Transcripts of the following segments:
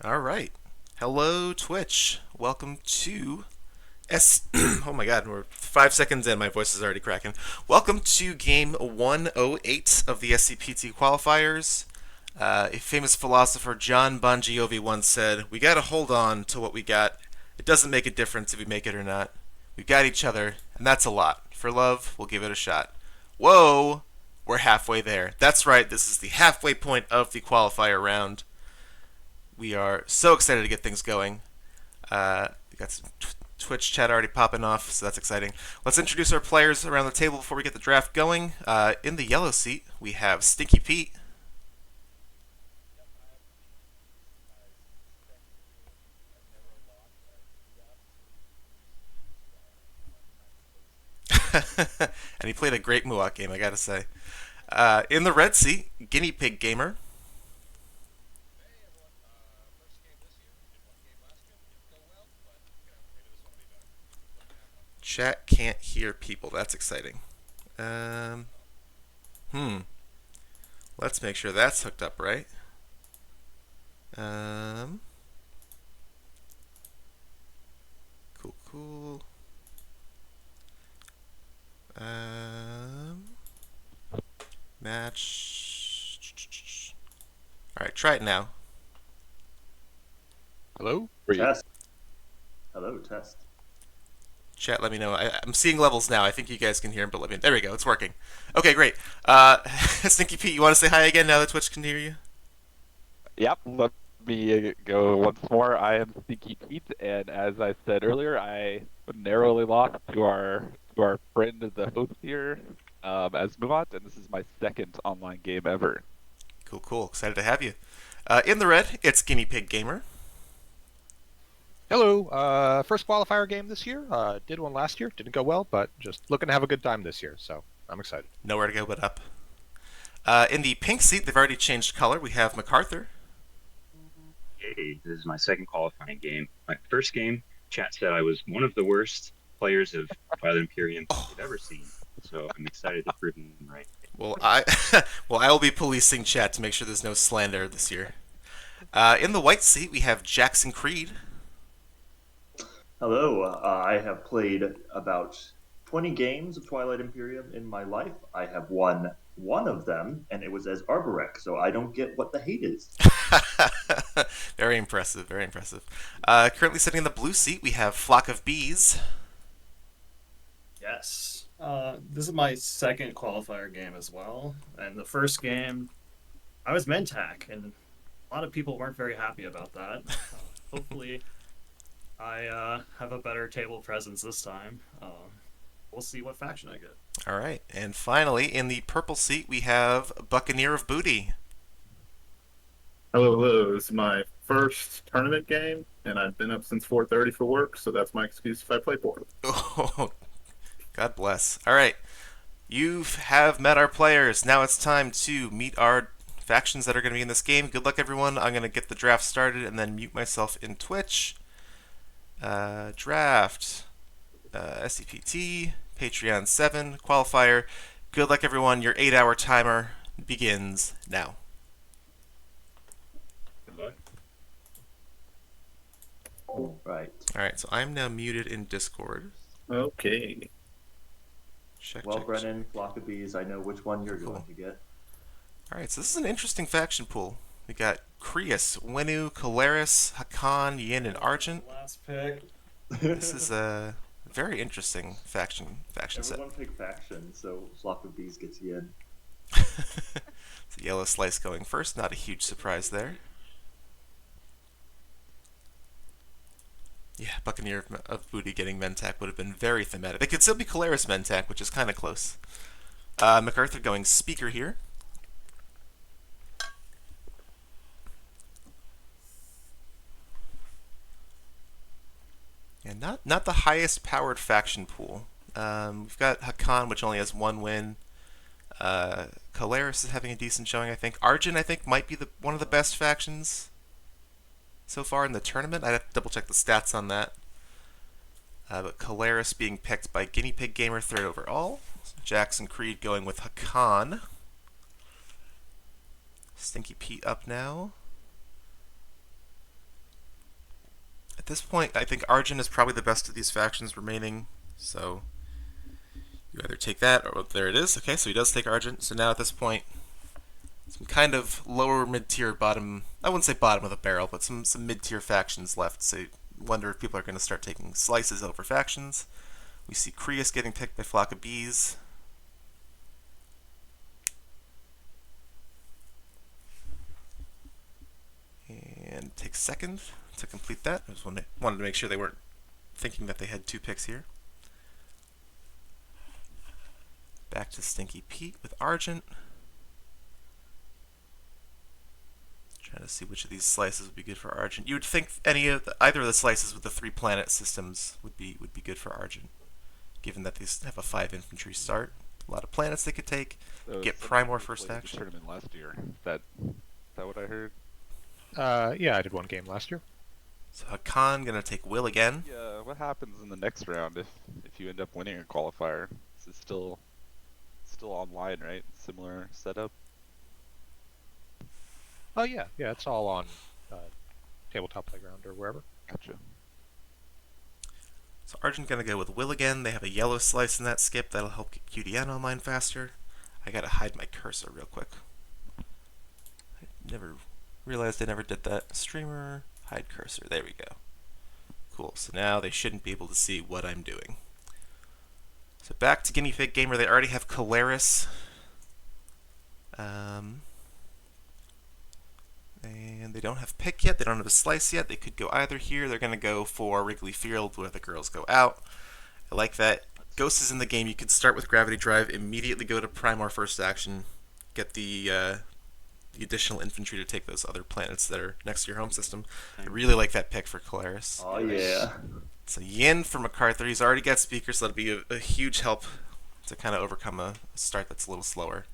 All right. Hello, Twitch. Welcome to S. Oh my God, we're 5 seconds in. My voice is already cracking. Welcome to game 108 of the SCPT qualifiers. A famous philosopher, John Bon Jovi, once said, "We gotta hold on to what we got. It doesn't make a difference if we make it or not. We got each other, and that's a lot. For love, we'll give it a shot." Whoa! We're halfway there. That's right, this is the halfway point of the qualifier round. We are so excited to get things going. We got some Twitch chat already popping off, so that's exciting. Let's introduce our players around the table before we get the draft going. In the yellow seat, we have Stinky Pete. And he played a great Muak game, I gotta say. In the red seat, Guinea Pig Gamer. Chat can't hear people. That's exciting. Um, hmm. Let's make sure that's hooked up right. Um, cool. Um, match. All right, try it now. Hello? Test. Hello, test. Chat, let me know. I'm seeing levels now. I think you guys can hear him, but let me. There we go. It's working. Okay, great. Stinky Pete, you want to say hi again now that Twitch can hear you? Yep, let me go once more. I am Stinky Pete, and as I said earlier, I narrowly lost to our friend, the host here, as Muat, and this is my second online game ever. Cool. Excited to have you. In the red, it's Guinea Pig Gamer. Hello. First qualifier game this year. Did one last year. Didn't go well, but just looking to have a good time this year. So I'm excited. Nowhere to go but up. In the pink seat, they've already changed color. We have MacArthur. Hey, this is my second qualifying game. My first game, chat said I was one of the worst players of Twilight Imperium they've ever seen. So I'm excited to prove them right. Well, I will be policing chat to make sure there's no slander this year. In the white seat, we have Jackson Creed. Hello. I have played about 20 games of Twilight Imperium in my life. I have won one of them, and it was as Arborek, so I don't get what the hate is. Very impressive. Currently sitting in the blue seat, we have Flock of Bees. Yes. This is my second qualifier game as well. And the first game, I was Mentac, and a lot of people weren't very happy about that. Hopefully, I have a better table presence this time. We'll see what faction I get. All right, and finally, in the purple seat, we have Buccaneer of Booty. Hello. This is my first tournament game, and I've been up since 4:30 for work, so that's my excuse if I play poorly. Oh, God bless. All right, you have met our players. Now it's time to meet our factions that are going to be in this game. Good luck, everyone. I'm going to get the draft started and then mute myself in Twitch. Draft. SCPT. Patreon 7. Qualifier. Good luck, everyone. Your 8-hour timer begins now. Good luck. All right. All right, so I'm now muted in Discord. Okay. Check. Brennan, Flock of Bees, I know which one you're Cool. going to get. All right, so this is an interesting faction pool. We got Krius, Wenu, Caleris, Hakan, Yin, and Argent. Last pick. This is a very interesting faction set. Everyone pick faction, so Flock of Bees gets you in. It's a yellow slice going first. Not a huge surprise there. Yeah, Buccaneer of Booty getting Mentac would have been very thematic. They could still be Caleris Mentac, which is kind of close. MacArthur going Speaker here. And not the highest powered faction pool. We've got Hakan, which only has one win. Caleris is having a decent showing, I think. Arjun, I think, might be one of the best factions so far in the tournament. I'd have to double check the stats on that. But Caleris being picked by Guinea Pig Gamer, third overall. Jackson Creed going with Hakan. Stinky Pete up now. this point, I think Argent is probably the best of these factions remaining. So you either take that, or there it is. Okay, so he does take Argent. So now at this point, some kind of lower mid-tier bottom, I wouldn't say bottom of the barrel, but some mid-tier factions left. So you wonder if people are going to start taking slices over factions. We see Creus getting picked by Flock of Bees. And takes second to complete that. I just wanted to make sure they weren't thinking that they had 2 picks here. Back to Stinky Pete with Argent. Trying to see which of these slices would be good for Argent. You would think either of the slices with the 3 planet systems would be good for Argent, given that they have a 5 infantry start. A lot of planets they could take. Get Primor first action. Tournament last year. Is that what I heard? Yeah, I did 1 game last year. So Hakan gonna take Will again. Yeah, what happens in the next round if you end up winning a qualifier? Is it still online, right? Similar setup. Oh yeah, it's all on Tabletop Playground or wherever. Gotcha. So Argent gonna go with Will again. They have a yellow slice in that skip that'll help get QDN online faster. I gotta hide my cursor real quick. I never realized I never did that. Streamer, hide cursor. There we go. Cool. So now they shouldn't be able to see what I'm doing. So back to Guinea Pig Gamer. They already have Colaris. And they don't have pick yet. They don't have a slice yet. They could go either here. They're going to go for Wrigley Field where the girls go out. I like that. Ghost is in the game. You can start with Gravity Drive, immediately go to Primar first action, get the additional infantry to take those other planets that are next to your home system. I really like that pick for Colaris. Oh, yeah. So Yin for MacArthur. He's already got speakers, so that'll be a huge help to kind of overcome a start that's a little slower.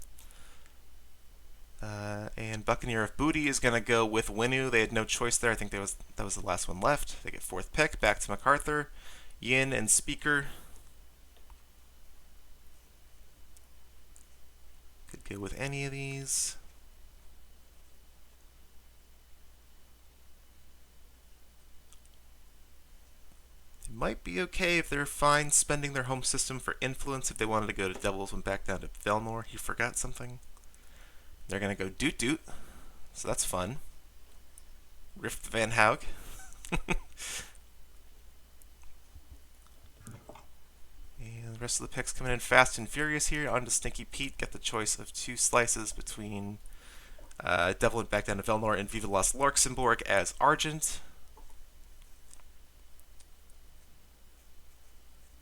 And Buccaneer of Booty is going to go with Winu. They had no choice there. I think that was the last one left. They get 4th pick. Back to MacArthur. Yin and Speaker. Could go with any of these. It might be okay if they're fine spending their home system for influence if they wanted to go to Devils and back down to Velnor. He forgot something. They're going to go Doot Doot, so that's fun. Rift Van Haug. And the rest of the picks coming in fast and furious here. On to Stinky Pete. Get the choice of 2 slices between Devil and back down to Velnor and Viva Las Luxembourg as Argent.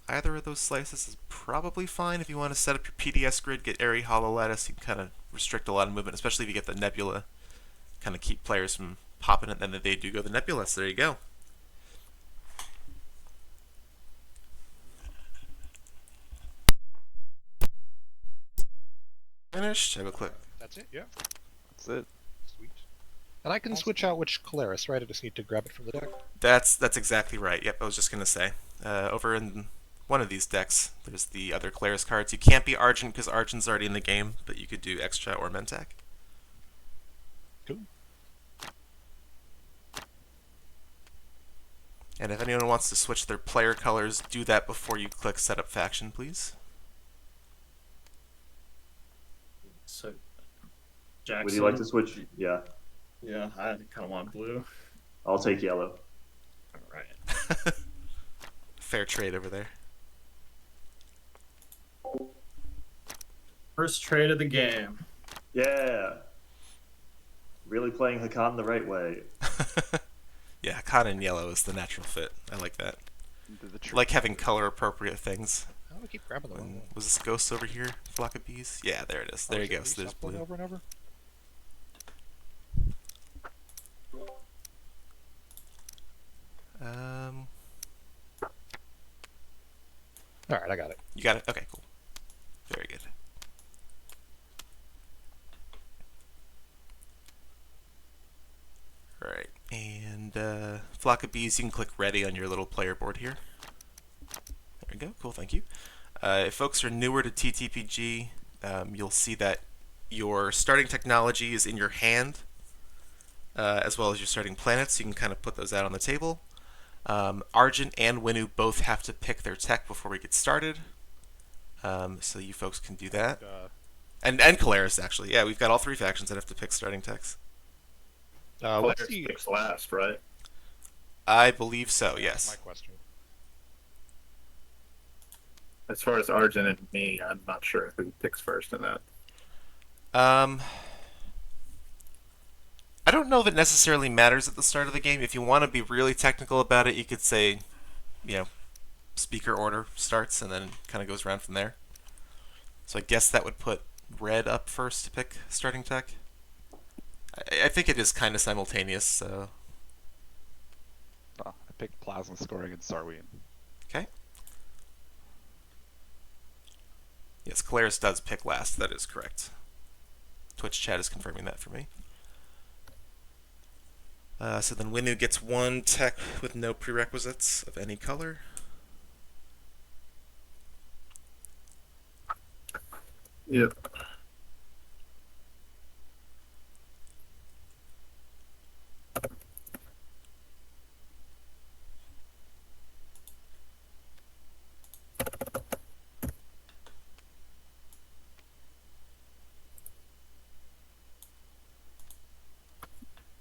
Either of those slices is probably fine if you want to set up your PDS grid, get Airy Hollow Lattice. You can kind of restrict a lot of movement, especially if you get the Nebula. Kind of keep players from popping it, and then they do go the Nebula, so there you go. Finished. I will click. That's it, yeah. That's it. Sweet. And I can switch out which Colaris, right? I just need to grab it from the deck. That's exactly right. Yep, I was just going to say. Over in one of these decks, there's the other Colaris cards. You can't be Argent because Argent's already in the game, but you could do Extra or Mentak. Cool. And if anyone wants to switch their player colors, do that before you click Setup Faction, please. So, Jackson. Would you like to switch? Yeah. Yeah, I kind of want blue. I'll take yellow. All right. Fair trade over there. First trade of the game. Yeah. Really playing Hakan the right way. Yeah, Hakan in yellow is the natural fit. I like that. Like having color appropriate things. How do I keep grabbing the wrong one? Was this Ghost over here? Flock of Bees? Yeah, there it is. There you go. So there's blue. Over and over? Alright, I got it. You got it? Okay, cool. Very good. Alright, and Flock of Bees, you can click Ready on your little player board here. There we go. Cool, thank you. If folks are newer to TTPG, you'll see that your starting technology is in your hand, as well as your starting planets. You can kind of put those out on the table. Argent and Winu both have to pick their tech before we get started. So you folks can do that. And Calaris, actually. Yeah, we've got all 3 factions that have to pick starting techs. Let's Players see. picks last, right? I believe so, My yes. question. As far as Arjun and me, I'm not sure who picks first in that. I don't know if it necessarily matters at the start of the game. If you want to be really technical about it, you could say, speaker order starts and then kind of goes around from there. So I guess that would put Red up first to pick starting tech. I think it is kind of simultaneous, so... I picked plasma scoring and Sarween. Okay. Yes, Calaris does pick last. That is correct. Twitch chat is confirming that for me. So then Winu gets 1 tech with no prerequisites of any color. Yep.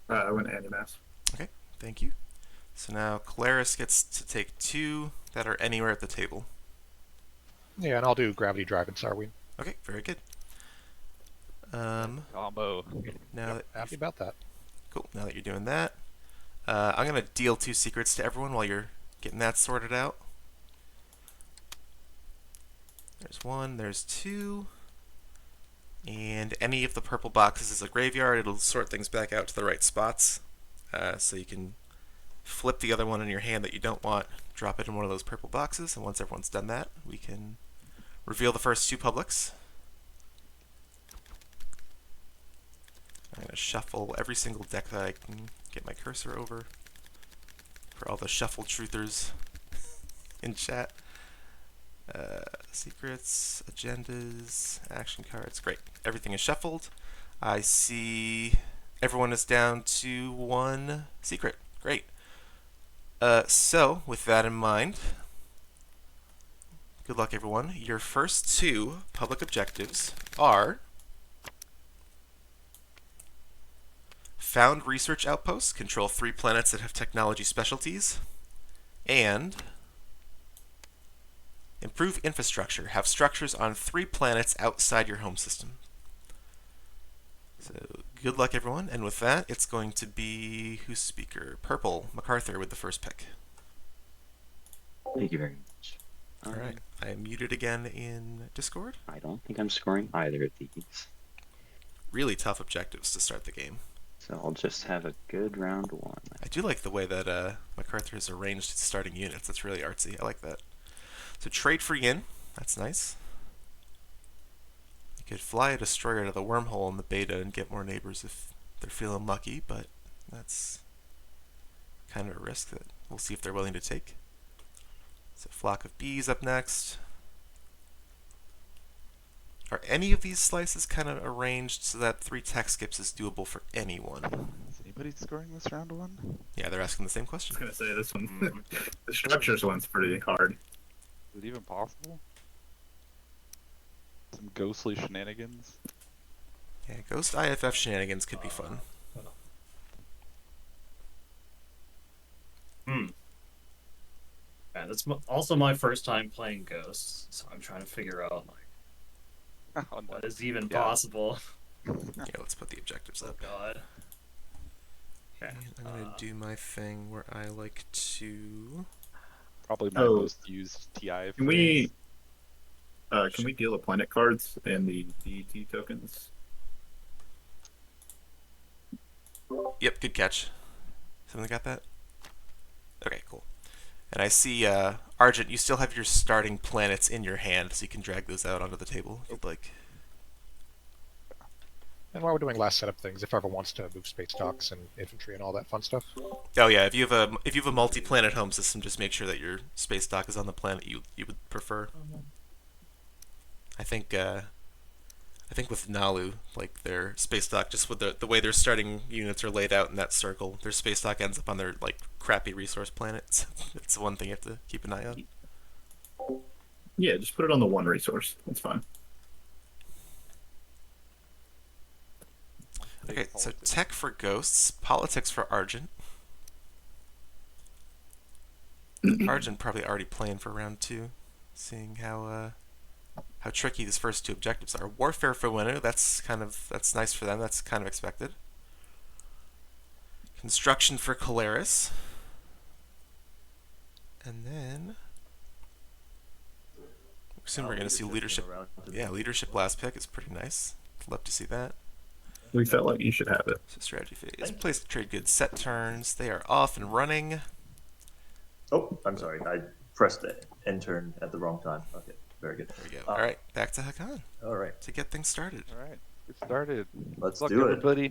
I went Animass. Okay, thank you. So now Calaris gets to take 2 that are anywhere at the table. Yeah, and I'll do Gravity Drive and Sarween. Okay, very good. Combo. Now that Happy about that. Cool. Now that you're doing that, I'm gonna deal 2 secrets to everyone while you're getting that sorted out. There's 1. There's 2. And any of the purple boxes is a graveyard. It'll sort things back out to the right spots. So you can flip the other one in your hand that you don't want, drop it in one of those purple boxes, and once everyone's done that, we can reveal the first 2 publics. I'm going to shuffle every single deck that I can get my cursor over for all the shuffle truthers in chat. Secrets, agendas, action cards. Great. Everything is shuffled. I see everyone is down to 1 secret. Great. So, with that in mind, good luck, everyone. Your first 2 public objectives are Found Research Outposts, control 3 planets that have technology specialties, and Improve Infrastructure, have structures on 3 planets outside your home system. So, good luck, everyone. And with that, it's going to be who's speaker? Purple, MacArthur with the first pick. Thank you very much. All right. I am muted again in Discord. I don't think I'm scoring either of these, Really tough objectives to start the game. so I'll just have a good round 1. I do like the way that MacArthur has arranged his starting units. That's really artsy. I like that. So trade for yin. That's nice. You could fly a destroyer to the wormhole in the beta and get more neighbors if they're feeling lucky, but that's kind of a risk that we'll see if they're willing to take. So flock of bees up next. Are any of these slices kind of arranged so that 3 tech skips is doable for anyone? Is anybody scoring this round 1? Yeah, they're asking the same question. I was gonna say this one. The structures one's pretty hard. Is it even possible? Some ghostly shenanigans? Yeah, Ghost IFF shenanigans could be fun. Yeah, that's also my first time playing Ghosts, so I'm trying to figure out Oh, no. what is even Yeah. possible. Yeah, let's put the objectives Oh up. God. Okay. And I'm going to do my thing where I like to... Probably my Oh. most used TI. Can we deal the planet cards and the DET tokens? Yep, good catch. Something got that? Okay, cool. And I see, Argent, you still have your starting planets in your hand, so you can drag those out onto the table if you'd like. And while we're doing last setup things, if everyone wants to move space docks and infantry and all that fun stuff. Oh yeah, if you have a multi-planet home system, just make sure that your space dock is on the planet you would prefer. I think I think with Nalu, like their space dock, just with the way their starting units are laid out in that circle, their space dock ends up on their like crappy resource planets. It's one thing you have to keep an eye on. Yeah, just put it on the one resource. That's fine. Okay, so tech for ghosts, politics for Argent. Argent probably already playing for round 2, seeing how tricky these first 2 objectives are. Warfare for Winu, that's nice for them. That's kind of expected. Construction for Caleris, and then soon we're going to see leadership. Yeah, leadership last pick is pretty nice. Love to see that. We felt like you should have it. So strategy phase. Place the trade goods, set turns. They are off and running. Oh, I'm sorry. I pressed it intern at the wrong time. Okay, very good. There we go. All right, back to Hakan. All right, to get things started. All right, get started. let's Good luck, do it. everybody.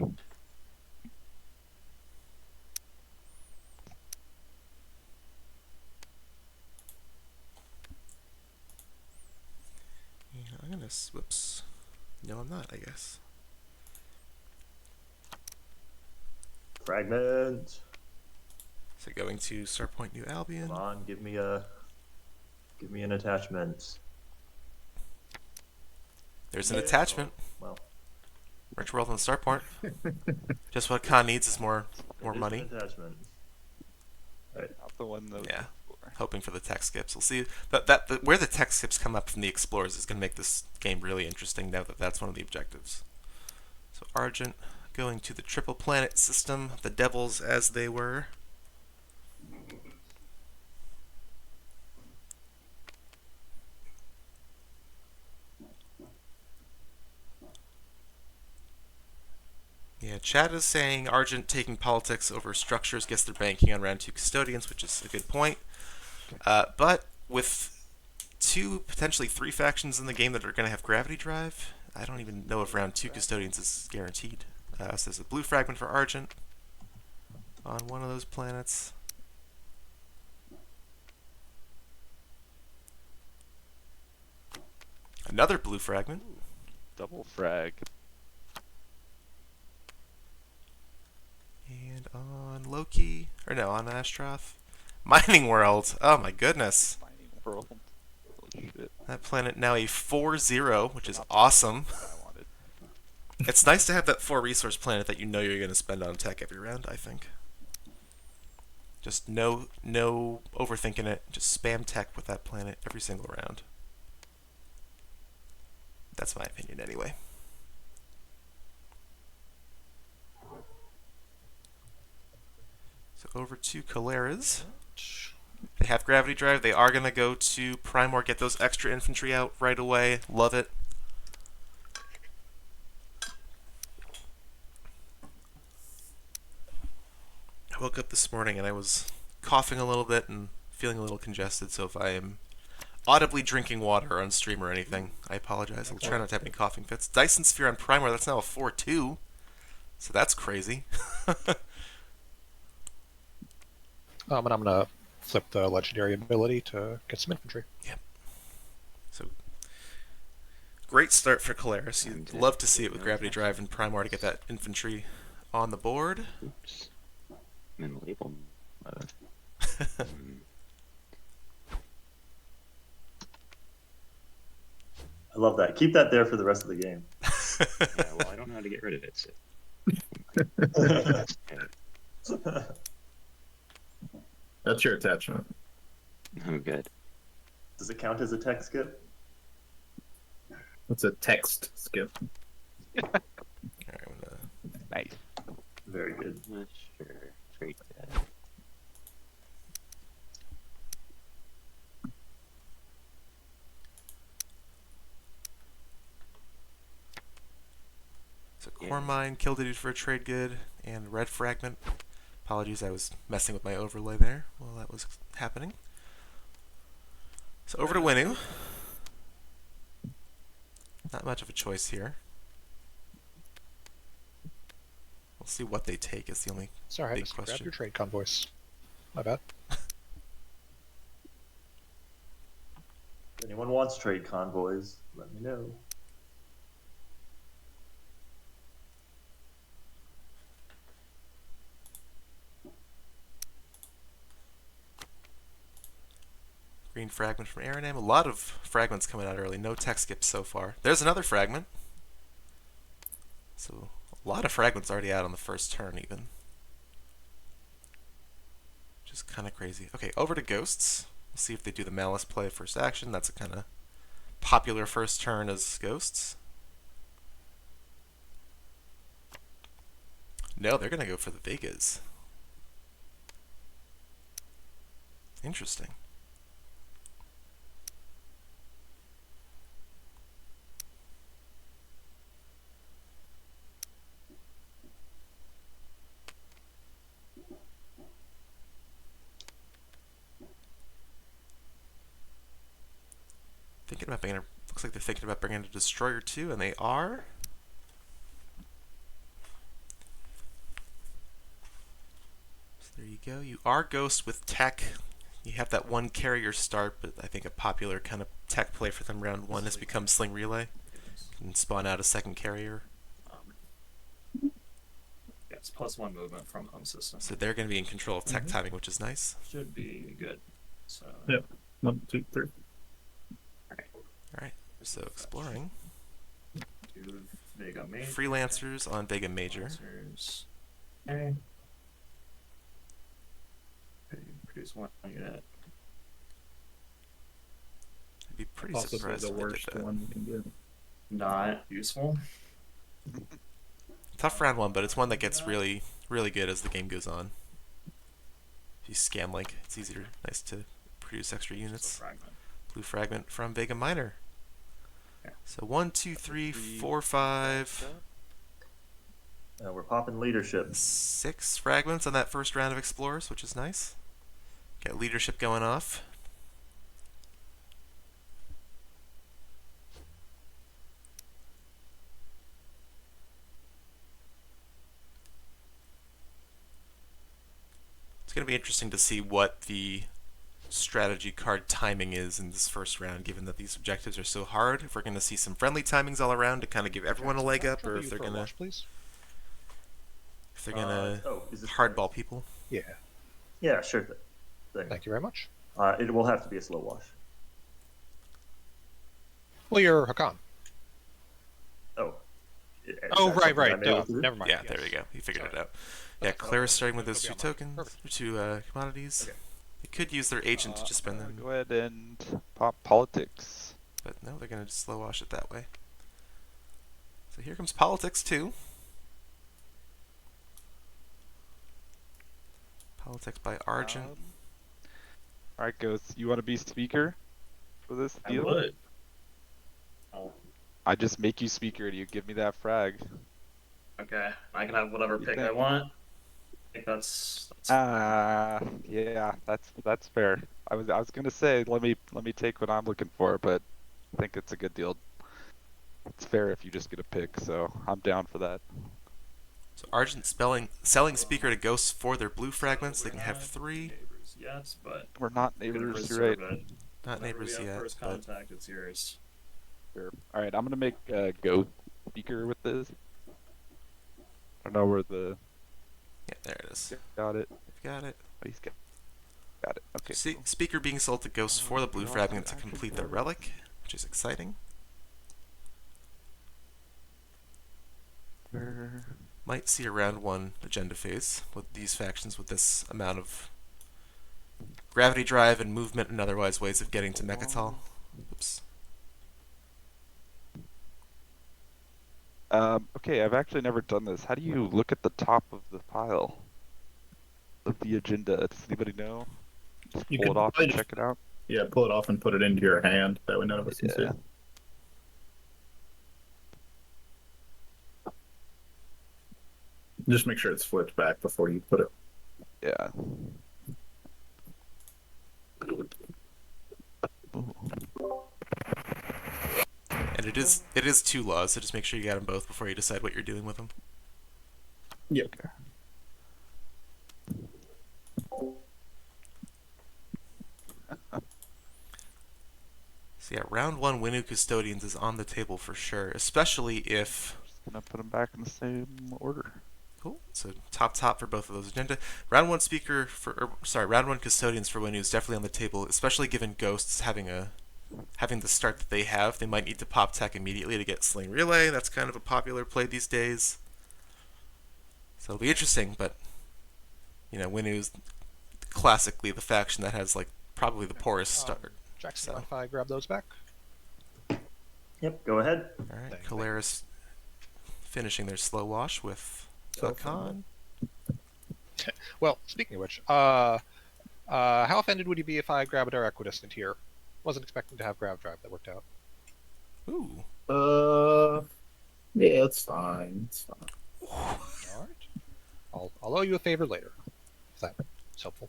Yeah, I'm gonna. Whoops. No, I'm not. I guess. Fragment. So going to Starpoint New Albion. Come on, give me an attachment. There's an attachment. Well, Rich World on Starpoint. Just what Khan needs is more it is money. An attachment. Not the one that. Yeah. Hoping for the tech skips. We'll see that where the tech skips come up from the explorers is going to make this game really interesting. Now that that's one of the objectives. So Argent going to the triple planet system, the Devils as they were. Yeah, chat is saying Argent taking politics over structures gets their banking on round 2 custodians, which is a good point. But with 2, potentially 3 factions in the game that are going to have gravity drive, I don't even know if round 2 custodians is guaranteed. So there's a blue fragment for Argent on one of those planets. Another blue fragment. Double frag. And on Loki, or no, on Ashtroth. Mining World. Oh my goodness. Mining world. Oh, shit. That planet now a 4-0, which is awesome. I wanted. It's nice to have that 4 resource planet that you know you're going to spend on tech every round, I think. Just no overthinking it. Just spam tech with that planet every single round. That's my opinion anyway. So over to Caleras. They have gravity drive. They are going to go to Primor, get those extra infantry out right away. Love it. I woke up this morning and I was coughing a little bit and feeling a little congested, so if I am audibly drinking water on stream or anything, I apologize. I'll try not to have any coughing fits. Dyson Sphere on Primor, that's now a 4-2. So that's crazy. And I'm going to flip the legendary ability to get some infantry. Yep. So, great start for Caleris. You'd love to see it with Gravity Drive and Primar to get that infantry on the board. Oops. I'm in label mode. I love that. Keep that there for the rest of the game. Yeah, well, I don't know how to get rid of it. So. That's your attachment. Oh, good. Does it count as a tech skip? It's a text skip. Alright, I'm gonna... Nice. Very good. Not sure. Trade that. So Core Mine, killed a dude for a trade good, and Red Fragment. Apologies, I was messing with my overlay there while that was happening. So over to Winu. Not much of a choice here. We'll see what they take is the only Sorry, big just grab question. your trade convoys. My bad. If anyone wants trade convoys, let me know. Green fragment from Aranam. A lot of fragments coming out early. No tech skips so far. There's another fragment. So a lot of fragments already out on the first turn even. Just kind of crazy. Okay, over to Ghosts. We'll see if they do the Malice play first action. That's a kind of popular first turn as Ghosts. No, they're going to go for the Vegas. Interesting. Thinking about bringing looks like they're thinking about bringing a Destroyer too, and they are. So there you go. You are Ghost with tech. You have that one carrier start, but I think a popular kind of tech play for them round one has become Sling Relay. Can spawn out a second carrier. Yeah, it's +1 movement from home system. So they're going to be in control of tech timing, which is nice. Should be good. So. Yep. 1, 2, 3. Alright, so exploring. Do Vega Major. Freelancers on Vega Major. Freelancers. Okay. Produce 1 unit. I'd be pretty Possibly surprised the if they did worst that. one you can get. Not useful. Tough round one, but it's one that gets really, really good as the game goes on. If you scam Link, it's easier, nice to produce extra units. Fragment. Blue fragment from Vega Minor. Yeah. So 1, 2, 3, 4, 5, We're popping leadership. 6 fragments on that first round of Explorers, which is nice. Got leadership going off. It's going to be interesting to see what the strategy card timing is in this first round, given that these objectives are so hard. If we're going to see some friendly timings all around to kind of give everyone a leg up, or if they're going to hardball people. Yeah. Yeah, sure thing. Thank you very much. It will have to be a slow wash. Well, you're Hakan. Oh. Oh, right. Never Never mind. Yeah, there you go. You figured it out. Yeah, Claire's starting with those 2 tokens, Perfect. or 2 commodities. Okay. They could use their agent to just spend them, Go ahead and pop politics. but no, they're going to just slow wash it that way. So here comes politics too. Politics by Argent. Alright, Ghost, you want to be speaker for this I deal? would. Oh, I just make you speaker and you give me that frag. okay. I can have whatever You pick think? I want. I think that's Yeah, that's fair. I was gonna say let me take what I'm looking for, but I think it's a good deal. It's fair if you just get a pick, so I'm down for that. So Argent selling speaker to Ghosts for their blue fragments. They can have We're 3. not neighbors yet, but We're not we can neighbors, you're reserve right. it. Not Whenever neighbors we have yet, first but contact, it's yours. Sure. Alright, I'm gonna make Ghost speaker with this. I don't know where the yeah, there it is. got it. Got it. Oh, he's got it. Okay. See, speaker being sold to Ghosts for the blue fragment to complete their relic, which is exciting. Might see a round 1 agenda phase with these factions with this amount of gravity drive and movement and otherwise ways of getting to Mechatol. Oops. Okay, I've actually never done this. How do you look at the top of the pile of the agenda? Does anybody know? Just You pull can it off probably and just- check it out. Yeah, pull it off and put it into your hand. That way none of us can see Yeah. it. Just make sure it's flipped back before you put it. Yeah. And it is 2 laws, so just make sure you got them both before you decide what you're doing with them. Yep. So yeah, round 1 Winu Custodians is on the table for sure, especially if... Just gonna put them back in the same order. Cool. So top for both of those agenda. Round one speaker round one custodians for Winu is definitely on the table, especially given Ghosts having the start that they have. They might need to pop tech immediately to get Sling Relay. That's kind of a popular play these days. So it'll be interesting, but Winu's classically the faction that has like probably the poorest start. Jackson, So. mind if I grab those back? Yep, go ahead. All right, Thank you. Caleris finishing their slow wash with So Khan. Well, speaking of which, how offended would you be if I grabbed our Equidistant here? Wasn't expecting to have Grav Drive. That worked out. Ooh. Yeah, it's fine. It's fine. All right. I'll owe you a favor later. If that's helpful.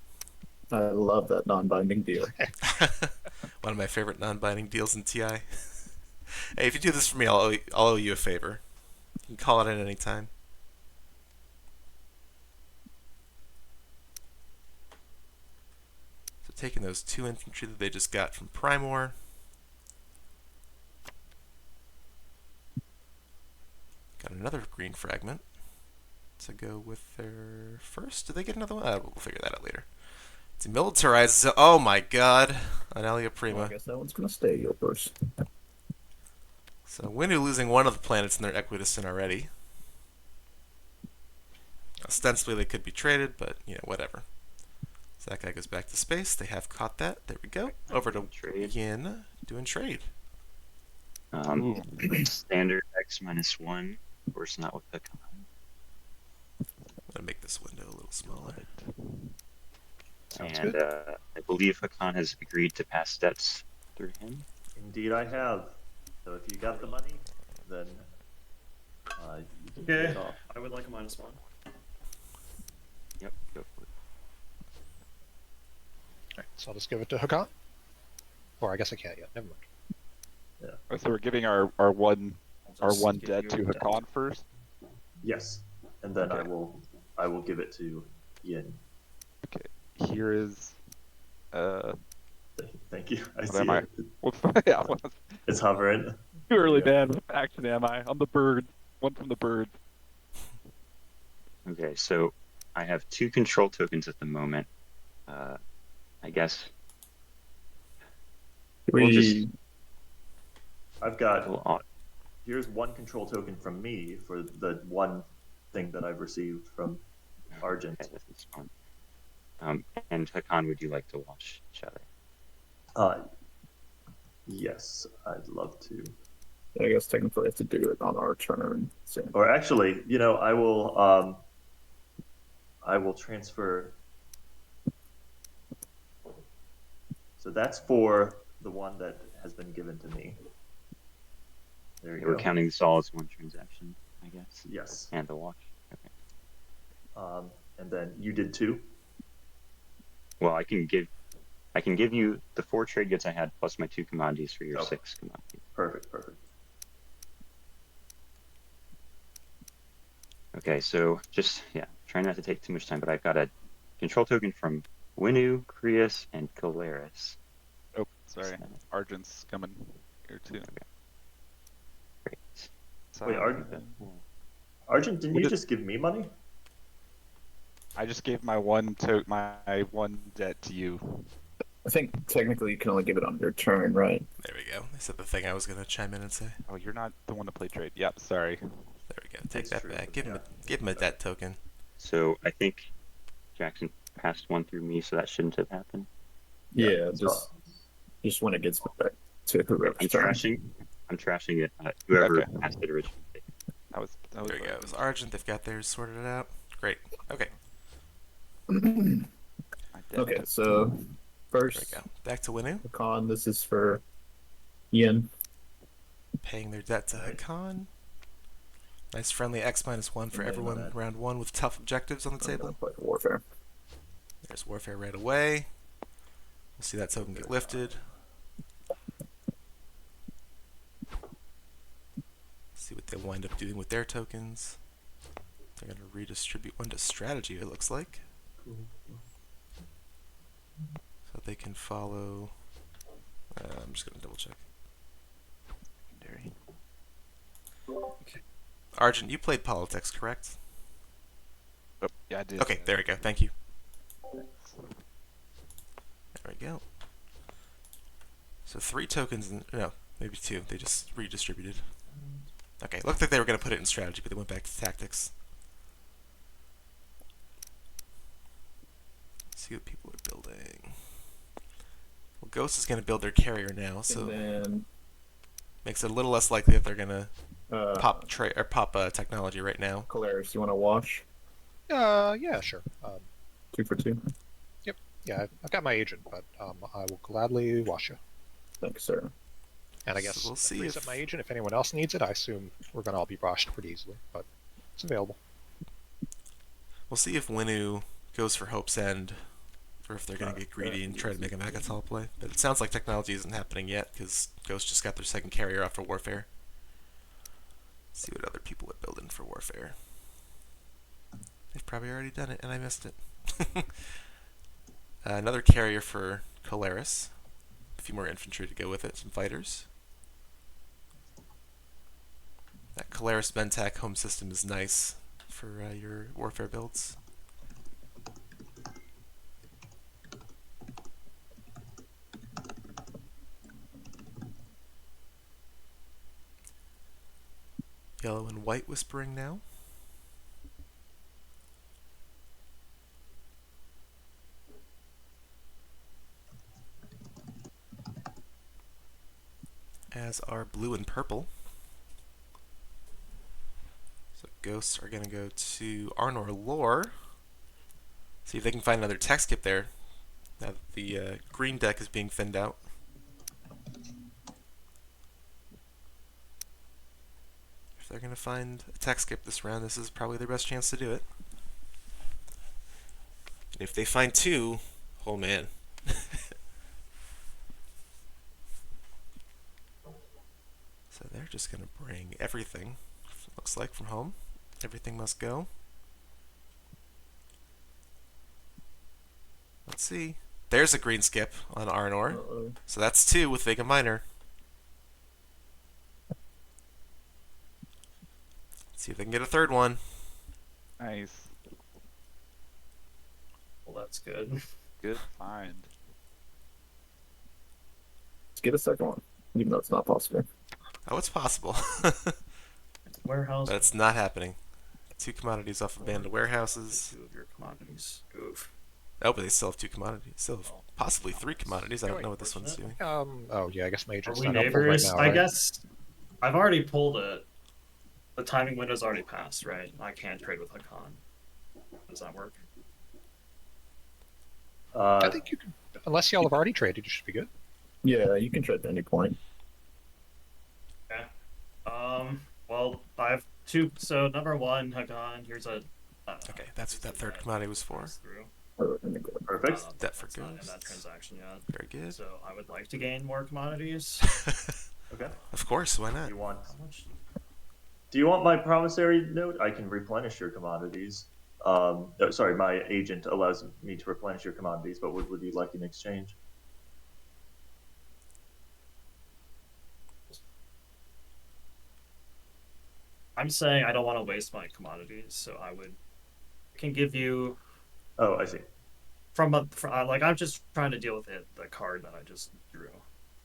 I love that non-binding deal. One of my favorite non-binding deals in TI. Hey, if you do this for me, I'll owe you a favor. You can call it in any time. So taking those 2 infantry that they just got from Primor. Got another green fragment to go with their first. Did they get another one? We'll figure that out later. It's militarized. Oh my god. Analia Prima. Well, I guess that one's gonna stay yours. So Winu losing one of the planets in their Equidistant already. Ostensibly they could be traded, but whatever. So that guy goes back to space. They have caught that. There we go. Over to Trade. Yin doing trade. Standard X-1. Of course, not with the con. I'm gonna make this window a little smaller. Sounds And good. I believe Hakan has agreed to pass debts through him. Indeed, I have. So if you got the money, then you can pay Okay, it off. I would like a -1. Yep, go for it. All right, so I'll just give it to Hakan. Or I guess I can't yet. Never mind. So we're giving our one I'll just give debt you to a debt. Hakan first. Yes, and then Okay. I will give it to Yin. Here is Thank you. I What see am I? it. what's yeah, what's It's hovering. too early, Yeah. man. What faction am I? I'm the bird. One from the bird. Okay, so I have 2 control tokens at the moment. I guess we'll just. I've got. We'll, Here's 1 control token from me for the one thing that I've received from Argent. okay, this is fun. And Hakan, would you like to watch each other? Yes, I'd love to. I guess technically I have to do it on our turn. So. Or actually, I will transfer. So that's for the one that has been given to me. There you We're go. counting this all as one transaction, I guess. Yes. And the watch. Okay. And then you did 2. Well, I can give you the 4 trade goods I had plus my 2 commodities for your Okay. 6 commodities. Perfect. Okay, so just try not to take too much time, but I've got a control token from Winu, Krius, and Caleris. Oh, sorry. Argent's coming here too. Great. So Wait, Argent, didn't What you did- just give me money? I just gave my one debt to you. I think technically you can only give it on your turn, right? There we go. I said the thing I was gonna chime in and say. Oh, you're not the one to play trade. Yep, sorry. There we go. Take That's that true, back. but Give him a debt token. So I think Jackson passed 1 through me, so that shouldn't have happened. Yeah, so- just when it gets back to whoever's I'm turn. trashing it. Whoever Okay. passed it originally. That was There we go. It was Argent. They've got theirs sorted it out. Great. Okay. my debt. Okay, so There we first, go. Back to Winu. Hakan, this is for Ian. Paying their debt to Hakan. Nice friendly X-1 for Name on everyone that. round 1 with tough objectives on the I'm gonna table. play Warfare. There's Warfare right away. We'll see that token get lifted. See what they wind up doing with their tokens. They're going to redistribute one to strategy, it looks like. So they can follow. I'm just going to double check. Argent, you played politics, correct? Yeah, I did. Okay, there we go. Thank you. There we go. So 3 tokens, no, maybe 2. They just redistributed. Okay, looked like they were going to put it in strategy, but they went back to tactics. Let's see what people are building. Well, Ghost is going to build their carrier now, so And makes it a little less likely that they're going to then pop technology right now. Colaris, you want to wash? Yeah, sure. 2 for 2. Yeah, I've got my agent, but I will gladly wash you. Thanks, sir. And I So guess we'll that see frees if- up my agent. If anyone else needs it, I assume we're going to all be washed pretty easily, but it's available. We'll see if Winu goes for Hope's End, or if they're going to get greedy and try to make a Megatol play. But it sounds like technology isn't happening yet, because Ghost just got their second carrier off for Warfare. Let's see what other people are building for Warfare. They've probably already done it, and I missed it. Another carrier for Colaris. A few more infantry to go with it, some fighters. That Colaris Bentac home system is nice for your Warfare builds. Yellow and white whispering now. As are blue and purple. So ghosts are going to go to Arnor Lore. See if they can find another tech skip there. Now that the green deck is being thinned out. If they're going to find a tech skip this round, this is probably their best chance to do it. And if they find 2, oh man. So they're just going to bring everything, looks like, from home. Everything must go. Let's see. There's a green skip on Arnor. Uh-oh. So that's 2 with Vega Minor. Let's see if they can get a third one. Nice. Well, that's good. Good find. Let's get a second one, even though it's not possible. Oh, it's possible. Warehouse. But it's not happening. 2 commodities off of Band of Warehouses. 2 of your commodities. Oof. Oh, but they still have 2 commodities. Still have possibly 3 commodities. I don't know what this one's doing. Oh yeah, I guess my Are agent's we not helpful right neighbors? now, I right? guess I've already pulled it. The timing window's already passed, right? I can't trade with Hakan. Does that work? I think you can, unless y'all have already traded, you should be good. Yeah, you can trade at any point. Okay. Well, I have 2. So number 1, Hakan. Here's a. Okay, that's what that third commodity was for. Pass through. Perfect. Debt for That's not in ghosts. that transaction yet. Very good. So I would like to gain more commodities. Okay. Of course, why not? You want? How much? Do you want my promissory note? I can replenish your commodities. Sorry, my agent allows me to replenish your commodities, but what would you like in exchange? I'm saying I don't want to waste my commodities, so I can give you Oh, I see. like I'm just trying to deal with the card that I just drew.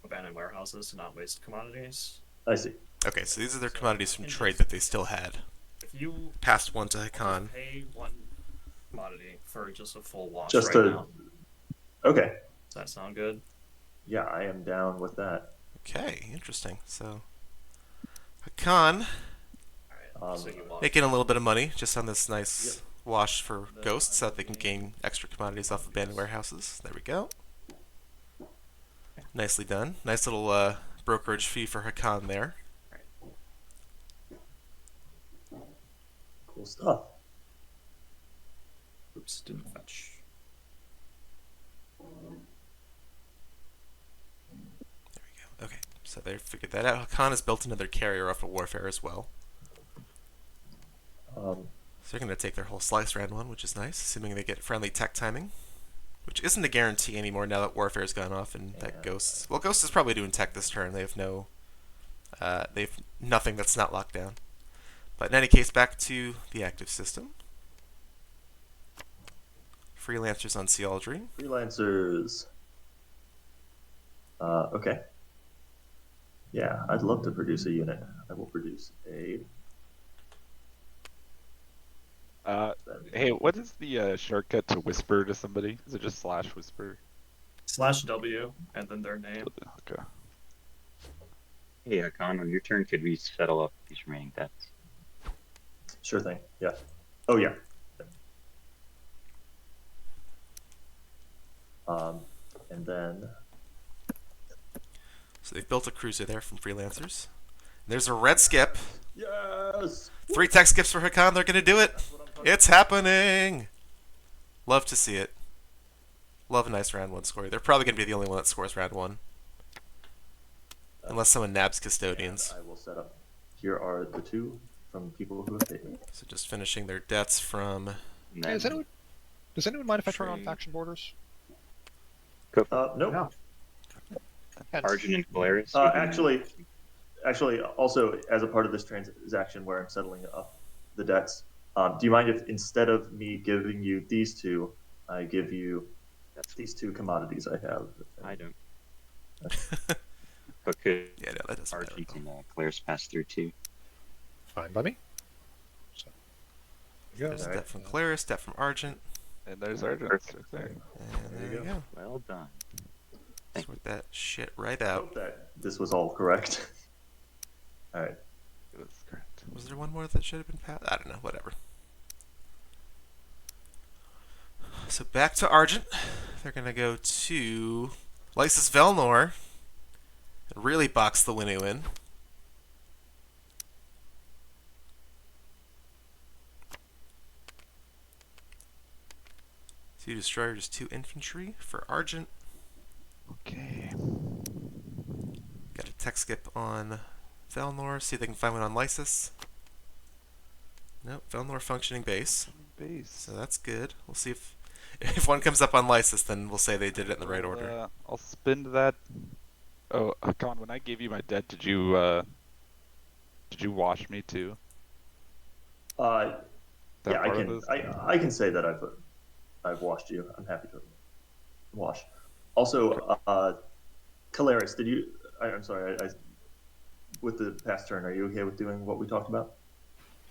Abandoned warehouses to not waste commodities. I see. Okay, so these are their commodities from trade that they still had. If you Passed 1 to Hakan. pay 1 commodity for just a full wash Just right a. now, Okay. does that sound good? Yeah, I am down with that. Okay, interesting. So, Hakan Alright, so you want making a little bit of money just on this nice wash for ghosts so that they can gain extra commodities off abandoned warehouses. There we go. Nicely done. Nice little brokerage fee for Hakan there. Cool stuff. oops, didn't fetch. There we go. Okay, so they figured that out. Hakan has built another carrier off of Warfare as well. Um, So they're going to take their whole slice round 1, which is nice, assuming they get friendly tech timing. Which isn't a guarantee anymore now that Warfare's gone off and that Ghosts... Well, Ghost is probably doing tech this turn. They have no... they have nothing that's not locked down. But in any case, back to the active system. Freelancers on Sea Aldrey. Freelancers. Okay. Yeah, I'd love to produce a unit. I will produce a. Hey, what is the shortcut to whisper to somebody? Is it just /whisper? /W and then their name. Okay. Hey, Con, on your turn, could we settle up these remaining debts? Sure thing. Yeah. Oh yeah. And then So they've built a cruiser there from Freelancers. There's a red skip. yes. 3 tech skips for Hakan. They're gonna do it. It's happening. Love to see it. Love a nice round 1 score. They're probably gonna be the only one that scores round 1. Unless someone nabs custodians. I will set up. Here are the 2 from people who have paid me. So just finishing their debts from. And Hey, then does anyone mind if I turn on Trade. faction borders? Nope. Arjun and Polaris. Actually, also as a part of this transaction where I'm settling up the debts, do you mind if instead of me giving you these 2, I give you these 2 commodities I have? I don't. But could Yeah, no, that doesn't matter. Arjun and Polaris pass through too? Fine by me. So, there you There's go. a debt from Claris, debt from Argent. And there's Argent right there. And there you go. Well done. Thank Sort that shit right I out. hope that this was all correct. All right. That's correct. Was there one more that should have been passed? I don't know, whatever. So back to Argent. They're going to go to Lysis Velnor and really box the Winnu in. 2 destroyers, 2 infantry for Argent. Okay. Got a tech skip on Velnor. See if they can find one on Lysis. Nope, Velnor functioning base. Base. So that's good. We'll see if one comes up on Lysis, then we'll say they did it in the right order. I'll spend that. Oh, Con, when I gave you my debt, did you wash me too? That Yeah, part of this? I can say that I've washed you. I'm happy to wash. Also, Caleris, did you? I'm sorry. With the past turn, are you okay with doing what we talked about?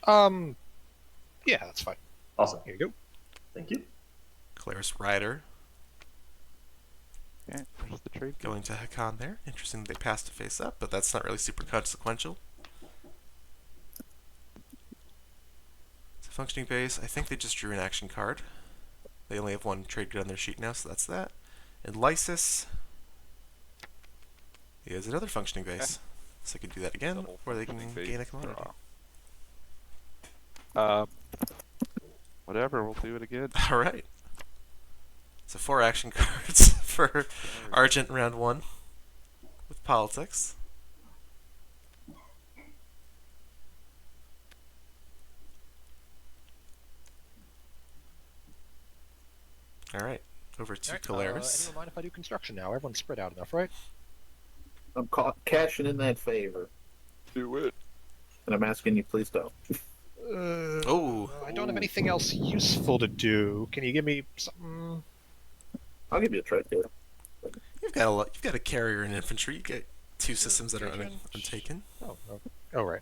Yeah, that's fine. Awesome. Here you go. Thank you. Claris Rider Yeah, there's the trade. going to Hakan there. Interesting that they passed to face up, but that's not really super consequential. It's a functioning base. I think they just drew an action card. They only have 1 trade good on their sheet now, so that's that. And Lysis is another functioning base. So they can do that again, Double or they can functioning gain a base commodity. draw. Whatever, we'll do it again. Alright. So 4 action cards for Argent round 1 with politics. Alright, over to Alright, Caleris. anyone mind if I do construction now? Everyone's spread out enough, right? I'm cashing in that favor, Do it. and I'm asking you, please don't. Oh, I don't have anything else useful to do. Can you give me something? I'll give you a trade here. you've got a carrier and infantry. You get 2 systems that are untaken. Oh, right.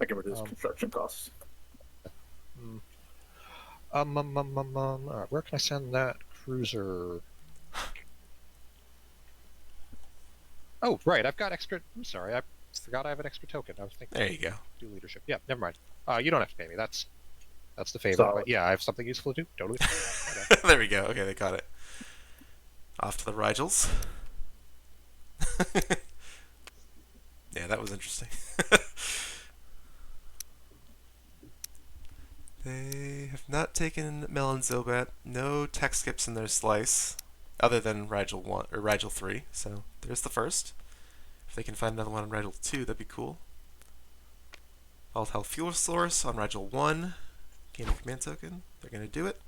I can reduce construction costs. Where can I send that cruiser? Oh, right. I've got extra. I'm sorry. I forgot I have an extra token. I was thinking. There you go. Do leadership. Yeah, never mind. You don't have to pay me. That's the favor. Solid. But yeah, I have something useful to do. Totally. There we go. Okay, they caught it. Off to the Rigels. Yeah, that was interesting. They have not taken Melon Zobat. No tech skips in their slice, other than Rigel 1 or Rigel 3. So there's the first. If they can find another one on Rigel 2, that'd be cool. Alt Health Fuel Source on Rigel 1. Gain a command token. They're gonna do it.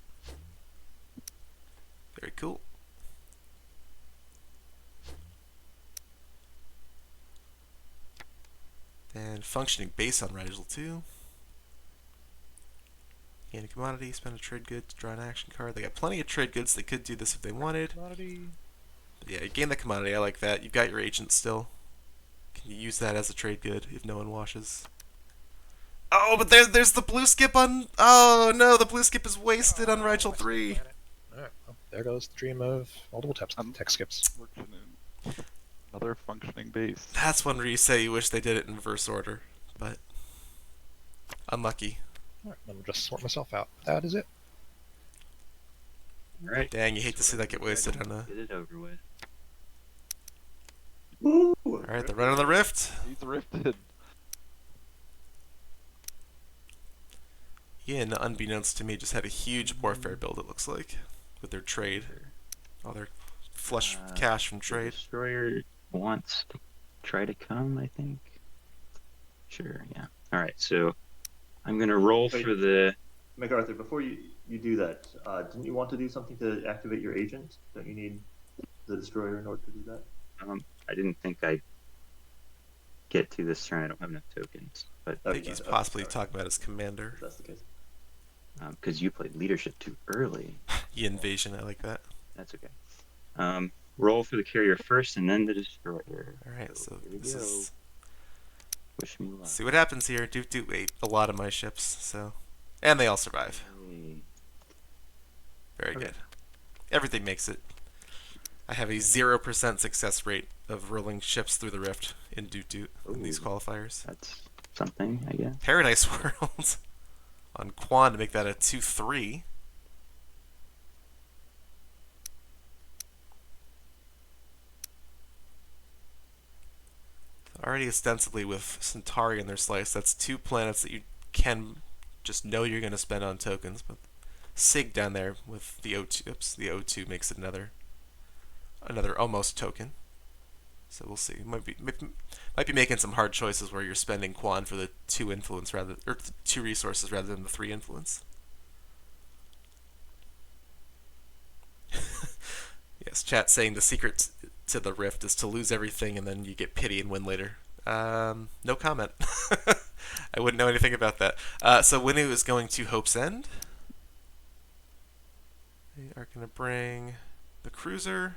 Very cool. Then functioning base on Rigel 2. Gain a commodity, spend a trade good to draw an action card. They got plenty of trade goods. They could do this if they wanted. Commodity. But yeah, you gain the commodity. I like that. You've got your agent still. Can you use that as a trade good if no one washes? Oh, but there's the blue skip on... Oh, no, the blue skip is wasted on Rigel 3. Alright, well, there goes the dream of multiple tech skips. Working in another functioning base. That's one where you say you wish they did it in reverse order, but unlucky. Alright, I'm gonna just sort myself out. That is it. All right. Dang, you hate to see that get wasted on a... Get it over with. Woo! Alright, they're running the rift. He's rifted. Yin, unbeknownst to me, just had a huge warfare build, it looks like, with their trade. All their flush cash from The trade. destroyer wants to try to come, I think. Sure, yeah. All right, so I'm gonna roll Wait. for the. MacArthur, before you do that, didn't you want to do something to activate your agent? Don't you need the destroyer in order to do that? I didn't think I'd get to this turn. I don't have enough tokens, but I think he's possibly talking about his commander. If that's the case. because you played leadership too early. Yin invasion, I like that. That's okay. Roll for the carrier first, and then the destroyer. Alright, so here we this go. is... Wish me luck. See what happens here. Doot ate a lot of my ships, so... And they all survive. Hey. Very Okay. good. Everything makes it. I have a 0% success rate of rolling ships through the rift in Doot in these Ooh. qualifiers. That's something, I guess. Paradise World on Quan to make that a 2-3. Already ostensibly with Centauri in their slice, that's 2 planets that you can just know you're going to spend on tokens. But Sig down there with the O2, the O2 makes it another almost token. So we'll see. Might be making some hard choices where you're spending Quan for the 2 influence rather, or 2 resources rather than the 3 influence. Yes, chat saying the secret to the rift is to lose everything and then you get pity and win later. No comment. I wouldn't know anything about that. So Winu is going to Hope's End. They are going to bring the cruiser.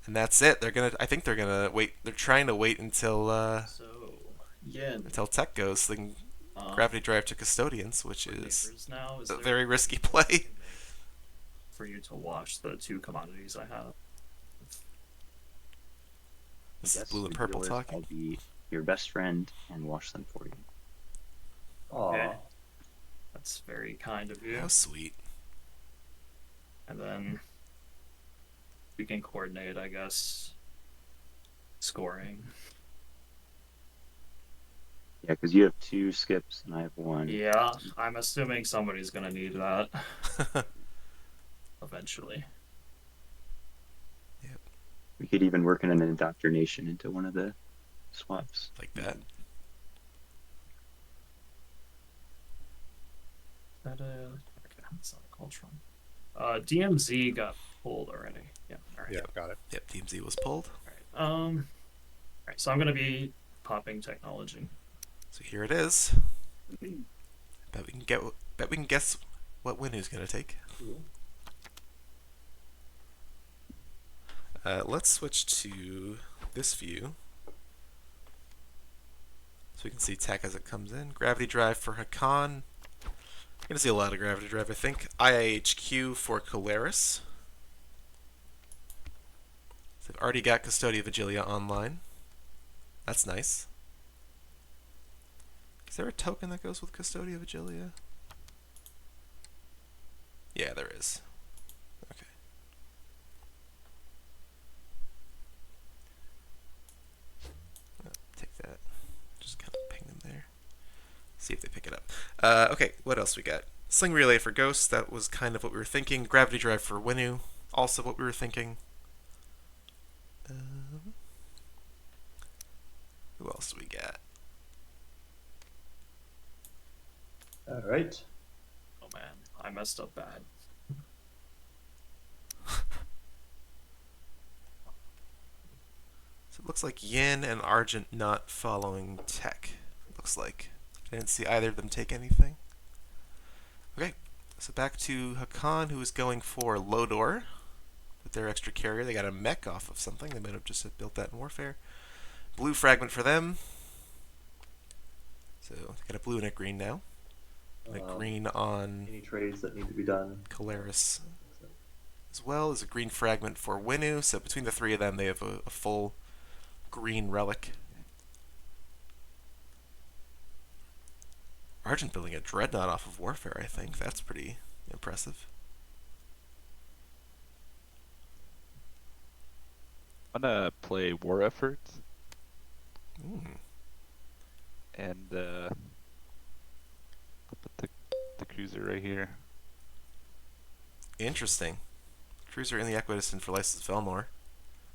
And that's it. I think they're gonna wait. They're trying to wait until So, Yin. until tech goes. So they can gravity drive to custodians, which is now, a very risky play. for you to wash the 2 commodities I have. This is Yes, blue and the purple deal is talking. I'll be your best friend and wash them for you. Aw. Okay. That's very kind of you. How sweet. And then we can coordinate, I guess, scoring. Yeah, because you have 2 skips and I have 1. Yeah, I'm assuming somebody's gonna need that eventually. We could even work in an indoctrination into one of the swaps. Like that. That okay, that's not a Cultron. DMZ got pulled already. Yeah. All right. Yeah, got it. Yep, Team Z was pulled. All right. So I'm gonna be popping technology. So here it is. Bet we can guess what Winu's gonna take. Let's switch to this view so we can see tech as it comes in. Gravity drive for Hakan. You're gonna see a lot of gravity drive, I think. IIHQ for Colaris. So they've already got Custodia Vigilia online. That's nice. Is there a token that goes with Custodia Vigilia? Yeah, there is. Okay. Take that. Just kind of ping them there. See if they pick it up. Okay, what else we got? Sling Relay for Ghost. That was kind of what we were thinking. Gravity Drive for Winu. Also what we were thinking. Who else do we got? All right. Oh man, I messed up bad. So it looks like Yin and Argent not following tech. Looks like. I didn't see either of them take anything. Okay, so back to Hakan, who is going for Lodor with their extra carrier. They got a mech off of something. They might have just built that in Warfare. Blue fragment for them. So they got a blue and a green now. And a green on Any trades that need to be done? Calaris, as well as a green fragment for Winu. So between the three of them, they have a full green relic. Argent building a dreadnought off of Warfare, I think. That's pretty impressive. I'm gonna play War Effort Mm. and I'll put the cruiser right here. Interesting. Cruiser in the Equidistant for Licensed Velnor.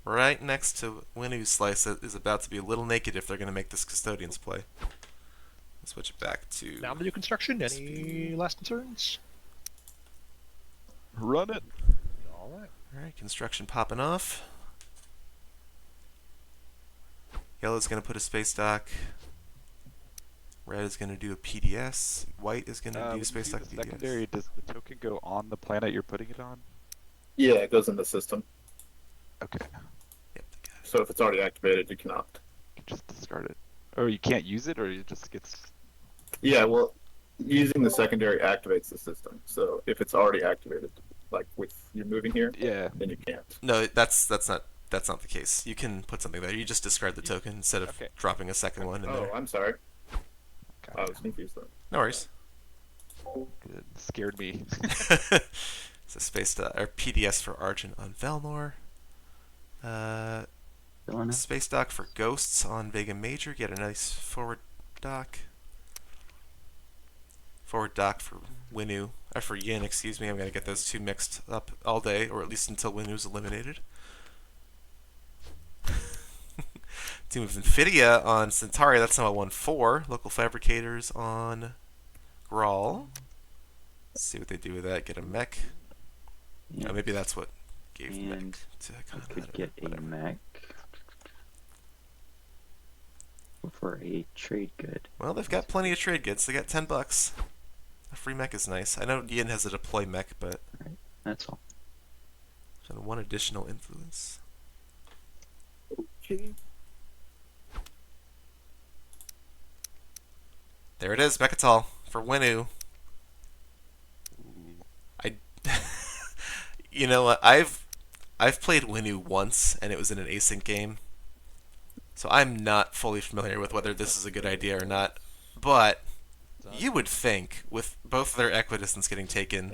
Right next to Winu's slice that is about to be a little naked if they're going to make this Custodians play. Let's switch it back to... Now the new construction. Any last concerns? Run it! All right. Alright, construction popping off. Yellow's going to put a space dock. Red is going to do a PDS. White is going to do When a you space do dock the PDS. secondary, does the token go on the planet you're putting it on? Yeah, it goes in the system. Okay. Yep. So if it's already activated, you cannot. You can just discard it. Or you can't use it, or it just gets... Yeah, well, using the secondary activates the system. So if it's already activated, like with you moving here, Yeah. then you can't. No, that's not the case. You can put something there. You just discard the token instead of Okay. dropping a second one in Oh, there. I'm sorry. I Okay. was confused then. No worries. Good. Scared me. It's a space dock, or PDS for Argent on Velnor. Space dock for Ghosts on Vega Major. Get a nice forward dock. Forward dock for Winu, or for Yin, excuse me. I'm gonna get those two mixed up all day, or at least until Winu's eliminated. Team of Infidia on Centauri. That's now a 1-4. Local Fabricators on Grawl. Let's see what they do with that. Get a mech. Oh, maybe that's what gave the And mech to Hakan. I could get a mech for a trade good. Well, they've got plenty of trade goods. They got $10. A free mech is nice. I know Yin has a deploy mech, but That's all. and one additional influence. Okay. There it is, Mechatol for Winu. You know what? I've played Winu once, and it was in an async game, so I'm not fully familiar with whether this is a good idea or not. But you would think, with both their equidistance getting taken,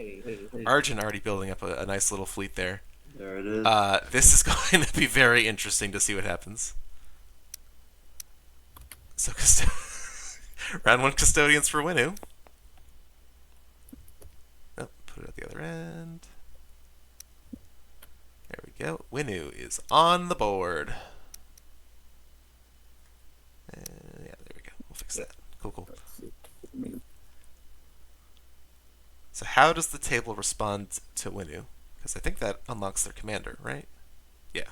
Argent already building up a nice little fleet there. There it is. This is going to be very interesting to see what happens. So, round one Custodians for Winu. Oh, put it at the other end. There we go. Winu is on the board. Yeah, there we go. We'll fix that. Cool. So how does the table respond to Winu? Because I think that unlocks their commander, right? Yeah.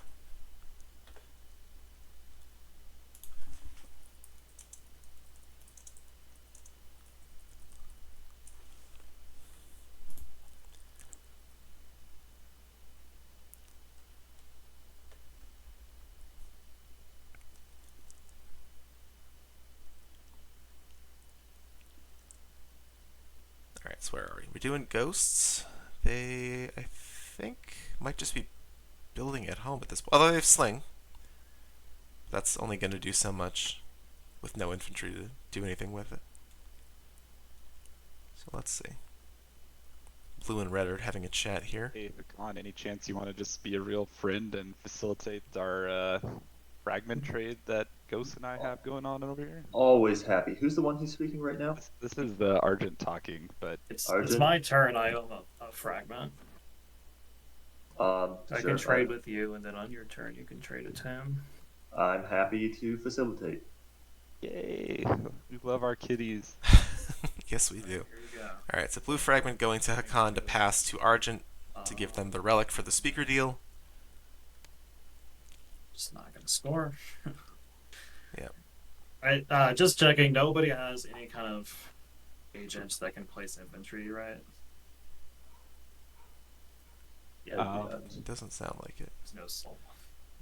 Alright, so where are we? We're doing ghosts. They, I think, might just be building at home at this point. Although they have sling. That's only going to do so much with no infantry to do anything with it. So let's see. Blue and red are having a chat here. Hey, Hakan, any chance you want to just be a real friend and facilitate our fragment trade that Ghost and I have going on over here? Always happy. Who's the one who's speaking right now? This is the Argent talking, but It's Argent? my turn. I own a fragment. I Sure. can trade with you, and then on your turn, you can trade with him. I'm happy to facilitate. yay! We love our kitties. Yes, we do. Here you go. Alright, so blue fragment going to Hakan to pass to Argent to give them the relic for the speaker deal. Just not gonna score. Yep. Just checking. Nobody has any kind of agent that can place infantry, right? Yeah, it'd be that. It doesn't sound like it. There's no soul.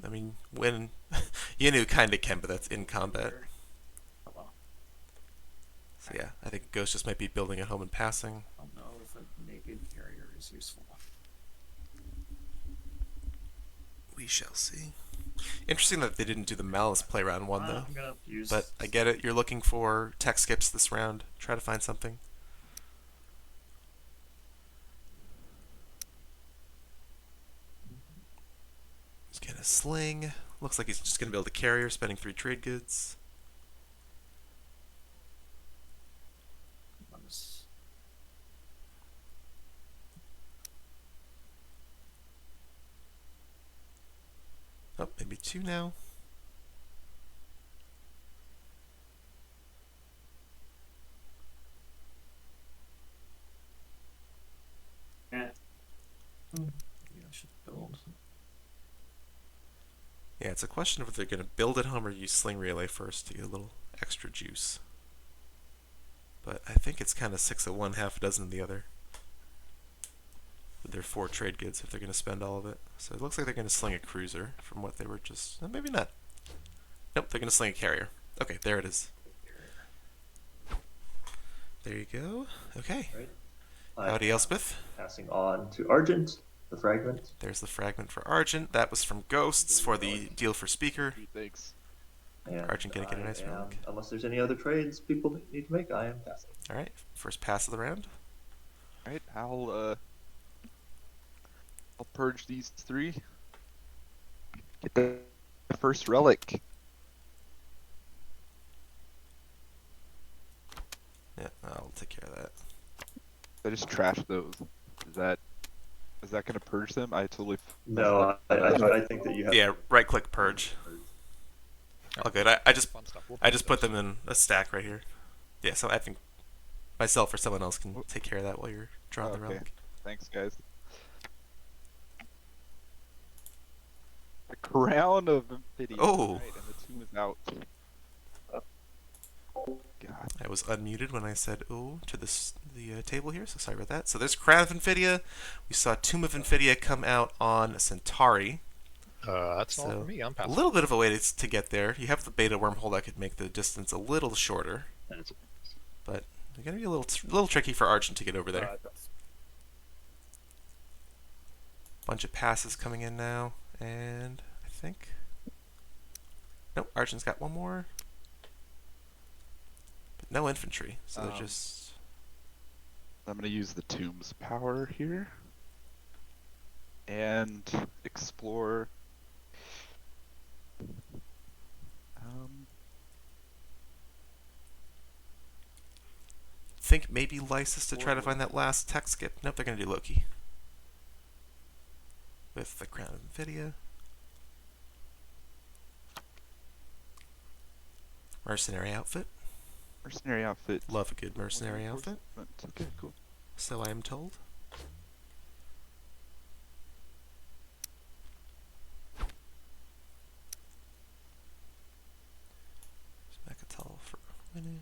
I mean, when Yinu kind of can, but that's in combat. Oh, well. So yeah, I think Ghost just might be building at home and passing. I don't know if a naked carrier is useful. We shall see. Interesting that they didn't do the Malice play round one though. I'm gonna use. But I get it. You're looking for tech skips this round. Try to find something. He's gonna sling. Looks like he's just gonna build a carrier, spending 3 trade goods. Oh, maybe 2 now. Yeah. Maybe I should build. Yeah, it's a question of if they're gonna build at home or use sling relay first to get a little extra juice. But I think it's kind of 6 of one, half a dozen of the other. With their 4 trade goods, if they're going to spend all of it. So it looks like they're going to sling a cruiser from what they were just... maybe not. Nope, they're going to sling a carrier. Okay, there it is. There you go. Okay. Right. Howdy, Elspeth. Passing on to Argent, the fragment. There's the fragment for Argent. That was from Ghosts for the deal for Speaker. Thanks. And Argent gonna get a nice I am, relic. unless there's any other trades people need to make, I am passing. Alright, first pass of the round. Alright, I'll purge these 3. Get the first relic. Yeah, I'll take care of that. I just trashed those. Is that gonna purge them? I totally. No, I think that you have. Yeah, right click purge. All good. I just Fun stuff. We'll put them in a stack right here. Yeah, so I think myself or someone else can take care of that while you're drawing the Okay. relic. Thanks, guys. The crown of Amphibian. Oh. Right, and the tomb is out. God. I was unmuted when I said "oh" to the table here, so sorry about that. So there's Crown of Infidia. We saw Tomb of Infidia come out on Centauri. That's all So, for me. I'm a passing. little bit of a way to get there. You have the beta wormhole that could make the distance a little shorter, That's but it's gonna be a little tricky for Argent to get over there. Bunch of passes coming in now, and I think nope, Argent's got one more, but no infantry, so they're just. I'm gonna use the tomb's power here and explore. Think maybe Lysis to try to find that last tech skip. Nope, they're gonna do Loki with the Crown of Infidia. Mercenary outfit. Mercenary outfit. Love a good mercenary outfit. Okay, cool. So I am told. Mechatol for Minu.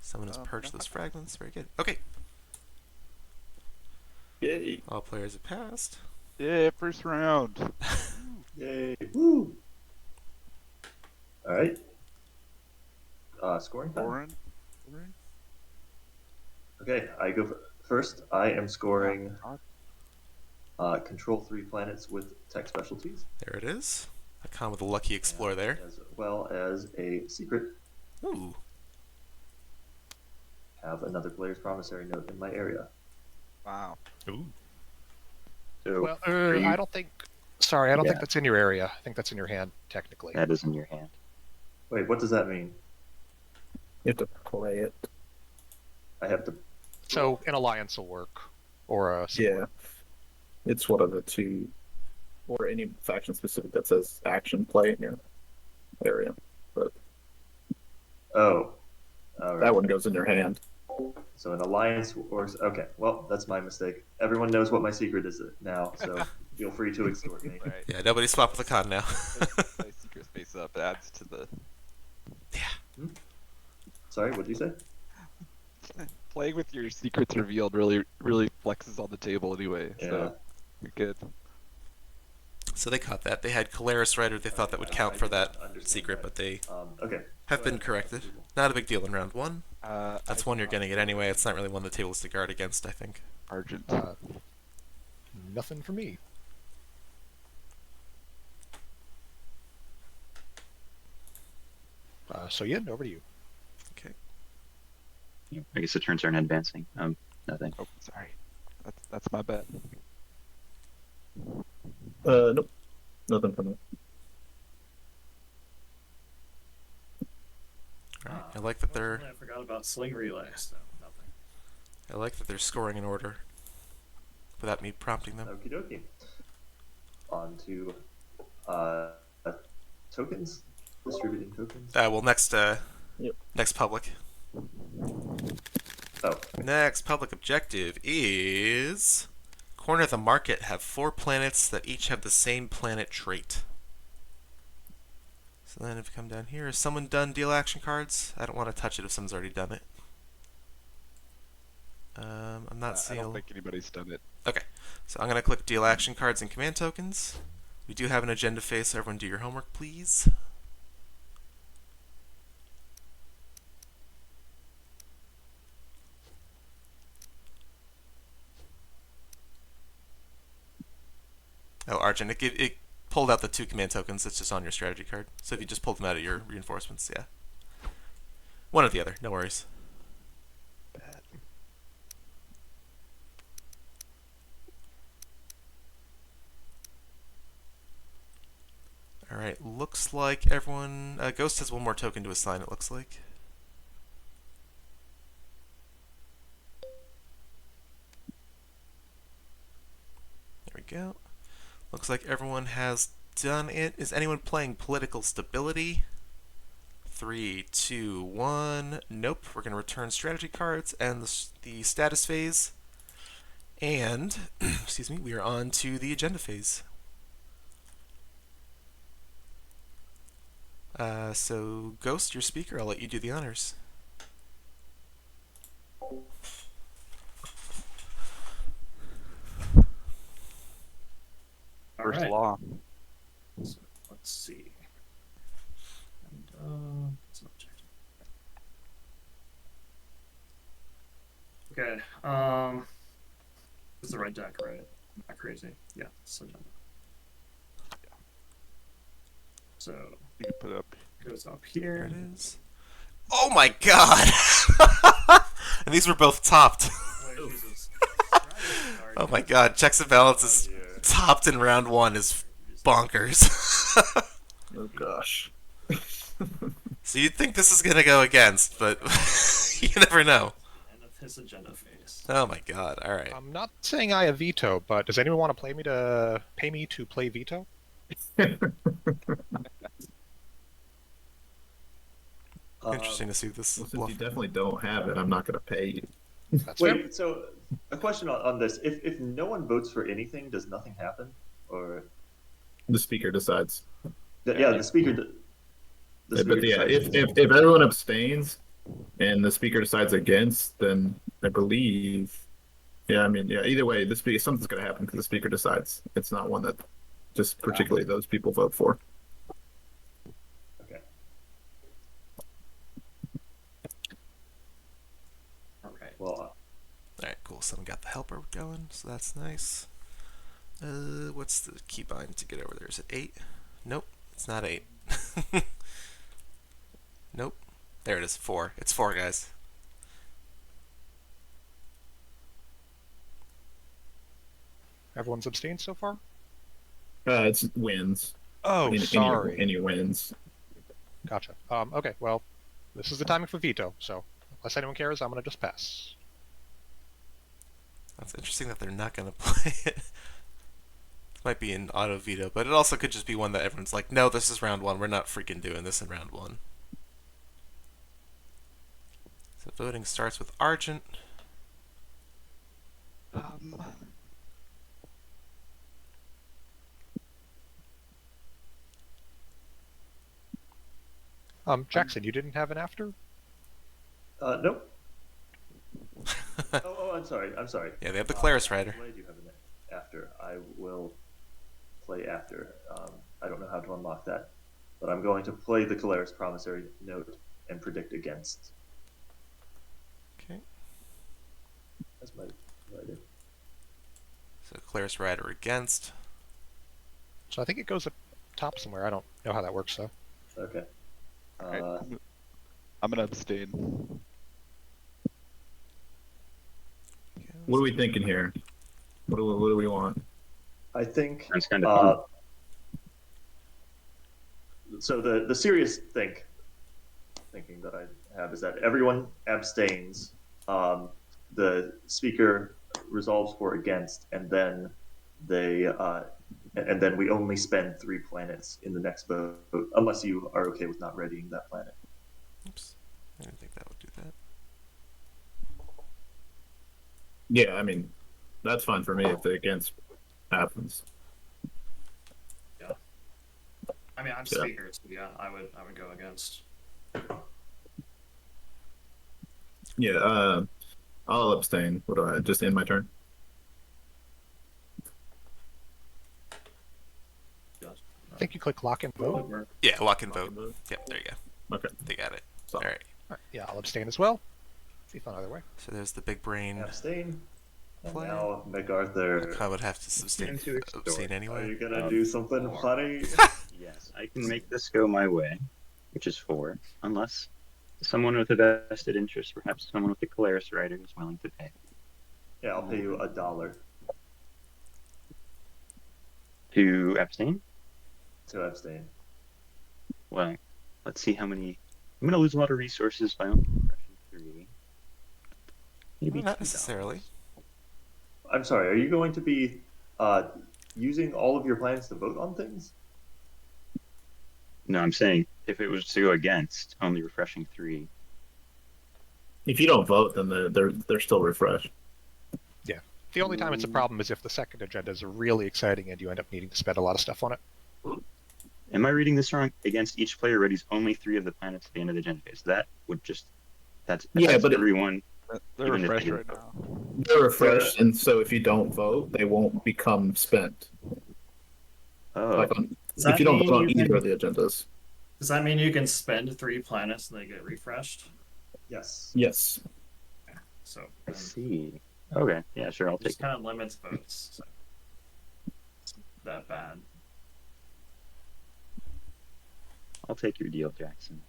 Someone has purged those fragments. Very good. Okay. Yay. All players have passed. Yeah, first round. Yay! Woo! All right. Scoring time. Oren. Okay, I go first. I am scoring Control 3 planets with tech specialties, There it is. I come with a lucky explorer there. as well as a secret. Ooh. Have another player's promissory note in my area. Wow. Ooh. So, Well, are you- I don't think. Sorry, I don't Yeah. think that's in your area. I think that's in your hand, technically. that is in your hand. wait, what does that mean? You have to play it. I have to. So an alliance will work, or a Yeah. It's one of the two, or any faction specific that says action play in your area. But Oh. All right. that one goes in your hand. So an alliance or okay. Well, that's my mistake. Everyone knows what my secret is now, so feel free to extort me. Right. Yeah, nobody swap with the con now. My secret space up adds to the. Sorry, what did you say? Playing with your secrets revealed really flexes on the table anyway. Yeah. So you're good. So they caught that. They had Caleris right, or they thought that would count for did that not understand secret, that. but they Okay. have Go been ahead. corrected. Not a big deal in round one. That's I one do you're not getting it anyway. It's not really one the table is to guard against, I think. Argent. Nothing for me. So Yin, over to you. Okay. I guess the turns aren't advancing. Nothing. Oh, sorry. That's my bet. Nope. Nothing from it. All right. I like that they're. I forgot about Sling Relay, so nothing. I like that they're scoring in order, without me prompting them. Okie dokie. On to tokens. Distributing tokens. Well, next. Yep. Next public. Oh, Next public objective is corner the market. Have 4 planets that each have the same planet trait. So then if you come down here, has someone done deal action cards? I don't want to touch it if someone's already done it. I'm not I seeing. don't think anybody's done it. Okay, so I'm going to click deal action cards and command tokens. We do have an agenda phase, so everyone do your homework, please. Oh, Arjun, it pulled out the 2 command tokens that's just on your strategy card. So if you just pulled them out of your reinforcements, yeah. One or the other, no worries. Alright, looks like everyone... Ghost has 1 more token to assign, it looks like. There we go. Looks like everyone has done it. Is anyone playing political stability? 3, 2, 1. Nope. We're going to return strategy cards and the status phase. And, excuse me, we are on to the agenda phase. So, Ghost, your speaker, I'll let you do the honors. First Alright. law. So, let's see. And, it's not checked. Okay. This is the right deck, right? I'm not crazy. Yeah, it's agenda. So You can put it up. it goes up There here. it is. Oh my god! And these were both topped. Wait, Jesus. Oh my god, checks and balances topped in round 1 is bonkers. Oh gosh. So you'd think this is gonna go against, but you never know. End of his agenda phase. Oh my god, alright. I'm not saying I have veto, but does anyone want to pay me to play veto? Interesting to see this Well, since bluff. you definitely don't have it, I'm not going to pay you. That's fair. wait. So, a question on this: if no one votes for anything, does nothing happen? Or The speaker decides. yeah, the speaker. The speaker But yeah, decides. if everyone abstains and the speaker decides against, then I believe. Yeah, I mean, yeah. Either way, something's going to happen because the speaker decides. It's not one that just particularly those people vote for. Okay. Alright. Well, Alright, cool. Someone got the helper going, so that's nice. What's the keybind to get over there? Is it 8? Nope, it's not 8. Nope. There it is, 4. It's 4, guys. Everyone's abstained so far? It's wins. Oh, sorry. Any wins. Gotcha. Okay, well, this is the timing for veto, so unless anyone cares, I'm going to just pass. That's interesting that they're not going to play it. This might be an auto veto, but it also could just be one that everyone's like, no, this is round 1. We're not freaking doing this in round 1. So voting starts with Argent. Jackson, you didn't have an after? nope. Oh, I'm sorry. I'm sorry. Yeah, they have the Claris Rider. What I do have an after. I will play after. I don't know how to unlock that, but I'm going to play the Claris Promissory Note and predict against. Okay. That's my rider. So Claris Rider against. So I think it goes up top somewhere. I don't know how that works though. Okay. Alright. I'm gonna abstain. What are we thinking here? What do we want? I think. That's kind of fun. So the serious thinking that I have is that everyone abstains. The speaker resolves for against, and then we only spend 3 planets in the next vote, unless you are okay with not readying that planet. Oops. I didn't think that would do that. Yeah, I mean, that's fine for me if the against happens. I mean, I'm speaker, so yeah, I would go against. Yeah, I'll abstain. What do I just end my turn? I think you click lock and vote. Yeah, lock and vote. Yep, there you go. Okay. They got it. So, All right. All right, yeah, I'll abstain as well. Be fun either way. So there's the big brain. Abstain. And Play. now MacArthur. I would have to abstain Are anyway. you gonna do something funny? Yes, I can make this go my way, which is 4, unless someone with a vested interest, perhaps someone with the Claris Rider, is willing to pay. Yeah, I'll pay you $1 To abstain? to abstain. Well, let's see how many. I'm going to lose a lot of resources by only refreshing 3. Maybe Not $2. necessarily. I'm sorry. Are you going to be using all of your plans to vote on things? No, I'm saying if it was to go against, only refreshing 3. if you don't vote, then they're still refreshed. Yeah. The only time it's a problem is if the second agenda is really exciting and you end up needing to spend a lot of stuff on it. Am I reading this wrong? Against each player readies only 3 of the planets at the end of the agenda phase. That would just. That's but everyone. They're Even if refreshed they right didn't now. They're refreshed, and so if you don't vote, they won't become spent. Oh, Like Does if that you don't mean vote on you either can- of the agendas. Does that mean you can spend 3 planets and they get refreshed? Yes. Yes. So I then see. Okay, yeah, sure, I'll it just take it. kind of limits votes. So it's not that bad. I'll take your deal, Jackson.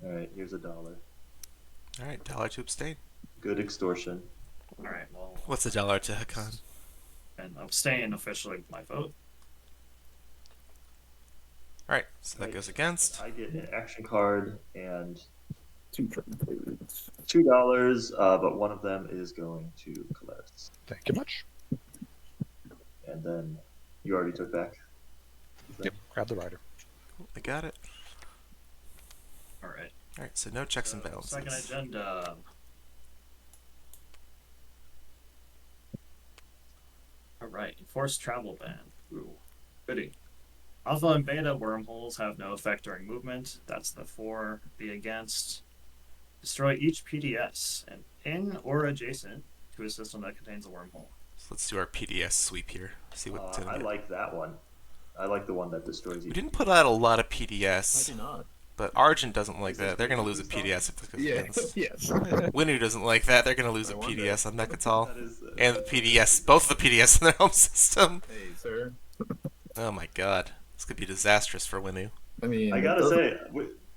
All right. Here's $1. All right, $1 to abstain. Good extortion. All right. Well, What's $1 to Hakan? and abstain officially with my vote. All right, so that goes against. I get an action card and 2 trades. $2, but one of them is going to Claris. Thank you much. And then you already took back. Yep, grab the rider. I got it. All right. All right, so no checks and balances. Second agenda. All right. Enforced travel ban. Ooh, goody. Alpha and beta wormholes have no effect during movement. That's the 4. The against. Destroy each PDS and in or adjacent to a system that contains a wormhole. So let's do our PDS sweep here. See what's in I it. like that one. I like the one that destroys you. We didn't put out a lot of I PDS, do not. but Argent doesn't like that. They're going to lose a PDS if it goes Yeah. against. Yes. Winu doesn't like that. They're going to lose I a wonder. PDS on Mechatol. That is, And the PDS, both of the PDS in their home system. Hey, sir. Oh my god. This could be disastrous for Winu. I mean, I gotta say,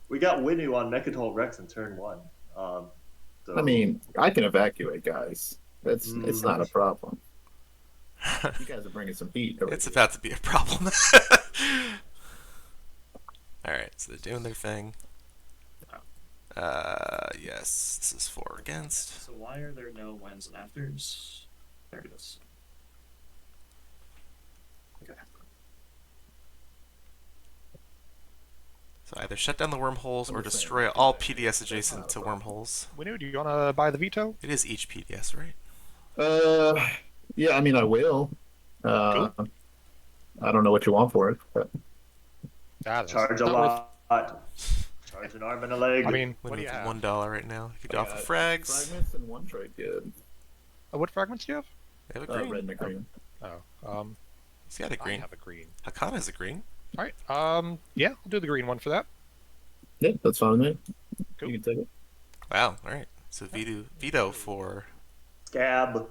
we got Winu on Mechatol Rex in turn 1. So I mean, I can evacuate, guys. It's not a problem. You guys are bringing some heat. over It's here. about to be a problem. Alright, so they're doing their thing. Yes, this is 4 against. So why are there no whens and afters? There it is. Okay. So either shut down the wormholes or I'm just destroy saying, all that's PDS adjacent not a to problem. wormholes. Winu, do you want to buy the veto? It is each PDS, right? Yeah. I mean, I will. I don't know what you want for it, but charge a not lot. Charge an arm and a leg. I mean, What what do you have? $1 right now? You could offer got frags. fragments and 1 trade good. What fragments do you have? They have a green. Red and a green. Oh, He's got a I green. have a green. Hakana has a green. All right. Yeah, I'll do the green one for that. Yeah, that's fine with me. Cool. You can take it. Wow. All right. So veto for. Scab.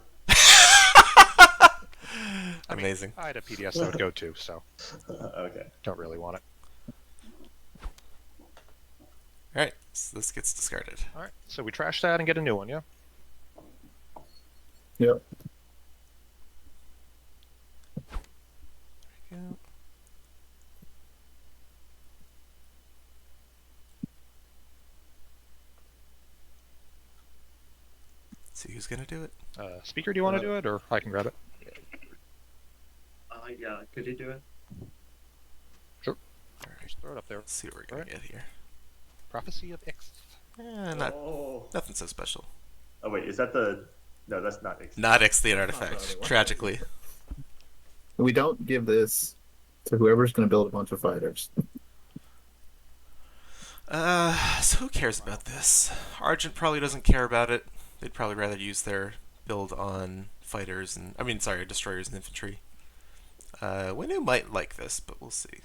Amazing. I had a PDS that would go to, so Okay. don't really want it. All right. So this gets discarded. All right. So we trash that and get a new one, yeah? Yep. Yeah. See who's gonna do it. Speaker, do you want to do it, or I can grab it? Yeah, could you do it? All right. Just throw it up there. Let's see what we're gonna Right. get here. Prophecy of Ix. Not Oh. nothing so special. Oh wait, is that the? No, that's not. Not X-Thean the artifact. other one. Tragically. We don't give this to whoever's going to build a bunch of fighters. So who cares about this? Argent probably doesn't care about it. They'd probably rather use their build on fighters and destroyers and infantry. Winu might like this, but we'll see.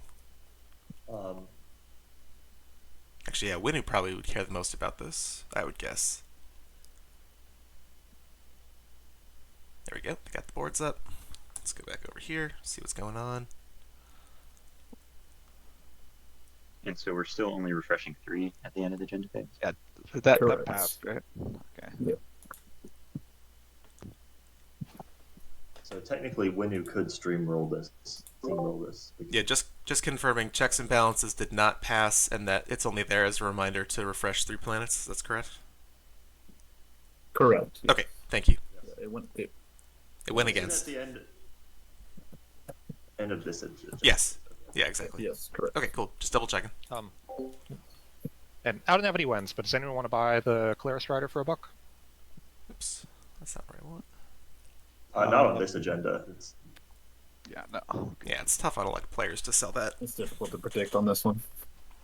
Actually, yeah, Winu probably would care the most about this, I would guess. There we go. We got the boards up. Let's go back over here, see what's going on. And so we're still only refreshing 3 at the end of the agenda phase. Yeah, that Correct. passed, right? Okay. Yep. So technically, Winu could steamroll this. Yeah, just confirming checks and balances did not pass, and that it's only there as a reminder to refresh 3 planets. That's correct? Correct. Okay, thank you. It went, It went Isn't against. that the end of this agenda? Yes. Yeah, exactly. yes, correct. Okay, cool. Just double checking. And I don't have any wins, but does anyone want to buy the Clearest Rider for $1? Oops, that's not what I want. Not on this agenda. It's Yeah, no. Yeah, it's tough on like players to sell that. It's difficult to predict on this one.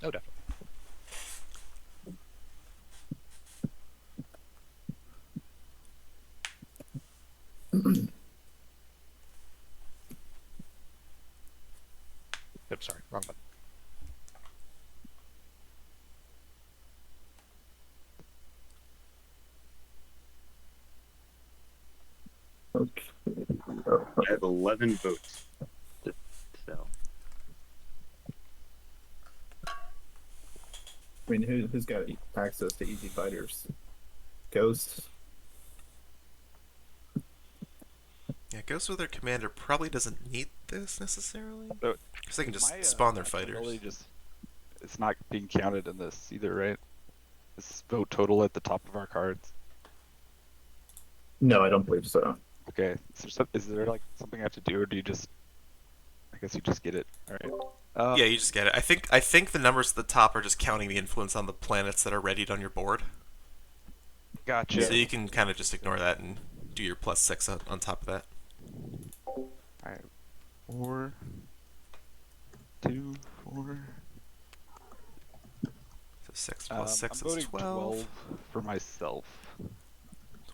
No, definitely. Oops, sorry, wrong button. Okay. I have 11 votes to sell. I mean, who's got access to easy fighters? Ghosts? Yeah, Ghost with their commander probably doesn't need this necessarily. So, Because they can just My, spawn their my fighters. totally just, it's not being counted in this either, right? This vote total at the top of our cards. No, I don't believe so. Okay, is there like something I have to do, or do you just? I guess you just get it. All right. Yeah, you just get it. I think the numbers at the top are just counting the influence on the planets that are readied on your board. Gotcha. So you can kind of just ignore that and do your +6 on top of that. All right. 4, 2, 4. So 6 plus 6 I'm is voting 12. for myself.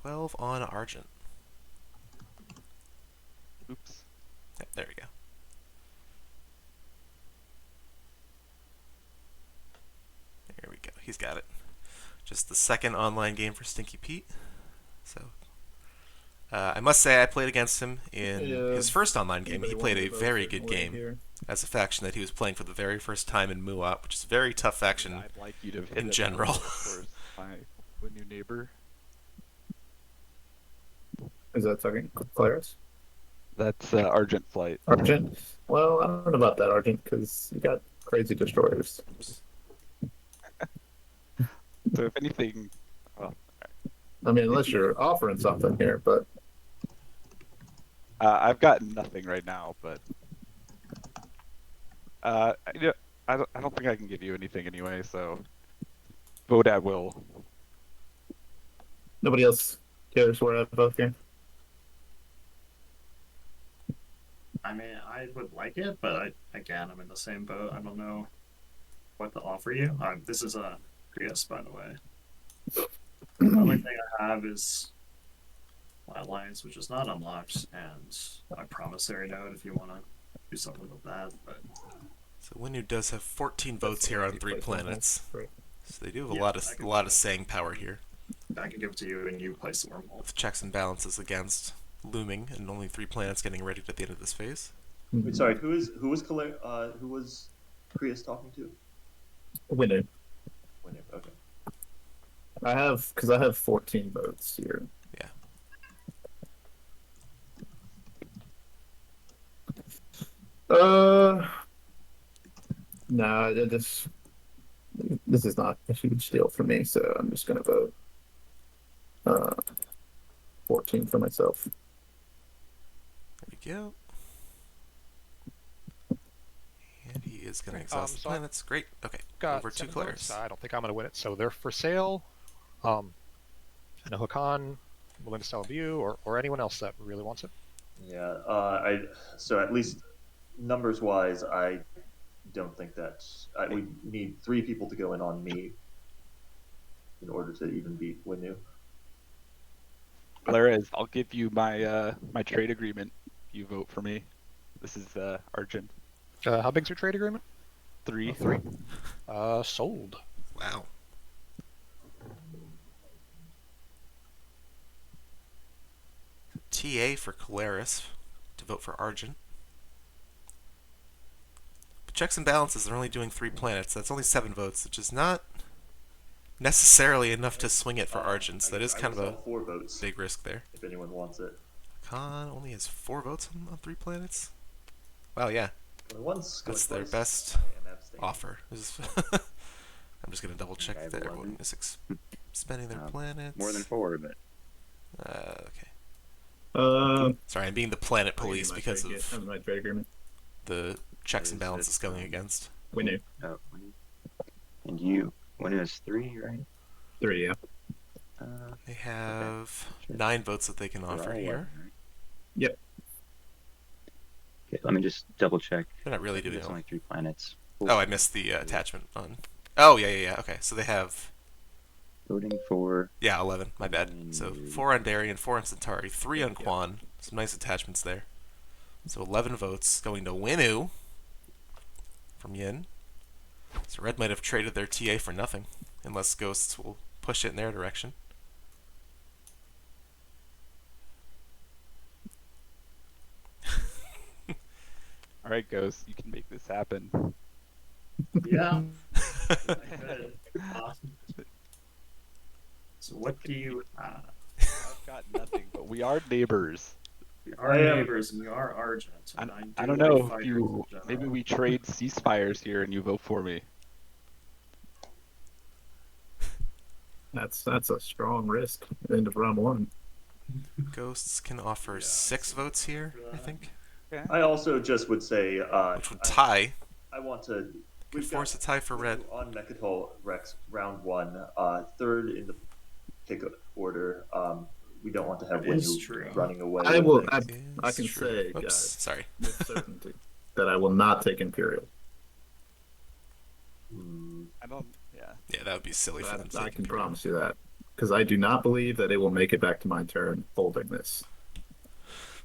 12 on Argent. Oops. Yep, there we go. There we go. He's got it. Just the second online game for Stinky Pete. So, I must say I played against him in his first online game. He played a very good game Here? as a faction that he was playing for the very first time in Muat, which is a very tough faction. I'd like you to hit in it general. Of course, my new neighbor. Is that talking Claris? That's Argent Flight. Argent? Well, I don't know about that, Argent, because you got crazy destroyers. So if anything, well, I mean, unless you're offering something here, but I've got nothing right now, but you know, I don't think I can give you anything anyway. So vote at will. nobody else cares where I vote here. I mean, I would like it, but again, I'm in the same boat. I don't know what to offer you. This is a Prius, by the way. The only thing I have is my alliance, which is not unlocked, and my promissory note if you want to do something with that. But So Winu does have 14 votes here on 3 planets. Right. So they do have Yeah, a lot of saying power here, I can give it to you, and you place the wormhole. with checks and balances against looming, and only 3 planets getting ready at the end of this phase. Wait, sorry, who was Prius talking to? Winner. Winner. Okay. I have 14 votes here. Yeah. Nah, this is not a huge deal for me, so I'm just gonna vote 14 for myself. There we go. And he is going to exhaust the so planets. Great. Okay. Got Over 2 7 players. votes. I don't think I'm going to win it, so they're for sale. I know Hakan, willing to sell a view, or anyone else that really wants it. Yeah. So at least numbers wise, I don't think that we need 3 people to go in on me in order to even beat Winu. Larez, I'll give you my my trade agreement if you vote for me. This is Argent. How big's your trade agreement? 3. 3. Sold. Wow. TA for Caleris to vote for Argent. But checks and balances, they're only doing 3 planets. That's only 7 votes, which is not necessarily enough to swing it for Argent. So that is kind of a 4 votes big risk there. if anyone wants it. Khan only has 4 votes on 3 planets. Wow, yeah. That's their best offer. I'm just going to double check I have that 11. everyone is spending their planets. More than 4, but Okay. Sorry, I'm being the planet police because of my trade agreement. the checks and Is it, Um, balances going against. Winner. oh, and you, when it was 3, right? 3, yeah. They have Sure. 9 votes that they can We're offer all here. 11, right? Yep. Okay, let me just double check. They're not really I think doing it's it. only 3 planets. Oh, I missed the attachment on. Oh, yeah. Okay, so they have Voting for 11. My bad. So 4 on Darien, 4 on Centauri, 3 on Quan. Some nice attachments there. So 11 votes going to Winu from Yin. So Red might have traded their TA for nothing, unless Ghosts will push it in their direction. All right, Ghost, you can make this happen. Yeah. Good. So what do you? I've got nothing, but we are neighbors. We are neighbors, and we are Argent. And I don't like know if fighters you. in general. Maybe we trade ceasefires here and you vote for me. That's a strong risk. End of round 1. Ghosts can offer Yeah, 6 votes here, I think, I also just would say which would tie. I want to. Could force a tie for Red. On Mechatol Rex round 1, 3rd in the pick order. We don't want to have That is Winu true. running away. I will. with I, things. I can True. say, Oops, guys, sorry. with certainty that I will not take Imperial. I don't. Yeah. Yeah, that would be silly for them to I take can Imperial. promise you that, because I do not believe that it will make it back to my turn holding this.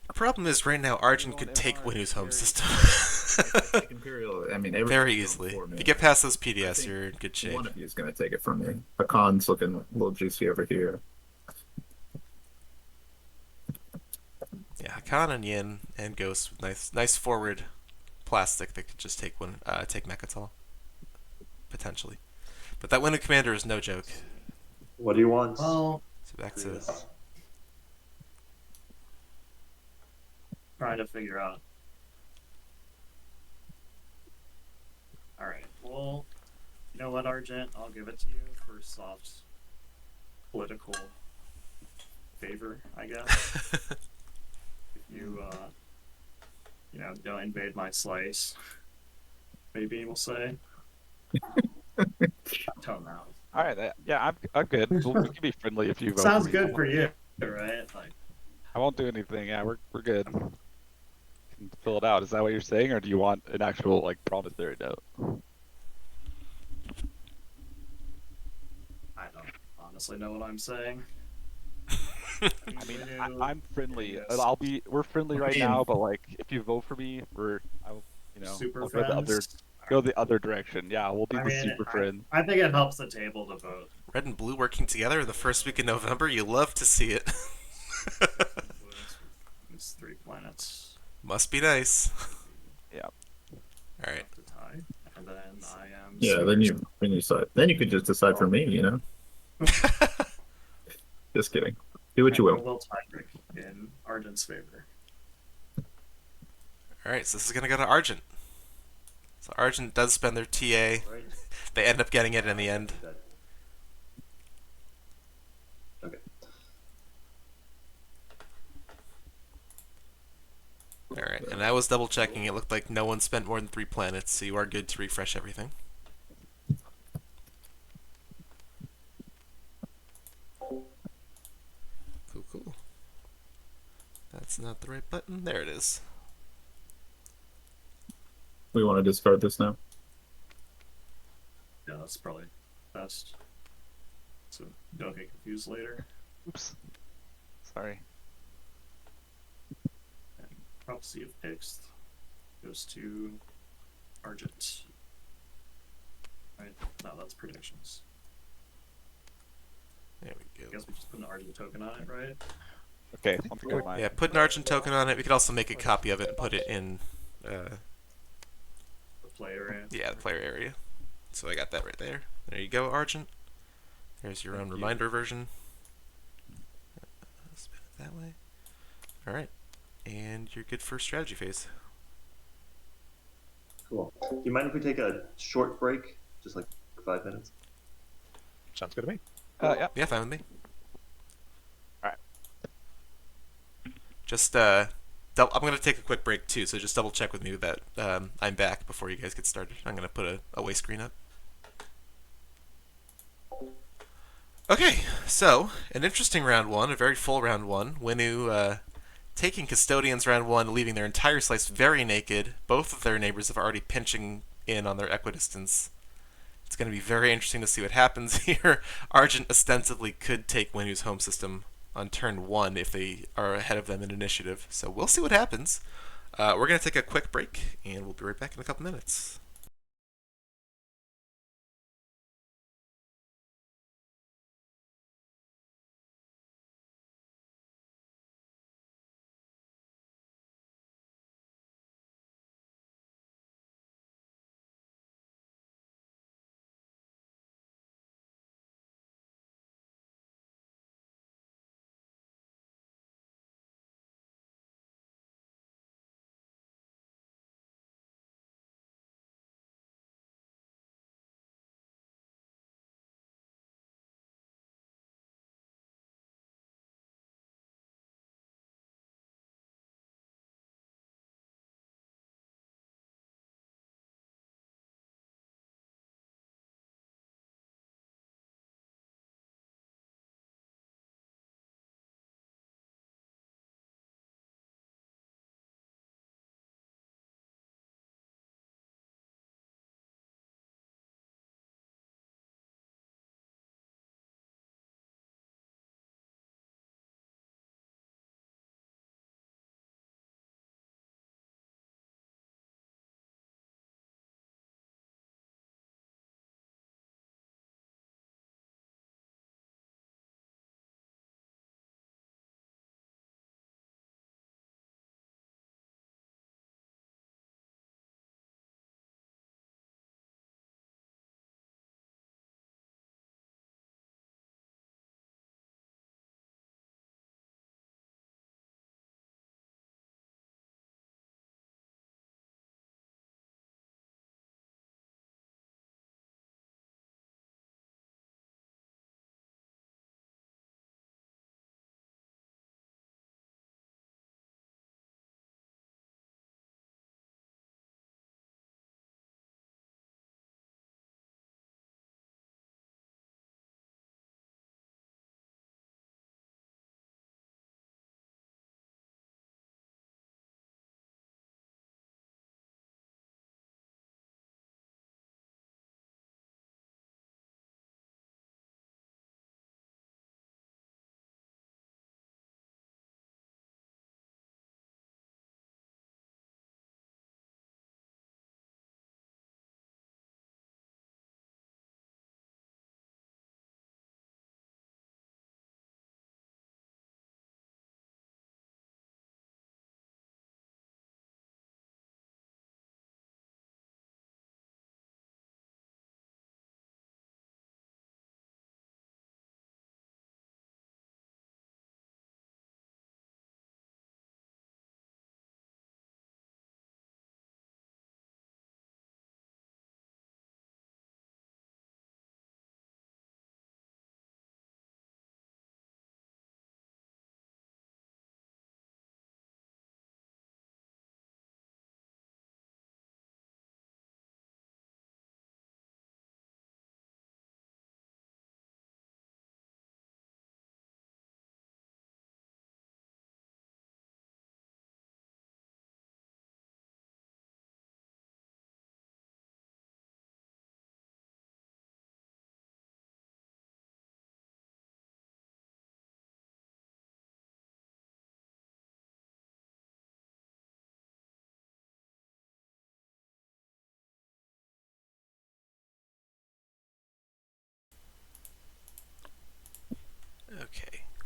The problem is right now Argent Going could take MR, Winu's home very system. Take Imperial. I mean, Very everything's easily. going for me. If you get past those I PDS, think you're in good shape. One of you is going to take it from me. Hakan's looking a little juicy over here. Yeah, Hakan and Yin and Ghost with nice forward plastic that could just take Mechatol. Potentially. But that Winu Commander is no joke. What do you want? Well, So back to Prius? trying to figure out. All right. Well, you know what, Argent? I'll give it to you for soft political favor, I guess. If you, don't invade my slice, maybe we'll say. Don't know. All right. Yeah, I'm good. We can be friendly if you vote. Sounds for me. good for you, right? Like, I won't do anything. Yeah, we're good. Can fill it out. Is that what you're saying, or do you want an actual like promissory note? I don't honestly know what I'm saying. I mean, I'm friendly. Yes. We're friendly right mean- now, but like, if you vote for me, Super I'll go the other, friends. go the other direction. Yeah, we'll be I the mean, super friends. I think it helps the table to vote. Red and blue working together the first week in November. You love to see it. It's 3 planets. Must be nice. Yeah. All right. To tie, and then I am. Yeah, then you decide. Then you could just decide for me, you know. Just kidding. Do what you will. Will tiebreak in Argent's favor. All right. So this is gonna go to Argent. So Argent does spend their TA. Right. They end up getting it in the end. Okay. All right. And I was double checking. It looked like no one spent more than 3 planets, so you are good to refresh everything. Cool, cool. That's not the right button. There it is. We want to discard this now. Yeah, that's probably best. So don't get confused later. Oops. Sorry. And prophecy of Pix goes to Argent. Right? No, that's predictions. There we I go. guess we just put an Argent token on it, right? Okay, let me go mine. Yeah, put an Argent token on it. We could also make a copy of it and put it in, The player area. yeah, the player area. So I got that right there. There you go, Argent. There's your own Thank you. reminder version. Spin it that way. All right, and you're good for strategy phase. Cool. Do you mind if we take a short break, just like 5 minutes? Sounds good to me. Yeah. Yeah, fine with me. Alright. Just I'm gonna take a quick break too, so just double check with me that I'm back before you guys get started. I'm gonna put a away screen up. Okay, so an interesting round one, a very full round one. Winu taking Custodians round one, leaving their entire slice very naked. Both of their neighbors have already pinching in on their equidistance. It's going to be very interesting to see what happens here. Argent ostensibly could take Winu's home system on turn 1 if they are ahead of them in initiative. So we'll see what happens. We're going to take a quick break, and we'll be right back in a couple minutes.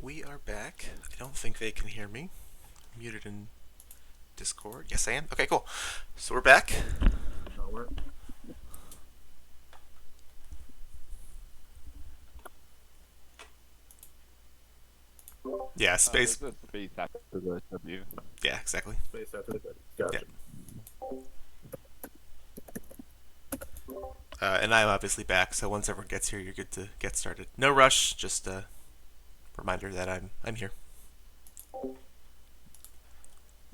We are back. I don't think they can hear me. Muted in Discord. Yes, I am. Okay, cool. So we're back. Not work. Yeah, space. There's a space after the W. Yeah, exactly. Space after the gotcha. And I'm obviously back, so once everyone gets here, you're good to get started. No rush, just a reminder that I'm here.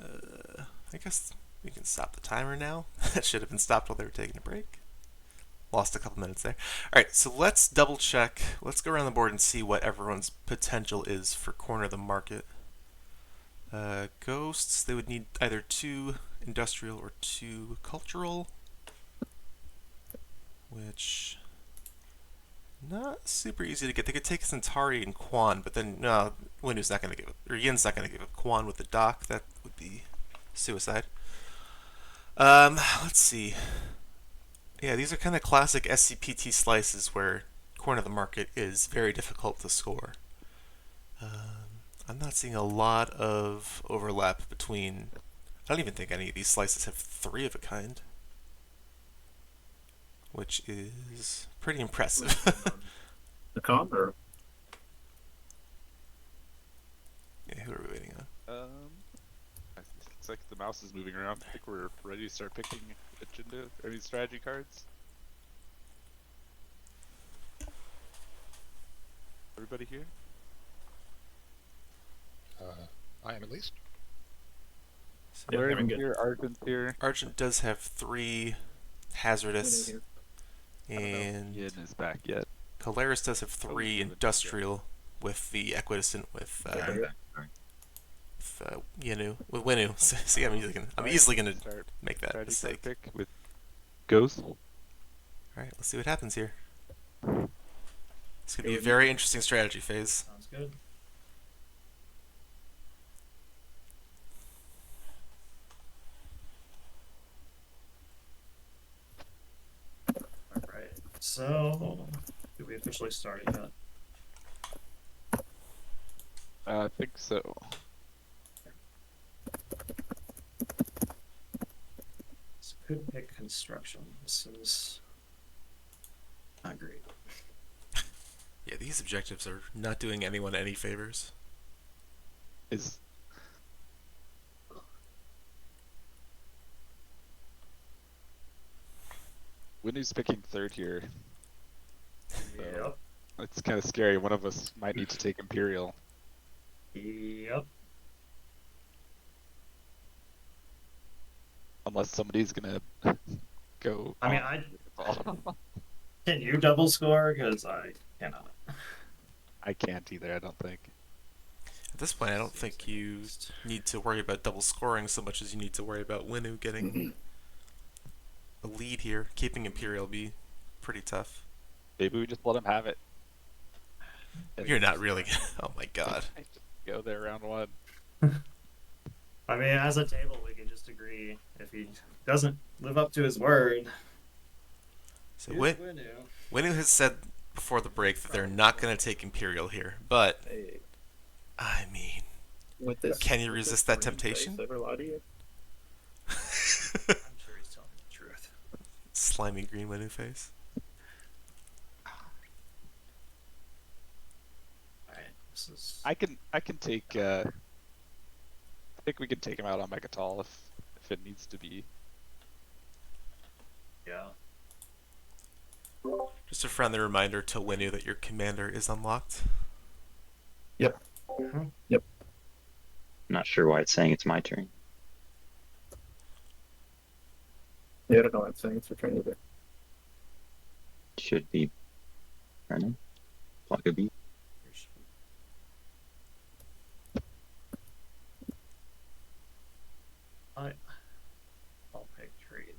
I guess we can stop the timer now. That should have been stopped while they were taking a break. Lost a couple minutes there. Alright, so let's double check. Let's go around the board and see what everyone's potential is for corner of the market. Ghosts, they would need either 2 industrial or 2 cultural. Which, not super easy to get. They could take Centauri and Quan, but then, no, Winu's not going to give it, or Yin's not going to give it Quan with the dock. That would be suicide. Let's see. Yeah, these are kind of classic SCPT slices where corner of the market is very difficult to score. I'm not seeing a lot of overlap between. I don't even think any of these slices have 3 of a kind, which is pretty impressive. The con or Yeah, who are we waiting on? Looks like the mouse is moving around. I think we're ready to start picking agenda or any strategy cards. Everybody here? I am at least. So Yeah, Larry's I'm good. here, Argent's here. Argent does have 3 hazardous, Winning and Yin is back yet. Colaris does have 3 Even industrial with the equidistant with Yeah, I'm back. Sorry. Yinu with Winu. See, I'm easily gonna Start make that strategy card mistake. pick with Ghost. All right, let's see what happens here. It's gonna be a very interesting strategy phase. Sounds good. All right. So, do we officially start it yet? I think so. This could pick construction. This is not great. Yeah, these objectives are not doing anyone any favors. Is Winu's picking 3rd here. Yep. It's kind of scary. One of us might need to take Imperial. Yep. Unless somebody's gonna go. I mean, can you double score? Because I cannot. I can't either, I don't think. At this point, I don't think you need to worry about double scoring so much as you need to worry about Winu getting a lead here. Keeping Imperial be pretty tough. Maybe we just let him have it. You're not really. Oh my god. Go there round 1. I mean, as a table, we can just agree if he doesn't live up to his word. So here's Winu. Winu has said before the break that they're not going to take Imperial here, but Hey, I mean, with this, can you with resist this that green temptation? face, ever lie to you? I'm sure he's telling the truth. Slimy green Winu face. Alright, this is. I can take I think we can take him out on Megatol if it needs to be. Yeah. Just a friendly reminder to Winu that your commander is unlocked. Mhm. Not sure why it's saying it's my turn. Yeah, I don't know what I'm saying. It's return either. Should be running. Block a beat. I'll pick trade.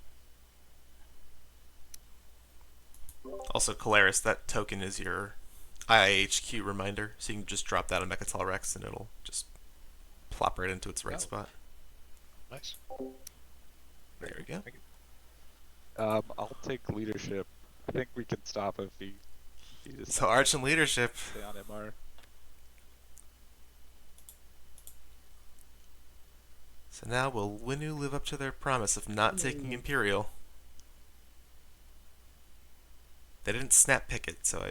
Also, Colaris, that token is your IIHQ reminder, so you can just drop that on Mechatol Rex and it'll just plop right into its right Oh. spot. Nice. There we go. Thank you. I'll take leadership. I think we can stop if he just So Argent leadership. stay on MR. So now will Winu live up to their promise of not taking Imperial? They didn't snap pick it, so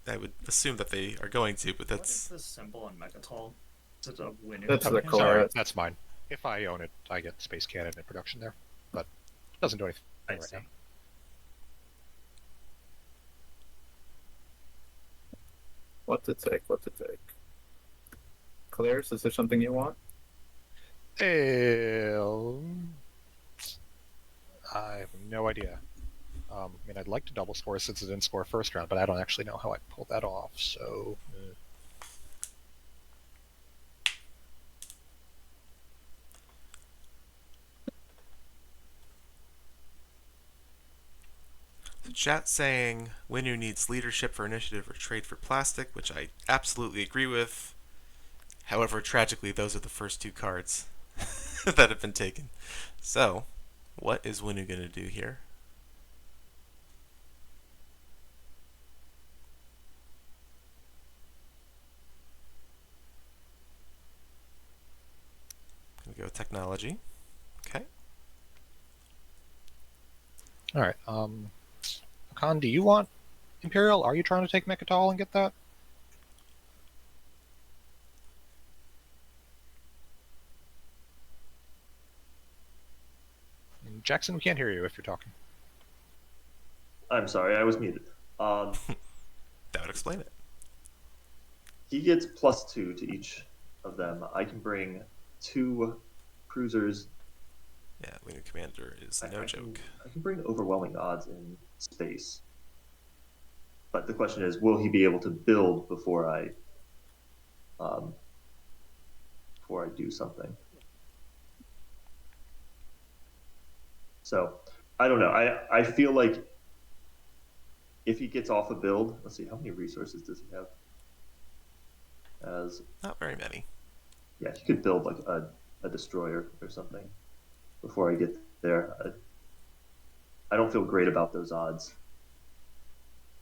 I would assume that they are going to, but What is that's... the symbol on Mechatol? Is it a Winu? That's the token? core. Sorry, that's mine. If I own it, I get Space Cannon in production there, but it doesn't do anything I right see. now. What to take? What to take? Claire's, is there something you want? I have no idea. I mean, I'd like to double score since it didn't score first round, but I don't actually know how I pulled that off, so... So chat saying Winu needs leadership for initiative or trade for plastic, which I absolutely agree with. However, tragically, those are the first two cards that have been taken. So, what is Winu going to do here? Going to go with technology. Okay. Alright, Khan, do you want Imperial? Are you trying to take Mechatol and get that? And Jackson, we can't hear you if you're talking. I'm sorry, I was muted. That would explain it. He gets +2 to each of them. I can bring 2 cruisers. Yeah, Winu Commander is no joke. I can bring overwhelming odds in space. But the question is, will he be able to build before I do something? So I don't know. I feel like if he gets off a build, let's see, how many resources does he have? Not very many. Yeah, he could build like a destroyer or something before I get there. I don't feel great about those odds.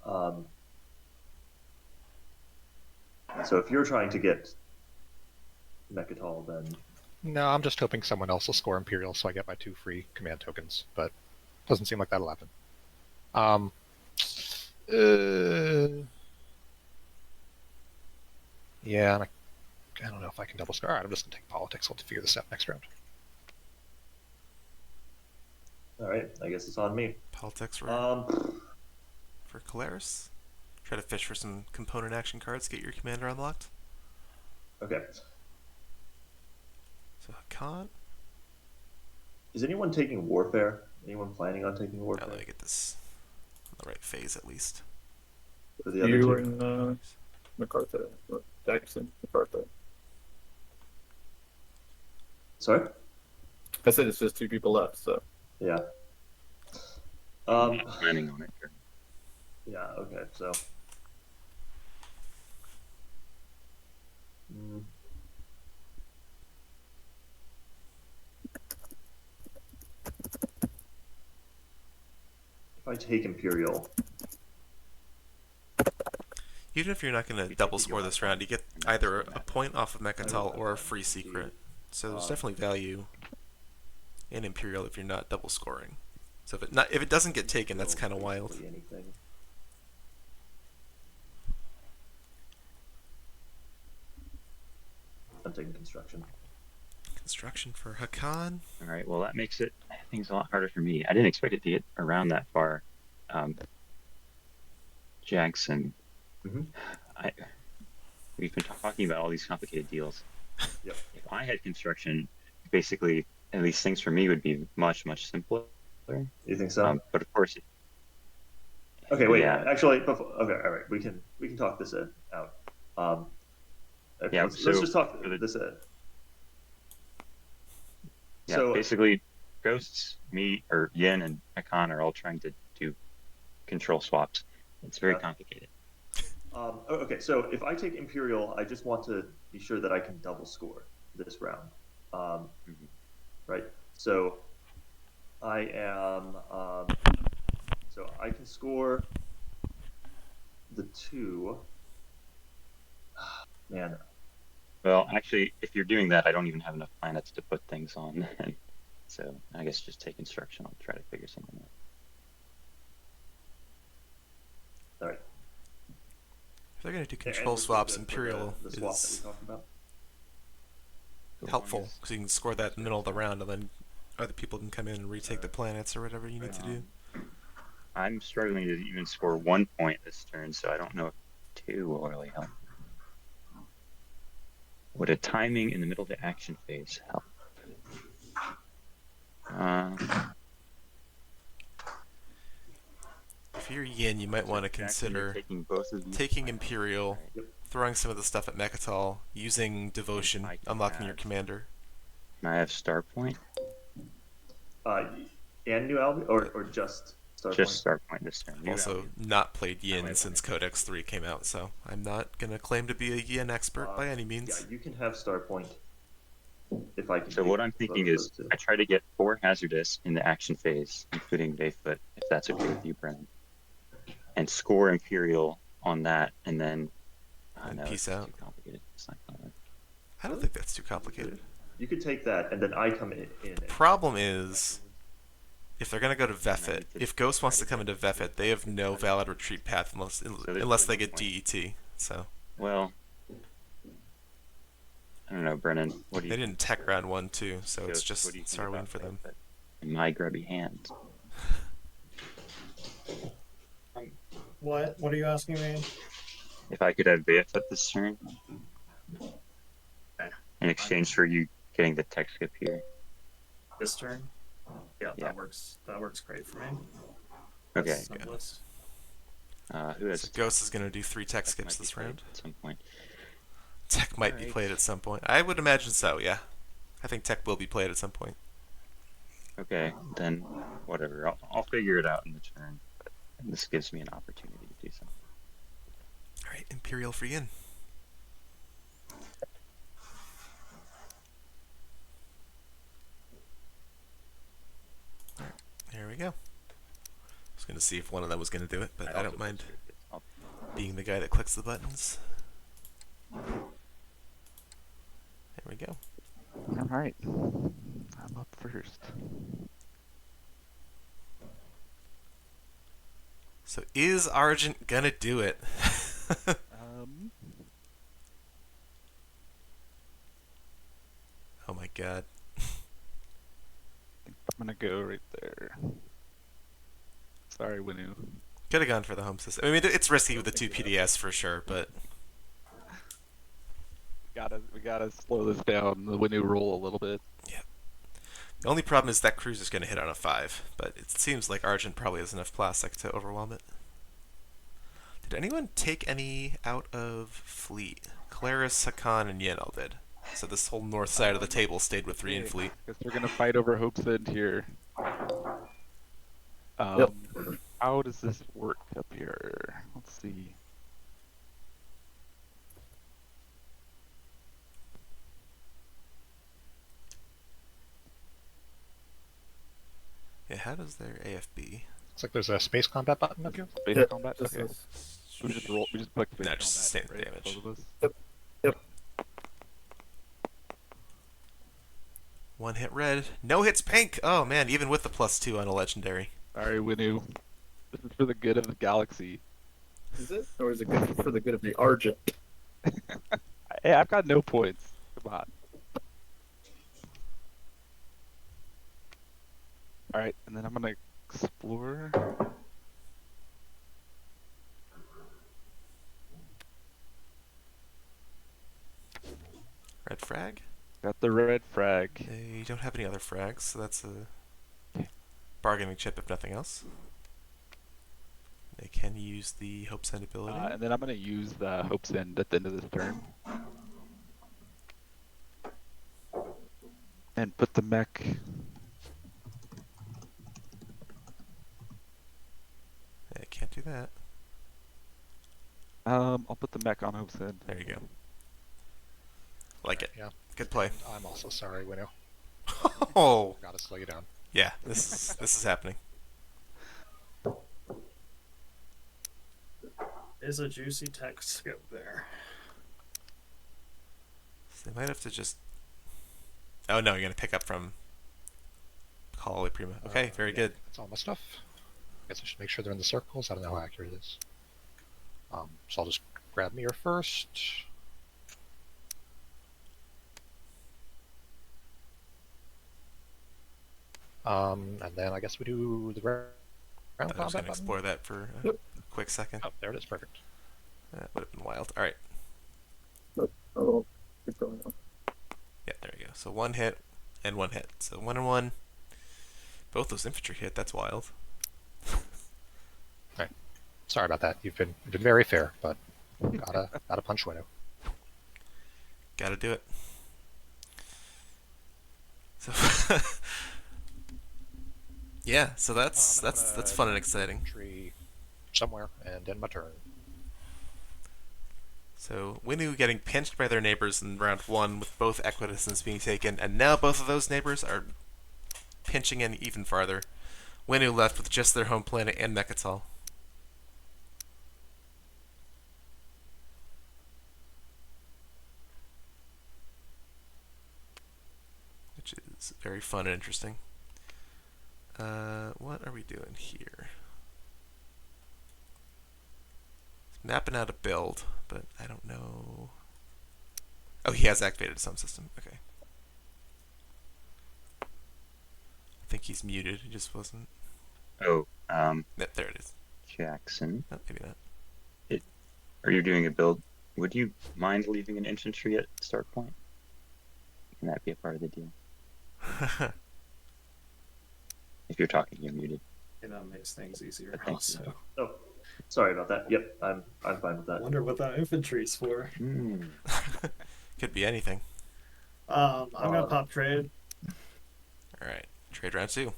So if you're trying to get Mechatol, then No, I'm just hoping someone else will score Imperial so I get my 2 free command tokens, but doesn't seem like that'll happen. Yeah, and I don't know if I can double score. Alright, I'm just gonna take politics. We'll have to figure this out next round. all right, I guess it's on me. Politics for Calaris. Try to fish for some component action cards, get your commander unlocked. Okay. So Khan. Is anyone taking Warfare? Anyone planning on taking Oh, Warfare? let me get this on the right phase at least. Or the other You two? and MacArthur. Jackson, MacArthur. Sorry? I said it's just 2 people left, so. Yeah. I'm not planning on it. Yeah, okay, so. If I take Imperial, Even if you're not going to You double take score your this round, you get and either that's a point off of Mechatol or a free secret. So there's definitely value in Imperial if you're not double scoring. So if it doesn't get taken, that's kind of wild. basically anything. I'm taking construction. Construction for Hakan. All right. Well, that makes things a lot harder for me. I didn't expect it to get around that far. Jackson, Mhm. we've been talking about all these complicated deals. Yep. If I had construction, basically, at least things for me would be much, much simpler. You think so? But of course, Okay, wait. yeah. Actually, okay, all right. We can talk this out. Yeah, let's so just talk for the- this. Yeah, So basically, Ghosts, me, or Yin and Akon are all trying to do control swaps. It's very complicated. okay, so if I take Imperial, I just want to be sure that I can double score this round. Right. So I am. So I can score the 2. Man, Well, actually, if you're doing that, I don't even have enough planets to put things on. And so I guess just take instruction. I'll try to figure something out. All right. If they're gonna do And control we're still swaps, good for Imperial the swap that is we talked about. So as long helpful as- because you can score that in the middle of the round, and then other people can come in and retake the planets or whatever you need to do. I'm struggling to even score 1 point this turn, so I don't know if 2 will really help. Would a timing in the middle of the action phase help? If you're Yin, you might so want to Jackson, you're consider taking both of these taking planets, Imperial, right? throwing some of the stuff at Mechatol, using Devotion, I can unlocking your have- commander. Can I have Star Point? And New Albion, or just Starpoint? Just Star Point this turn. I've New also Albion. not played I Yin might since want Codex 3 came out, so I'm not going to claim to be a Yin expert by any Yeah, means. you can have Starpoint. If I can. So take what I'm both thinking of is those two. I try to get 4 hazardous in the action phase, including Dayfoot, if that's okay with you, Brennan. And score Imperial on that, and then And no, peace it's out. too complicated. It's not gonna work. I don't think that's too complicated. You could take that, and then I come in. Problem is, if they're going to go to And I Vefit, need to if Ghost wants to try come into Vefit, they have no valid retreat path unless there's they no get point. DET. So Well, I don't know, Brennan. What do you they didn't tech round 1 too, so it's Ghost, just what do you think Sarwin about for them. Dayfoot in my grubby hands? What? What are you asking me? If I could have Dayfoot this turn Okay. in exchange for you getting the tech skip here. This turn? Yeah, Yeah. that works. That works great for me. Okay. That's simplest. Who has So Ghost is going to do 3 tech Tech skips might be this played round. at some point. Tech might be Alright. played at some point. I would imagine so, yeah. I think Tech will be played at some point. Okay, then whatever. I'll figure it out in the turn. But this gives me an opportunity to do something. Alright, Imperial for Yin. There we go. I was going to see if one of them was going to do it, but I also don't mind figured that I'll- being the guy that clicks the buttons. There we go. All right. I'm up first. So is Argent gonna do it? Oh my god. I'm gonna go right there. Sorry, Winu. Could have gone for the home system. I mean, it's risky with the 2 PDS for sure, but We gotta slow this down. The Winu roll a little bit. the only problem is that cruise is going to hit on a 5. But it seems like Argent probably has enough plastic to overwhelm it. Did anyone take any out of fleet? Claris, Hakan, and Yin all did. So this whole north side of the table stayed with 3 in fleet. Guess we're gonna fight over Hope's End here. Yep. How does this work up here? Let's see. Yeah, how does their AFB? Looks like there's a space combat button up here. Base Yep, combat? this Okay. is- We just roll. We just click base No, combat. just standard right? damage. Both of us? Yep. 1 hit red. No hits pink! Oh man, even with the +2 on a legendary. Sorry, Winu. This is for the good of the galaxy. Is it? Or is it good for the good of the Argent? Hey, I've got no points. Come on. Alright, and then I'm gonna explore. Red frag? Got the red frag. They don't have any other frags, so that's a bargaining chip if nothing else. They can use the Hope Send ability. And then I'm gonna use the Hope's End at the end of this turn. And put the mech. They can't do that. I'll put the mech on Hope's End. There you go. Like it. Yeah. Good play. I'm also sorry, Winu. Oh, Gotta slow you down. yeah. This is happening. Is a juicy tech skip there. So they might have to just. Oh no, you're gonna pick up from Call Prima. Okay, very Yeah, good. That's all my stuff. Guess I should make sure they're in the circles. I don't know how accurate it is. So I'll just grab Mir first. And then I guess we do the ground I was combat gonna button. explore that for a quick second. Oh, there it is. Perfect. That would have been wild. All right. Oh, keep going on. Yeah, there we go. So 1 hit and 1 hit. So 1 and 1. Both those infantry hit. That's wild. Sorry about that. You've been very fair, but gotta punch Winnow. Gotta do it. So yeah, so that's fun and exciting. Tree somewhere and end my turn. So Winnu getting pinched by their neighbors in round 1 with both equidistance being taken, and now both of those neighbors are pinching in even farther. Winnu left with just their home planet and Mechatol. Which is very fun and interesting. What are we doing here? Mapping out a build, but I don't know. Oh, he has activated some system. Okay. I think he's muted. He just wasn't. Oh, Yep, there it is. Jackson, Oh, maybe not. are you doing a build? Would you mind leaving an infantry at start point? Can that be a part of the deal? If you're talking, you're muted. That makes things easier. Thank you. Also, Oh, sorry about that. Yep, I'm fine with I that. wonder what that infantry's for. Could be anything. I'm gonna pop trade. All right. Trade round 2.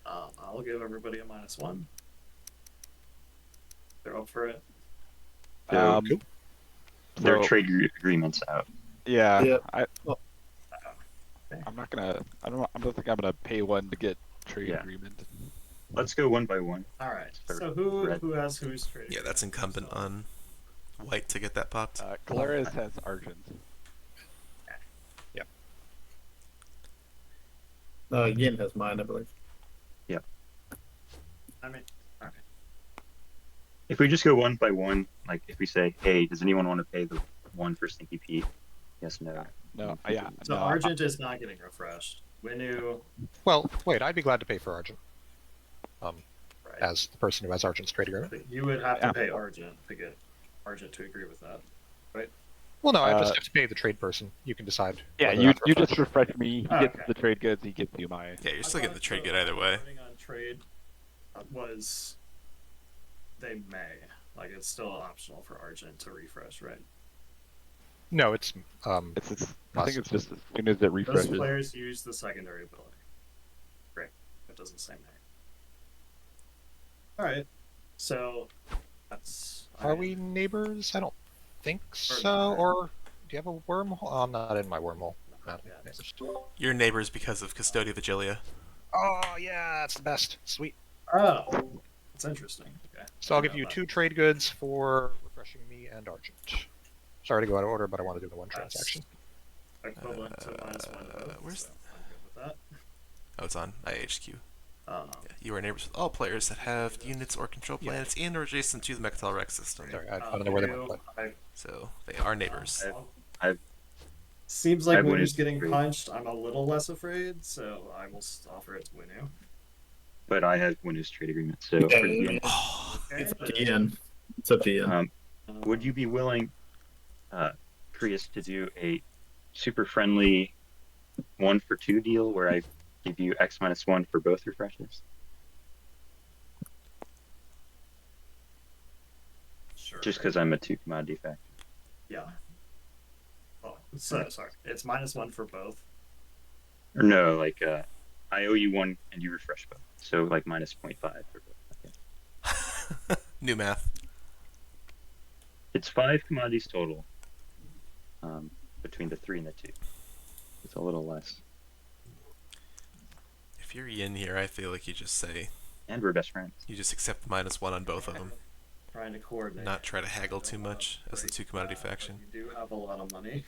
I'll give everybody a -1. They're up for it. So, Cool. their So- trade agreements out. Yeah, Yeah. I'm not gonna. I don't think I'm gonna pay one to get trade Yeah. agreement. Let's go one by one. All right. Sure. So who Red. has who's trade? Yeah, that's incumbent on White to get that popped. Galeris has Argent. Yin has mine, I believe. I mean, all right. If we just go one by one, like if we say, "Hey, does anyone want to pay the 1 for Stinky Pete?" Yes, no. No, yeah. So no, Argent is not getting refreshed. Winnu, Well, wait. I'd be glad to pay for Argent. right? As the person who has Argent's trade agreement. But you would have to Yeah. pay Argent to get Argent to agree with that. Well, no, I Uh, just have to pay the trade person. You can decide. Yeah, whether you that's you just refreshed. refresh me. He Oh, gets okay. the trade goods. He gets you my. Yeah, you're still I getting the thought trade the good either way. voting on trade was they may like it's still optional for Argent to refresh, right? No, it's I think it's just as soon as it Those refreshes. players use the secondary ability. Great. It doesn't say may. All right. So that's. Are we neighbors? I don't think so. not. Or do you have a wormhole? Oh, I'm not in my wormhole. Not Yeah. neighbors. You're neighbors because of Custodia Vigilia. Oh yeah, that's the best. Sweet. Oh, that's interesting. Okay. So I'll I give know you that. 2 trade goods for refreshing me and Argent. Sorry to go out of order, but I want to do the one That's transaction. Equivalent to -1 vote. where's- so I'm good with that. Oh, it's on IHQ. Um, Yeah, you are neighbors with all players that have units or control Yeah. planets in or adjacent to the Mechatol Rex system. Sorry, I don't know where they went. But So they are neighbors. I've- Seems like I've Winnu's Winnu's getting afraid. punched. I'm a little less afraid, so I will offer it to Winnu. But I have Windows trade agreement, so for the end, Okay, It's up but- to Yin. It's up to Yin. would you be willing, Prius, to do a super friendly 1 for 2 deal where I give you X -1 for both refreshes? Sure. Just because I'm a 2 commodity factor. Yeah. Oh, so sorry. It's -1 for both. Or no, like I owe you 1 and you refresh both. So like -0.5 for both. Okay. New math. It's 5 commodities total. Between the 3 and the 2. It's a little less. If you're Yin here, I feel like you just say, And we're best friends. you just accept the -1 on both of them. Trying to coordinate. Not try to haggle I don't too wanna much as the break 2 commodity that, but faction. You do have a lot of money.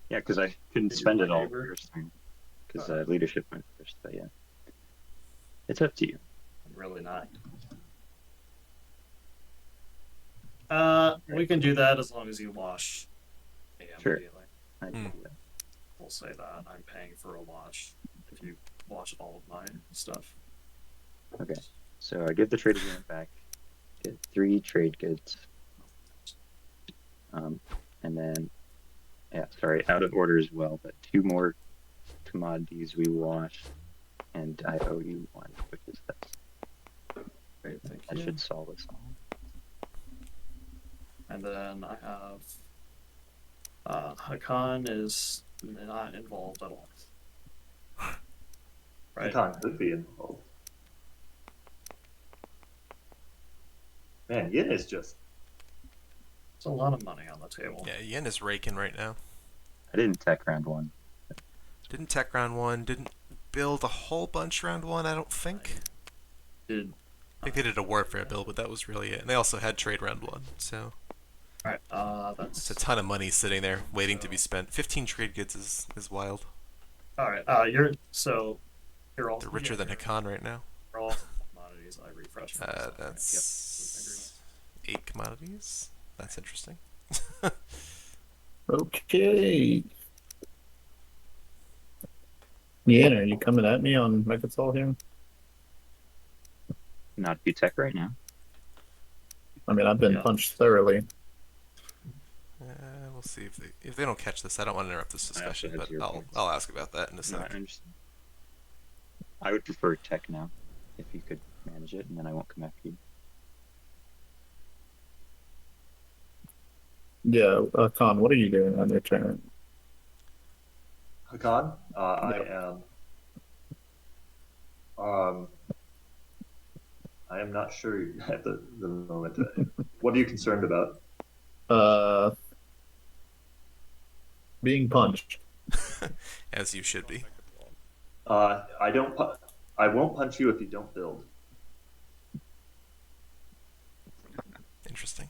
Yeah, because I couldn't spend it all neighbor? first time because leadership went first. But yeah, it's up to you. Really not. We can do that as long as you wash me Sure. immediately. I can do that. We'll say that I'm paying for a wash if you wash all of my stuff. Okay. So I give the trade agreement back. Get 3 trade goods. And then, yeah, sorry, out of order as well, but 2 more commodities we wash, and I owe you 1, which is this. Great, thank That you. should solve us all. And then I have Hakan is not involved at all. Right. Hakan could be involved. Man, Yin is just It's a lot of money on the table. Yeah, Yin is raking right now. I didn't tech round 1. Didn't tech round 1. Didn't build a whole bunch round 1. I don't think. Did I think they did a warfare build, but that was really it. And they also had trade round 1. So all right. it's That's a ton of money sitting there waiting to be spent. 15 trade goods is wild. all right. You're all They're richer than Hakan right now. all commodities. I refresh. for this. That's 8 commodities. That's interesting. Okay. Yeah, are you coming at me on Mechatol here? Not do tech right now. I mean, I've been Yeah. punched thoroughly. We'll see if they don't catch this. I don't want to interrupt this I also discussion, have but 0 I'll points. I'll ask about that in a No, I sec. understand. I would prefer tech now, if you could manage it, and then I won't come after you. Yeah, Con, what are you doing on your turn? Hakan. I am not sure at the moment. What are you concerned about? Being punched. As you should be. I don't. I won't punch you if you don't build. Interesting.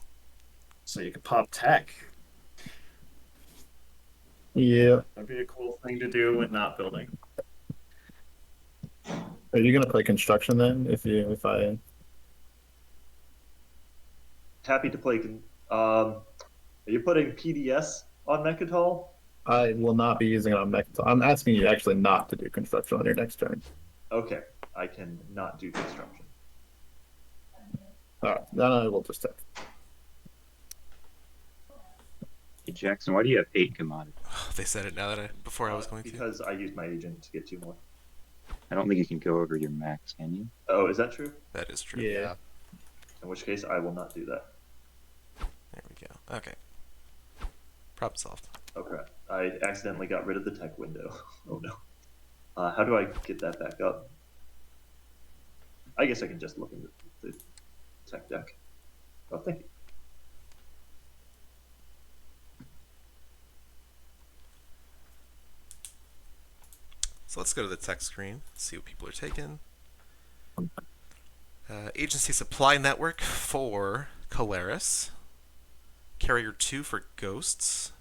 So you could pop tech. Yeah. That'd be a cool thing to do when not building. Are you gonna play construction then? If I Happy to play. Are you putting PDS on Mechatol? I will not be using it on Mechatol. I'm asking you actually not to do construction on your next turn. Okay, I can not do construction. All right, then I will just take. Hey, Jackson, why do you have 8 commodities? They said it now that before I was going to. Because I used my agent to get 2 more. I don't think you can go over your max, can you? Oh, is that true? That is true. Yeah. In which case, I will not do that. There we go. Okay. Problem solved. Okay, I accidentally got rid of the tech window. Oh no. How do I get that back up? I guess I can just look into the tech deck. Oh, thank you. So let's go to the tech screen, see what people are taking. Agency Supply Network for Colaris. Carrier 2 for Ghosts.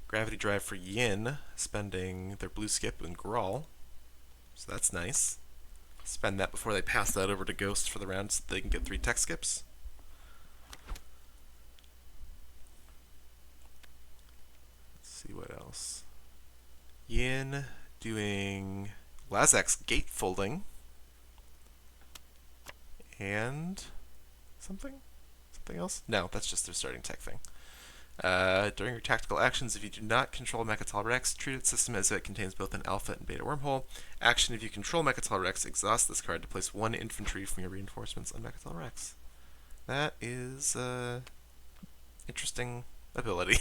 Gravity Drive for Yin, spending their blue skip and Grawl. So that's nice. Spend that before they pass that over to Ghosts for the round so they can get 3 tech skips. Let's see what else. Yin doing Lazak's gatefolding. And something else? No, that's just their starting tech thing. During your tactical actions, if you do not control Mechatol Rex, treat its system as if it contains both an alpha and beta wormhole. Action: if you control Mechatol Rex, exhaust this card to place 1 infantry from your reinforcements on Mechatol Rex. That is interesting ability.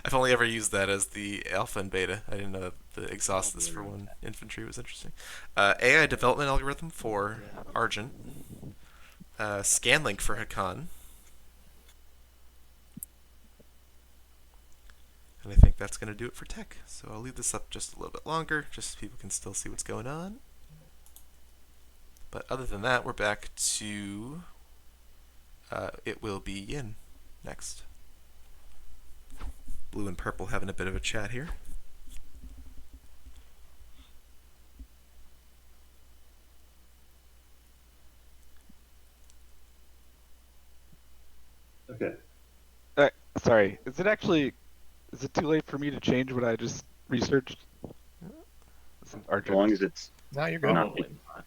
I've only ever used that as the alpha and beta. I didn't know the exhaust this for 1 infantry was interesting. AI development algorithm for Argent. Scanlink for Hakan. And I think that's going to do it for tech. So I'll leave this up just a little bit longer, just so people can still see what's going on. But other than that, we're back to it will be Yin next. Blue and purple having a bit of a chat here. Okay. Sorry, is it too late for me to change what I just researched? As long as it's No, you're good. not. Probably not.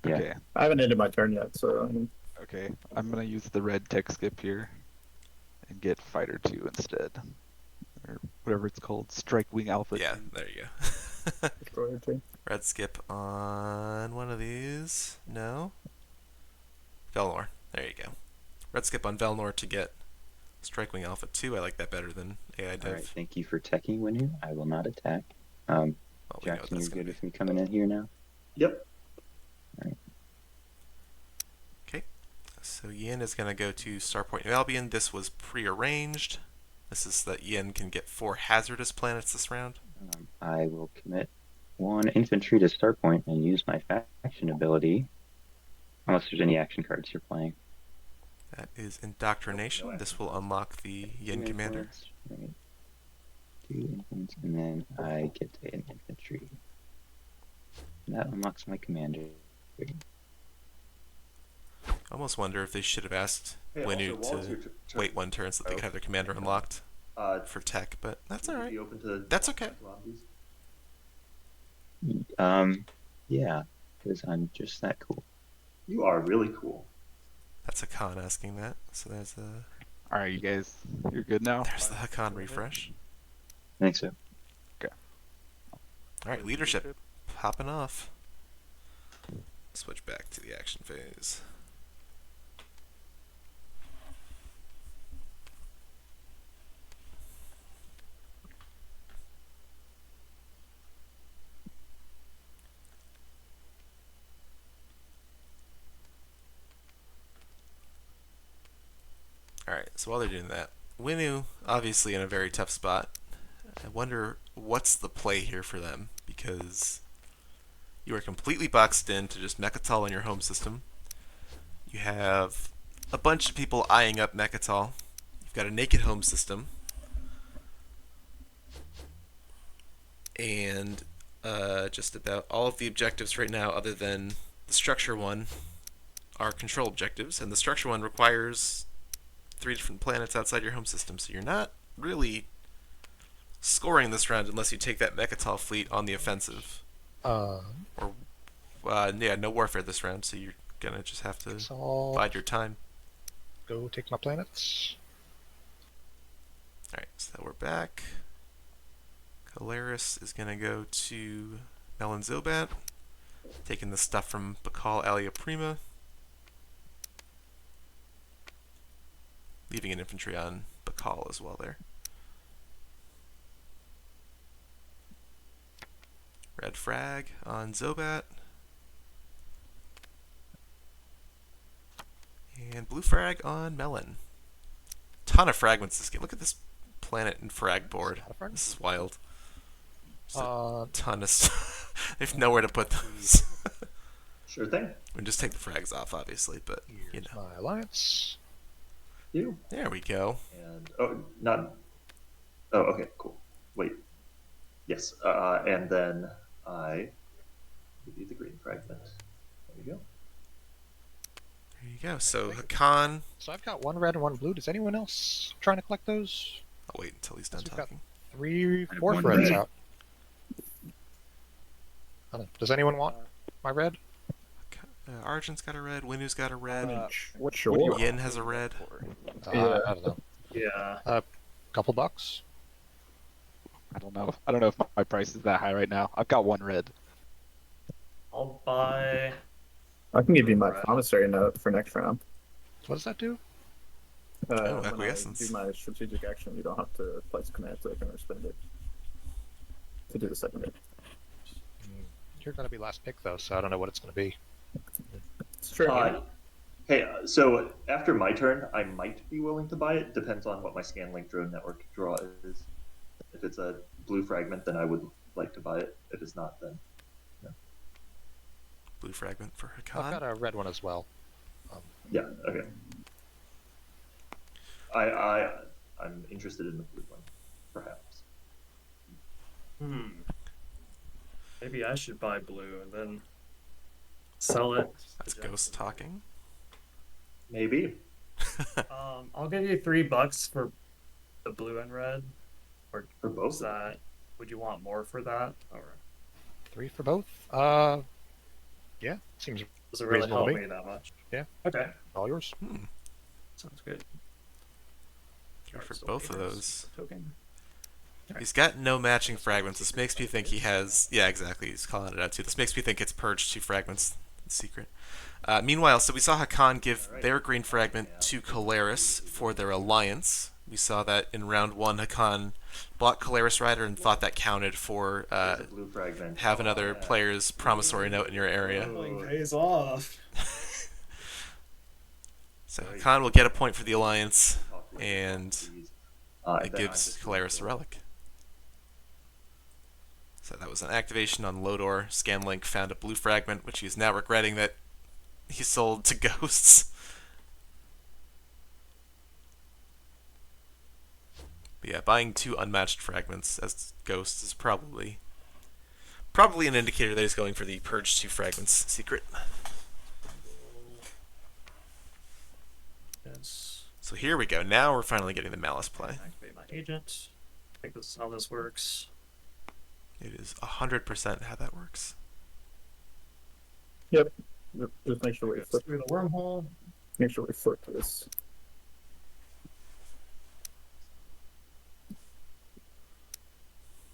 Yeah. Okay, I haven't ended my turn yet, so okay. I'm gonna use the red tech skip here and get Fighter 2 instead. Or whatever it's called. Strike Wing Alpha Yeah, 2. there you go. destroyer too. Red skip on one of these. No. Velnor. There you go. Red skip on Velnor to get Strikewing Alpha 2. I like that better than AI Dev. All right. Thank you for teching, Winnu. I will not attack. Well, we know what Jackson, that's you're gonna good be. with me coming in here now. Yep. Okay. So Yin is going to go to Starpoint New Albion. This was prearranged. This is that Yin can get 4 hazardous planets this round. I will commit 1 infantry to Starpoint and use my faction ability. Unless there's any action cards you're playing. That is Indoctrination. This will unlock the Yin Two commander. influence, right. 2 influence, and then I get an infantry. And that unlocks my commander. I almost wonder if they should have asked Hey, Winnu also, while it's to your turn, wait one turn so that they could have their commander unlocked for tech, but that's would you alright. be open to That's okay. Lobbies? Yeah, because I'm just that cool. You are really cool. That's Hakan asking that. So there's the Alright, you guys, you're good now? Hakan refresh. I think so. Alright, leadership popping off. Switch back to the action phase. Alright, so while they're doing that, Winnu obviously in a very tough spot. I wonder what's the play here for them, because you are completely boxed in to just Mechatol in your home system. You have a bunch of people eyeing up Mechatol. You've got a naked home system. And just about all of the objectives right now, other than the structure one, are control objectives. And the structure one requires 3 different planets outside your home system. So you're not really scoring this round unless you take that Mechatol fleet on the offensive. Uh, Yeah, no warfare this round, so you're gonna just have to so bide your time. go take my planets. Alright, so we're back. Calaris is gonna go to Melon Zobat, taking the stuff from Bakal Alia Prima, leaving an infantry on Bakal as well there. Red frag on Zobat. And blue frag on Melon. Ton of fragments this game. Look at this planet and frag board. This is wild. Just a ton of stuff. They have nowhere to put those. Sure thing. We just take the frags off, obviously, but you know. My alliance. You. There we go. And okay, cool. Wait. Yes. And then I give you the green fragment. There you go. There you go. So Hakan. So I've got 1 red and 1 blue. Does anyone else trying to collect those? I'll wait until he's done We've got talking. 3, I have 4 one reds red. out. Does anyone want my red? Argent's got a red. Winnu's got a red. What Sure. what do you Yin want has a red. for? Yeah. I don't know. Yeah. Couple bucks. I don't know. I don't know if my price is that high right now. I've got 1 red. I'll buy. I can give you my promissory note for next round. What does that do? Oh, When I acquiescence. do my strategic action, you don't have to place a command token or spend it to do the secondary. You're going to be last pick, though, so I don't know what it's going to be. It's true. Hey, so after my turn, I might be willing to buy it. Depends on what my Scanlink drone network draw is. If it's a blue fragment, then I would like to buy it. If it's not, then no. Blue fragment for I've Hakan. got a red one as well. Yeah. Okay. I'm interested in the blue one, perhaps. Maybe I should buy blue and then sell it. That's Ghost talking. Maybe. I'll give you $3 for the blue and red. Or For both is of them. that? Would you want more for that? Or 3 for both. Yeah, seems does it really reasonable help to me that much? Yeah. Okay. all yours. Sounds good. Three for Still both of papers, those. Token. He's got no matching fragments. This makes me think he has. Yeah, exactly. He's calling it out too. This makes me think it's purged 2 fragments. Secret. Meanwhile, so we saw Hakan give their green fragment to Caleris for their alliance. We saw that in round 1, Hakan bought Caleris Rider and thought that counted for There's a blue fragment. have another Yeah. player's promissory note in your area. Pays off. So Hakan will get a point for the alliance, Talk later, and please. it gives Caleris a relic. So that was an activation on Lodor. Scanlink found a blue fragment, which he is now regretting that he sold to Ghosts. But yeah, buying 2 unmatched fragments as Ghosts is probably an indicator that he's going for the Purge 2 fragments secret. Yes. So here we go. Now we're finally getting the Malice play. Activate my agent. I think this is how this works. It is 100% how that works. Yep. Just make sure we Goes flip. through the wormhole. Make sure we flip this.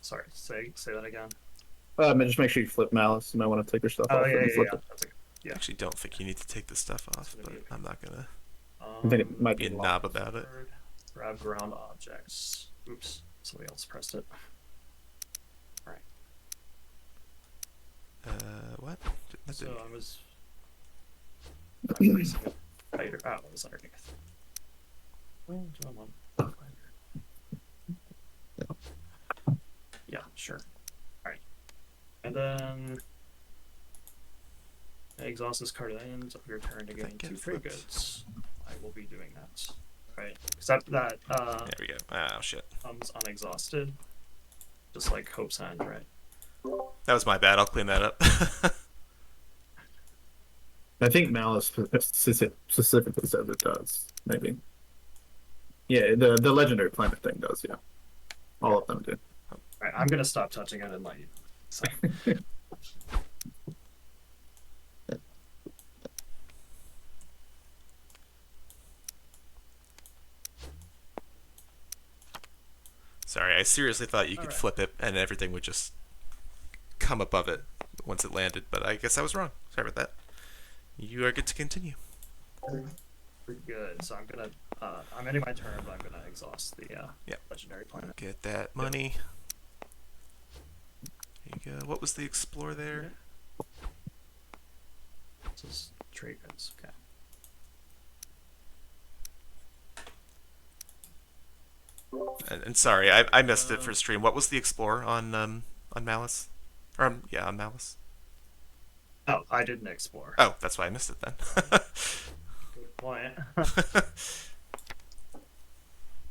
Sorry, say that again. Just make sure you flip Malice. You might want to take your stuff Oh off yeah, and yeah, flip yeah. it. That's I actually don't think you need to take this stuff off, gonna but be okay. I'm not gonna I think it might be be a locked. knob about it. Grab ground objects. Oops, somebody else pressed it. Alright. What? That So didn't- I was racing a fighter. Oh, it was underneath. Where do I want fighter? Yeah, sure. Alright. And then exhaust this card at the end of your turn to gain That get 2 free flipped. goods. I will be doing that. Right. Except that There we go. Oh shit. comes unexhausted. Just like Hope's End, right? That was my bad. I'll clean that up. I think Malice specifically says it does. Maybe. Yeah, the legendary planet thing does. Yeah, all of them do. Alright, I'm gonna stop touching it and let you. So, Sorry, I seriously thought you could Alright. flip it and everything would just come above it once it landed, but I guess I was wrong. Sorry about that. You are good to continue. pretty good. So I'm gonna I'm ending my turn, but I'm gonna exhaust the Yep. legendary planet. Get that money. There you go. What was the explore there? This is trade goods, okay. And sorry, I missed it for stream. What was the explore on Malice? Or yeah, on Malice. Oh, I didn't explore. Oh, that's why I missed it then. Good point.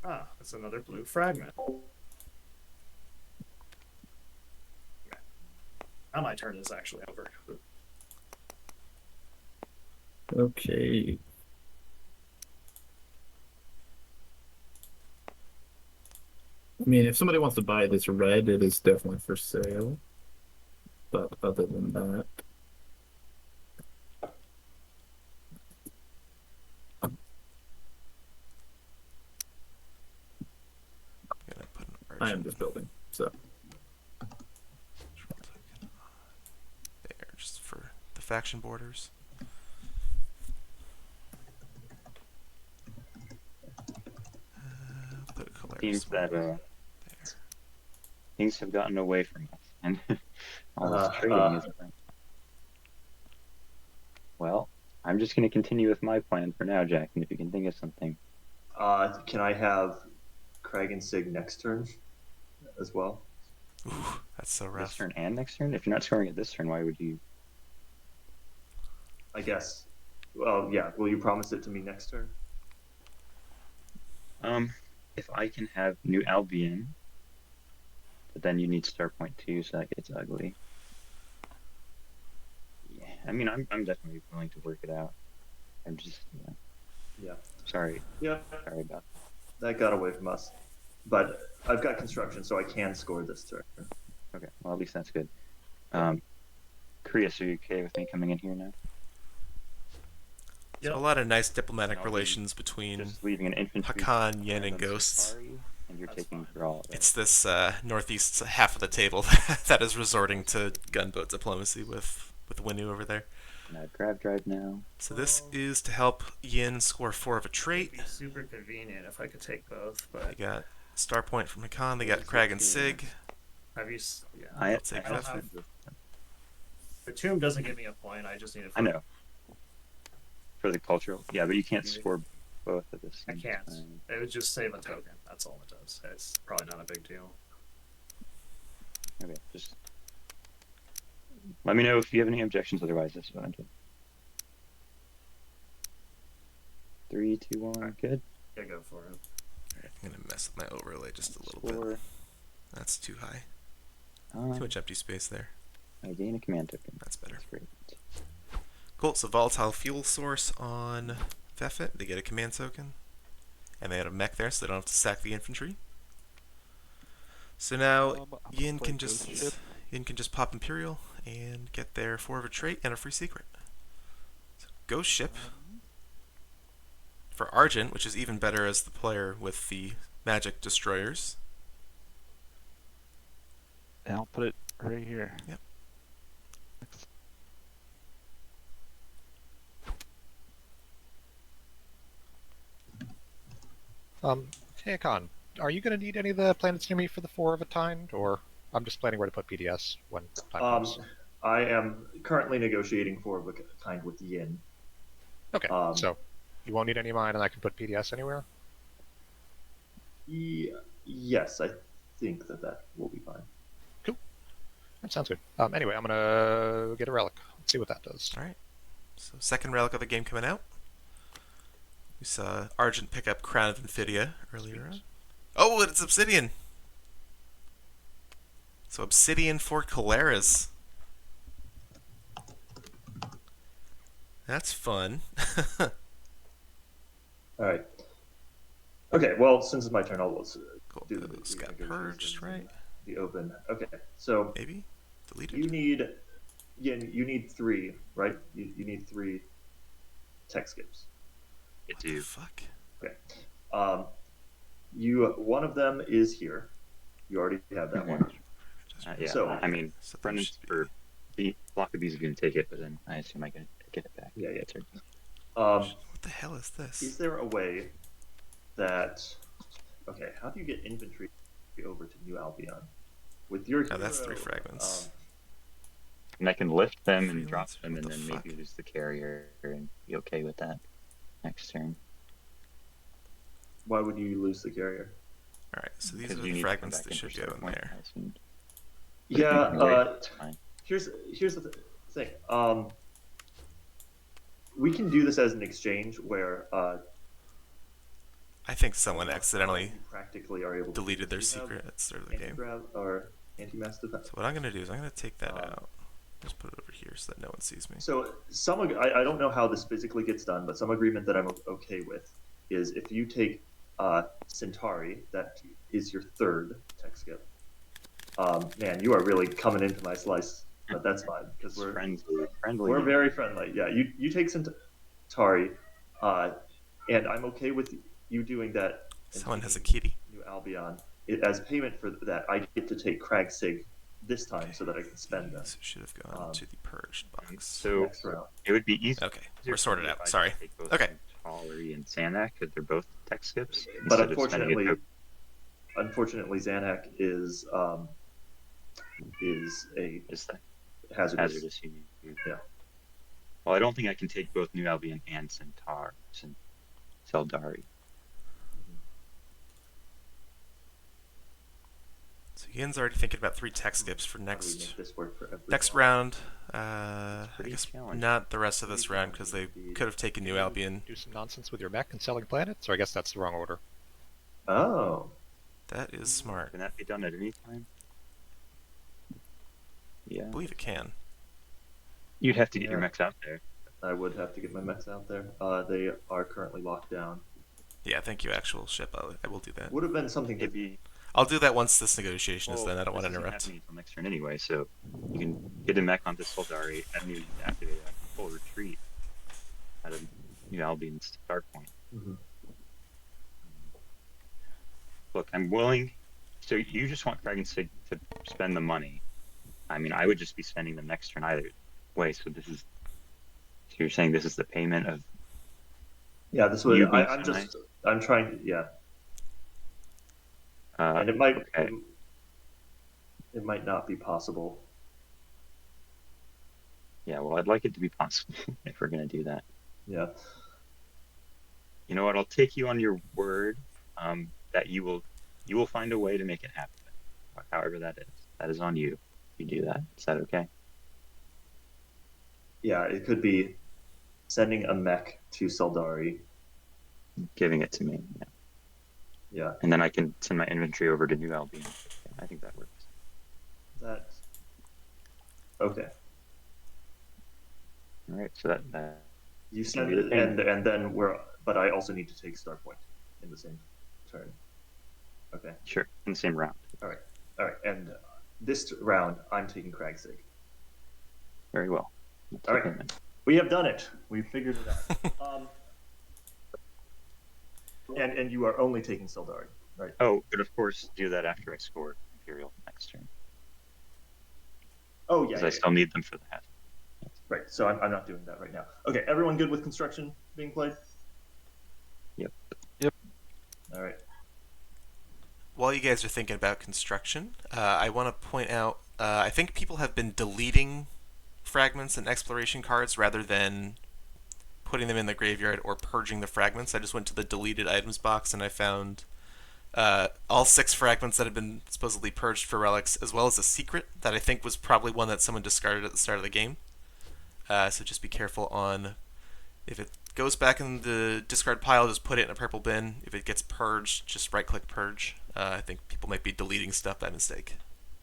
Ah, that's another blue fragment. Okay. Now my turn is actually over. Okay. I mean, if somebody wants to buy this red, it is definitely for sale. But other than that, Gonna put an I am urgent just building. So control token on there, just for the faction borders. Put Caleris Seems that there. things have gotten away from us, and all this Uh, trading uh. is. Well, I'm just going to continue with my plan for now, Jack. And if you can think of something, Can I have Craig and Sig next turn as well? Ooh, that's so this rough. turn and next turn. If you're not scoring it this turn, why would you? I guess. Well, yeah. Will you promise it to me next turn? if I can have New Albion, but then you need star point 2, so that gets ugly. Yeah, I mean, I'm definitely willing to work it out. I'm just, Yeah. sorry Yeah. about that. That got away from us. But I've got construction, so I can score this turn. Okay, well, at least that's good. Chris, are you okay with me coming in here now? So Yep. a lot of nice diplomatic I'll be relations between Just leaving an infantry. Hakan, Yin, and on Ghosts. Safari, and you're That's taking fine. draw. Right? It's this northeast half of the table that is resorting to gunboat diplomacy with Winu over there. And I have grab drive now. So this is to help Yin score 4 of a It'd trait. be super convenient if I could take both, They but got star point from Hakan. They got Crag and Sig. have you? Yeah. I take I don't that. have, the tomb doesn't give me a point. I just need it. I know. For the cultural, yeah, but you can't score both at this. I can't. It would just save a token. That's all it does. It's probably not a big deal. Okay, just let me know if you have any objections. Otherwise, that's what I'm doing. 3, 2, 1, good. Yeah, go for it. I'm gonna mess with my overlay just a little Score. bit. That's too high. Too much empty space there. I gain a command token. That's better. That's great. Cool. So volatile fuel source on Vefet. They get a command token, and they had a mech there, so they don't have to sack the infantry. So now Yin can just pop Imperial and get their 4 of a trait and a free secret. So Ghost Ship for Argent, which is even better as the player with the magic destroyers. And I'll put it right here. Yep. Hey, Con, are you going to need any of the planets near me for the 4 of a kind, or I'm just planning where to put PDS when time comes? I am currently negotiating 4 of a kind with Yin. Okay, so you won't need any of mine, and I can put PDS anywhere? Yes, I think that will be fine. Cool. That sounds good. Anyway, I'm going to get a relic. Let's see what that does. All right. So second relic of the game coming out. We saw Argent pick up Crown of Infidia earlier on. Oh, it's Obsidian. So Obsidian for Caleras. That's fun. All right. Okay, well, since it's my turn, I'll Cool. do the Those got negotiations purged, in right? The open. Okay, so Maybe? Deleted? you need, Yin, you need 3, right? You need 3 tech skips. It What the do. fuck? Okay. One of them is here. You already have that one. Yeah, So- I mean, So there Brendan should be- for Block of Bees is going to take it, but then I assume I can get it back. Yeah, yeah. That's right. What the hell is this? Is there a way that? Okay, how do you get infantry over to New Albion with your? Oh, that's hero, 3 fragments. And I can lift them and drop Freelancer, them, what and the then fuck? maybe use the carrier and be okay with that next turn. Why would you lose the carrier? Alright, so these Because are you the need to come fragments back that in for should go start in point, there. I assumed. Yeah. It's fine. Here's the thing. We can do this as an exchange where I think someone accidentally you practically are able to deleted their you have secret at the start of the game. anti-grav or anti-mass defense. So what I'm going to do is I'm going to take that Um, out. Just put it over here so that no one sees me. So I don't know how this physically gets done, but some agreement that I'm okay with is if you take Centauri, that is your 3rd tech skip. Man, you are really coming into my slice, but that's fine because It's we're friendly. we're very friendly. Yeah, you take Centauri, and I'm okay with you doing that. and Someone has a taking kitty. New Albion. As payment for that, I get to take Crag Sig this time so that I can spend them These should have gone to the purged box. So next round. it would be easy. Okay, we're sorted out. Sorry. Okay. Okay. Centauri and Sanac, because they're both tech skips. But instead of spending a unfortunately, Zanak is a Just that hazardous. hazardous union. Yeah. Well, I don't think I can take both New Albion and Seldari. So Yin's already thinking about 3 tech skips for How do we next make this work for everyone? next round. I pretty guess challenging. not the rest of this round because they could have taken New Albion. Do some nonsense with your mech and selling planets, or I guess that's the wrong order. Oh, That is smart. Can that be done at any time? Yeah. I believe it can. You'd have to get your Yeah. mechs out there. I would have to get my mechs out there. They are currently locked down. Yeah, thank you, actual ship. I will do that. Would have been something to Maybe. I'll do that once this negotiation is Well, done. I don't want to this isn't interrupt. happening until next turn anyway, so you can get a mech onto Soldari and you activate a full retreat out of Albion's start point. Mhm. Look, I'm willing. So you just want Kraken Sig to spend the money. I mean, I would just be spending them next turn either way. So you're saying this is the payment of Yeah, this would. you being I'm so just. nice? I'm trying to. Yeah, and it might. Okay. It might not be possible. Yeah, well, I'd like it to be possible if we're gonna do that. Yeah. You know what? I'll take you on your word that you will find a way to make it happen. However that is. That is on you. You do that. Is that okay? Yeah, it could be sending a mech to Saldari. Giving it to me. Yeah. Yeah, And then I can send my inventory over to New Albion. I think that works. that. Okay. All right. So that You Can send be the it, thing. and then we're. But I also need to take Starpoint in the same turn. Okay. sure in the same round. All right. And this round, I'm taking Kragsig. Very well. All right. We have done it. We figured it out. And you are only taking Sildari, right? Oh, but of course do that after I score Imperial next turn. Oh, yeah. Because I still need them for the half. Right. So I'm not doing that right now. Okay. Everyone good with construction being played? Yep. All right. While you guys are thinking about construction, I want to point out I think people have been deleting fragments and exploration cards rather than putting them in the graveyard or purging the fragments. I just went to the deleted items box and I found all 6 fragments that had been supposedly purged for relics, as well as a secret that I think was probably one that someone discarded at the start of the game. So just be careful on if it goes back in the discard pile, just put it in a purple bin. If it gets purged, just right-click purge. I think people might be deleting stuff by mistake.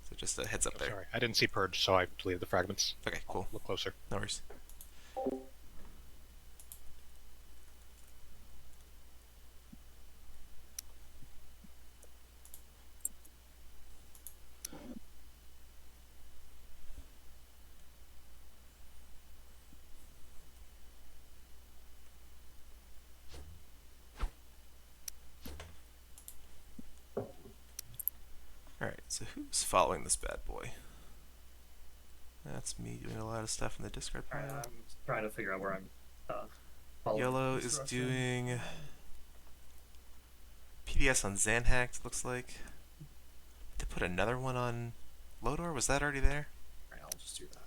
So just a heads up there. Sorry, I didn't see purge, so I deleted the fragments. Okay, cool. Look closer. No worries. Alright, so who's following this bad boy? That's me doing a lot of stuff in the discard All right, pile. I'm trying to figure out where I'm. Following Yellow this is direction. doing PDS on Zanhacked, looks like. To put another one on Lodor? Was that already there? All right, I'll just do that.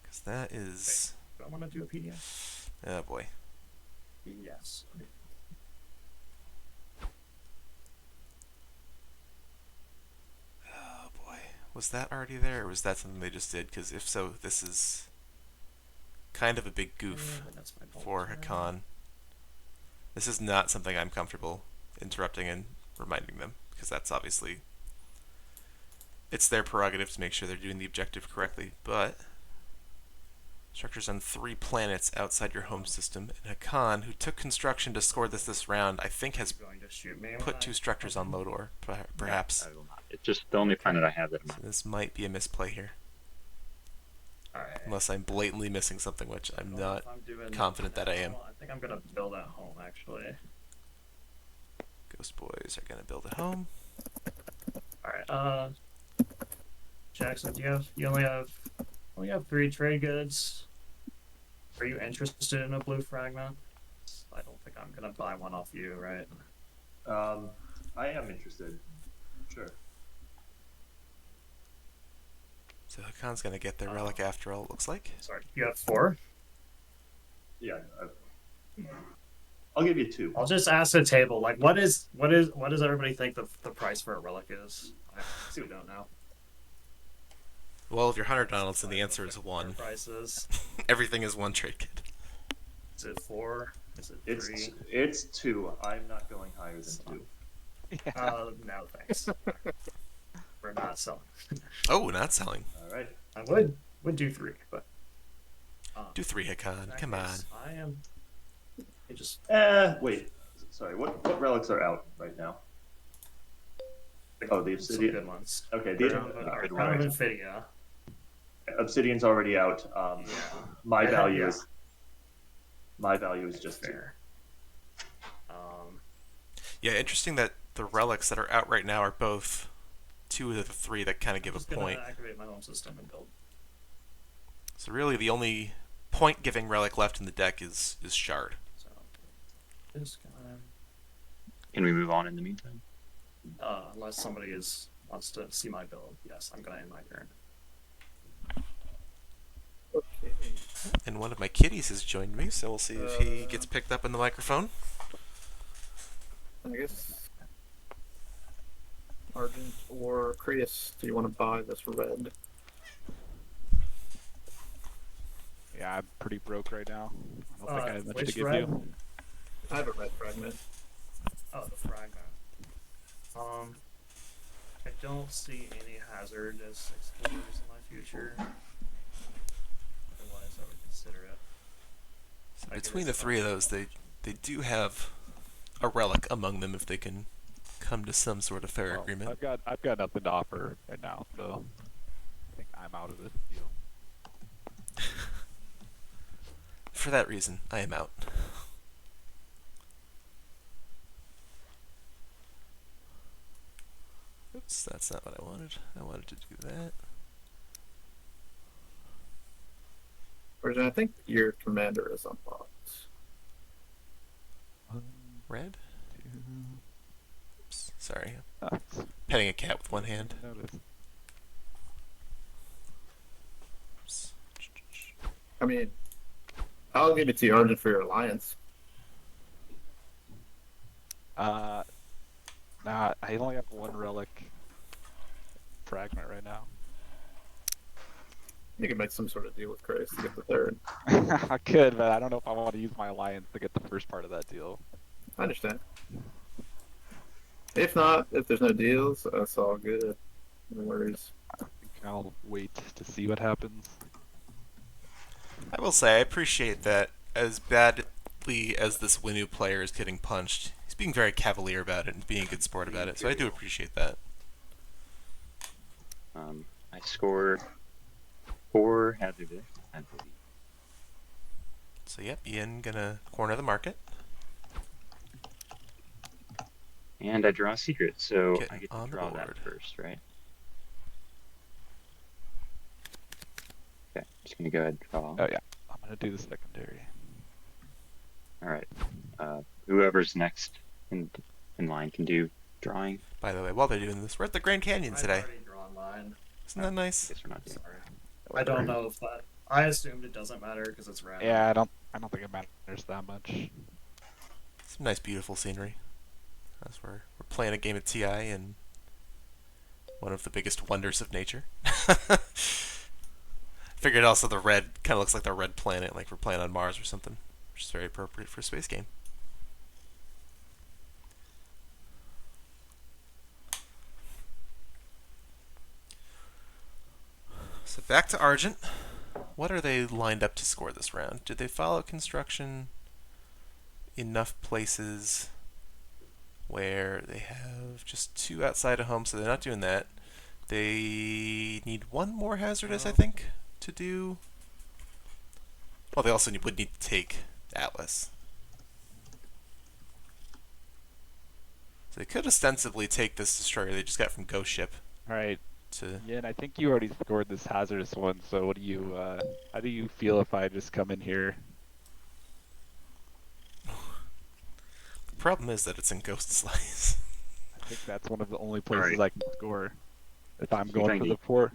Because that is... Do I want to do a PDF? Oh boy. Yes. Oh boy. Was that already there, or was that something they just did? Because if so, this is kind of a big goof Yeah, that's my fault. for Hakan. This is not something I'm comfortable interrupting and reminding them, because that's obviously... It's their prerogative to make sure they're doing the objective correctly, but... Structures on 3 planets outside your home system, and Hakan, who took construction to score this round, I think has You're going to shoot me. put 2 structures on Lodor, perhaps. I will not. It's just the only planet I have that I'm So not. this might be a misplay here, All right. unless I'm blatantly missing something, which I'm not confident that I am. I think I'm gonna build at home actually. Ghost Boys are going to build a home. All right. Jackson, you only have 3 trade goods. Are you interested in a blue fragment? I don't think I'm gonna buy one off you, right? I am interested. Sure. So Hakan's going to get their relic after all, it looks like. Sorry, you have 4. Yeah. I'll give you 2. I'll just ask the table, like, what does everybody think the price for a relic is? I still don't know. Well, if you're Hunter Donaldson, the answer is 1. Prices. Everything is 1 trade kit. Is it 4? Is it 3? It's 2. I'm not going higher than 2. No, thanks. We're not selling. Oh, not selling. All right. I would do 3, but Do 3, in Hakon. that Come on. case, I am. It just Wait. Sorry. What relics are out right now? Oh, the some obsidian. good ones. Okay. Crown good Crown ones. of Infidia. Obsidian's already out. Yeah. My value Yeah. is. My value is just 2. Fair. Yeah, interesting that the relics that are out right now are both 2 of the 3 that kind of give a Just gonna point. activate my home system and build. So really, the only point-giving relic left in the deck is Shard. So just gonna Can we move on in the meantime? unless somebody wants to see my build, yes, I'm gonna end my turn. Okay. And one of my kitties has joined me, so we'll see if he gets picked up in the microphone. I guess Argent or Creus, do you want to buy this red? Yeah, I'm pretty broke right now. I don't think I have much to Which give red? you. I have a red fragment. Oh, the fragment. I don't see any hazardous explorers in my future. Otherwise, I would consider it. So I get between it. the 3 of those, they do have a relic among them if they can come to some sort of fair Well, agreement. I've got nothing to offer right now, so I think I'm out of this deal. For that reason, I am out. Oops, that's not what I wanted. I wanted to do that. Argent, I think your commander is unlocked. Red? Oops, sorry. Oh, Petting a cat with one hand. notice. Oops. I mean, I'll give it to you, Argent, for your alliance. Nah, I only have 1 relic fragment right now. You can make some sort of deal with Creus to get the 3rd. I could, but I don't know if I want to use my alliance to get the first part of that deal. I understand. If not, if there's no deals, that's all good. No worries. I think I'll wait to see what happens. I will say, I appreciate that as badly as this Winu player is getting punched, he's being very cavalier about it and being a good sport about it, so I do appreciate that. I score 4 hazardous, I believe. So yep, Ian gonna corner the market. And I draw a secret, so I Getting get to on the draw that board. first, right? Okay, just gonna go ahead and draw. Oh yeah, I'm gonna do the secondary. Alright. Whoever's next in line can do drawing. By the way, while they're doing this, we're at the Grand Canyon I've today. already drawn mine. Isn't that nice? Guess we're not doing Sorry. I don't know if that. I assumed it doesn't matter because it's random. Yeah, I don't think it matters that much. Some nice, beautiful scenery. As we're playing a game of TI in one of the biggest wonders of nature. Figured also the red kind of looks like the red planet, like we're playing on Mars or something, which is very appropriate for a space game. So back to Argent. What are they lined up to score this round? Did they follow construction enough places where they have just 2 outside of home, so they're not doing that. They need 1 more hazardous, I think, to do. Well, they also would need to take Atlas. So they could ostensibly take this destroyer they just got from Ghost Ship Alright, to. yeah, and I think you already scored this hazardous one, so what do you, how do you feel if I just come in here? The problem is that it's in Ghost Slice. I think that's one of the only places Alright. I can score. If I'm going for Thank the you. 4.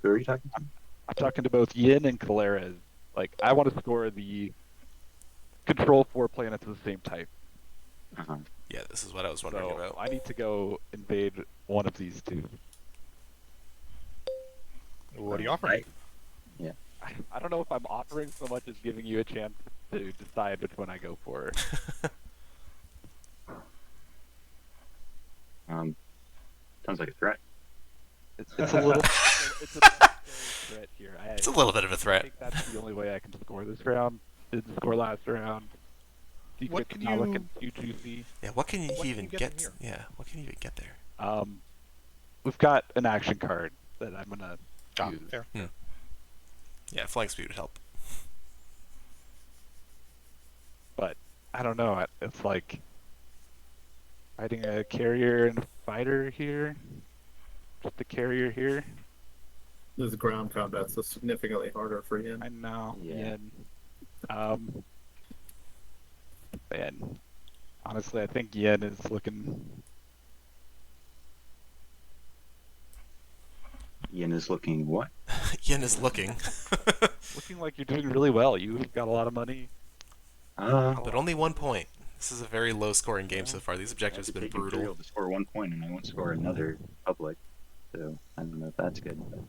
Who are you talking to? I'm talking to both Yin and Caleres. Like, I want to score the control 4 planets of the same type. Uh-huh. Yeah, this is what I was wondering So about. I need to go invade one of these 2. What are you offering? I don't know if I'm offering so much as giving you a chance to decide which one I go for. Sounds like a threat. It's a little. It's a necessary threat here. It's a little bit of a I threat. think that's the only way I can score this round. Didn't score last round. What Secret's can not you- looking too juicy. Yeah, what can you What can even you get get? from here? Yeah, what can you even get there? We've got an action card that I'm gonna use. Fair. Yeah, flying speed would help. But I don't know. It's like fighting a carrier and a fighter here. Just a carrier here. This ground combat, so significantly harder for Yin. I know. Yeah. And honestly, I think Yen is looking. Ian is looking what? Yin is looking. Looking like you're doing really well. You've got a lot of money. But only 1 point. This is a very low-scoring game so far. These objectives have been brutal. Imperial to score 1 point, and I won't score another public. So I don't know if that's good. But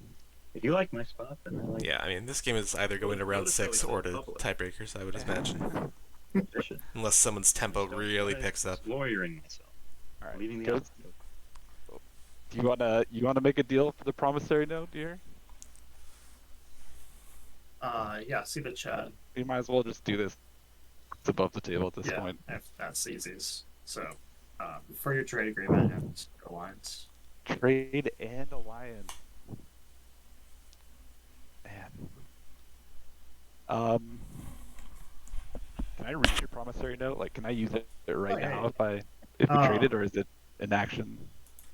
if you like my spot, then I like Yeah, I mean, this game is either going to round Notice how 6 he or said to public. tiebreakers, I would imagine. efficient. Unless someone's tempo really picks up. Lawyering myself. All right. Leaving the Ghost, do you wanna make a deal for the promissory note, dear? Yeah, see the chat. You might as well just do this. It's above the table at this Yeah, point. if that's easiest. So, for your trade agreement and alliance. Trade and alliance. Man. Can I read your promissory note? Like, can I use it right Oh, yeah, now yeah. if we Oh. trade it, or is it an action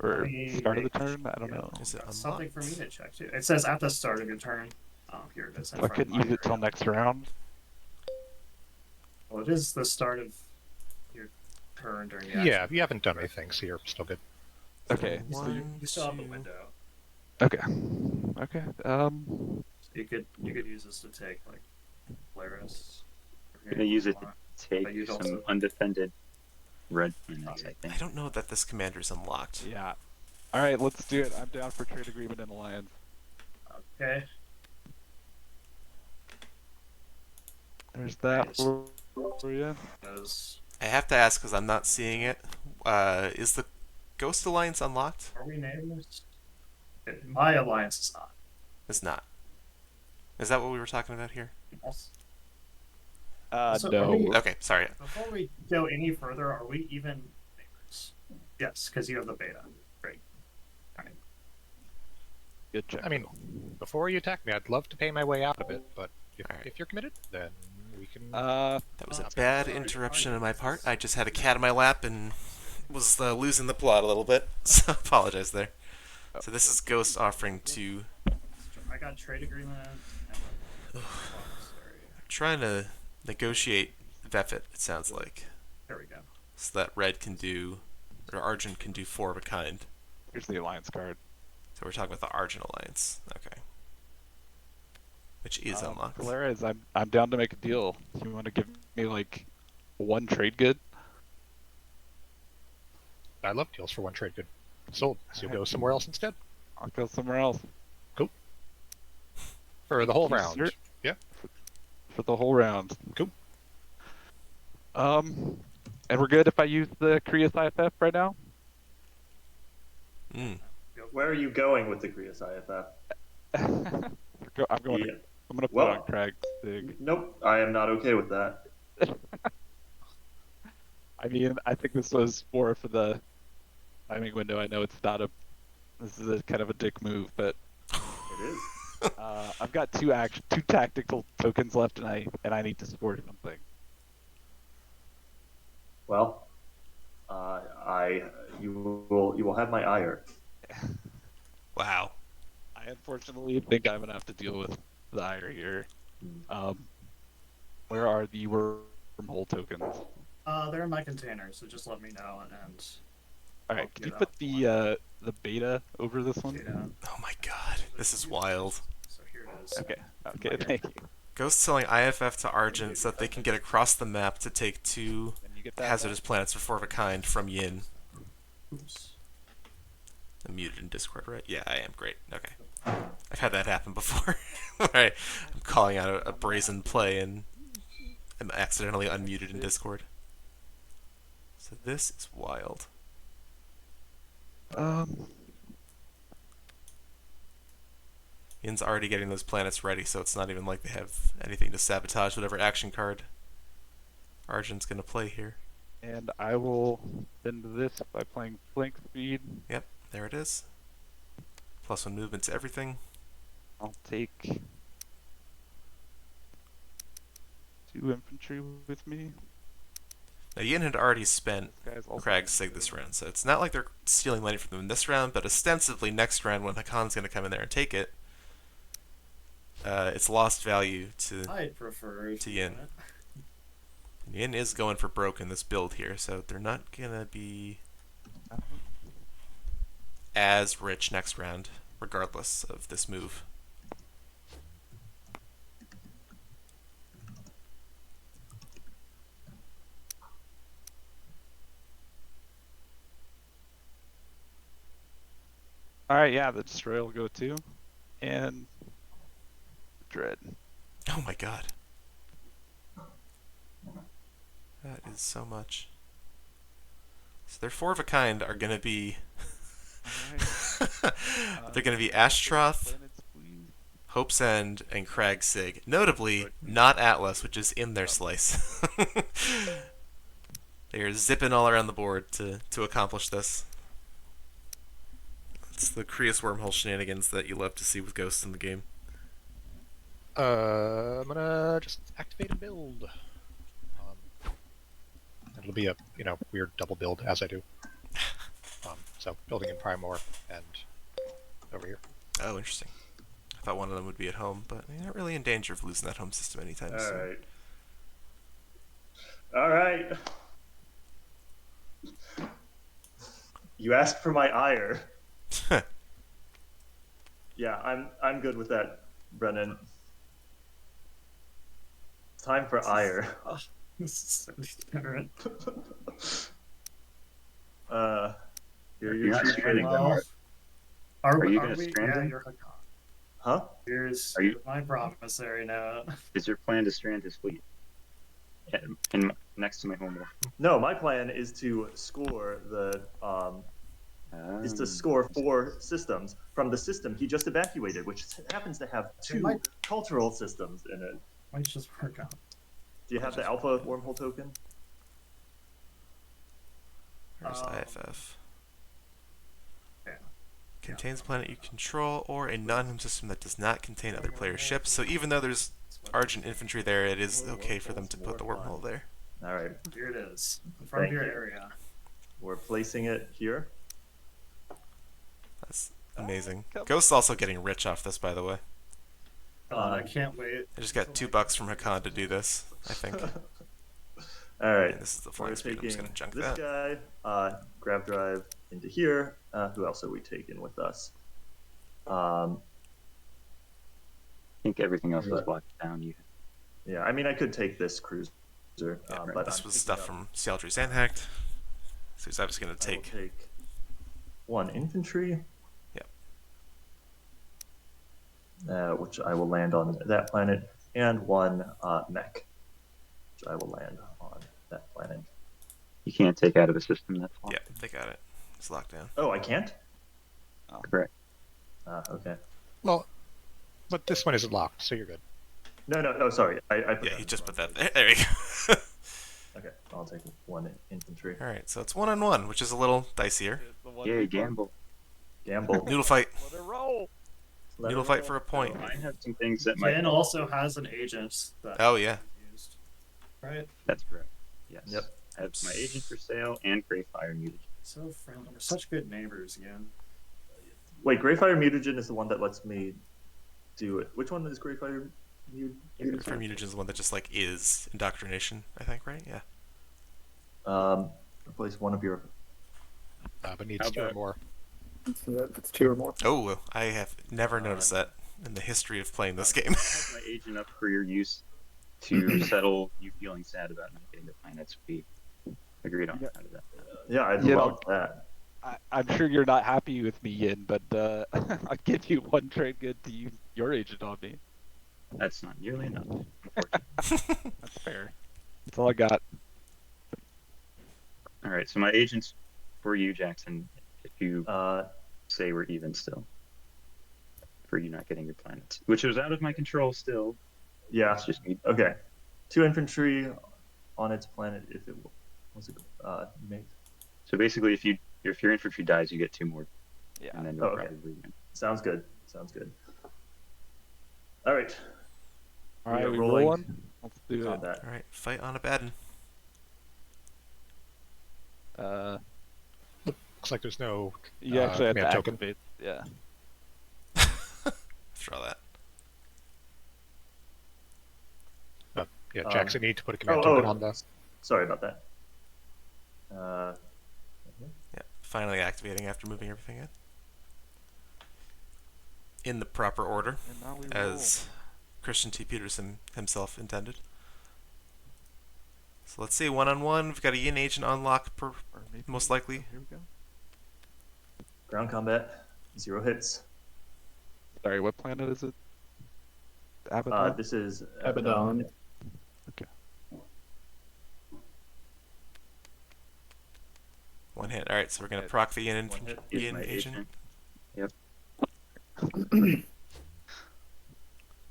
or Let me start of the make turn? I don't sure. know. Is it That's something for me unlocked? to check too. It says at the start of your turn. Here it is. in So I front of couldn't my use it till area. next round. Well, it is the start of your turn during the action. Yeah, if you haven't done anything, so you're still good. Okay. So One, you still have a two- window. Okay. Okay. So you could use this to take like Polaris. I'm gonna use it to But take you'd some also- undefended red planets, I I think. don't know that this commander's unlocked. Yeah. All right, let's do it. I'm down for trade agreement and alliance. Okay. There's that Nice. for you. Those I have to ask because I'm not seeing it. Is the Ghost Alliance unlocked? are we neighbors? My alliance is not. It's not. Is that what we were talking about here? So are No. we- Okay, sorry. Before we go any further, are we even neighbors? Yes, because you have the beta. Great. Alright. Good check. I mean, before you attack me, I'd love to pay my way out of it, but Alright. if you're committed, then we can. That was a bad interruption on my part. I just had a cat in my lap and was losing the plot a little bit, so apologize there. So this is Ghost offering to I got trade agreement. And trying to negotiate Vefit. It sounds like there we go. so that Red can do or Argent can do 4 of a kind. Here's the alliance card. So we're talking about the Argent Alliance. Okay. Which is unlocked. Polaris, I'm down to make a deal. You want to give me like one trade good? I love deals for one trade good. Sold. So you'll go somewhere else instead I'll go somewhere else for the whole You round. sure? Yeah. for the whole round. Cool. And we're good if I use the Korea's IFF right now. Mm. Where are you going with the Krios IFF? I'm going. Yeah. I'm gonna put Well- on Craig Sig. Nope, I am not okay with that. I mean, I think this was more for the timing window. I know it's not a. This is a kind of a dick move, but It is. I've got two tactical tokens left, and I need to score something. Well, you will have my ire. Wow. I unfortunately think I'm gonna have to deal with the ire here. Where are the wormhole tokens? They're in my container, so just let me know and All right, I'll can you get put out the beta over this one? data. Oh my god. This is wild. So here it is. Okay, thank you. Ghost selling IFF to Argent so that they can get across the map to take 2 And you get that hazardous planets for 4 of a kind from Yin. Oops. I'm muted in Discord, right? Yeah, I am. Great. Okay. I've had that happen before. Alright. I'm calling out a brazen play and I'm accidentally unmuted in Discord. So this is wild. Um, Yin's already getting those planets ready, so it's not even like they have anything to sabotage whatever action card Arjun's going to play here. and I will end this by playing flank speed. Yep, there it is. +1 movement to everything. I'll take 2 infantry with me. Now, Yin had already spent This guy's also Crag's Sig this round, so it's not like they're stealing money from them this round, but ostensibly next round when Hakan's going to come in there and take it, it's lost value to I'd prefer to Yin. Yin is going for broke in this build here, so they're not going to be as rich next round, regardless of this move. Alright, yeah, the destroyer will go too. And dread. Oh my god. That is so much. So their 4 of a kind are going to be... they're going to be Ashtroth, Hope's End, and Crag's Sig. Notably, not Atlas, which is in their slice. They are zipping all around the board to accomplish this. It's the Creus wormhole shenanigans that you love to see with Ghosts in the game. I'm gonna just activate and build. It'll be a weird double build as I do. So building in Primorph and over here. Oh, interesting. I thought one of them would be at home, but you're not really in danger of losing that home system anytime soon. Alright. Alright. You asked for my ire. Yeah, I'm good with that, Brennan. Time for ire. This is so degenerate. Here You're not stranding them, Well, are you are gonna we? strand Yeah, him? you're Hakan. Huh? Here's Are you- my promissory note. Is your plan to strand his fleet? Next to my home world. No, my plan is to score the is to score 4 systems from the system he just evacuated, which happens to have 2 might- cultural systems in it. Might just work out. Do you have the alpha wormhole token? Where's Um, IFF? Yeah. Contains a planet you control or a non-home system that does not contain other players' ships. So even though there's Argent infantry there, it is okay for them to put the wormhole there. All right, Here it is. In front of Thank your you. area. we're placing it here. That's amazing. come Ghost's also getting rich off this, by the way. God, I can't wait. I just got $2 from Hakan to do this, I think. All right, And this is the we're flying speed. I'm just taking going to junk this that. guy, grab drive into here. Who else are we taking with us? I think everything else is locked down. You Yeah, I mean, I could take this cruiser, but This I'm was picking stuff up- from Sealdry's Anhact. So he's obviously going to I will take... take 1 infantry. Yep. Which I will land on that planet, and 1 mech, which I will land on that planet. you can't take out of the system. That's locked. Yeah, they got it. It's locked down. Oh, I can't? Correct. Okay. Well, but this one isn't locked, so you're good. No, sorry. I put Yeah, that he in just wrong. put that there. There you go. Okay, I'll take 1 infantry. Alright, so it's 1-on-1, which is a little dicier. Yay, gamble. Gamble. Noodle fight. Let it roll. Noodle fight for a point. I have some things that might. Ken also has an agent that Oh, yeah. is used. Right? That's correct. Yes. Yep. I have my agent for sale and Qualifier muted. So friendly. We're such good neighbors again. Wait, Greyfire Mutagen is the one that lets me do it. Which one is Greyfire Mutagen? For mutagen is the one that just, like, is indoctrination, I think, right? Yeah. Replace one of your. But needs How 2 or about- more. So that's 2 or more. Oh, I have never noticed that in the history of playing this game. I have my agent up for your use to settle you feeling sad about not getting the planets we agreed on. Yeah. How did that? Yeah, I'd You know- love that. I'm sure you're not happy with me, Yin, but I'll give you 1 trade good to use your agent on me. That's not nearly enough. That's fair. That's all I got. All right, so my agent's for you, Jackson, if you Uh, say we're even still for you not getting your planets, which was out of my control still. yeah. It's just me. Okay. 2 infantry on its planet if it was mate. So basically, if your infantry dies, you get 2 more, Yeah. and then you'll Oh, okay. probably win. Sounds good. Sounds good. All right. All We right, are we rolling rolling. Let's do it. combat. All right, fight on a Abaddon. Looks like there's no You actually have to command token. activate. Yeah. Draw that. Yeah, Jackson, you need to put a command Oh, token oh. on the. Sorry about that. Yeah, finally activating after moving everything in the proper order, And now we as Christian T. Peterson himself intended. So let's see, 1-on-1. We've got a Yin agent on lock, roll. Or maybe, most likely. Here we go. Ground combat. 0 hits. Sorry, what planet is it? Abaddon? This is Abaddon. Okay. One hit. All right, so we're gonna proc the Yin, One hit. Is Yin my agent. Yep.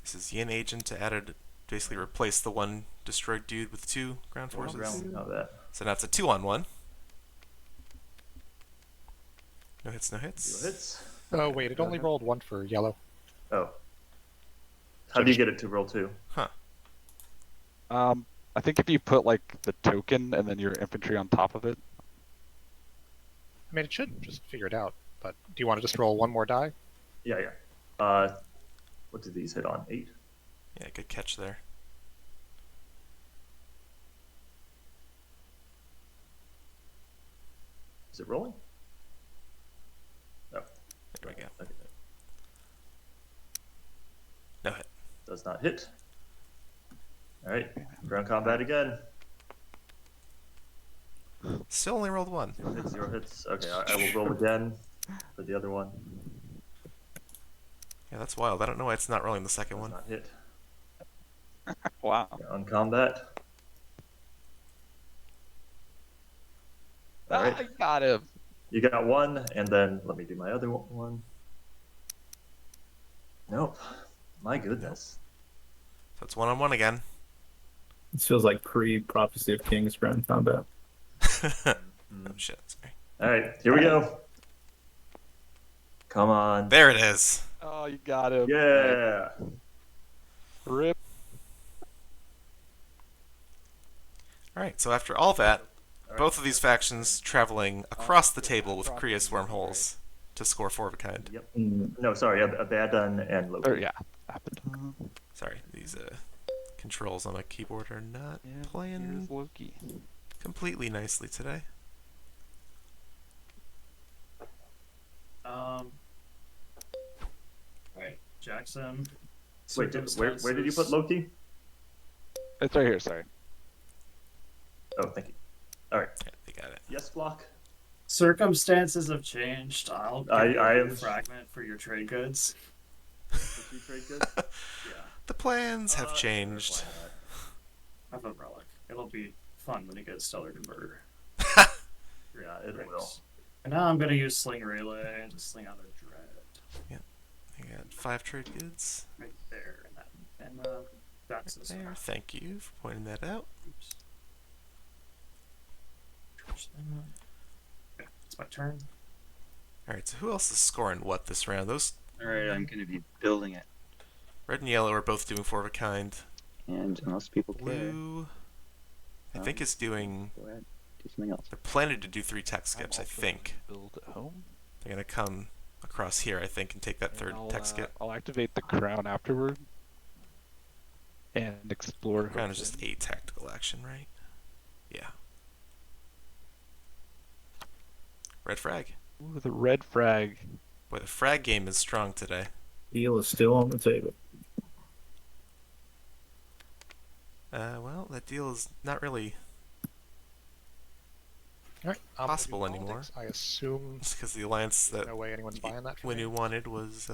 This is Yin agent to basically replace the one destroyed dude with 2 ground forces. Ground combat. So now it's a 2-on-1. No hits, no hits. 0 hits. Oh wait, it only rolled 1 for yellow. Oh. How do you get it to roll 2? I think if you put like the token and then your infantry on top of it. I mean, it should just figure it out. But do you want to just roll 1 more die? Yeah. What did these hit on? 8? Yeah, good catch there. Is it rolling? No. There we go. Okay. No hit. Does not hit. All right. Ground combat again. Still only rolled 1. 0 hits. Okay, I will roll again for the other one. Yeah, that's wild. I don't know why it's not rolling the second Does one. not hit. Wow. On combat. All right. I got him. You got 1, and then let me do my other one. Nope. My goodness. So it's 1-on-1 again. This feels like pre-Prophecy of Kings ground combat. Oh shit, sorry. All right, here we go. Come on. There it is. Oh, you got him. Yeah. Rip. Alright, so after all that, All right. both of these factions traveling across the table with Krios wormholes to score 4 of a kind. Yep. Mm, No, sorry, Abaddon and Loki. Or yeah. Abaddon. Sorry, these controls on my keyboard are not Yeah, playing here's Loki. completely nicely today. Right, Jackson. Wait, where did you put Loki? It's right here, sorry. Oh, thank you. All right. Yeah, they got it. Yes, Flock. Circumstances have changed. I'll give I you a am- fragment for your trade goods. Did you trade good? Yeah. The plans have changed. I have a relic. It'll be fun when you get Stellar Converter. Yeah, it will. And now I'm gonna use Sling Relay and just sling out a Dread. I got 5 trade goods. Right there. And that's this There, one. thank you for pointing that out. Oops. Okay, it's my turn. Alright, so who else is scoring what this round? Those All right, I'm going to be building it, red and yellow are both doing 4 of a kind. and unless people care, Blue, I think, is doing. go ahead, do something else. They're planning to do 3 tech skips, I I'm also think. gonna Build at home. They're gonna come across here, I think, and take that And 3rd tech skip. I'll activate the crown afterward. And explore. Crown is Hudson. just 8 tactical action, right? Yeah. Red frag. Ooh, the red frag. Boy, the frag game is strong today. deal is still on the table. Well, that deal is not really All right, possible gonna do anymore. politics. I assume just because the alliance there's that no way anyone's buying that. From me. Winu wanted was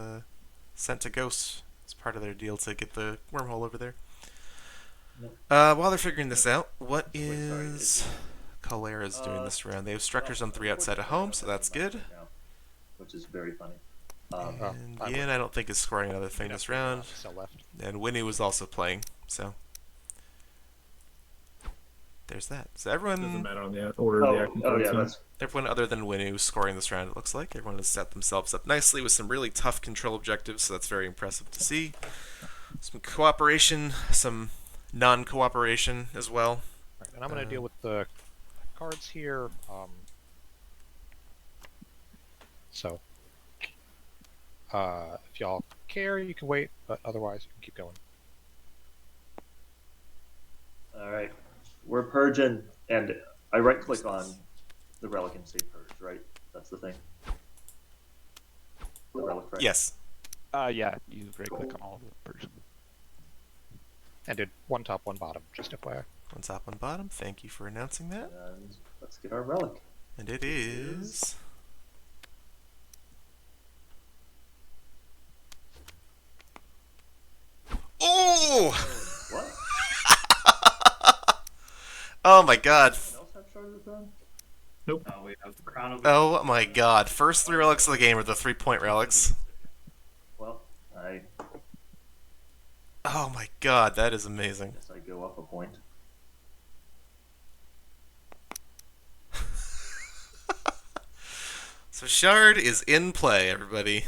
sent to Ghost as part of their deal to get the wormhole over there. Nope. While they're figuring this out, what Wait, sorry, is Calera's doing this round? They have structures on 3 outside of home, so that's good. which is very funny. And I Ian, I don't think is scoring another thing this round. Still left. And Winnie was also playing, so there's that. So everyone, Doesn't matter on the order of the acting Oh cards. yeah, huh? that's everyone other than Winnie was scoring this round. It looks like everyone has set themselves up nicely with some really tough control objectives. So that's very impressive to see. Some cooperation, some non-cooperation as well. Right, and I'm going to deal with the cards here. So, if y'all care, you can wait, but otherwise, you can keep going. all right. We're purging, and I right-click on the relic and say purge. Right, that's the thing. The relic, right? Yes. Yeah, you right-click on all of the person. And did one top, one bottom, just FYI. One top, one bottom. Thank you for announcing that. And let's get our relic. And it is. Oh! What? Oh my god. Anyone else have Shard of the Throne? We have the Crown of Oh my god. First 3 relics of the game are the 3-point relics. Well, I Oh my god, that is amazing. guess I go up a point. So Shard is in play, everybody.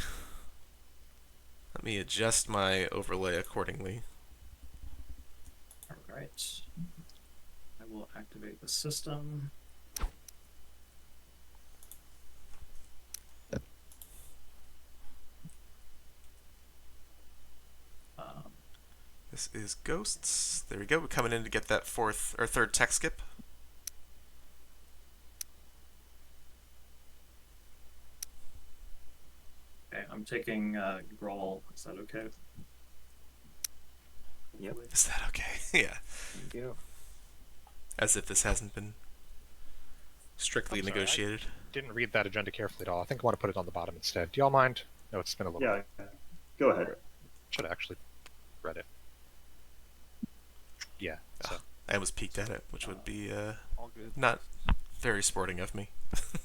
Let me adjust my overlay accordingly. All right. I will activate the system. This is Ghosts. There we go. We're coming in to get that third tech skip. Okay, I'm taking Growl. Is that okay? Yep. Is that okay? Yeah. Thank you. As if this hasn't been strictly I'm sorry, negotiated. Didn't read that agenda carefully at all. I think I want to put it on the bottom instead. Do y'all mind? No, it's been a little Yeah, go ahead. Should have actually read it. Yeah, so. I was peeked at it, which would be All good. not very sporting of me.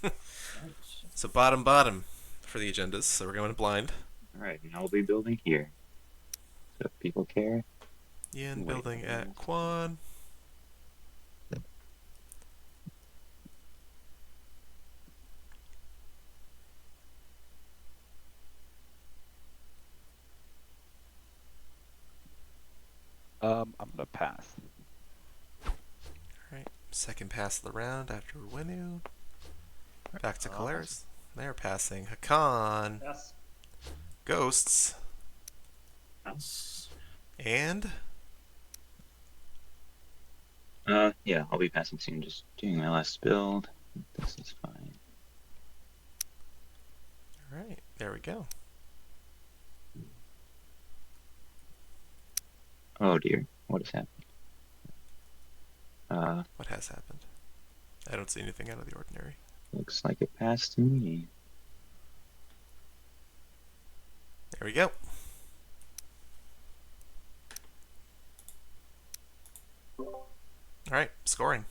Right. So bottom for the agendas. So we're going blind. All right, now we'll be building here. So if people care. Ian Wait. building at Quan. I'm gonna pass. Alright, second pass of the round after Winu. Back to Calaris. They're passing Hakan, Yes. Ghosts, Yes. and Yeah, I'll be passing soon. Just doing my last build. This is fine. alright, there we go. Oh dear, what has happened? What has happened? I don't see anything out of the ordinary. Looks like it passed to me. There we go. Alright, scoring.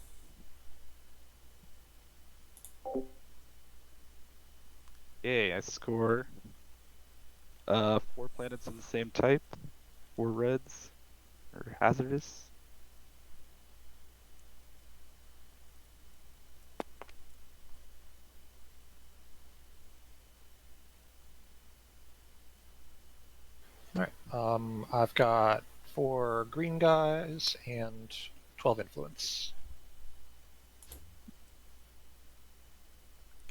Yay, I score 4 planets of the same type, 4 reds, or hazardous. Alright, I've got 4 green guys and 12 influence.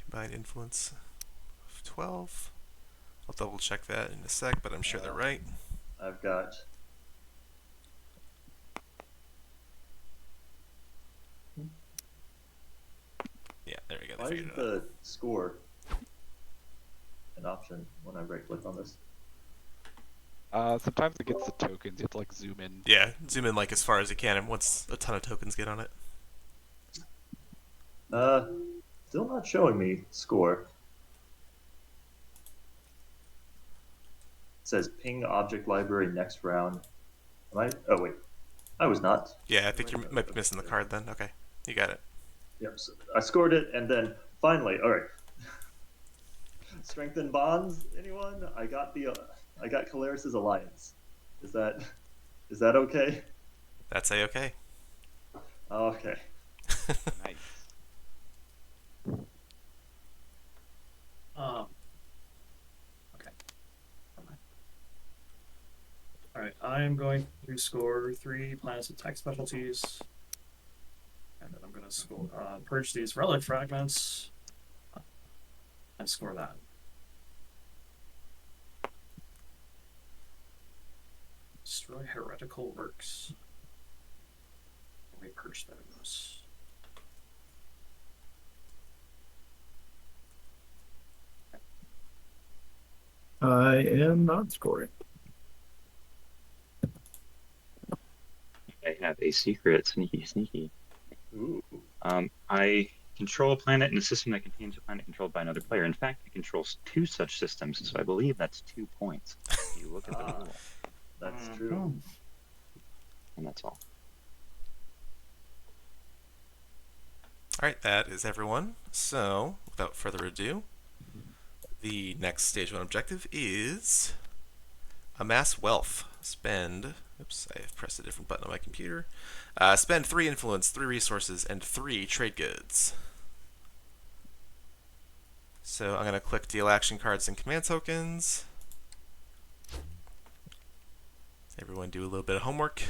Combined influence of 12. I'll double check that in a sec, but I'm sure they're right. I've got Yeah, there we go. They why is figured it out. the score an option when I right click on this? Sometimes it gets the tokens. You have to like zoom in. Yeah, zoom in like as far as you can, and once a ton of tokens get on it. Still not showing me score. It says ping object library next round. Am I? Oh wait, I was not. Yeah, I think you might be missing the card then. Okay, you got it. Yep, so I scored it, and then finally, all right. strengthen bonds. Anyone? I got Caleris's alliance. Is that okay? That's a-okay. Okay. Nice. Okay. All right. I am going to score 3 planets of tech specialties, and then I'm going to score purge these relic fragments and score that. Destroy heretical works. Let me purge those. I am not scoring. I have a secret, sneaky, sneaky. Ooh. I control a planet in a system that contains a planet controlled by another player. In fact, it controls 2 such systems, so I believe that's 2 points. If you look at the rule, That's true. and that's all. All right, that is everyone. So, without further ado, the next stage 1 objective is amass wealth. Spend. Oops, I have pressed a different button on my computer. Spend 3 influence, 3 resources, and 3 trade goods. So I'm going to click deal action cards and command tokens. Everyone do a little bit of homework.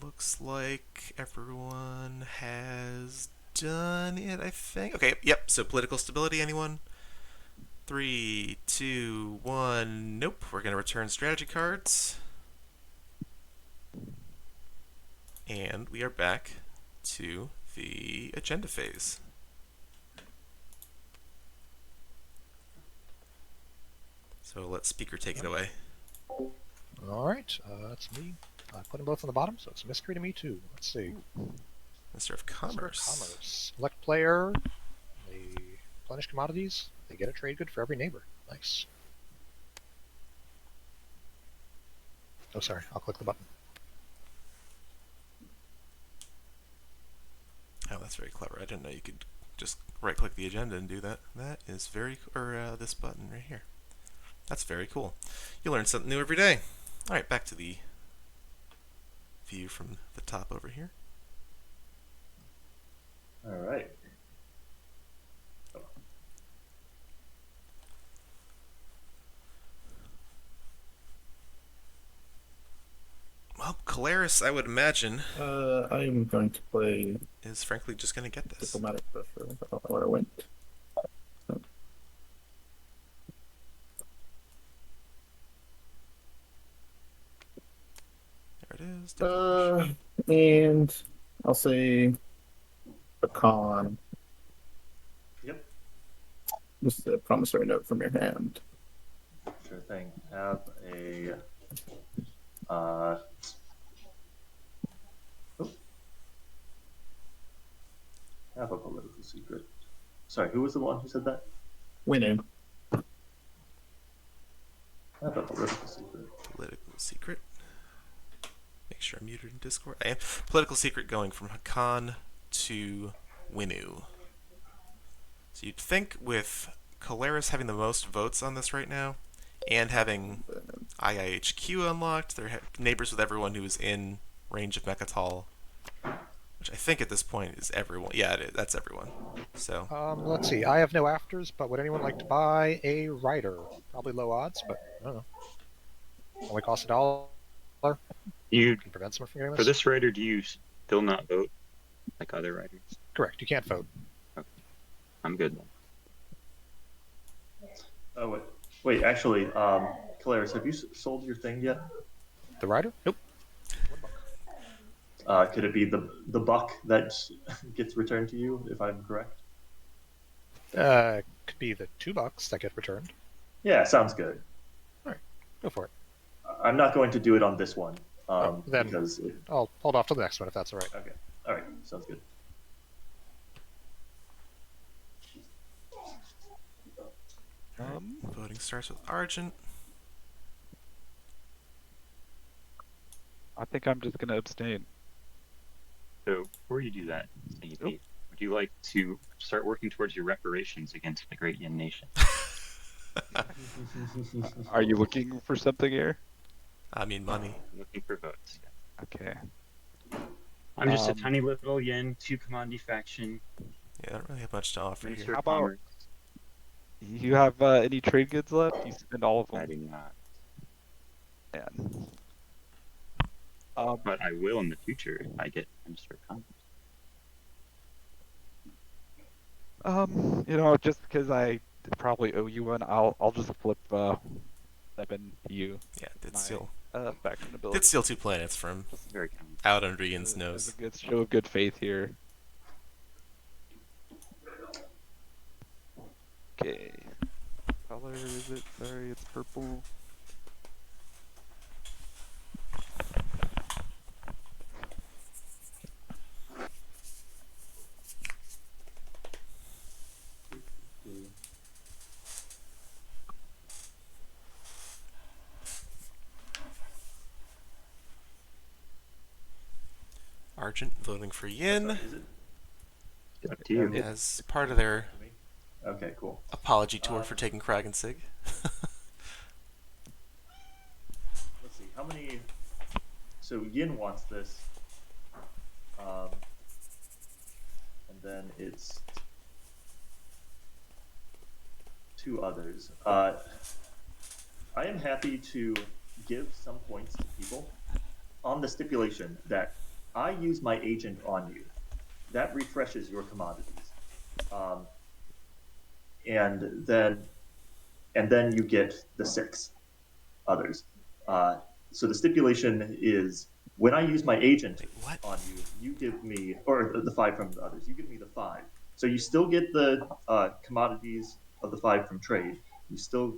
Looks like everyone has done it, I think. Okay, yep, so political stability, anyone? 3, 2, 1, nope. We're going to return strategy cards. And we are back to the agenda phase. So let speaker take it away. All right, that's me. I put them both on the bottom, so it's a mystery to me too. Let's see. Minister of Commerce. Select player. They replenish commodities. They get a trade good for every neighbor. Nice. Oh, sorry. I'll click the button. Oh, that's very clever. I didn't know you could just right-click the agenda and do that. That is very... this button right here. That's very cool. You learn something new every day. All right, back to the view from the top over here. All right. Well, Caleris, I would imagine, I'm going to play is frankly just going to get this. diplomatic pressure. I don't know where I went. There it is. And I'll say a con. Yep. Just a promissory note from your hand. Sure thing. Have a have a political secret. Sorry, who was the one who said that? Winning. Have a political secret. Political secret. Make sure I'm muted in Discord. I am. Political secret going from Hakan to Winu. So you'd think with Caleris having the most votes on this right now, and having IIHQ unlocked, they're neighbors with everyone who is in range of Mechatol, which I think at this point is everyone. Yeah, it is. That's everyone. So Let's see. I have no afters, but would anyone like to buy a rider? Probably low odds, but I don't know. Only costs $1. You Can prevent someone from getting for this writer, do you still not vote like other writers? Correct. You can't vote. I'm good then. Oh wait. Actually, Caleris, have you sold your thing yet? The rider? Nope. Could it be the buck that gets returned to you, if I'm correct? Could be the $2 that get returned. Yeah, sounds good. Go for it. I'm not going to do it on this one. Then because I'll hold off till the next one if that's all right. okay. All right, sounds good. Voting starts with Argent. I think I'm just gonna abstain. So before you do that, Stinky Pete, would you like to start working towards your reparations against the Great Yin Nation? Are you looking for something here? I mean, money. I'm looking for votes. Yeah. Okay. I'm just a tiny little yin, two commodity faction, Yeah, I don't really have much to offer Minister here. How of about Commerce. you have any trade goods left? You spend all of I them. do not. Man. But I will in the future if I get Minister of Commerce. Just because I probably owe you one, I'll just flip 7 to you. Yeah, did My steal. faction ability. Did steal 2 planets from Very kind. out under Ian's As nose. a good show of good faith here. Okay. Color is it? Sorry, it's purple. Argent voting for Yin. Is it? Up to you. As part of their Okay, cool. apology tour for taking Kragensig. Let's see, how many... So Yin wants this. And then it's 2 others. I am happy to give some points to people on the stipulation that I use my agent on you. That refreshes your commodities. And then you get the 6 others. So the stipulation is when I use my agent on you, you give me, or the 5 from the others, you give me the 5. So you still get the commodities of the 5 from trade. You still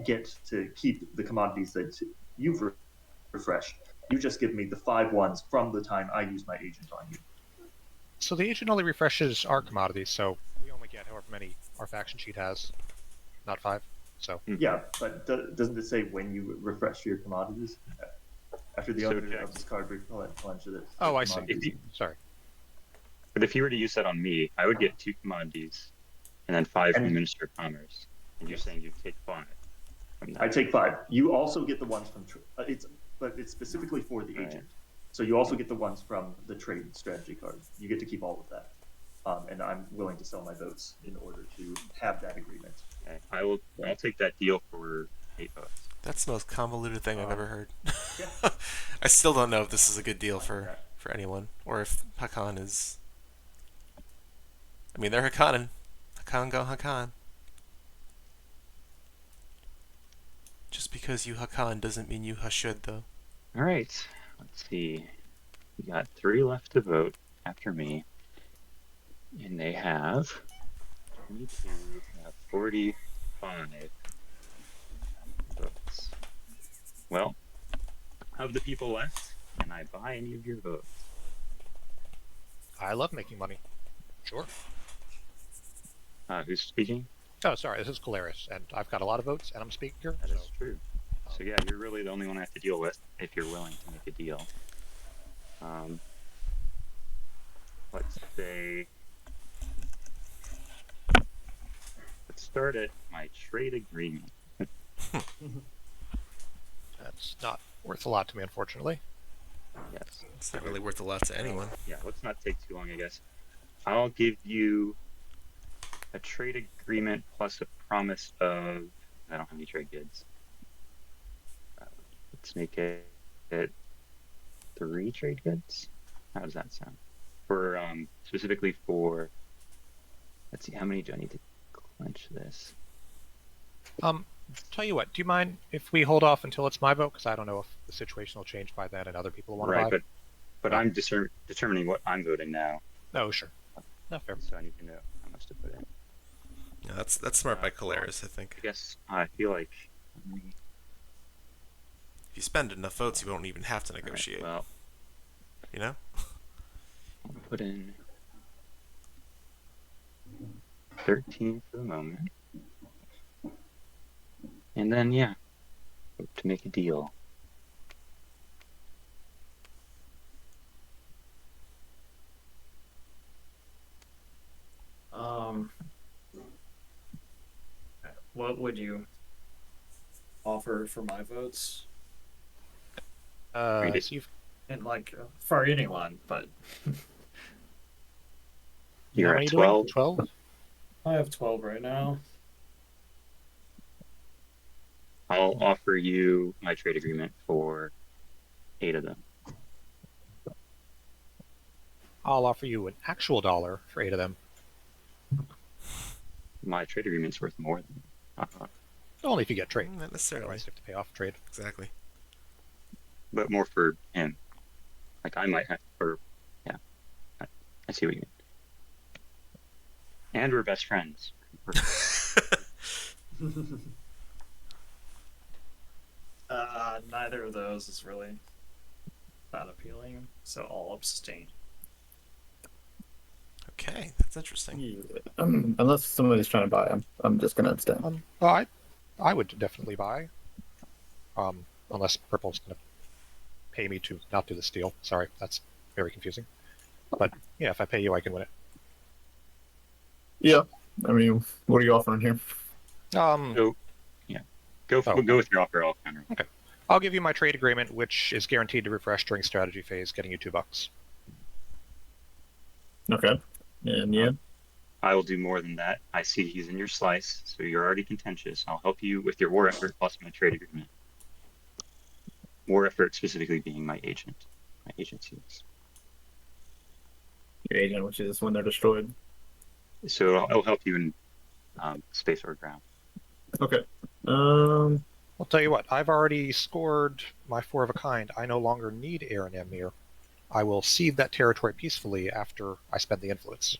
get to keep the commodities that you've refreshed. You just give me the 5 ones from the time I use my agent on you. So the agent only refreshes our commodities, so we only get however many our faction sheet has, not 5. So Yeah, but doesn't it say when you refresh your commodities? After the owner of this card replenishes it. Oh, I see. Sorry. But if you were to use that on me, I would get 2 commodities and then 5 from Minister of Commerce. And you're saying you'd take 5 from that. I take 5. You also get the ones from but it's specifically for the agent. So you also get the ones from the trade strategy card. You get to keep all of that. And I'm willing to sell my votes in order to have that agreement. Okay. I'll take that deal for 8 votes. That's the most convoluted thing I've ever heard. Yeah. I still don't know if this is a good deal for anyone, or if Hakan is... I mean, they're Hakanen. Hakan go Hakan. Just because you Hakan doesn't mean you Hashud, though. Alright, let's see. We got 3 left to vote after me. And they have 22, 45 votes. Well, of the people left, can I buy any of your votes? I love making money. Sure. Who's speaking? Oh, sorry, this is Caleris, and I've got a lot of votes, and I'm speaking here. That is true. So yeah, you're really the only one I have to deal with if you're willing to make a deal. Let's say... Let's start at my trade agreement. That's not worth a lot to me, unfortunately. Yes. It's not really worth a lot to anyone. Yeah, let's not take too long, I guess. I'll give you a trade agreement plus a promise of... I don't have any trade goods. Let's make it 3 trade goods. How does that sound? For specifically for... Let's see, how many do I need to clench this? Tell you what, do you mind if we hold off until it's my vote? Because I don't know if the situation will change by then and other people want to buy. Right, but I'm determining what I'm voting now. Oh, sure. No, fair. So I need to know how much to put in. Yeah, that's smart by Caleris, I think. I guess I feel like... If you spend enough votes, you won't even have to negotiate. Right, well, you know? I'll put in 13 for the moment. And then, yeah, hope to make a deal. What would you offer for my votes? Read it. So you've And for anyone, but You're how at many doing? 12. 12? I have 12 right now. I'll offer you my trade agreement for 8 of them. I'll offer you an actual dollar for 8 of them. My trade agreement's worth more than. Only if you get trade. Not necessarily. Otherwise, you have to pay off trade. Exactly. But more for him. Like I might have, or yeah, I see what you mean. And we're best friends. Neither of those is really that appealing, so I'll abstain. Okay, that's interesting. Unless somebody's trying to buy, I'm just gonna abstain. Well, I would definitely buy. Unless Purple's going to pay me to not do this deal. Sorry, that's very confusing. But yeah, if I pay you, I can win it. Yeah, I mean, what are you offering here? Go go with your offer. I'll counter. Okay. I'll give you my trade agreement, which is guaranteed to refresh during strategy phase, getting you $2. Okay, and yeah, I will do more than that. I see he's in your slice, so you're already contentious. I'll help you with your war effort plus my trade agreement. War effort specifically being my agent, my agencies. your agent, which is when they're destroyed. So I'll help you in space or ground. Okay. I'll tell you what, I've already scored my 4 of a kind. I no longer need Air and Emir. I will cede that territory peacefully after I spend the influence.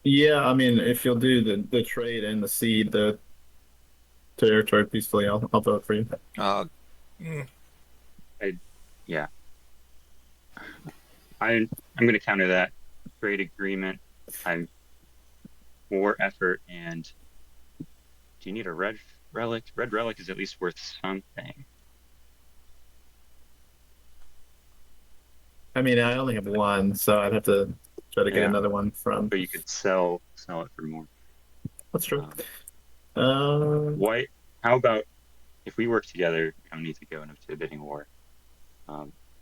Yeah, I mean, if you'll do the trade and the seed, the territory peacefully, I'll vote for you. Yeah. I'm going to counter that. Trade agreement. I'm war effort, and do you need a red relic? Red relic is at least worth something. I mean, I only have one, so I'd have to try to get Yeah. another one from. But you could sell it for more. That's true. Why? How about if we work together? We don't need to go into a bidding war.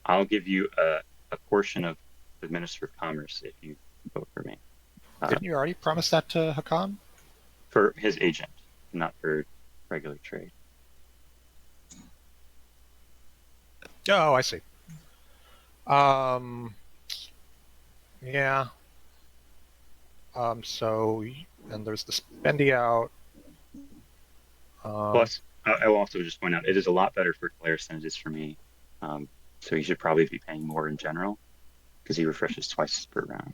I'll give you a portion of the Minister of Commerce if you vote for me. Didn't you already promise that to Hakan? For his agent, not for regular trade. Oh, I see. Yeah. So, and there's the spendy out. Plus, I will also just point out it is a lot better for Claris than it is for me. So he should probably be paying more in general because he refreshes twice per round.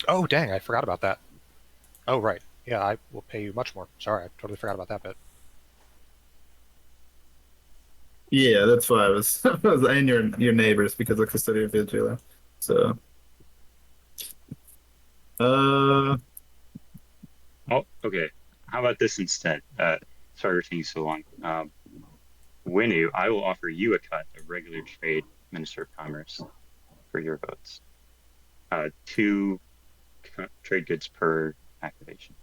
Oh, dang, I forgot about that. Oh, right. Yeah, I will pay you much more. Sorry, I totally forgot about that bit. Yeah, that's why I was, and your neighbors because of Custodia Vigila. So, Oh, okay. How about this instead? Sorry for taking so long. Winu, I will offer you a cut of regular trade Minister of Commerce for your votes. 2 trade goods per activation.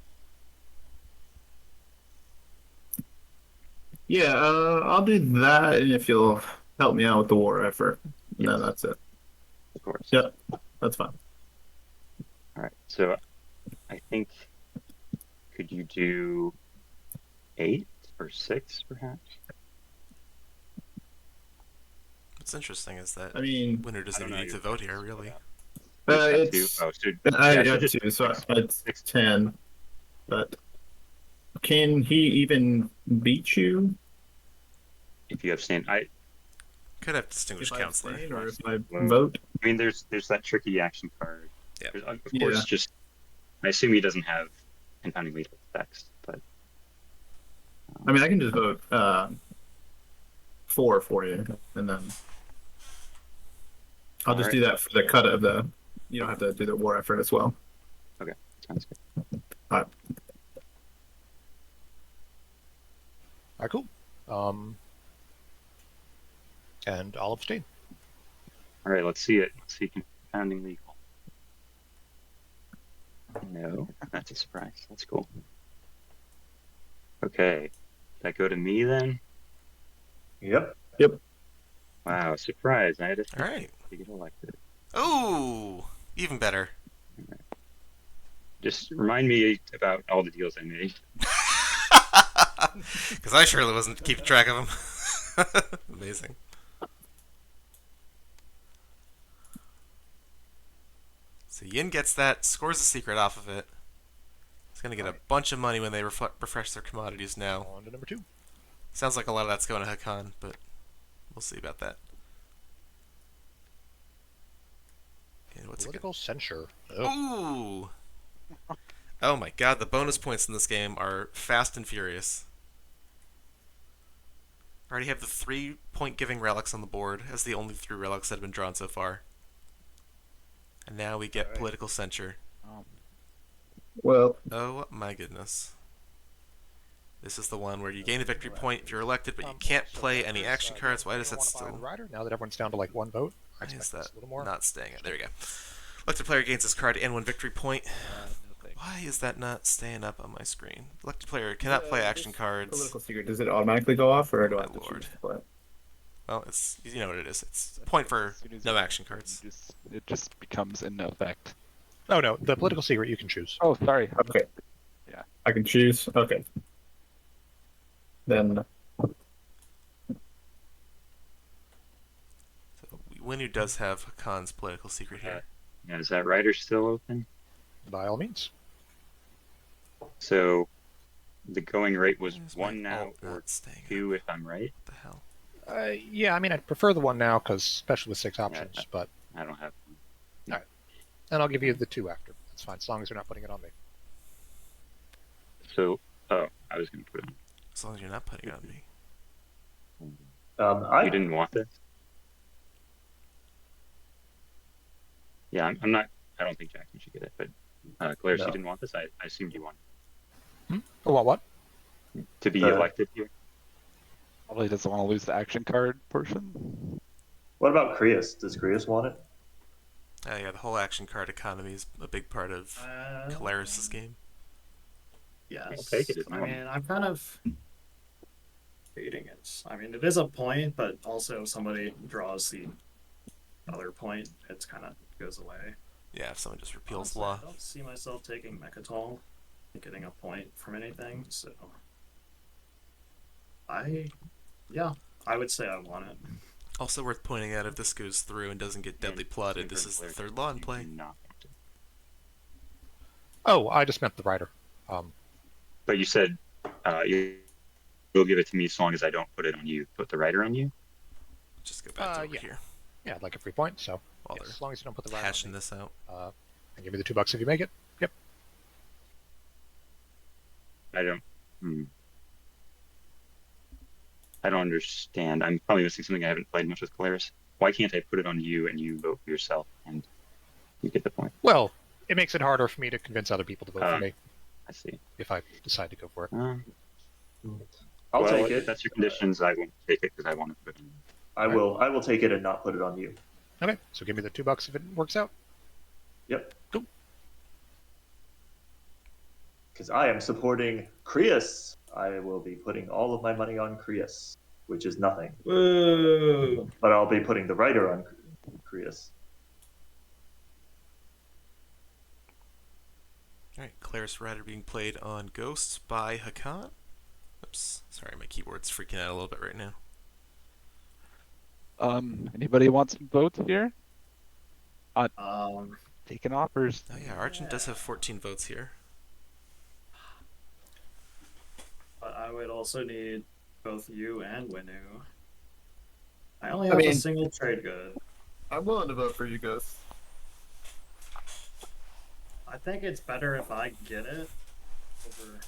yeah, I'll do that, and if you'll help me out with the war effort, no, that's it. Of course. Yeah, that's fine. All right. So I think could you do 8 or 6 perhaps? What's interesting is that I mean, winner doesn't I don't even know, need to you're- vote here, really. it's Oh, so, I yeah, so got just 2, so 6. it's 10. But can he even beat you If you abstain, Could have distinguished if I counselor. abstain or if I Well, vote? I mean, there's that tricky action card. Yeah. There's, of Yeah. course, just I assume he doesn't have confounding lethal effects, but I mean, I can just vote 4 for you, and then I'll just Alright. do that for the cut of the. You don't have to do the war effort as well. Sounds good. All right, cool. And I'll abstain. All right, let's see it. Let's see confounding legal. No, that's a surprise. That's cool. Okay, that go to me then? Yep. Wow, surprise! I had a All right. to get elected. Ooh, even better. Just remind me about all the deals I made. Because I surely wasn't keeping track of them. Amazing. So Yin gets that, scores a secret off of it. He's going to get a bunch of money when they refresh their commodities now. On to number 2. Sounds like a lot of that's going to Hakan, but we'll see about that. And what's Political censure. it? Ooh! Oh my god, the bonus points in this game are fast and furious. I already have the 3-point giving relics on the board as the only 3 relics that have been drawn so far. And now we get political censure. Well, Oh my goodness. This is the one where you gain a victory point if you're elected, but you can't play any action cards. Why does that still... Rider, now that everyone's down to like 1 vote, I Why is expect that a little more. not staying? There we go. Elected player gains this card and 1 victory point. Why is that not staying up on my screen? Elected player cannot play action cards. political secret, does it automatically go off, or do I have to Lord. choose to play it? Well, it's, you know what it is. It's a point for As soon as no you- action cards. It just becomes in effect. Oh no, the political secret you can choose. Oh, sorry. Okay. Yeah. I can choose. Okay. Then So Winu does have Hakan's political secret here. Yeah, is that rider still open? By all means. So the going rate was Why is my 1 now alt or not staying up? 2 if I'm right. What the hell? Yeah, I mean, I'd prefer the 1 now, because especially with 6 options, but... I don't have And I'll give you the 2 after. That's fine, as long as you're not putting it on me. So, oh, I was going to put it on. As long as you're not putting it on me. I You didn't want this? Yeah, I'm not. I don't think Jackson should get it, but Claire, No. you didn't want this. I assumed you wanted What? to be Uh, elected here. Probably doesn't want to lose the action card portion. What about Krius? Does Krius want it? Yeah, the whole action card economy is a big part of Calaris' game. Yes. I'll take it as I well. mean, I'm kind of debating it. I mean, it is a point, but also if somebody draws the other point, it kind of goes away. Yeah, if someone just repeals Honestly, law. I don't see myself taking Mechatol and getting a point from anything, so I would say I want it. Also worth pointing out, if this goes through and doesn't get deadly plotted, this is the 3rd law in play. You do not want it. Oh, I just meant the rider. But you said you'll give it to me so long as I don't put it on you. Put the rider on you. Just go back to over yeah. here Yeah, I'd like a free point, so while yes, they're as long as you don't put the rider hashing on me. this out. And give me the $2 if you make it. Yep. I don't. I don't understand. I'm probably missing something. I haven't played much with Calaris. Why can't I put it on you and you vote for yourself and you get the point? Well, it makes it harder for me to convince other people to vote for me I see. if I decide to go for it. I'll well, take if it. that's your conditions, I won't take it because I want to put it on. I will take it and not put it on you. Okay, so give me the $2 if it works out. Yep. Cool. Because I am supporting Krius. I will be putting all of my money on Krius, which is nothing. Woo! But I'll be putting the writer on Krius. Alright, Claris Rider being played on Ghosts by Hakan. Oops, sorry, my keyboard's freaking out a little bit right now. Anybody want some votes here? Um, Taking offers. Oh yeah, Argent does have 14 votes here. but I would also need both you and Winu. I only have a mean- single trade good. I'm willing to vote for you guys. I think it's better if I get it over.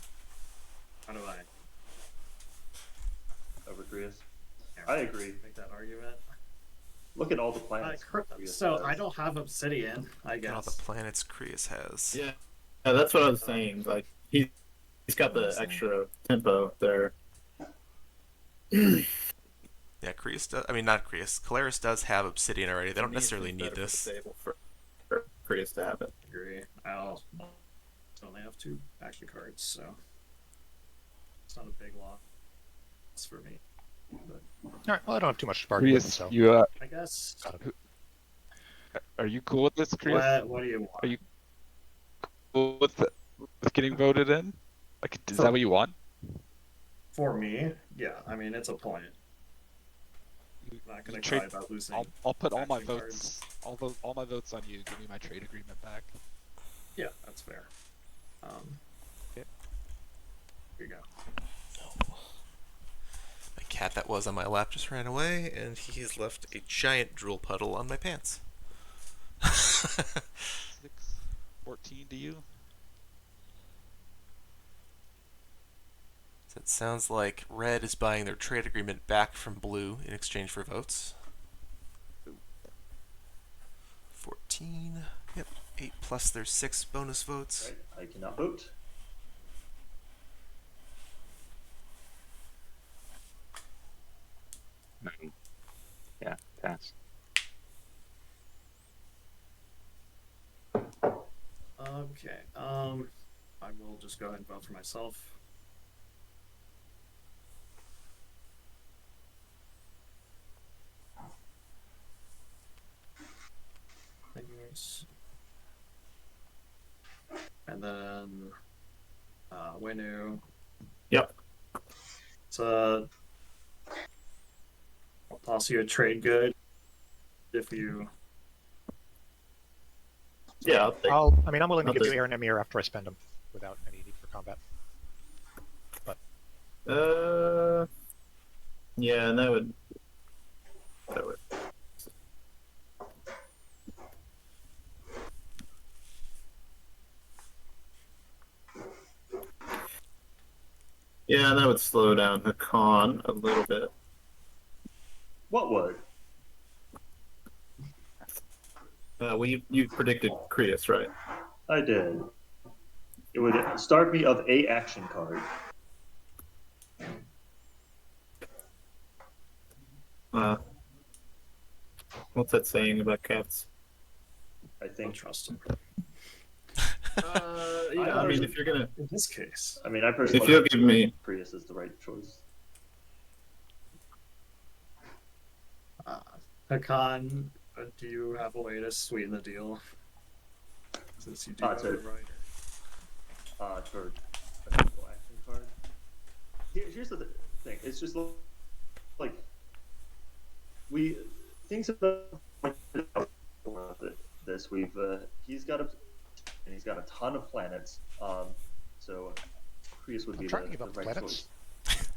How do I? Over Krius. I agree. Make that argument. Look at all the planets. Krius So has. I don't have Obsidian, I Look at all the guess. planets Krius has. Yeah. that's what I was saying. Like he's got the extra tempo there. Yeah, Creus does. I mean, not Creus. Calaris does have Obsidian already. They don't necessarily need Better this. for the table for Prius to have it. Agree. I'll only have 2 action cards, so it's not a big loss for me. But All right. Well, I don't have too much to bargain with, Chris, so you I guess. are you cool with this, Chris? What do you want? Are you cool with getting voted in? Like, is that what you want? For me, yeah. I mean, it's a point. I'm not gonna cry about losing. I'll put all my action votes, all my votes on you. Give me my trade agreement back. Yeah, that's fair. Okay. Here you go. My cat that was on my lap just ran away, and he's left a giant drool puddle on my pants. 14 to you. So it sounds like red is buying their trade agreement back from blue in exchange for votes. 14. Yep. 8 plus their 6 bonus votes. Right, I cannot vote. Yeah, pass. Okay. I will just go ahead and vote for myself. Fingers. And then Winu. Yep. So I'll toss you a trade good if you. Yeah, I mean, I'm willing to I'll give you take- Aaron Emir after I spend them without any need for combat. yeah, and that would. Yeah, that would slow down Hakan a little bit. What would? Well, you predicted Creus, right? I did. It would start me of a action card. What's that saying about cats? I Don't think. trust him. Yeah, I mean, if you're gonna, In this case, I mean, I personally if you'll think give me, Prius is the right choice. Hakan, do you have a way to sweeten the deal? Since you do have So- it right. For a single action card. Here's the thing. It's just like things have pointed out this. He's got a ton of planets. So Prius would be trying to the give up right planets. choice.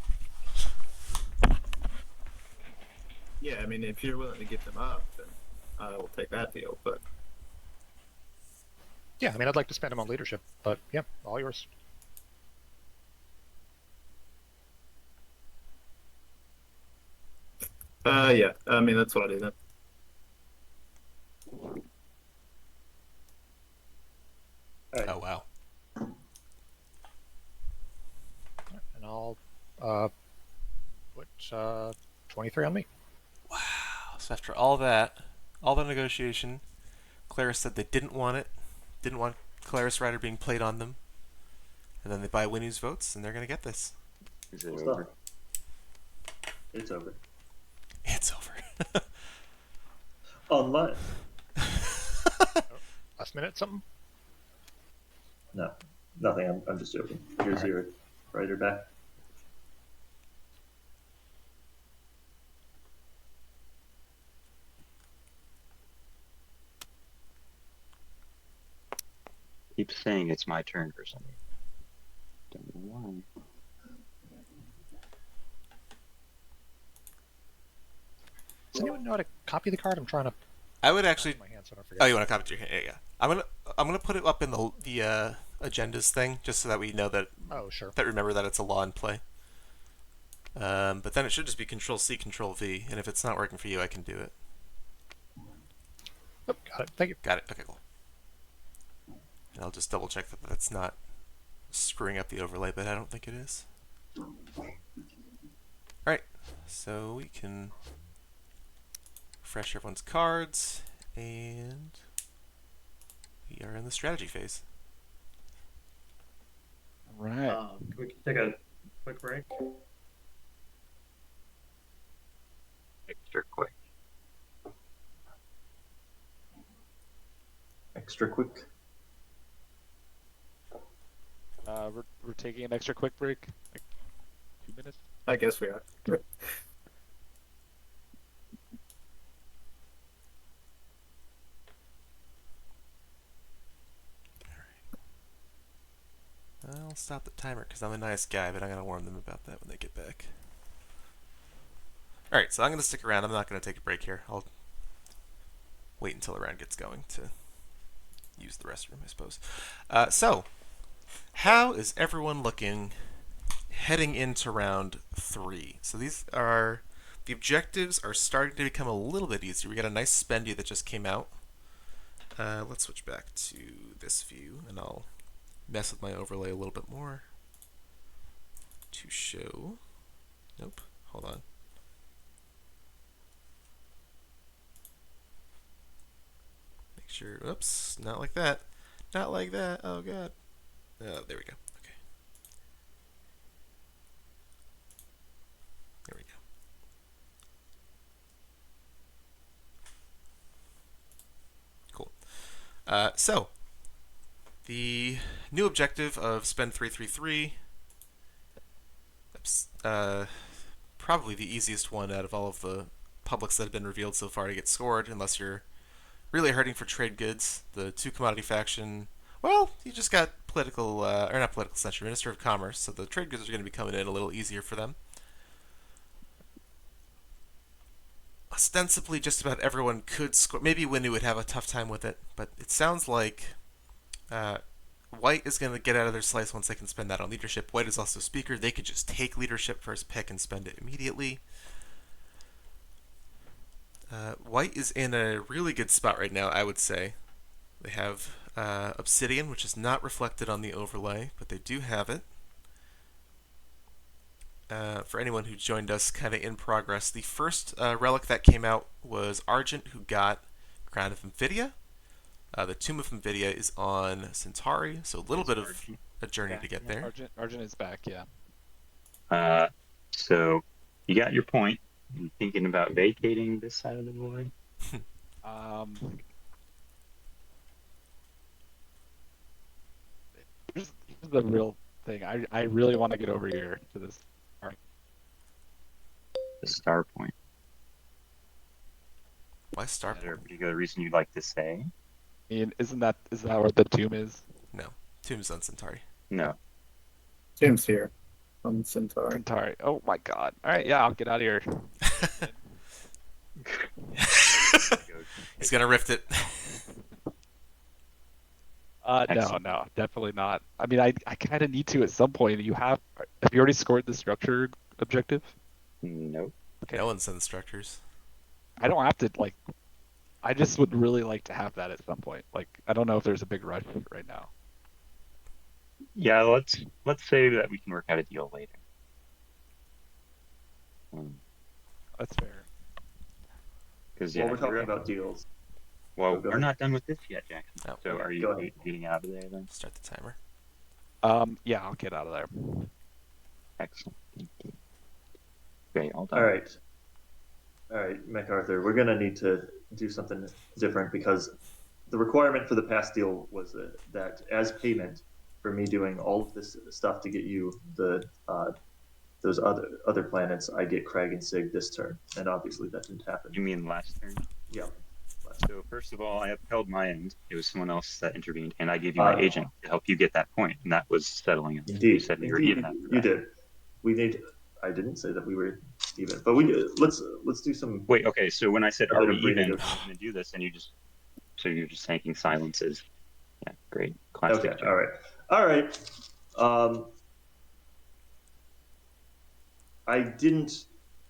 yeah, I mean, if you're willing to give them up, then I will take that deal. But Yeah, I mean, I'd like to spend them on leadership, but yeah, all yours. yeah, I mean, that's what I do then. All right. Oh, wow. And I'll put 23 on me. Wow. So after all that, all the negotiation, Claris said they didn't want it. Didn't want Claris Rider being played on them. And then they buy Winu's votes, and they're going to get this. Is it Cool over? stuff. It's over. It's over. Unless Last minute something? no, nothing. I'm just joking. Here's your writer back. Keep saying it's my turn for some reason. Don't know why. Does anyone know how to copy the card? I'm trying to. I would actually. My hand, so I don't forget. Oh, you want to copy it to your hand? Yeah. I'm gonna put it up in the agendas thing, just so that we know that Oh, sure. remember that it's a law in play. But then it should just be Control C, Control V, and if it's not working for you, I can do it. Oh, got it. Thank you. Got it. Okay, cool. And I'll just double check that that's not screwing up the overlay, but I don't think it is. Alright, so we can refresh everyone's cards, and we are in the strategy phase. All right. Can we take a quick break? Extra quick. Extra quick. We're taking an extra quick break. Like 2 minutes. I guess we are. I'll stop the timer because I'm a nice guy, but I'm going to warn them about that when they get back. Alright, so I'm going to stick around. I'm not going to take a break here. I'll wait until the round gets going to use the restroom, I suppose. So, how is everyone looking heading into round 3? So these are... The objectives are starting to become a little bit easier. We got a nice spendy that just came out. Let's switch back to this view, and I'll mess with my overlay a little bit more to show. Nope, hold on. Make sure, oops, not like that. Not like that, oh god. There we go, okay. There we go. Cool. So, the new objective of spend 333, probably the easiest one out of all of the publics that have been revealed so far to get scored, unless you're really hurting for trade goods. The 2 commodity faction, well, you just got political, or not political censure, Minister of Commerce, so the trade goods are going to be coming in a little easier for them. Ostensibly, just about everyone could score. Maybe Winnie would have a tough time with it, but it sounds like White is going to get out of their slice once they can spend that on leadership. White is also speaker. They could just take leadership first pick and spend it immediately. White is in a really good spot right now, I would say. They have Obsidian, which is not reflected on the overlay, but they do have it. For anyone who joined us kind of in progress, the first relic that came out was Argent, who got Crown of Amphidia. The Tomb of Amphidia is on Centauri, so a little bit of a journey to get there. Argent is back, yeah. So you got your point. You thinking about vacating this side of the void? Here's the real thing. I really want to get over here to this. The star point. Why Star Is there a Point? particular reason you'd like to say? I mean, is that where the tomb is? No, Tomb's on Centauri. No. Tim's here on Centauri. Centauri. Oh my god. All right, yeah, I'll get out of here. He's gonna rift it. No, definitely not. I mean, I kind of need to at some point. Have you already scored the structure objective? Nope. Okay. No one sends structures. I don't have to like. I just would really like to have that at some point. Like, I don't know if there's a big rush right now. Yeah, let's say that we can work out a deal later. That's fair. Because Well, we're talking about deals. Well, Go we're ahead. not done with this yet, Jackson. Oh, So are go you ahead. getting out of there then? Start the timer. Yeah, I'll get out of there. Excellent. Thank you. Great. All done. All right, MacArthur, we're gonna need to do something different because the requirement for the past deal was that as payment for me doing all of this stuff to get you the those other planets, I get Crag and Sig this turn, and obviously that didn't happen. You mean last turn? Yeah. So first of all, I upheld my end. It was someone else that intervened, and I gave you my agent to help you get that point, and that was settling it. Indeed, You said we were even after you that. did. We need. I didn't say that we were even, but we let's do some. Wait, okay. So when I said are we Other even, reading. I'm going to do this, and you're just thanking silences. Yeah, great, classic. Okay, all right. I didn't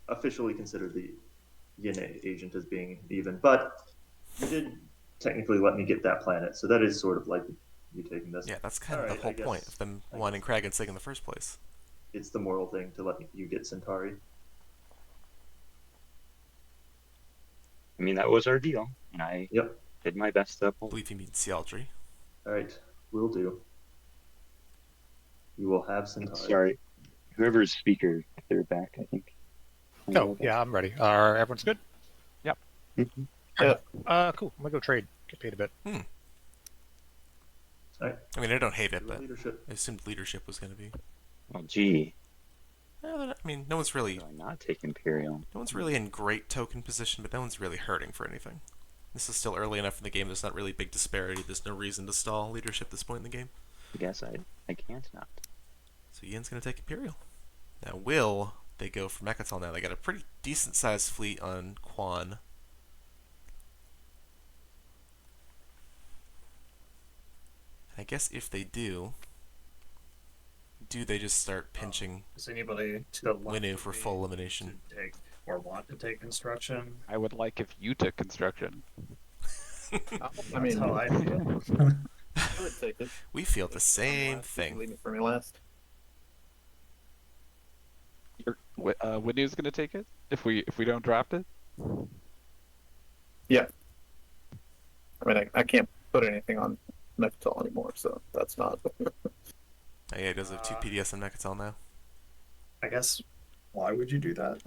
officially consider the Yin agent as being even, but you did technically let me get that planet, so that is sort of like you taking this. Yeah, that's kind of Alright, the whole I point guess- of them I wanting guess Crag and Sig in the first place. It's the moral thing to let you get Centauri. I mean, that was our deal, and I Yep. did my best to I uphold. believe you mean Cialdry. All right, will do. You will have Centauri. Sorry, whoever's speaker, they're back, I think. Oh, yeah, I'm ready. Everyone's good? Mhm. Cool. I'm gonna go trade. Get paid a bit. All right. I mean, I don't hate it, Do but leadership. I assumed leadership was going to be. Well, gee, I mean, no one's really do I not take Imperial? no one's really in great token position, but no one's really hurting for anything. This is still early enough in the game. There's not really big disparity. There's no reason to stall leadership at this point in the game. I guess I can't not. So Ian's going to take Imperial. Now, will they go for Mechatol now? They got a pretty decent sized fleet on Quan. I guess if they do they just start pinching Is anybody to the left Winu of for me full elimination? to take or want to take construction? I would like if you took construction. I mean, That's how I feel. I would take it. We feel the same thing. Leave it for me last. Winu's gonna take it if we don't draft it. Yeah. I mean, I can't put anything on Mechatol anymore, so that's not. Oh, yeah, he does have 2 PDS on Mechatol now. I guess. Why would you do that?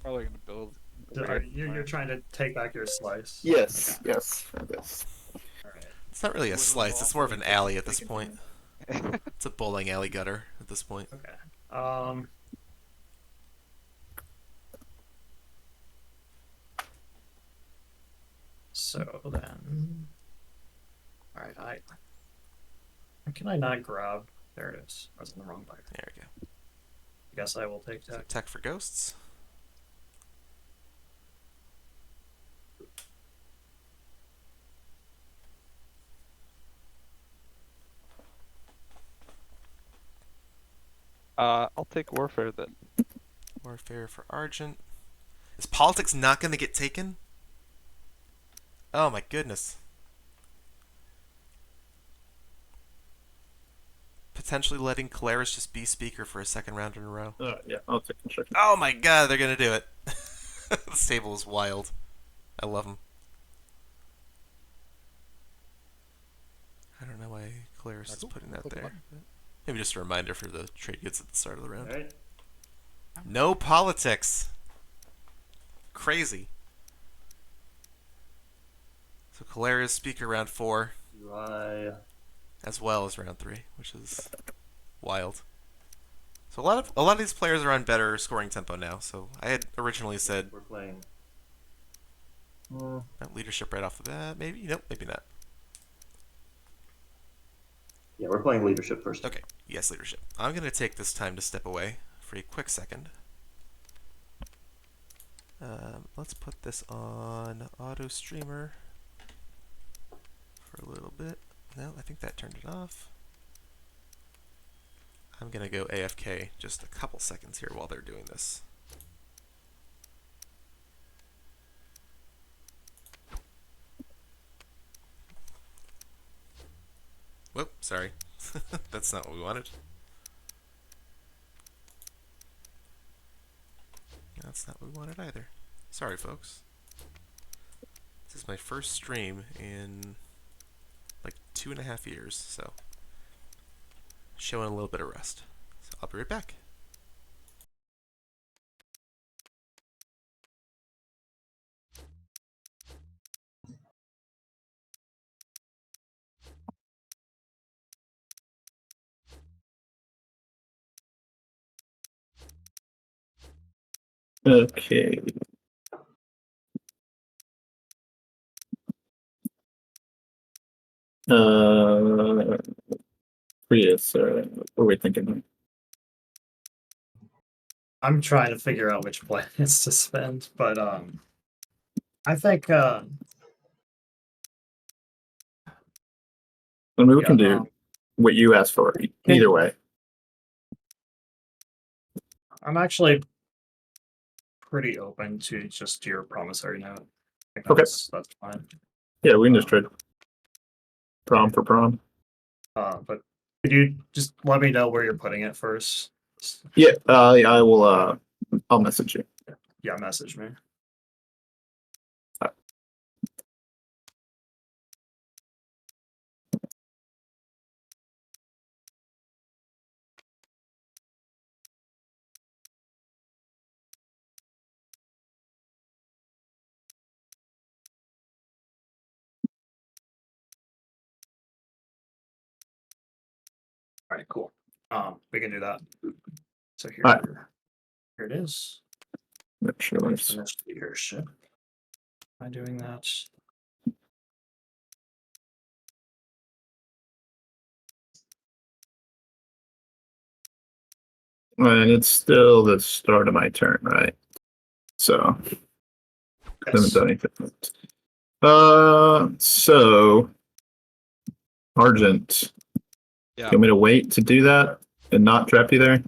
Probably gonna build. You're trying to take back your slice. Yes, yes, yes. All right. It's not really a slice. It's more of an alley at this point. It's a bowling alley gutter at this point. Okay. So then, all right. Why can I not grab? There it is. I was in the wrong button. There we go. I guess I will take So that. tech for ghosts. I'll take warfare then. Warfare for Argent. Is politics not going to get taken? Oh my goodness. Potentially letting Caleris just be speaker for a second round in a row. Yeah, I'll take construction. Oh my god, they're going to do it. The stable is wild. I love them. I don't know why Caleris is putting that there. Maybe just a reminder for the trade goods at the start of the round. All right. No politics. Crazy. So Caleris speaker round 4, Do I? as well as round 3, which is wild. So a lot of these players are on better scoring tempo now. So I had originally said We're playing. not leadership right off the bat. Maybe nope, maybe not. Yeah, we're playing leadership first. Okay, yes, leadership. I'm gonna take this time to step away for a quick second. Let's put this on auto streamer for a little bit. No, I think that turned it off. I'm gonna go AFK just a couple seconds here while they're doing this. Whoop, sorry. That's not what we wanted. That's not what we wanted either. Sorry, folks. This is my first stream in like 2.5 years, so showing a little bit of rust. So I'll be right back. Okay. Prius, what are we thinking? I'm trying to figure out which planets to spend, but I think I mean, we can do what you asked for. Either way. I'm actually pretty open to just your promissory note. I think Okay. that's fine. Yeah, we can just trade. prom for prom. But could you just let me know where you're putting it first? Yeah, I will. I'll message you. Yeah, message me. All right, cool. We can do that. So here, All right. here it is. Make sure it's- Finish leadership. Am I doing that? And it's still the start of my turn, right? So I haven't Yes. done anything. So Argent. Yeah. You want me to wait to do that and not trap you there?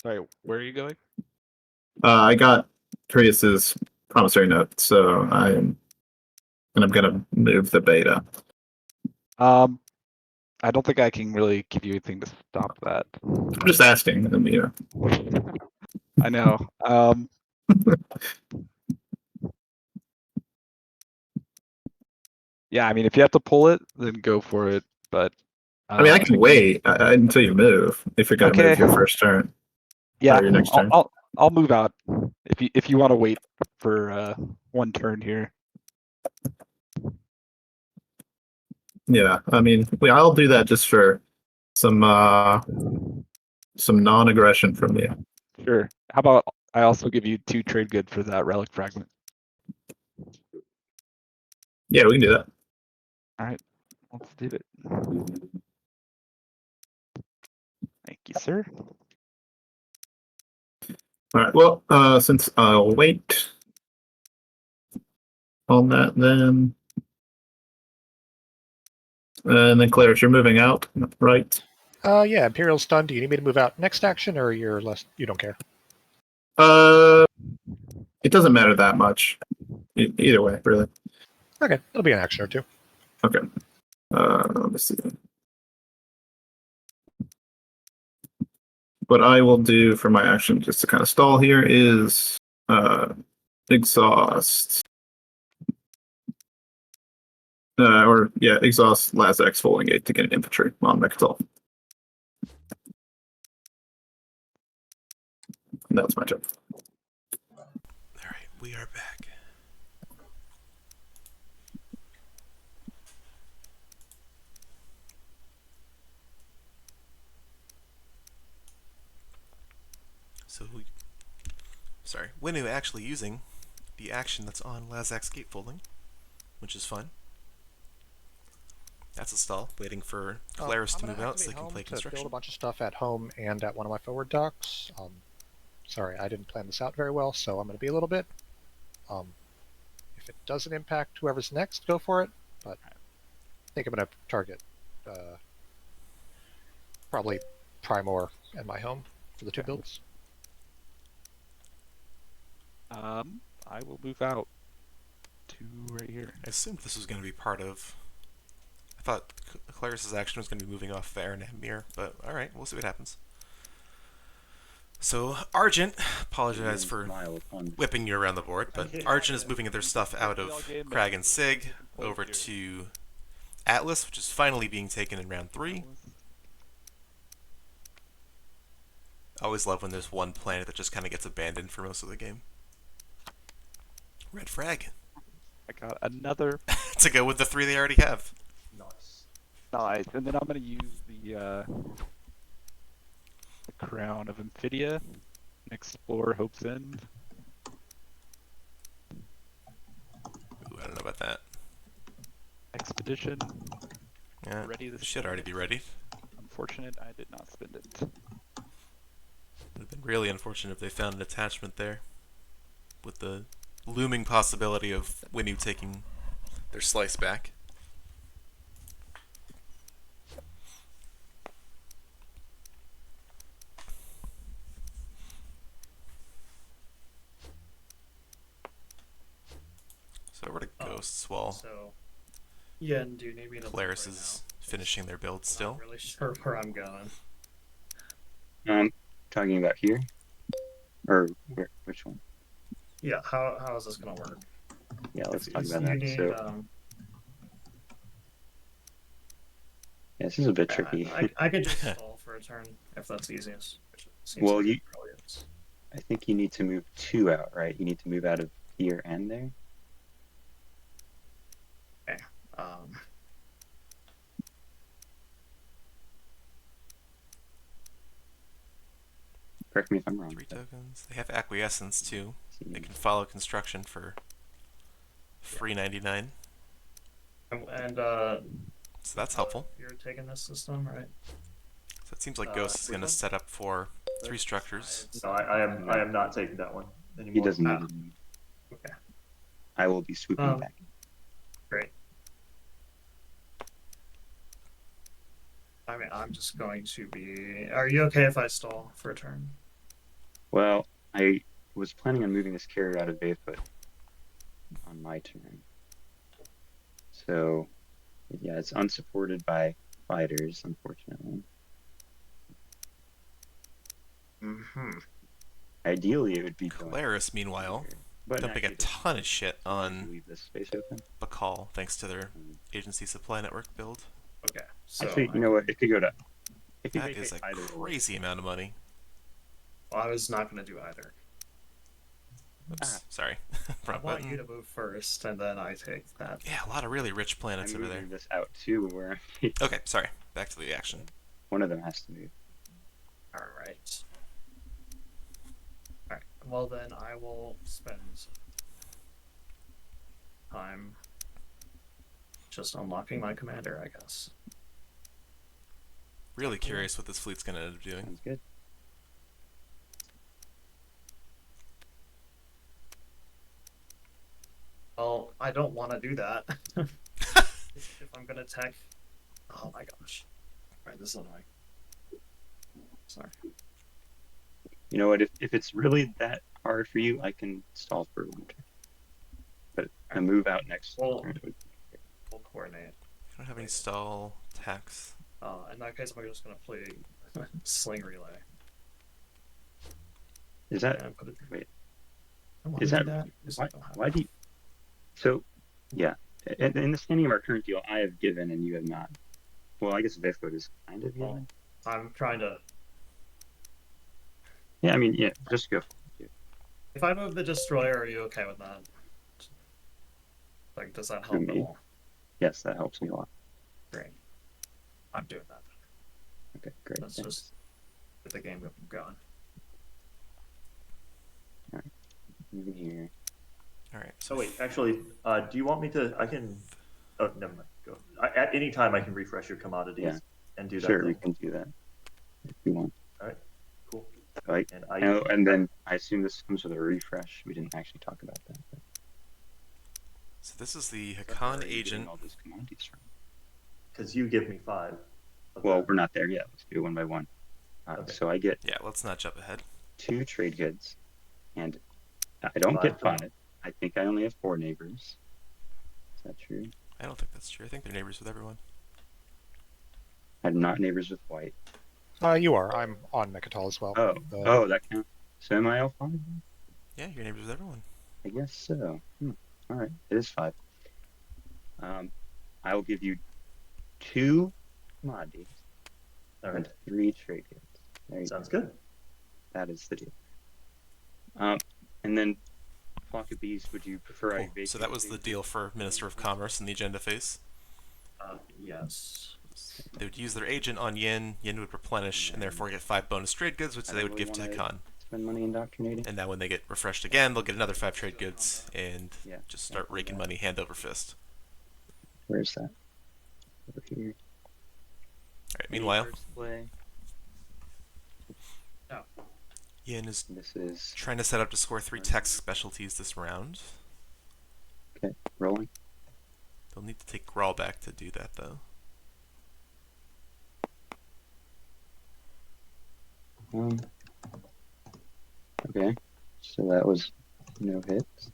Sorry, where are you going? I got Prius's promissory note, so I'm gonna move the beta. I don't think I can really give you anything to stop that. I'm just asking. I mean, I know. Yeah, I mean, if you have to pull it, then go for it. But I mean, I can wait until you move if you're gonna Okay. move your first turn yeah, or your next turn. I'll move out if you want to wait for one turn here. Yeah, I mean, I'll do that just for some non-aggression from you. Sure. How about I also give you 2 trade good for that relic fragment? Yeah, we can do that. All right, let's do it. Thank you, sir. All right. Well, since I'll wait on that, then, and then Claire, you're moving out, right? Yeah, Imperial's done. Do you need me to move out next action, or you don't care? It doesn't matter that much. Either way, really. Okay, it'll be an action or two. Okay. Let me see. What I will do for my action, just to kind of stall here, is exhaust. Exhaust Lazak's Falling Gate to get an infantry on Mechatol. And that's my turn. All right, we are back. So, Winu actually using the action that's on Lazak's gatefolding, which is fun. That's a stall, waiting for Claris to move out so they can play to construction. build a bunch of stuff at home and at one of my forward docks. Sorry, I didn't plan this out very well, so I'm going to be a little bit. If it doesn't impact whoever's next, go for it. But I think I'm going to target probably Primor and my home for the 2 builds. I will move out to right here. I assumed this was going to be part of... I thought Claris's action was going to be moving off Fair and Amir, but alright, we'll see what happens. So, Argent, apologize for whipping you around the board, but Argent is moving their stuff out of Crag and Sig over to Atlas, which is finally being taken in round 3. I always love when there's one planet that just kind of gets abandoned for most of the game. Red frag. I got another. To go with the 3 they already have. Nice. And then I'm going to use the Crown of Amphidia and explore Hope's End. Ooh, I don't know about that. Expedition. Yeah, Ready this should already be ready. Unfortunate, I did not spend it. Would have been really unfortunate if they found an attachment there. With the looming possibility of Winu taking their slice back. So over to Ghost's Wall. So Yeah, and do you need me to Polaris look right is now? finishing their build I'm still. not really sure where I'm going. Talking about here, or where? Which one? Yeah, how is this gonna work? Yeah, let's talk If about you that. need, So yeah, this is a bit I, tricky. I could just stall for a turn if that's easiest. Which it seems Well, like you- it probably is. I think you need to move 2 out, right? You need to move out of here and there. Okay. Um, Correct me if I'm wrong. 3 tokens. They have acquiescence too. See, They can follow construction for free 99. and So that's helpful. You're taking this system, right? So it seems like Ghost is which going to one? set up for 3 structures. No, I am not taking that one anymore. he doesn't need Ah. to move. Okay. I will be swooping back. Great. I mean, I'm just going to be. Are you okay if I stall for a turn? Well, I was planning on moving this carrier out of Bayfoot on my turn. So, yeah, it's unsupported by fighters, unfortunately. Mm-hmm. Ideally, it would be going Polaris, meanwhile, here. But dumping a actually, ton of shit on leave this space open. Bakal thanks to their Um, agency supply network build. Okay. So Actually, you know what? It could go to. It could That vacate is a either or. crazy amount of money. Well, I was not going to do either. Oops, sorry. I Wrong want you button. to move first, and then I take that. Yeah, a lot of really rich planets I'm over there. moving this out too, where Okay, sorry. Back to the action. one of them has to move. All right. All right. Well, then I will spend time just unlocking my commander, I guess. Really curious what this fleet's going to end up doing. Sounds good. Well, I don't want to do that. If I'm gonna tech. Oh my gosh. Alright, this is annoying. Sorry. You know what? If it's really that hard for you, I can stall for 1 turn. But a move out next Well- turn would. We'll coordinate. I don't have any stall tax. In that case, I'm just gonna play Sling Relay. Is that And put it... wait? I wanna Is do that Just why? don't have Why it. do you? So, yeah. In the standing of our current deal, I have given and you have not. Well, I guess Vifwood is kind of Well, given. I'm trying to. Yeah, I mean, yeah, just go. If I move the Destroyer, are you okay with that? Like, does that help at me. all? Yes, that helps me a lot. Great. I'm doing that. Okay, great. Let's thanks. just get the game going. Moving here. Alright, so Oh wait, actually, do you want me to? I can. Oh, never mind. Go. At any time, I can refresh your commodities Yeah. and do that. Sure, we thing. can do that if you want. Cool. Like, And and then I assume this comes with a refresh. We didn't actually talk about that. But So this is the where Hakan are you getting agent. all those commodities from? because you give me 5. of Well, that. we're not there yet. Let's do it one by one. Okay. So I get Yeah, let's not jump ahead. 2 trade goods, and I don't get 5. I think I only have 4 neighbors. Is that true? I don't think that's true. I think they're neighbors with everyone. I'm not neighbors with white. You are. I'm on Mechatol as well. Oh, The- that counts. So am I L5? Yeah, you're neighbors with everyone. I guess so. All right, it is 5. I will give you 2 commodities All and right. 3 trade goods. There you Sounds go. good. That is the deal. And then, Flock of Bees, would you prefer I Cool. vacate? So that was the deal for Minister of Commerce in the agenda phase. Yes. They would use their agent on Yin. Yin would replenish and therefore get 5 bonus trade goods, which I they don't would really give to wanna Hakan. spend money indoctrinating? And now when they get refreshed again, they'll get another 5 trade goods and Yeah. just start raking money hand over fist. Where's that? Over here. Alright, meanwhile, First play. Yin is This is trying to set up to score 3 tech specialties this round. rolling. They'll need to take Grawl back to do that, though. Okay, so that was no hits.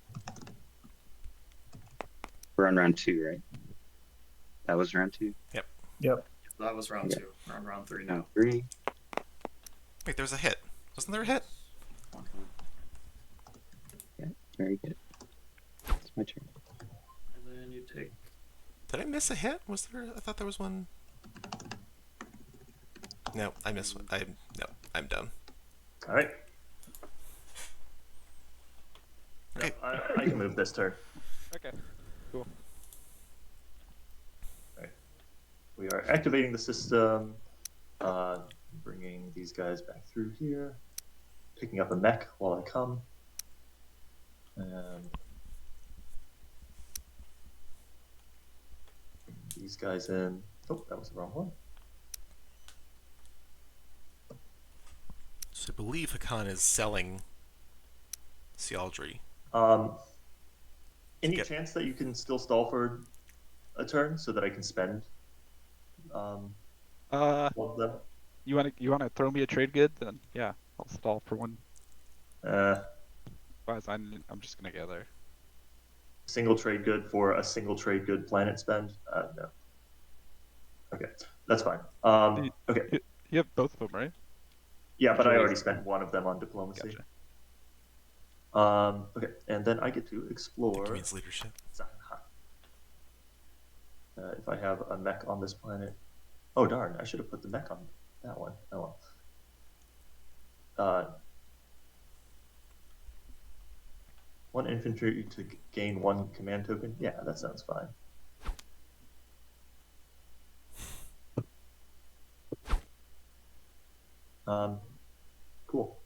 We're on round 2, right? That was round 2. Yep. That was round Yeah. 2. We're on round 3 now. Round 3. Wait, there was a hit. Wasn't there a hit? Yeah, very good. It's my turn. And then you take. Did I miss a hit? Was there? I thought there was one. No, I missed one. I'm done. All right. Okay. I can move this turn. Okay. Cool. We are activating the system, bringing these guys back through here, picking up a mech while I come. And these guys in. Oh, that was the wrong one. So I believe Hakan is selling Sealdry. Any Yep. chance that you can still stall for a turn so that I can spend one of them? You wanna throw me a trade good? Then yeah, I'll stall for one. Otherwise, I'm just gonna go there. Single trade good for a single trade good planet spend? No. Okay, that's fine. Okay, You have both of them, right? yeah, but I Usually- already spent one of them on diplomacy. Gotcha. Okay, and then I get to I think explore. he means leadership. If I have a mech on this planet. Oh darn! I should have put the mech on that one. Oh well. One infantry to gain one command token. Yeah, that sounds fine. Cool.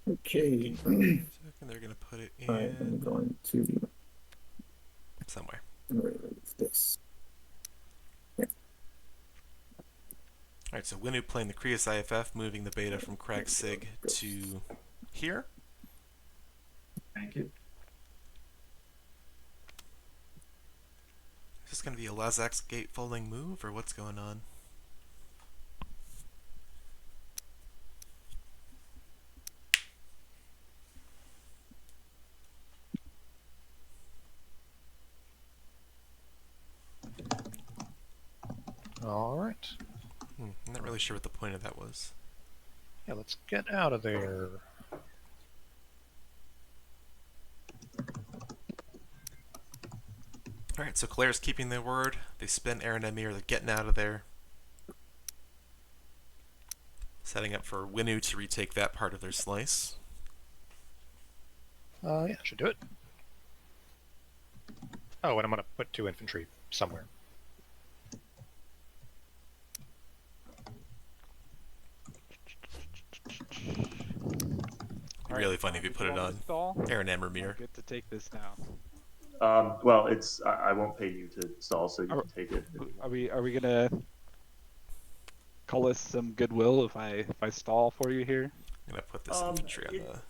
Okay. Second, they're gonna put it All right, I'm in going to somewhere. erase this. All right, so Winu playing the Krius IFF, moving the beta from Crag Sig to here. Thank you. Is this gonna be a Lazak's gatefolding move, or what's going on? All right. I'm not really sure what the point of that was. Yeah, let's get out of there. All right, so Claire's keeping their word. They spin Aaron Emir. They're getting out of there. Setting up for Winu to retake that part of their slice. Yeah, should do it. Oh, and I'm gonna put 2 infantry somewhere. Be really funny if you put it on Stall. Aaron I'm Emir. good to take this now. Well, it's I won't pay you to stall, so you Are- can take it. Are we gonna call us some goodwill if I stall for you here? I'm gonna put this infantry on the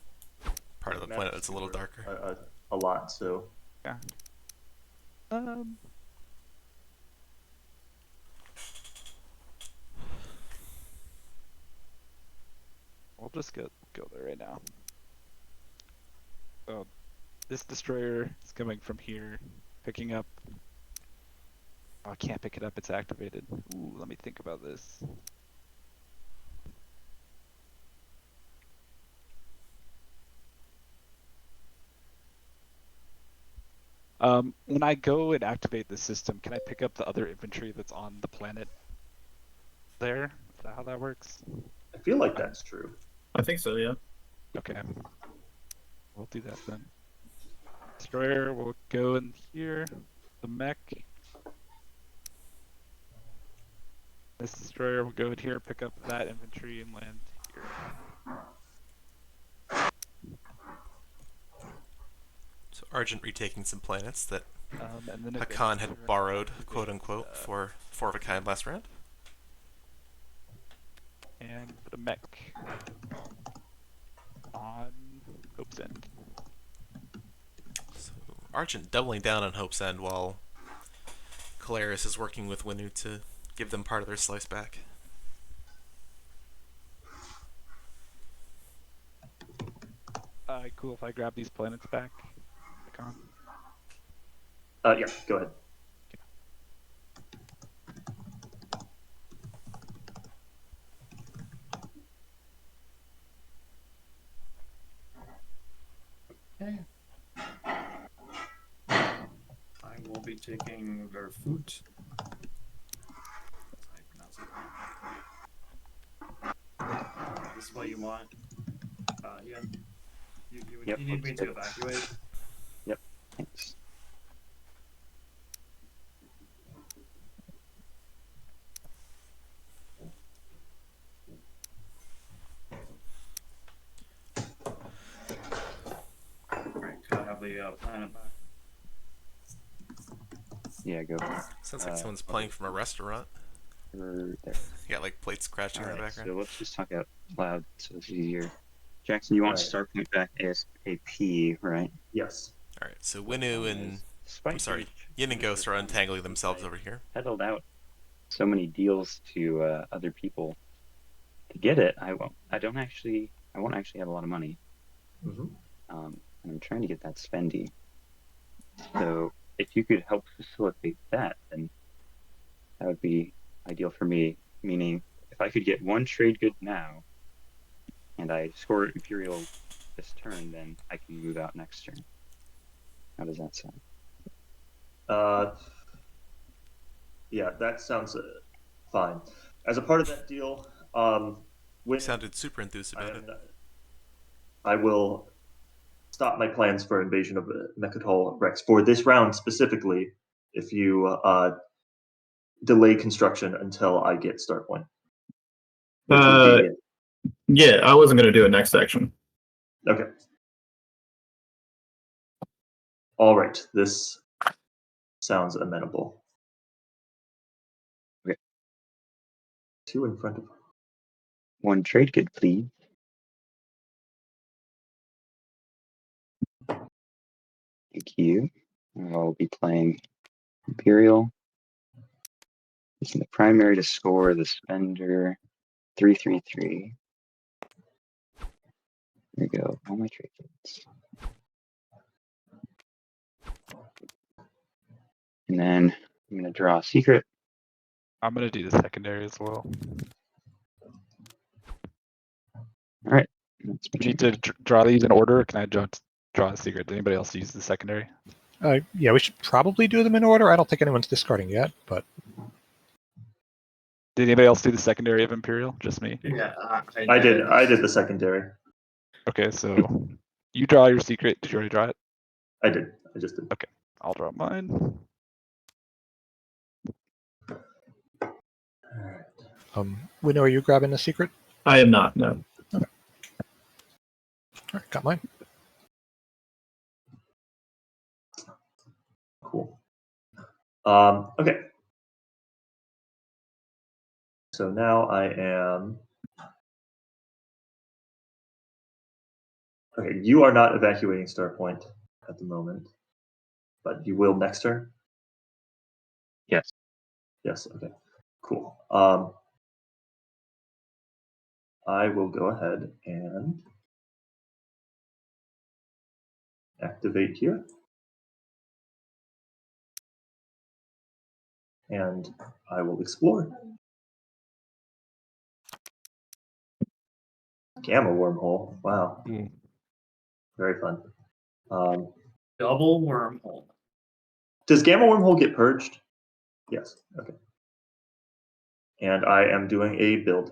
part of the It planet matters that's a little to darker. A lot, so Yeah. I'll just go there right now. So this destroyer is coming from here, picking up. Oh, I can't pick it up, it's activated. Ooh, let me think about this. When I go and activate the system, can I pick up the other infantry that's on the planet there? Is that how that works? I feel like that's true. I think so, yeah. Okay. We'll do that then. Destroyer will go in here. The mech. This destroyer will go in here, pick up that infantry, and land here. So Argent retaking some planets that And then Hakan had borrowed, quote unquote, for 4 of a kind last round. and put a mech on Hope's End. So Argent doubling down on Hope's End while Calaris is working with Winu to give them part of their slice back. Cool if I grab these planets back. Hakan. Yeah, go ahead. Okay. I will be taking their foot. That's how you pronounce it. This is what you want. Ian, Yep, you need looks me good. to evacuate. Yep, thanks. Alright, can I have the planet back? Yeah, go for it. Sounds like someone's playing from a restaurant. There. You got like plates crashing in the Alright, background. so let's just talk out loud so it's easier. Jackson, you want Right. Starpoint back ASAP, right? Yes. All right, so Winu and I'm sorry, Yin and Ghost are untangling themselves over here. Peddled out so many deals to other people to get it. I won't actually have a lot of money. Mm-hmm. And I'm trying to get that spendy. So if you could help facilitate that, then that would be ideal for me. Meaning, if I could get one trade good now, and I score Imperial this turn, then I can move out next turn. How does that sound? Yeah, that sounds fine. As a part of that deal, You when sounded super enthused about it. I will stop my plans for invasion of Mechatol Rex for this round specifically. If you delay construction until I get start point, which would be Yeah, I wasn't going to do it next action. okay. All right, this sounds amenable. Okay. 2 in front of. One trade good, please. Thank you. I'll be playing Imperial. Using the primary to score the spender 3/3/3. There we go. All my trade goods. And then I'm going to draw a secret. I'm gonna do the secondary as well. All right. That's Do you need to draw these in order? Or can I draw a secret? Does anybody else use the secondary? Yeah, we should probably do them in order. I don't think anyone's discarding yet, but Did anybody else do the secondary of Imperial? Just me. Yeah, I did the secondary. Okay, so you draw your secret. Did you already draw it? I did. I just did. I'll draw mine. Wino, are you grabbing the secret? I am not, no. All right, got mine. Cool. Okay. So now I am. Okay, you are not evacuating Starpoint at the moment, but you will next turn. Yes. Yes. Okay. Cool. I will go ahead and activate here. And I will explore. Gamma wormhole. Wow. Very fun. double wormhole. Does Gamma wormhole get purged? Yes. Okay. And I am doing a build.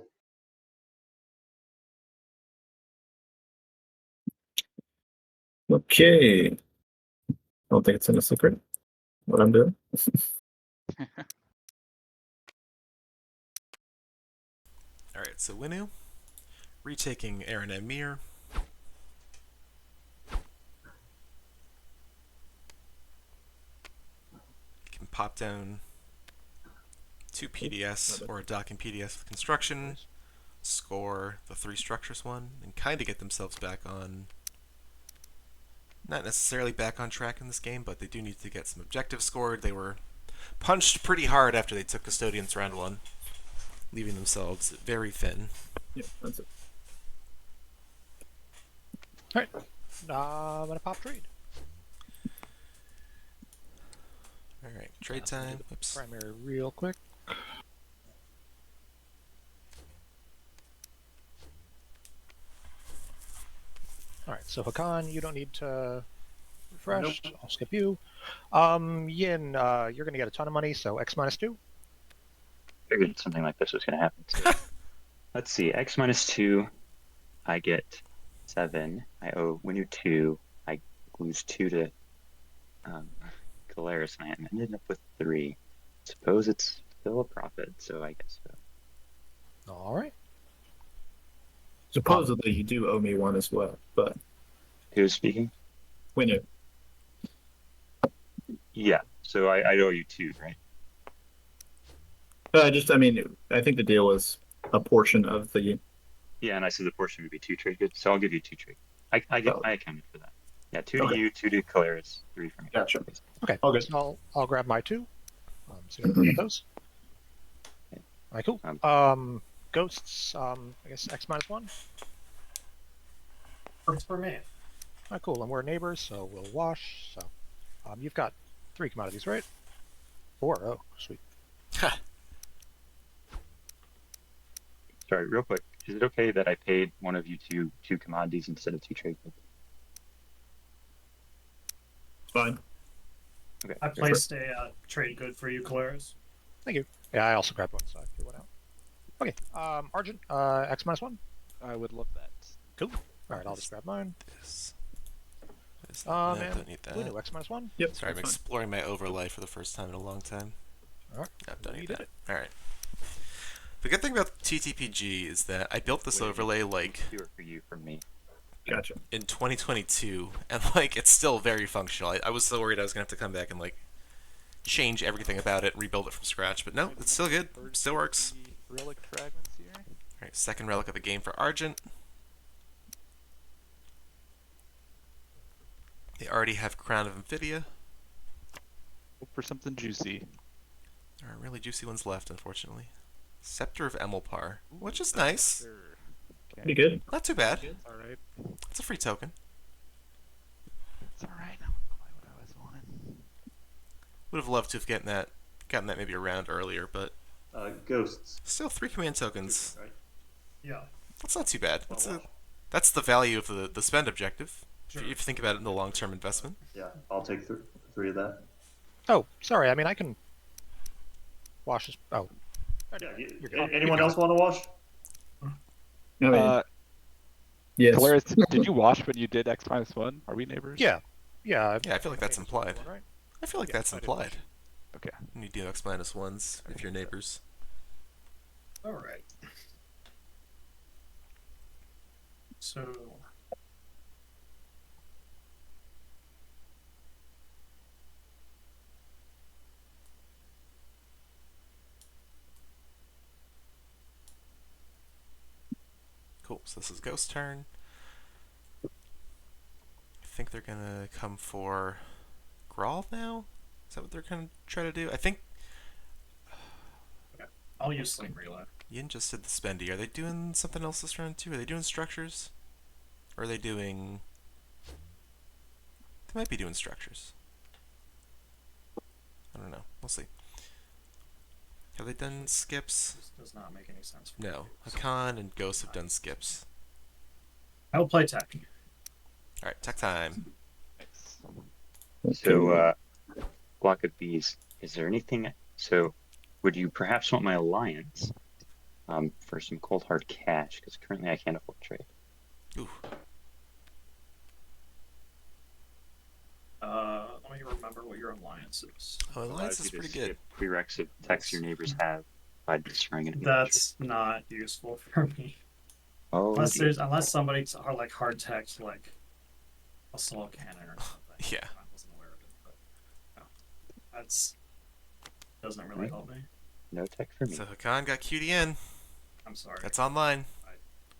Okay. I don't think it's in a secret what I'm doing. All right, so Winu, retaking Aaron and Mir. You can pop down 2 PDS or a docking PDS with construction, score the 3 structures one, and kind of get themselves back on. Not necessarily back on track in this game, but they do need to get some objectives scored. They were punched pretty hard after they took Custodians round 1, leaving themselves very thin. Yeah, that's it. All right, I'm gonna pop trade. All right, trade time. Oops. Primary real quick. All right, so Hakan, you don't need to refresh. Nope. I'll skip you. Yin, you're going to get a ton of money, so X minus 2. Figured something like this was going to happen. So let's see. X minus 2, I get 7. I owe Winu 2. I lose 2 to Caleris, and I ended up with 3. Suppose it's still a profit, so I guess so. All right. Supposedly, you do owe me one as well, but Who's speaking? Winner. Yeah, so I owe you 2, right? I think the deal was a portion of the. Yeah, and I said the portion would be 2 trade goods, so I'll give you 2 trade. I accounted for that. Yeah, 2 to Okay. you, 2 to Caleris, 3 for me. Gotcha. Okay. All good. So I'll grab my 2. So you can get those. All right, cool. Ghosts. I guess X minus 1. Works for me. All right, cool. And we're neighbors, so we'll wash. So, you've got 3 commodities, right? 4. Oh, sweet. Sorry, real quick. Is it okay that I paid one of you 2 commodities instead of 2 trade goods? Fine. Okay. I placed a trade good for you, Caleris. Thank you. Yeah, I also grabbed one, so I threw one out. Okay. Argent. X minus 1. I would love that. Cool. All right, I'll just grab mine. This. No, And don't need that. Winu, X minus 1. Yep. Sorry, I'm that's fine. exploring my overlay for the first time in a long time. All right. No, don't You need did that. it. All right. The good thing about TTPG is that I built this Wait, overlay like 2 are for you from me. Gotcha. in 2022, and like it's still very functional. I was so worried I was gonna have to come back and like change everything about it, rebuild it from scratch, but no, it's still good. Still works. Relic fragments here. All right, second relic of the game for Argent. They already have Crown of Amphidia. Hope for something juicy. There are really juicy ones left, unfortunately. Scepter of Emilpar, which is nice. Pretty good. Not too bad. It's alright. It's a free token. It's alright. I'm gonna play what I was wanting. Would have loved to have gotten that maybe a round earlier, but Ghosts. still 3 command tokens. Right? Yeah. That's not too bad. Well, That's the value of the spend objective. Sure. If you think about it in the long-term investment. yeah, I'll take 3 of that. Oh, sorry. I mean, I can wash this. Oh. Yeah, You're good. anyone else want to wash? I mean, yes. Caleris, did you wash when you did X minus 1? Are we neighbors? Yeah. Yeah. Yeah, I feel like that's implied. Right? I feel like that's I did implied. Okay. When you do X minus 1s with your neighbors. All right. So. Cool, so this is Ghost turn. I think they're gonna come for Grawl now? Is that what they're gonna try to do? I think I'll use Sleep Relay. Yin just did the spendy. Are they doing something else this round too? Are they doing structures? Or are they doing... They might be doing structures. I don't know. We'll see. Have they done skips? This does not make any sense for me. No. Hakan and Ghost have done skips. I will play tech. Alright, tech time. So, block of bees. Is there anything? So, would you perhaps want my alliance for some cold hard cash? Because currently I can't afford trade. Ooh. Let me remember what your alliance is. Oh, Alliance Allows is you to pretty good. skip prerequisite texts your neighbors have by destroying an That's not useful for me. Oh, Unless somebody's are like hard text like a slow cannon or something. Yeah. I wasn't aware of it, but no. That's doesn't really help me. no tech for me. So Hakan got QDN. I'm sorry. That's online.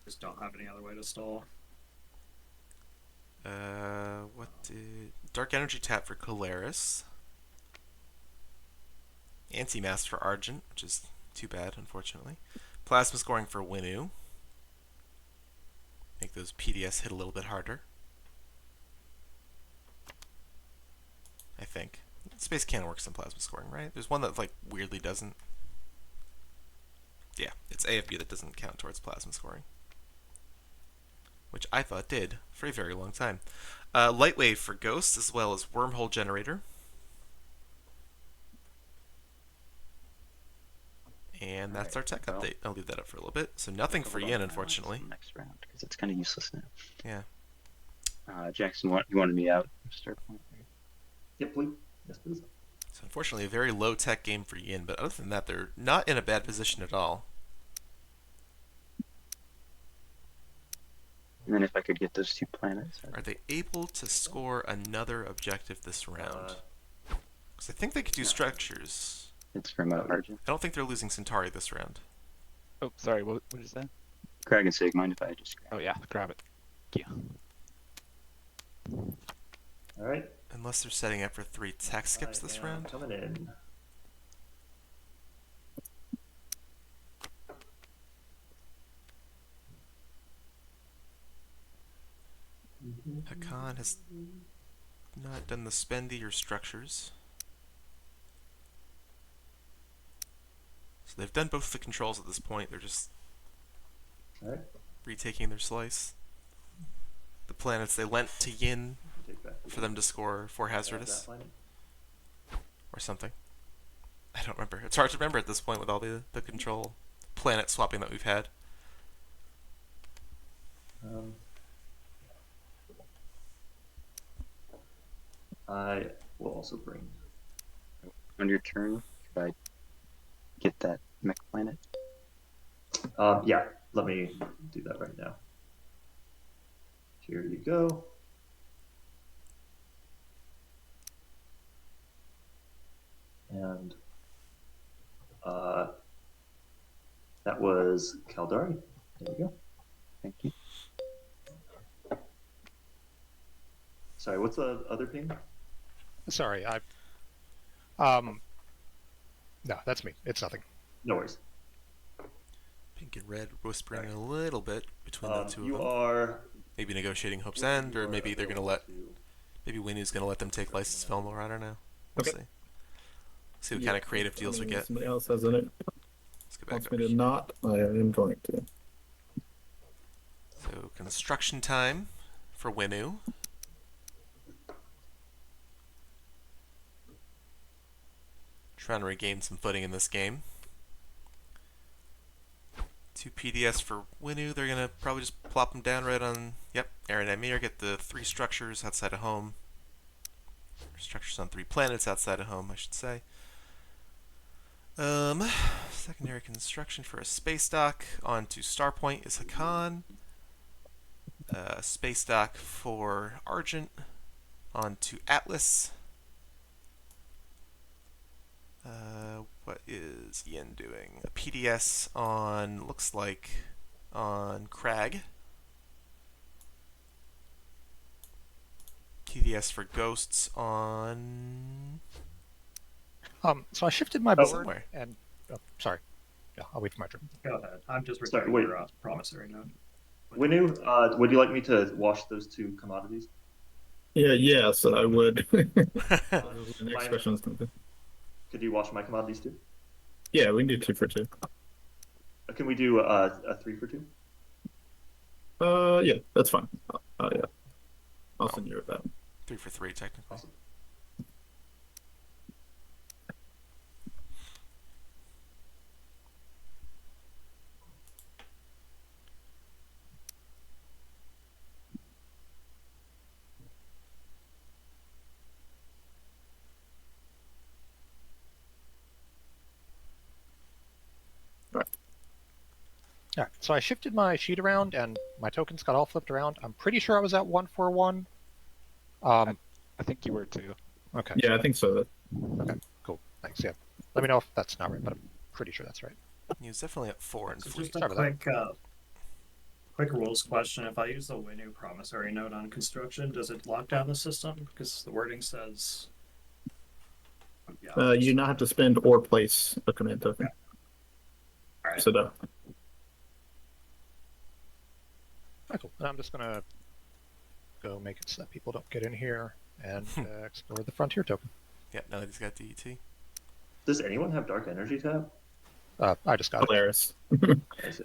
Just don't have any other way to stall. What did... Dark Energy tap for Caleris. Anti-Mass for Argent, which is too bad, unfortunately. Plasma scoring for Winu. Make those PDS hit a little bit harder. I think. Space Cannon works in plasma scoring, right? There's one that like weirdly doesn't. Yeah, it's AFB that doesn't count towards plasma scoring, which I thought did for a very long time. Lightwave for Ghost, as well as Wormhole Generator. And that's our tech update. I'll leave that up for a little bit. So nothing for Yin, unfortunately. Next round, because it's kind of useless now. Yeah. Jackson, you wanted me out. Start point. Yep, please. Yes, please. So unfortunately, a very low tech game for Yin, but other than that, they're not in a bad position at all. And then if I could get those 2 planets. Are they able to score another objective this round? Because I think they could do structures. It's remote Argent. I don't think they're losing Centauri this round. Oh, sorry. What is that? Crag and Sig, mind if I just grab Oh yeah, grab it. Thank you. All right. Unless they're setting up for 3 tech skips this round. Coming in. Hakan has not done the spendy or structures. So they've done both the controls at this point. They're just retaking their slice. The planets they lent to Yin for them to score for hazardous or something. I don't remember. It's hard to remember at this point with all the control planet swapping that we've had. I will also bring. On your turn, could I get that mech planet? Yeah, let me do that right now. Here you go. And that was Caldari. There we go. Thank you. Sorry, what's the other ping? Sorry, no, that's me. It's nothing. No worries. Pink and red whispering a little bit between the two of You them. are Maybe negotiating Hope's End, or maybe they're gonna let. Maybe Winu's gonna let them take License Fillmore. I don't know. We'll Okay. see. See what kind of creative deals we get. Somebody else has in it. Let's get back Wants over me to here. not. I am going to. So construction time for Winu. Trying to regain some footing in this game. 2 PDS for Winu. They're gonna probably just plop them down right on. Yep, Aaron and Amir get the 3 structures outside of home. Structures on 3 planets outside of home, I should say. Secondary construction for a space dock onto Starpoint is Hakan. Space dock for Argent onto Atlas. What is Yin doing? A PDS on, looks like, on Crag. PDS for Ghosts on... So I shifted my Oh, board somewhere. and... Oh, sorry. Yeah, I'll wait for my turn. Go ahead. I'm just Sorry, reading wait. your promissory note. Winu, would you like me to wash those 2 commodities? Yeah, yes, I would. The next Fine. question is going to. Could you wash my commodities too? Yeah, we can do 2 for 2. Can we do a 3 for 2? Yeah, that's fine. Yeah, I'll send you that. 3 for 3, technically. Awesome. All right, so I shifted my sheet around and my tokens got all flipped around. I'm pretty sure I was at 141. I think you were too. Okay. Yeah, I think so. Okay, cool. Thanks. Yeah. Let me know if that's not right, but I'm pretty sure that's right. He was definitely at 4 and So fleet. just a Sorry about quick rules question. If I use the Winu promissory note on construction, does it lock down the system? Because the wording says... Yeah. You do not have to spend or place a command token. All right. So no. Right, cool. And I'm just going to go make it so that people don't get in here and explore the frontier token. Yeah, now that he's got DET. Does anyone have Dark Energy tab? I just got it. Hilarious. I see.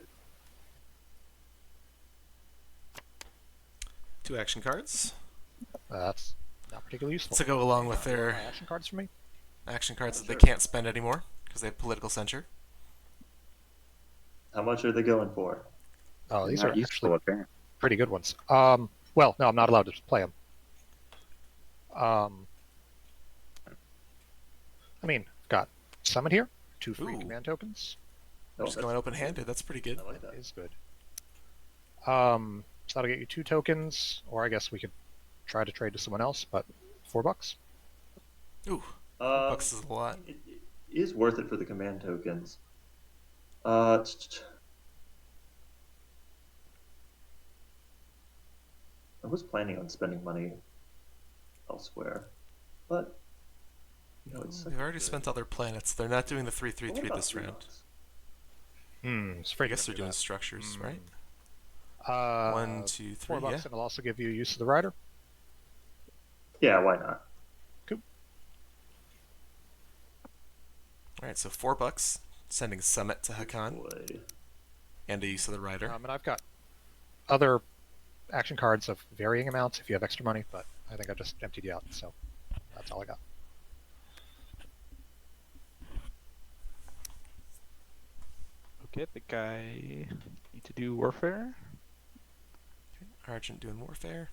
2 action cards That's not particularly useful. to go along with My their action cards for me. action cards that Sure. they can't spend anymore because they have political censure. How much are they going for? Oh, these Not are useful, actually apparently. pretty good ones. Well, no, I'm not allowed to play them. I mean, I've got Summon here, 2 free Ooh. command tokens. Oh, Just going open-handed. That's pretty good. I like that. Is good. So that'll get you 2 tokens, or I guess we could try to trade to someone else, but $4. Ooh, Uh, bucks is a lot. it is worth it for the command tokens. I was planning on spending money elsewhere, but you know, it's They've already spent all their planets. They're not doing the 3/3/3 this round. It's I free. guess they're doing structures, right? 1, 2, 3. $4, Yeah. and it'll also give you use of the rider. Yeah, why not? Cool. All right, so $4, sending Summit to Hakan, Boy. and a use of the rider. And I've got other action cards of varying amounts if you have extra money, but I think I just emptied you out, so that's all I got. Okay, I think I need to do Warfare. Argent doing Warfare.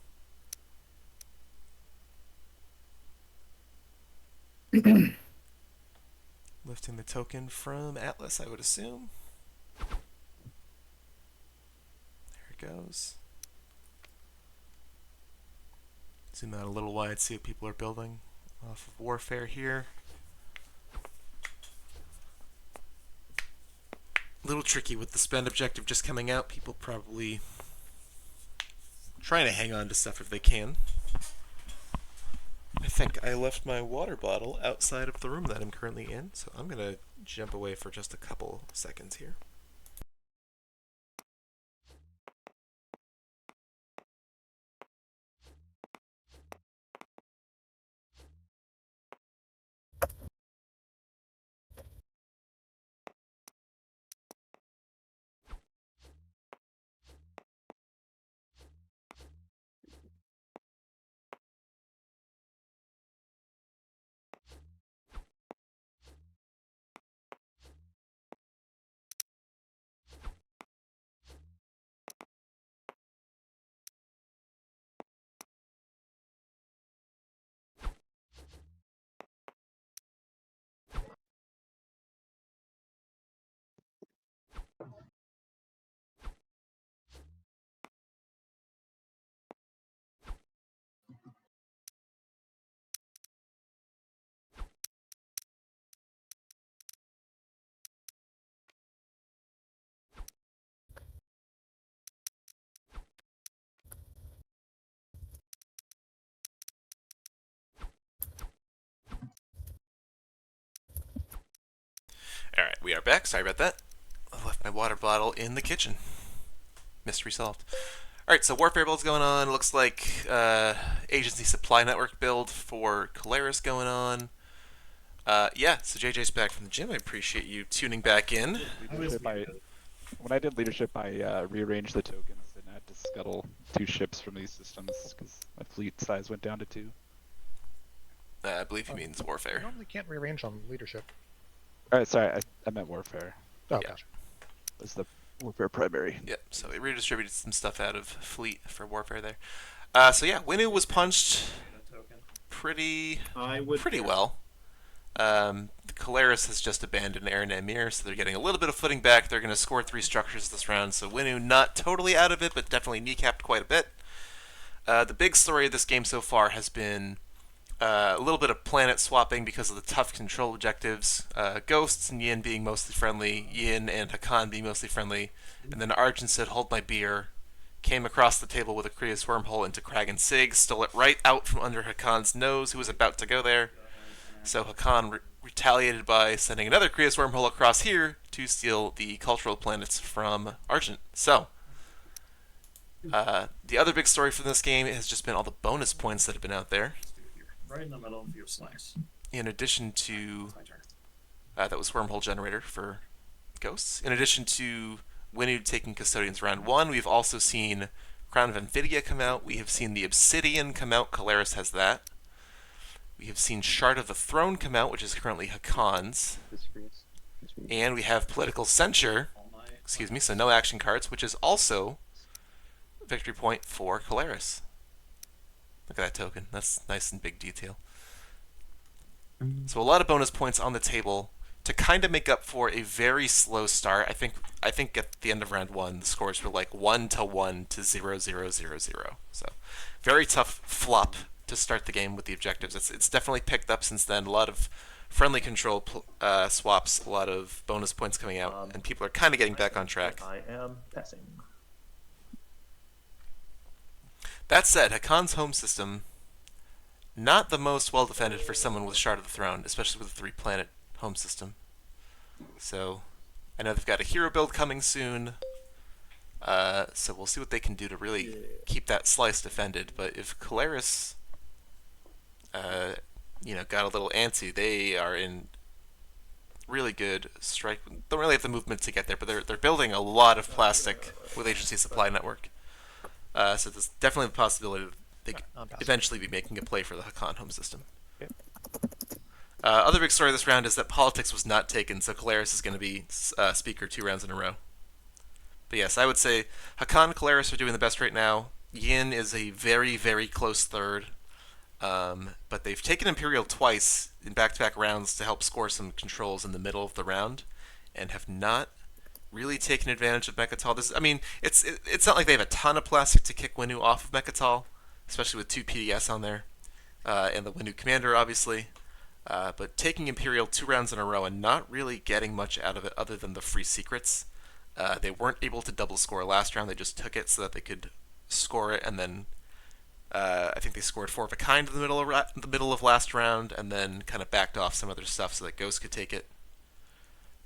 Lifting the token from Atlas, I would assume. There it goes. Zoom out a little wide, see what people are building off of Warfare here. A little tricky with the spend objective just coming out. People probably trying to hang on to stuff if they can. I think I left my water bottle outside of the room that I'm currently in, so I'm going to jump away for just a couple seconds here. Alright, we are back. Sorry about that. I left my water bottle in the kitchen. Mystery solved. Alright, so Warfare build's going on. Looks like Agency Supply Network build for Colaris going on. Yeah, so JJ's back from the gym. I appreciate you tuning back in. Leadership, when I did leadership, I rearranged the tokens and had to scuttle 2 ships from these systems because my fleet size went down to 2. I believe he means You Warfare. normally can't rearrange on leadership. Alright, sorry, I meant Warfare. Oh, Yeah. gotcha. That's the Warfare primary. Yep, so we redistributed some stuff out of Fleet for Warfare there. So yeah, Winu was punched pretty well. The Colaris has just abandoned Aaron and Amir, so they're getting a little bit of footing back. They're going to score 3 structures this round, so Winu not totally out of it, but definitely kneecapped quite a bit. The big story of this game so far has been a little bit of planet swapping because of the tough control objectives. Ghosts and Yin being mostly friendly, Yin and Hakan being mostly friendly, and then Arjun said, "Hold my beer," came across the table with a Kriya's wormhole into Krag and Sig, stole it right out from under Hakan's nose, who was about to go there. So Hakan retaliated by sending another Kriya's wormhole across here to steal the cultural planets from Argent. So, the other big story for this game has just been all the bonus points that have been out there. Right in the middle of your slice. in addition to It's my turn. that was Wormhole Generator for Ghosts. In addition to Winnie taking Custodians round 1, we've also seen Crown of Amphidia come out. We have seen the Obsidian come out. Caleris has that. We have seen Shard of the Throne come out, which is currently Hakon's. And we have Political Censure, excuse me, so no action cards, which is also victory point for Caleris. Look at that token. That's nice and big detail. So a lot of bonus points on the table to kind of make up for a very slow start. I think at the end of round 1, the scores were like 1-1 to 0-0-0-0. So very tough flop to start the game with the objectives. It's definitely picked up since then. A lot of friendly control swaps, a lot of bonus points coming out, and people are kind of getting back on track. I am passing. That said, Hakon's home system, not the most well defended for someone with Shard of the Throne, especially with a 3-planet home system. So I know they've got a hero build coming soon, so we'll see what they can do to really keep that slice defended. But if Caleris, got a little antsy, they are in really good strike. Don't really have the movement to get there, but they're building a lot of plastic with Agency Supply Network. So there's definitely the possibility that they could eventually be making a play for the Hakan home system. Okay. Other big story this round is that politics was not taken, so Caleris is going to be speaker 2 rounds in a row. But yes, I would say Hakan and Caleris are doing the best right now. Yin is a very, very close third. But they've taken Imperial twice in back-to-back rounds to help score some controls in the middle of the round, and have not really taken advantage of Mechatol. It's not like they have a ton of plastic to kick Winu off of Mechatol, especially with 2 PDS on there, and the Winu Commander, obviously. But taking Imperial 2 rounds in a row and not really getting much out of it other than the free secrets. They weren't able to double score last round. They just took it so that they could score it, and then I think they scored 4 of a kind in the middle of last round, and then kind of backed off some other stuff so that Ghost could take it.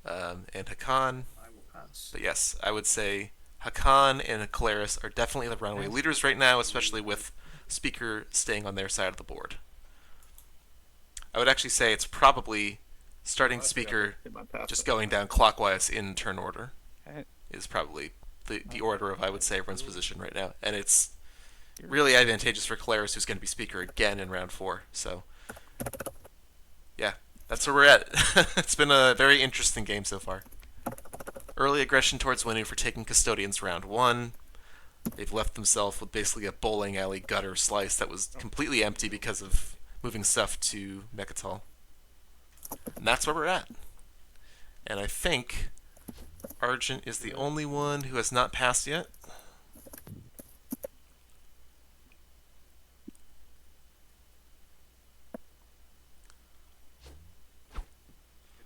And Hakan. I will pass. But yes, I would say Hakan and Caleris are definitely the runaway leaders right now, especially with Speaker staying on their side of the board. I would actually say it's probably starting Speaker just going down clockwise in turn order is probably the order of, I would say, everyone's position right now. And it's really advantageous for Caleris, who's going to be Speaker again in round 4. So, yeah, that's where we're at. It's been a very interesting game so far. Early aggression towards Winu for taking Custodians round 1. They've left themselves with basically a bowling alley gutter slice that was completely empty because of moving stuff to Mechatol. And that's where we're at. And I think Argent is the only one who has not passed yet.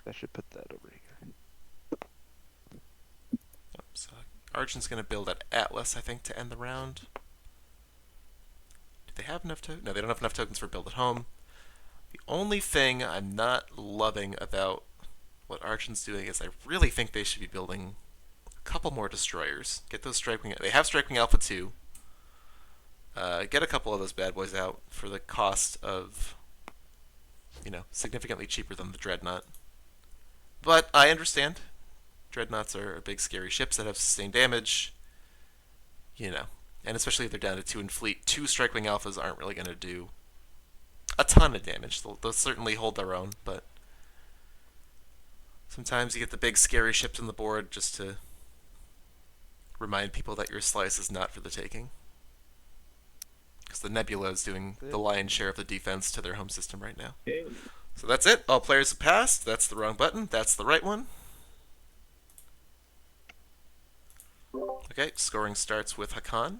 I should put that over here. So Argent's going to build at Atlas, I think, to end the round. Do they have enough tokens? No, they don't have enough tokens for build at home. The only thing I'm not loving about what Argent's doing is I really think they should be building a couple more destroyers. Get those Stripewing. They have Stripewing Alpha 2. Get a couple of those bad boys out for the cost of, significantly cheaper than the Dreadnought. But I understand. Dreadnoughts are big, scary ships that have sustained damage. And especially if they're down to 2 in fleet, 2 Strikewing Alphas aren't really going to do a ton of damage. They'll certainly hold their own, but sometimes you get the big, scary ships on the board just to remind people that your slice is not for the taking. Because the Nebula is doing the lion's share of the defense to their home system right now. So that's it. All players have passed. That's the wrong button. That's the right one. Okay, scoring starts with Hakan.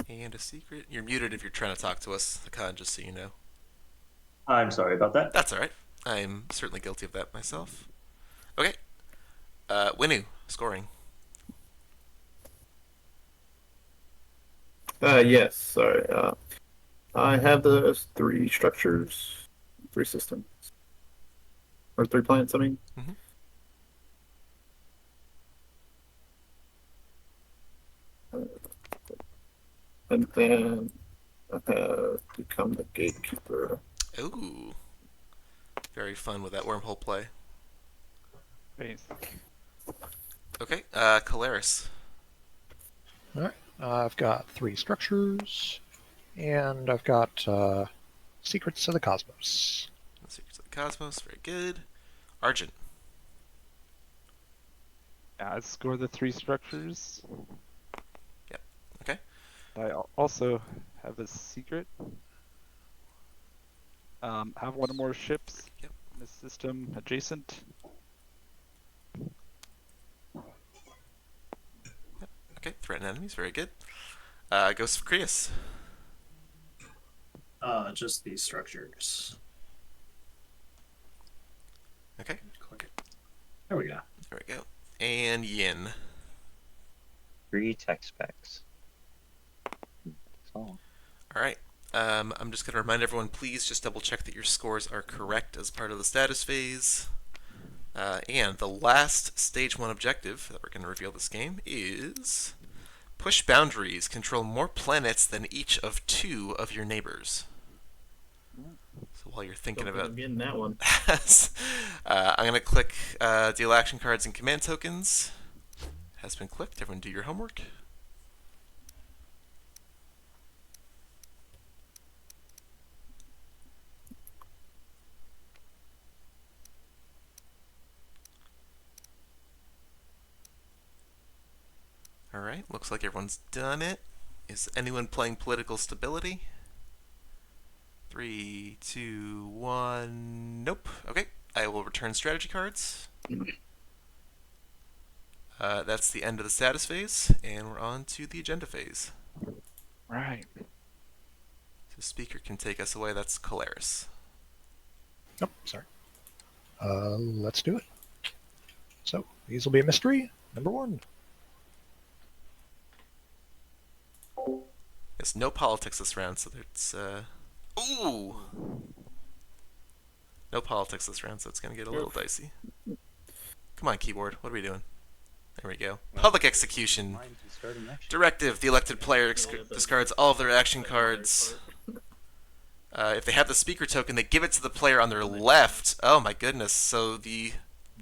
And a secret. You're muted if you're trying to talk to us, Hakan, just so you know. I'm sorry about that. That's alright. I'm certainly guilty of that myself. Okay. Winu, scoring. Yes, sorry. I have the 3 structures, 3 systems, or 3 planets. I mean, Mhm. and then I have become the gatekeeper. Ooh, very fun with that wormhole play. Nice. Okay, Calaris. All right. I've got 3 structures, and I've got Secrets of the Cosmos. The Secrets of the Cosmos, very good. Argent. I score the 3 structures. Yep. Okay. I also have a secret. Have one or more ships Yep. in the system adjacent. Okay, threaten enemies, very good. Ghost of Creus. Just these structures. Okay, Click it. There we go. there we go. And Yin. 3 tech specs. That's all. All right. I'm just going to remind everyone, please just double check that your scores are correct as part of the status phase. And the last stage 1 objective that we're going to reveal this game is push boundaries, control more planets than each of 2 of your neighbors. So while you're thinking Don't about think I'm getting that one. I'm going to click deal action cards and command tokens. Has been clicked. Everyone do your homework. Alright, looks like everyone's done it. Is anyone playing political stability? 3, 2, 1. Nope. Okay, I will return strategy cards. That's the end of the status phase, and we're on to the agenda phase. Right. So speaker can take us away. That's Calaris. Oh, sorry. Let's do it. So, these will be a mystery. Number 1. Yes, no politics this round, so it's ooh! No politics this round, so it's gonna get a little dicey. Come on, keyboard. What are we doing? There we go. Public execution. Directive. The elected player discards all of their action cards. If they have the speaker token, they give it to the player on their left. Oh my goodness. So the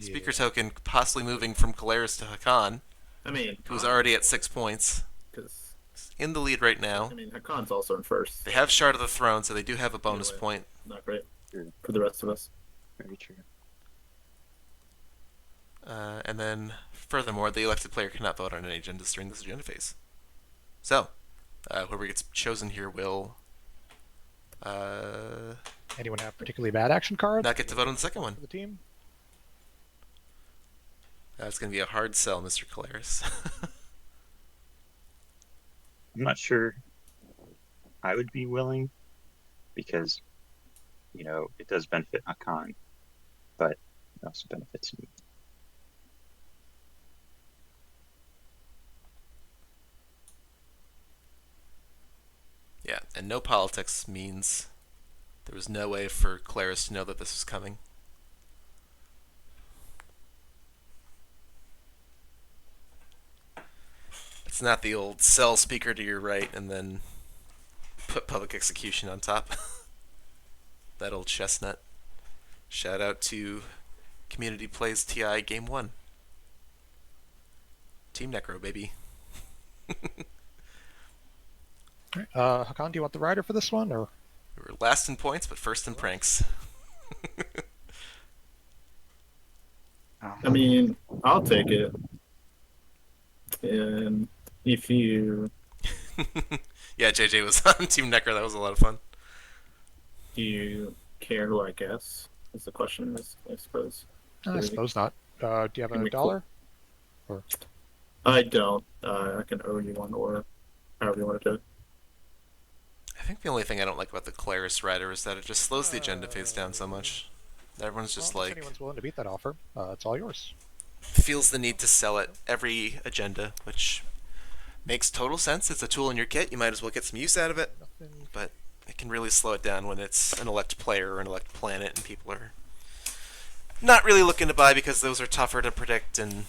speaker token possibly moving from Calaris to Hakan, I mean, who's already at 6 points. because In the lead right now. I mean, Hakon's also in first. They have Shard of the Throne, so they do have a bonus point. Not great True. for the rest of us. Very true. And then, furthermore, the elected player cannot vote on any agendas during this agenda phase. So, whoever gets chosen here will Anyone have particularly bad action cards? not get to vote on the second one. For the team? That's going to be a hard sell, Mr. Calaris. I'm not sure I would be willing because, it does benefit Hakan, but it also benefits me. Yeah, and no politics means there was no way for Calaris to know that this was coming. It's not the old sell speaker to your right and then put public execution on top. That old chestnut. Shout out to Community Plays TI Game 1. Team Necro, baby. Alright, Hakan, do you want the rider for this one, or? We were last in points, but first in pranks. I mean, I'll take it. And if you Yeah, JJ was on Team Necro. That was a lot of fun. do you care who I guess is the question, I suppose. I suppose not. Do you have Can a we dollar? I don't. I can owe you one or however you want to do it. I think the only thing I don't like about the Calaris rider is that it just slows the agenda phase down so much. Everyone's just Well, if like, anyone's willing to beat that offer, it's all yours. feels the need to sell it every agenda, which makes total sense. It's a tool in your kit. You might as well get some use out of it. Nothing. But it can really slow it down when it's an elect player or an elect planet, and people are not really looking to buy because those are tougher to predict, and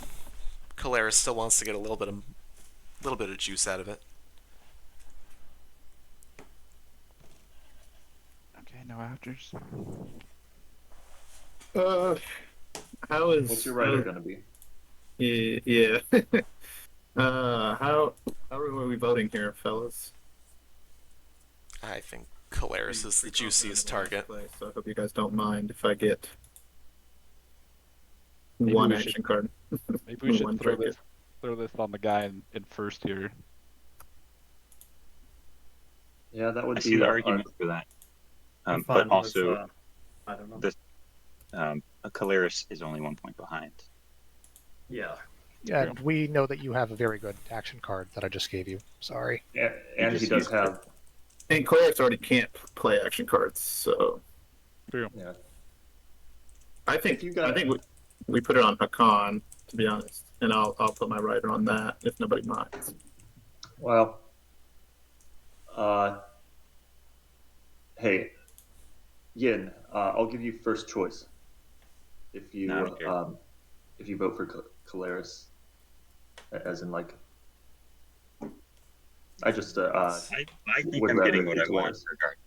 Caleris still wants to get a little bit of juice out of it. Okay, no afters. How is What's your rider going to be? Yeah. How are we voting here, fellas? I think Caleris is the juiciest target. Place, so I hope you guys don't mind if I get Maybe one we action should- card. Maybe we should One throw trinket. this on the guy in first here. Yeah, that would I be see the our- argument for that. I'm But fine with, also, I don't know. the- a Caleris is only 1 point behind. Yeah. And we know that you have a very good action card that I just gave you. Sorry. and he just does used have. And Clarence already can't play action cards, so Yeah. I think If you got- we put it on Hakan, to be honest, and I'll put my rider on that if nobody minds. Well. Hey, Yin. I'll give you first choice. If you No, I don't care. if you vote for Caleris, as in like. I just I think would I'm rather getting what I pick want Caleris. regardless.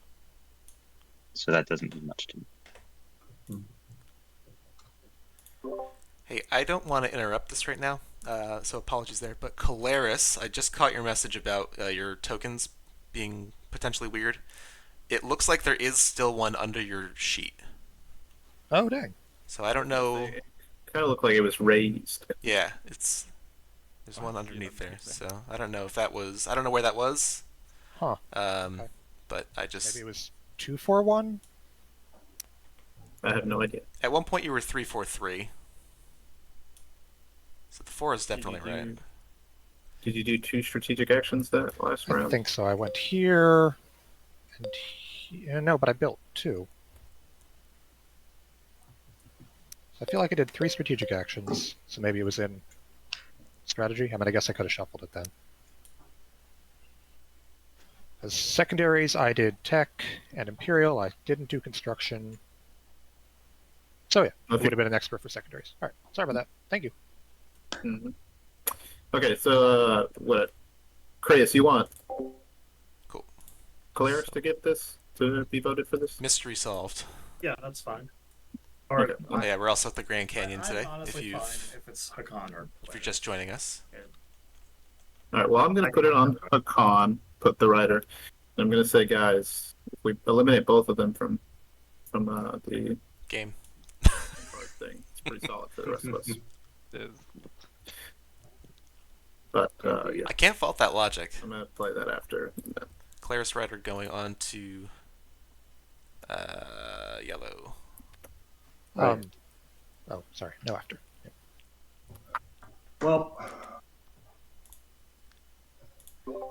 So that doesn't mean much to me. Hey, I don't want to interrupt this right now, so apologies there. But Caleris, I just caught your message about your tokens being potentially weird. It looks like there is still one under your sheet. Oh, dang. So I don't know. It kind of looked like it was raised. Yeah, there's one underneath there. So I don't know if that was. I don't know where that was. Huh. Okay. But I just. Maybe it was 241? I have no idea. At one point you were 343. So the 4 is definitely Did you right. do- Did you do 2 strategic actions that last I round? think so. I went here and here. No, but I built 2. So I feel like I did 3 strategic actions, so maybe it was in strategy. I mean, I guess I could have shuffled it then. As secondaries, I did tech and imperial. I didn't do construction. So yeah, I Okay. would have been an expert for secondaries. All right, sorry about that. Thank you. Mhm. Okay, so what? Kratos, you want Cool. Caleris to get this to be voted for this? Mystery solved. Yeah, that's fine. All right. Okay. Oh, yeah, we're also at the Grand Canyon I'm today. If honestly you've fine if it's Hakan or. if you're just joining us. All right. Well, I'm going to put it on Hakan. Put the rider. I'm going to say, guys, if we eliminate both of them from the Game. card thing, it's pretty solid for the rest of us. It is. But yeah, I can't fault that logic. I'm going to play that after. Claris Rider going on to yellow. Right. Oh, sorry. No, after. Yeah. Well,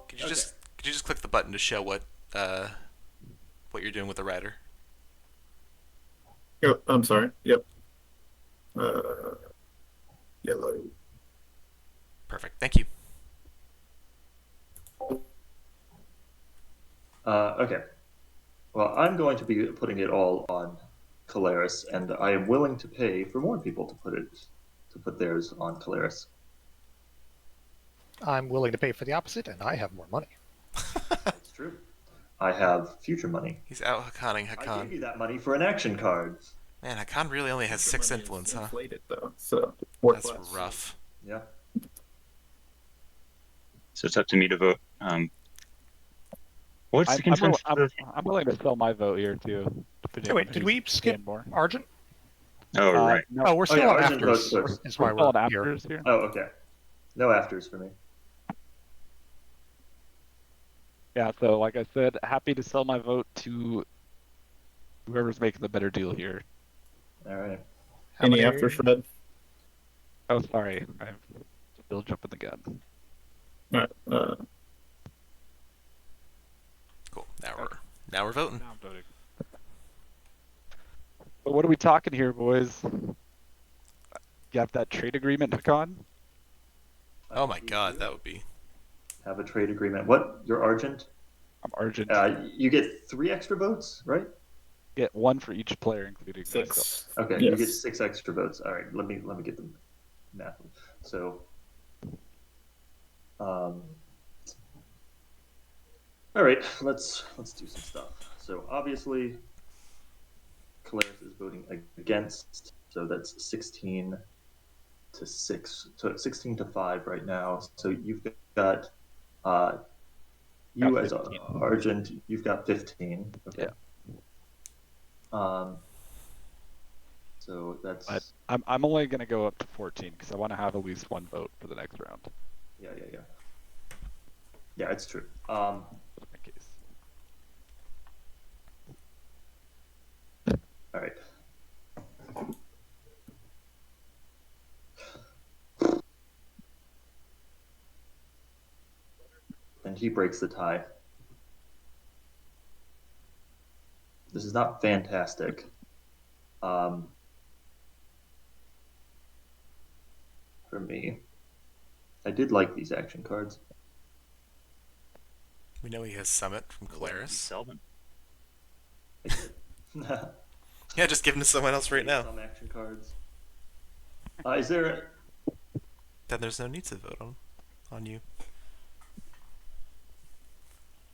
Could you just click the button to show what you're doing with the rider? Oh, I'm sorry. Yep. Yellow. Perfect. Thank you. okay. Well, I'm going to be putting it all on Caleris, and I am willing to pay for more people to put theirs on Caleris. I'm willing to pay for the opposite, and I have more money. That's true. I have future money. He's out Hakaning I gave Hakan. you that money for an action card. Man, Hakan really only has 6 Money is influence, huh? Inflated though, so it's worth That's less. rough. Yeah. So it's up to me to vote. What's the I'm consensus? willing to sell my vote here too. Hey, wait, did we skip more? Argent? Oh, right. No, Oh, we're still yeah, on Argent afters. votes first. Is why we're still we're on here. afters here. Oh, okay. No afters for me. Yeah, so like I said, happy to sell my vote to whoever's making the better deal here. All right. How Any many- after Fred? Oh, sorry, I'm still jumping the gun. All right. Cool. Now we're voting. Now I'm voting. But what are we talking here, boys? You have that trade agreement, Hakan? Oh my god, that would be. Have a trade agreement. What? Your Argent? I'm Argent. You get 3 extra votes, right? Get 1 for each player, including myself. 6. Okay, Yes. you get 6 extra votes. All right, let me get the math. So, all right, let's do some stuff. So obviously, Calaris is voting against, so that's 16 to 6, so 16 to 5 right now. So you've got you Got as 15. Argent, you've got 15. Okay. Yeah. So that's But I'm only gonna go up to 14 because I want to have at least 1 vote for the next round. yeah. Yeah, it's true. Just in case. All right. And he breaks the tie. This is not fantastic. For me, I did like these action cards. We know he has Summit from You Calaris. sell them. I did. Yeah, just give him to someone else right now. Some action cards. Is there? Then there's no need to vote on you.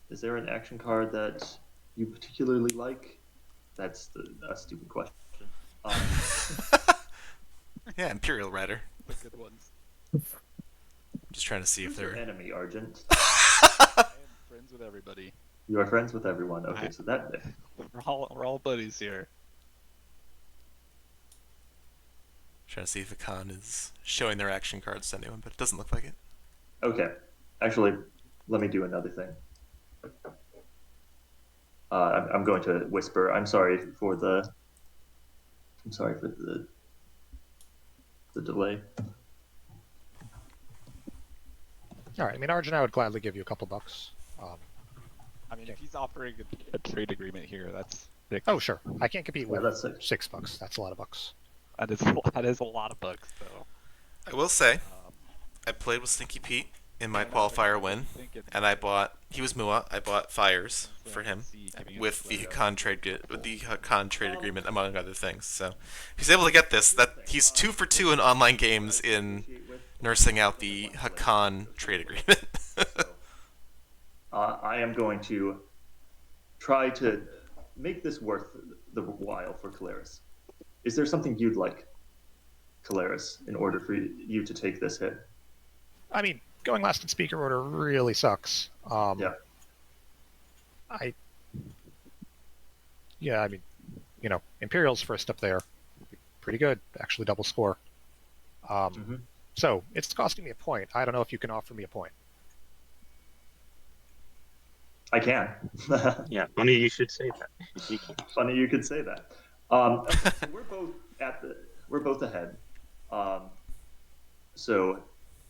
Is there an action card that you particularly like? That's a stupid question. Yeah, Imperial Rider. The good ones. Just trying to see if Who's your they're. enemy, Argent? I am friends with everybody. You are friends with everyone. Okay, so that We're all buddies here. Trying to see if Hakan is showing their action cards to anyone, but it doesn't look like it. okay. Actually, let me do another thing. I'm going to whisper. I'm sorry for the delay. All right. I mean, Arjun, I would gladly give you a couple bucks. I mean, if he's offering a trade agreement here, that's sick. Oh, sure. I can't compete Yeah, with that's it. $6. That's a lot of bucks. That is a lot of bucks, though. I will say, Um, I played with Stinky Pete in my qualifier win, and he was Mua. I bought Fires for him with the Hakan trade agreement, among other things. So if he's able to get this, that he's 2 for 2 in online games in nursing out the Hakan trade agreement. I am going to try to make this worth the while for Calaris. Is there something you'd like, Calaris, in order for you to take this hit? I mean, going last in speaker order really sucks. Yeah. I mean, Imperial's first up there. Pretty good. Actually, double score. So it's costing me a point. I don't know if you can offer me a point. I can. Yeah, funny you should say that. You can. Funny you could say that. So we're both ahead. So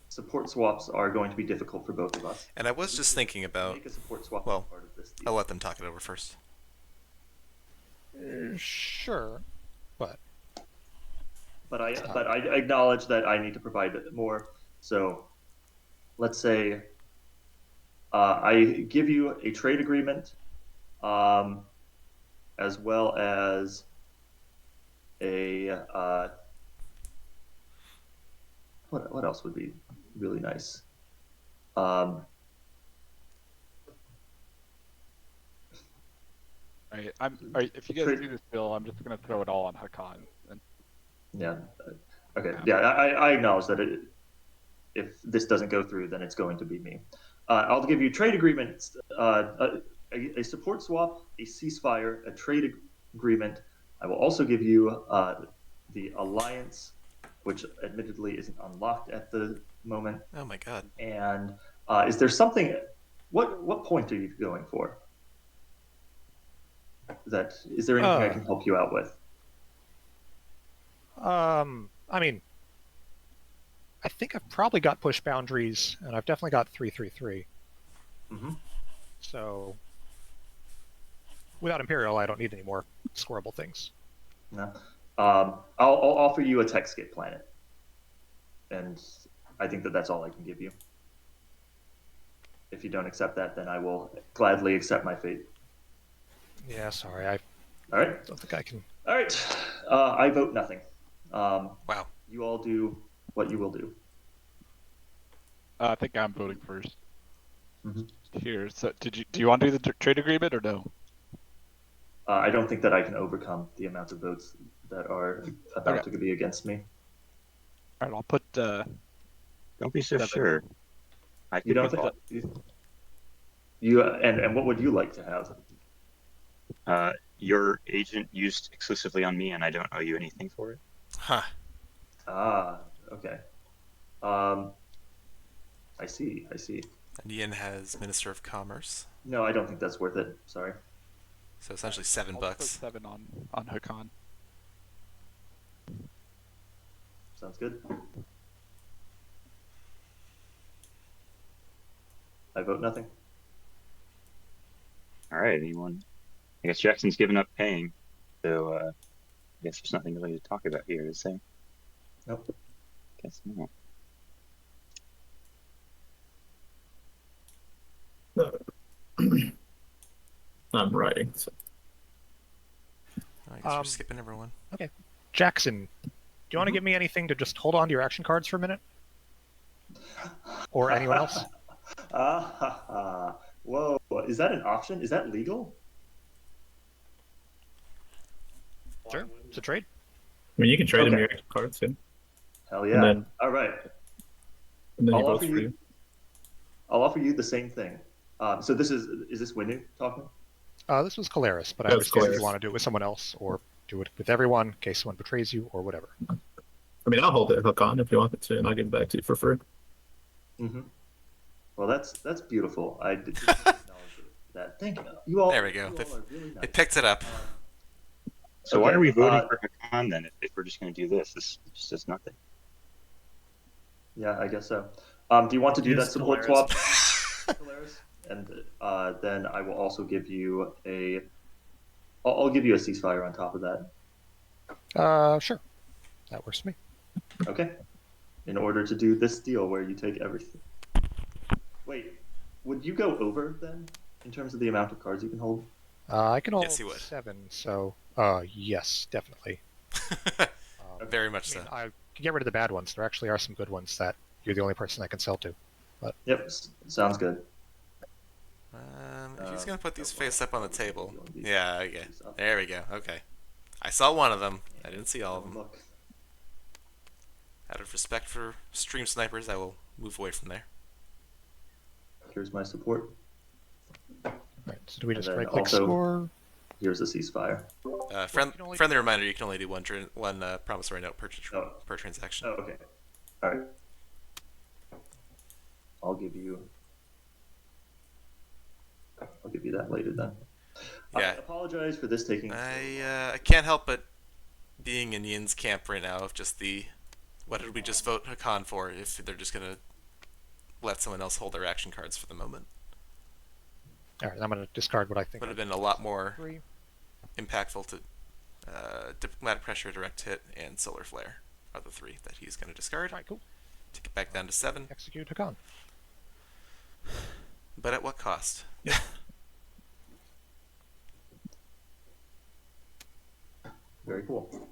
support swaps are going to be difficult for both of us. And I was just thinking about. Make a support swap well, part of this deal. I'll let them talk it over first. Sure, but But I acknowledge that I need to provide more. So let's say I give you a trade agreement, as well as a what else would be really nice? If you guys do this deal, I'm just gonna throw it all on Hakan. And Yeah. Okay. Yeah, I acknowledge that if this doesn't go through, then it's going to be me. I'll give you trade agreements, a support swap, a ceasefire, a trade agreement. I will also give you the alliance, which admittedly isn't unlocked at the moment. Oh my god. And is there something? What point are you going for? Is there anything I can help you out with? I mean, I think I've probably got push boundaries, and I've definitely got 333. Mm-hmm. So without Imperial, I don't need any more scoreable things. No. I'll offer you a tech skip planet, and I think that's all I can give you. if you don't accept that, then I will gladly accept my fate. Yeah, sorry, I All right. don't think I can. All right. I vote nothing. Wow. You all do what you will do. I think I'm voting first. Mhm. Here. So, do you want to do the trade agreement or no? I don't think that I can overcome the amount of votes that are about Okay. to be against me. All right, I'll put. Don't be so 7. sure. I You could don't be think you and what would you like to have? your agent used exclusively on me, and I don't owe you anything for it. Huh. Ah, okay. Um, I see. I see. And Ian has Minister of Commerce. No, I don't think that's worth it. Sorry. So essentially $7. I'll put 7 on Hakan. Sounds good. I vote nothing. All right, anyone? I guess Jackson's given up paying, so I guess there's nothing really to talk about here, is there? Nope. Guess not. I'm writing. So. I guess we're skipping everyone. Jackson, do you want to give me anything to just hold on to your action cards for a minute? Or anyone else? Whoa. Is that an option? Is that legal? Sure, it's a trade. I mean, you can trade him Okay. your action cards, yeah. Hell yeah. And then, All right. and then he I'll votes offer for you- you. I'll offer you the same thing. So this is this Winu talking? This was Caleris, but I That's understand if Caleris. you want to do it with someone else, or do it with everyone in case someone betrays you, or whatever. I mean, I'll hold it hook on if you want it to, and I'll give it back to you for free. Mm-hmm. Well, that's beautiful. I did acknowledge that. Thank you. You all. There we go. You all are really nice. It picked it up. So why Okay, are we voting for Hakan then if we're just going to do this? This just does nothing. Yeah, I guess so. Do you want to do Use that support Caleres. swap, Caleres? And then I will also give you a. I'll give you a ceasefire on top of that. Sure. That works for me. Okay. In order to do this deal where you take everything. Wait, would you go over then in terms of the amount of cards you can hold? I can hold Yes, he would. 7, so yes, definitely. Very much I mean, so. I can get rid of the bad ones. There actually are some good ones that you're the only person I can sell to. Yep, sounds good. If he's going to put these face up on the table. These Yeah, okay. these up. There we go. Okay. I saw one of them. I didn't see all of them. Look. Out of respect for stream snipers, I will move away from there. Here's my support. Right, so do we And just then right-click also- score? Here's a ceasefire. Friendly reminder: you can only do one promissory note Oh. per transaction. Oh, okay. All right. I'll give you that later then. I Yeah. apologize for this taking. I can't help but being in Yin's camp right now of just the what did we just vote Hakan for if they're just gonna let someone else hold their action cards for the moment. All right, I'm going to discard what I think. Would have been a lot more 3. impactful to diplomatic pressure, direct hit, and solar flare are the 3 that he's gonna discard. All right, cool. Take it back down to 7, Execute Hakan. but at what cost? Very cool.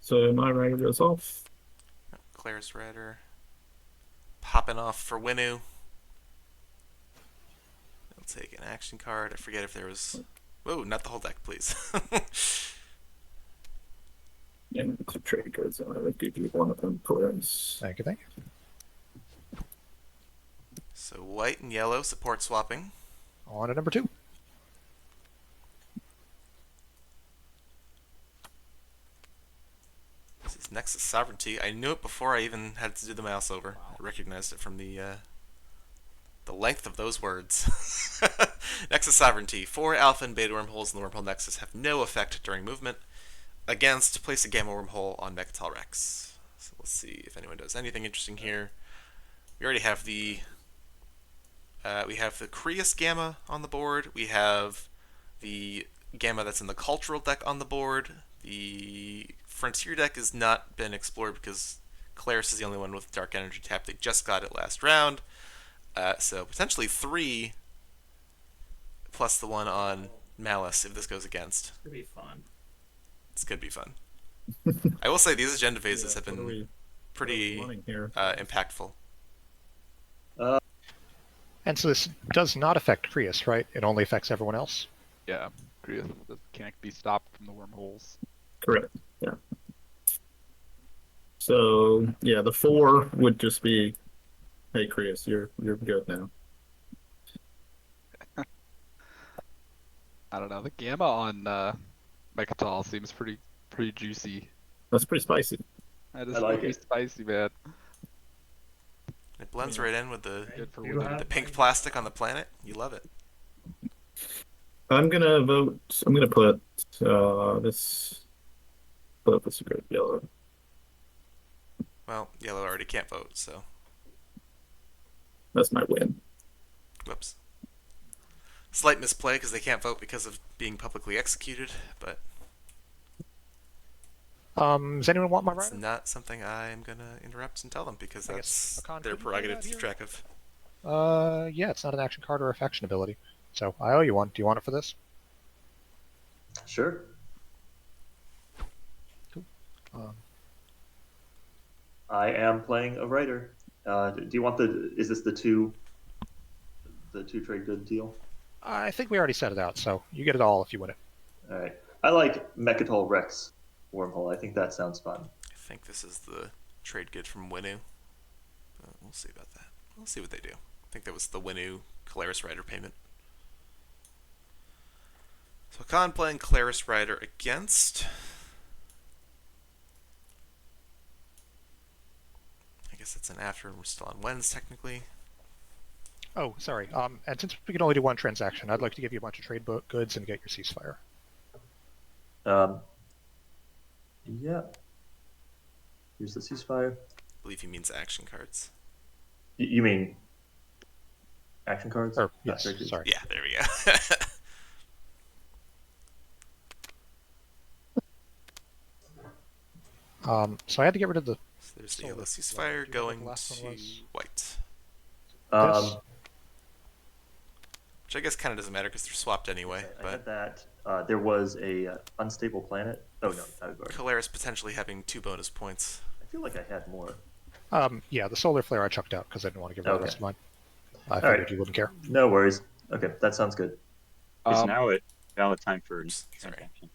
So my rider goes off. Claire's Rider popping off for Winu. I'll take an action card. I forget if there was. Whoa, not the whole deck, please. And the trade cards, I would give you one of them, Clearance. Thank you, thank you. So white and yellow support swapping. On to number 2. This is Nexus Sovereignty. I knew it before I even had to do the mouse over. I recognized it from the length of those words. Nexus Sovereignty. 4 alpha and beta wormholes in the wormhole Nexus have no effect during movement. Against, place a gamma wormhole on Mechatol Rex. So let's see if anyone does anything interesting here. We already have the Krius Gamma on the board. We have the Gamma that's in the Cultural deck on the board. The Frontier deck has not been explored because Claris is the only one with Dark Energy tap. They just got it last round. So potentially 3 plus the one on Malice if this goes against. It's gonna be fun. It's going to be fun. I will say these agenda phases have What are been we pretty running here? impactful. And so this does not affect Prius, right? It only affects everyone else. Yeah, Prius can't be stopped from the wormholes. Correct. Yeah. So yeah, the 4 would just be, hey Chris, you're good now. I don't know. The gamma on Mechatol seems pretty juicy. That's pretty spicy. That is I like pretty it. spicy, man. It blends right in with the Good for You women. have the pink my- plastic on the planet. You love it. I'm gonna vote. I'm gonna put this. Put up this great yellow. Well, yellow already can't vote, so That's my win. whoops. Slight misplay because they can't vote because of being publicly executed, but Does anyone want my it's rider? not something I'm gonna interrupt and tell them because I guess that's Hakan their couldn't do prerogative that to keep here. track of. Yeah, it's not an action card or a faction ability. So I owe you one. Do you want it for this? Sure. Um, I am playing a writer. Do you want the? Is this the two trade good deal? I think we already set it out, so you get it all if you win it. All right. I like Mechatol Rex wormhole. I think that sounds fun. I think this is the trade good from Winu. We'll see about that. We'll see what they do. I think that was the Winu Calaris Rider payment. So Khan playing Calaris Rider against. I guess it's an after, and we're still on Wens technically. Oh, sorry. And since we can only do one transaction, I'd like to give you a bunch of trade goods and get your ceasefire. Yeah. Here's the ceasefire. I believe he means action cards. You mean action cards? Or Not yes, trade goods? sorry. Yeah, there we go. So I had to get rid of the So there's the Solar. yellow ceasefire Do you know what going the last to one was? white. this. Which I guess kind of doesn't matter because they're swapped anyway. I had But that. There was a unstable planet. Oh no, I've already. Calaris potentially having 2 bonus points. I feel like I had more. Yeah, the solar flare I chucked out because I didn't want to give rid of the Okay. rest of mine. I figured right. you wouldn't care. No worries. Okay, that sounds good. Is Um, now a valid time for Oops, sorry. transaction?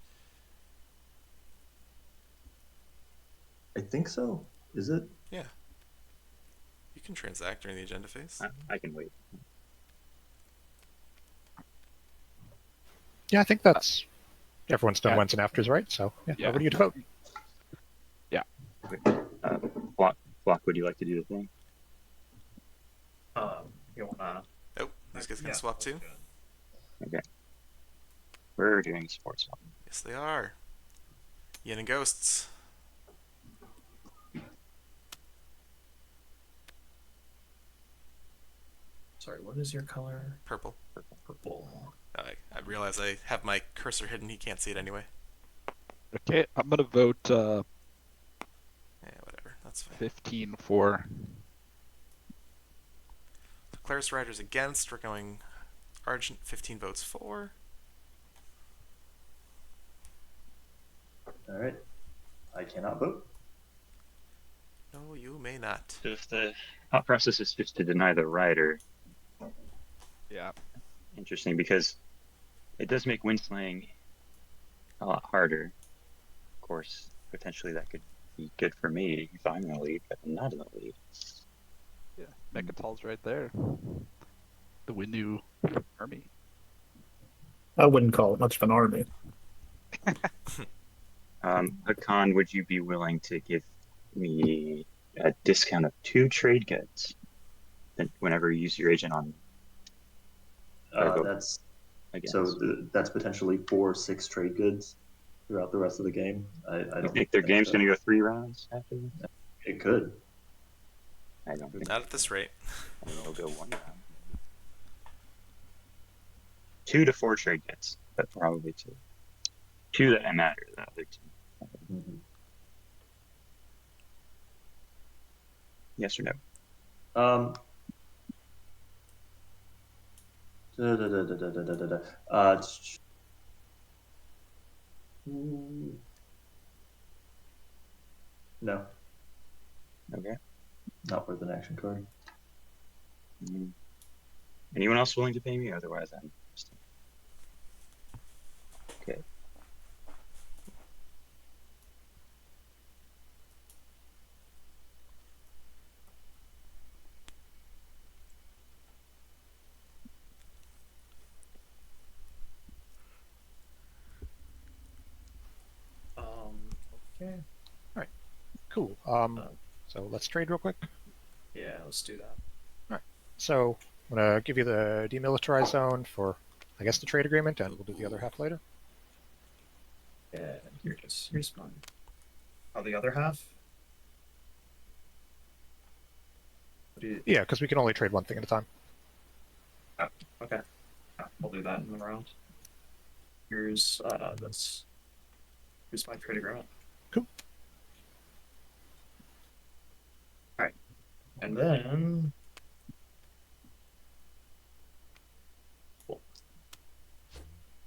I think so. Is it? Yeah. You can transact during the agenda phase. I can wait. Yeah, I think that's everyone's done Yeah. wins and afters, right? So Yeah. over to you to vote. Block, would you like to do the thing? You wanna? Oh, these guys can Yeah, swap that's too? good. We're doing sports swap. Yes, they are. Yin and Ghosts. Sorry, what is your color? Purple. Purple. I realize I have my cursor hidden. He can't see it anyway. Okay, I'm gonna vote Yeah, whatever. That's fine. 15 for. So Claris Riders against. We're going Argent. 15 votes for. All right. I cannot vote. No, you may not. So if the thought process is just to deny the rider, Yeah. interesting because it does make windslaying a lot harder. Of course, potentially that could be good for me if I'm in the lead, but I'm not in the lead. Yeah. Mechatol's right there. The Winu army. I wouldn't call it much of an army. Hakan, would you be willing to give me a discount of 2 trade goods whenever you use your agent on That's against? so. That's potentially 4 6 trade goods throughout the rest of the game. I I don't think their game's so. going to go 3 rounds after this. It could. I don't think Not at this rate. it'll go 1 round. 2 to 4 trade goods, but probably 2. 2 that matter, the other 2. Mhm. Yes or no? Um. Da, da, da, da, da, da, da, da. No, Okay. not worth an action card. Mm. Anyone else willing to pay me? Otherwise, I'm interested. Okay. Okay. Cool. So let's trade real quick. Yeah, let's do that. So I'm gonna give you the demilitarized zone for, I guess, the trade agreement, and we'll do the other half later. Yeah, here's mine. Oh, the other half? What do you... Yeah, because we can only trade one thing at a time. Oh, okay. We'll do that in the round. Here's here's my trade agreement. Cool. All right, and then cool.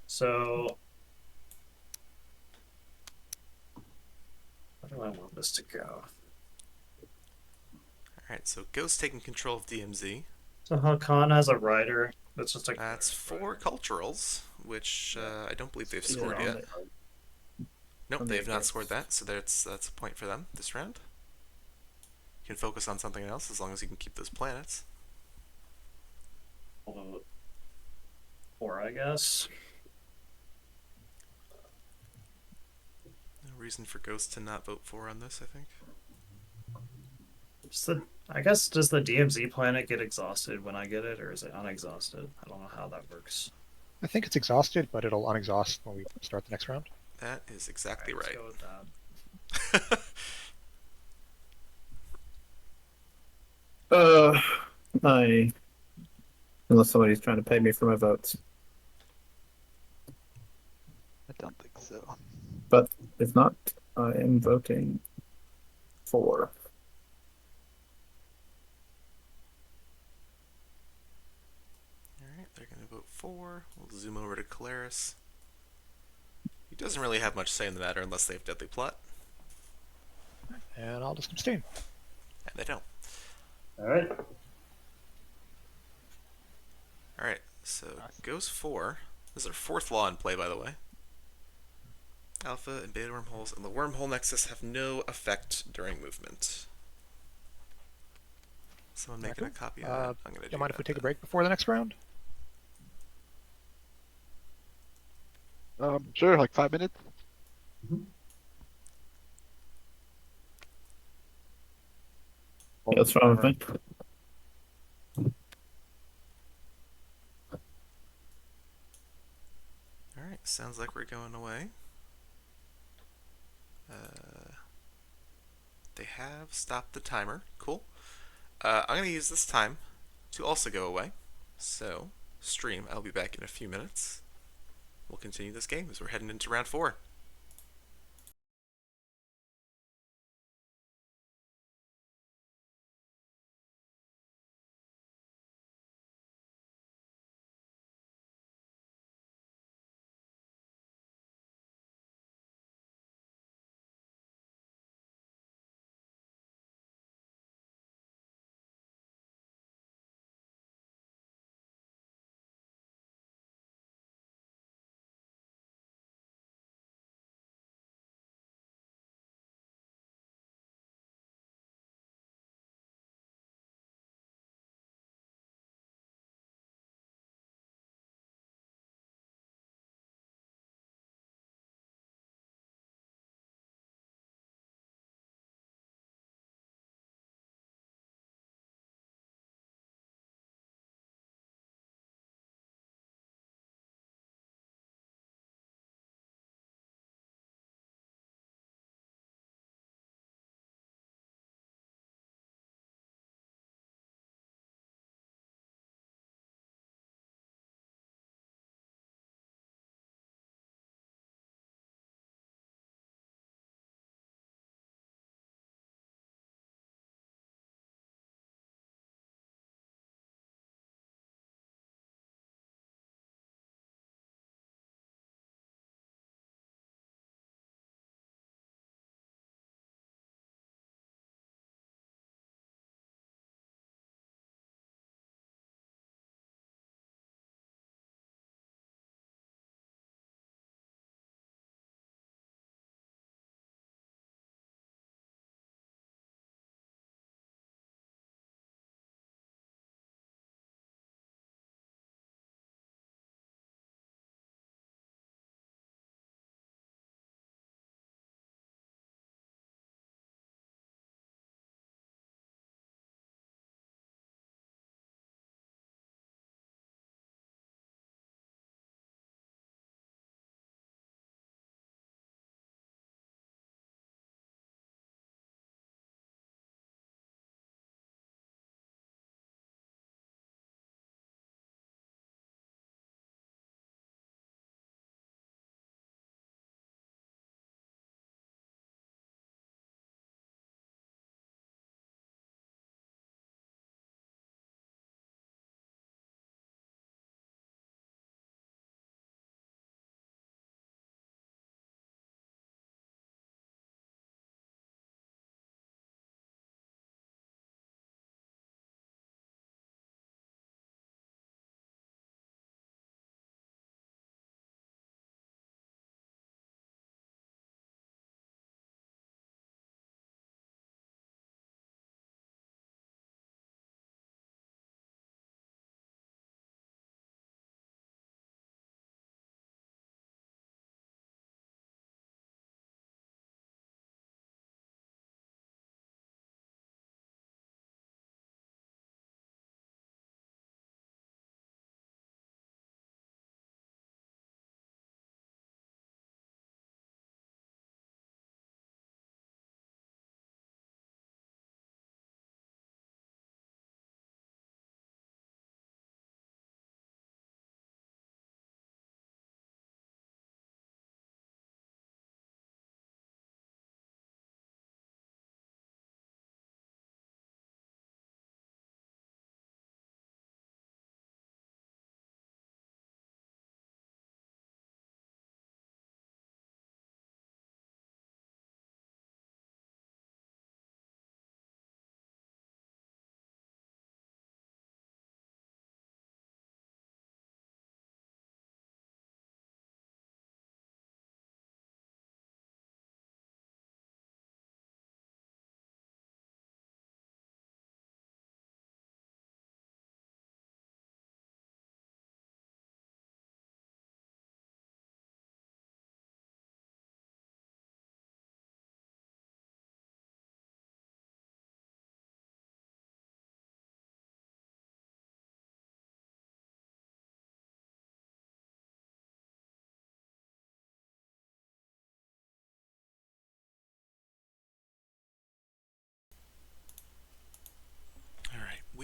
So where do I want this to go? Alright, so Ghost taking control of DMZ. So Hakan has a rider. That's just like That's 4 culturals, which I don't believe they've Either scored on yet. the- Nope, on they the have not against. scored that, so that's a point for them this round. You can focus on something else as long as you can keep those planets. I'll vote 4, I guess. No reason for Ghost to not vote for on this, I think. I guess, does the DMZ planet get exhausted when I get it, or is it unexhausted? I don't know how that works. I think it's exhausted, but it'll unexhaust when we start the next round. That is exactly Let's right. go with that. I unless somebody's trying to pay me for my votes, I don't think so. but if not, I am voting for. Alright, they're going to vote for. We'll zoom over to Calaris. He doesn't really have much say in the matter unless they have Deadly Plot, And I'll just abstain. and they don't. All right. Alright, so goes 4. This is our 4th law in play, by the way. Alpha and beta wormholes and the wormhole nexus have no effect during movement. Someone making a copy of that. I'm going to Do do you mind that if we take a then. break before the next round? Sure, like 5 minutes. Yeah, that's fine with me. Alright, sounds like we're going away. They have stopped the timer. Cool. I'm going to use this time to also go away. So, stream, I'll be back in a few minutes. We'll continue this game as we're heading into round 4.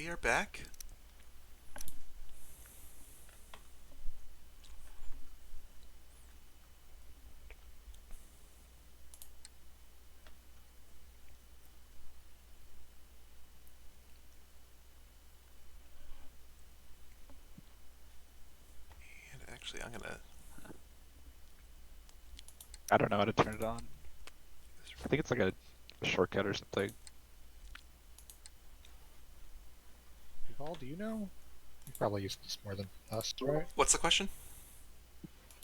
we are back. And actually, I'm gonna. I don't know how to turn it on. I think it's like a shortcut or something. Paul, do you know? You probably use this more than us, right? What's the question?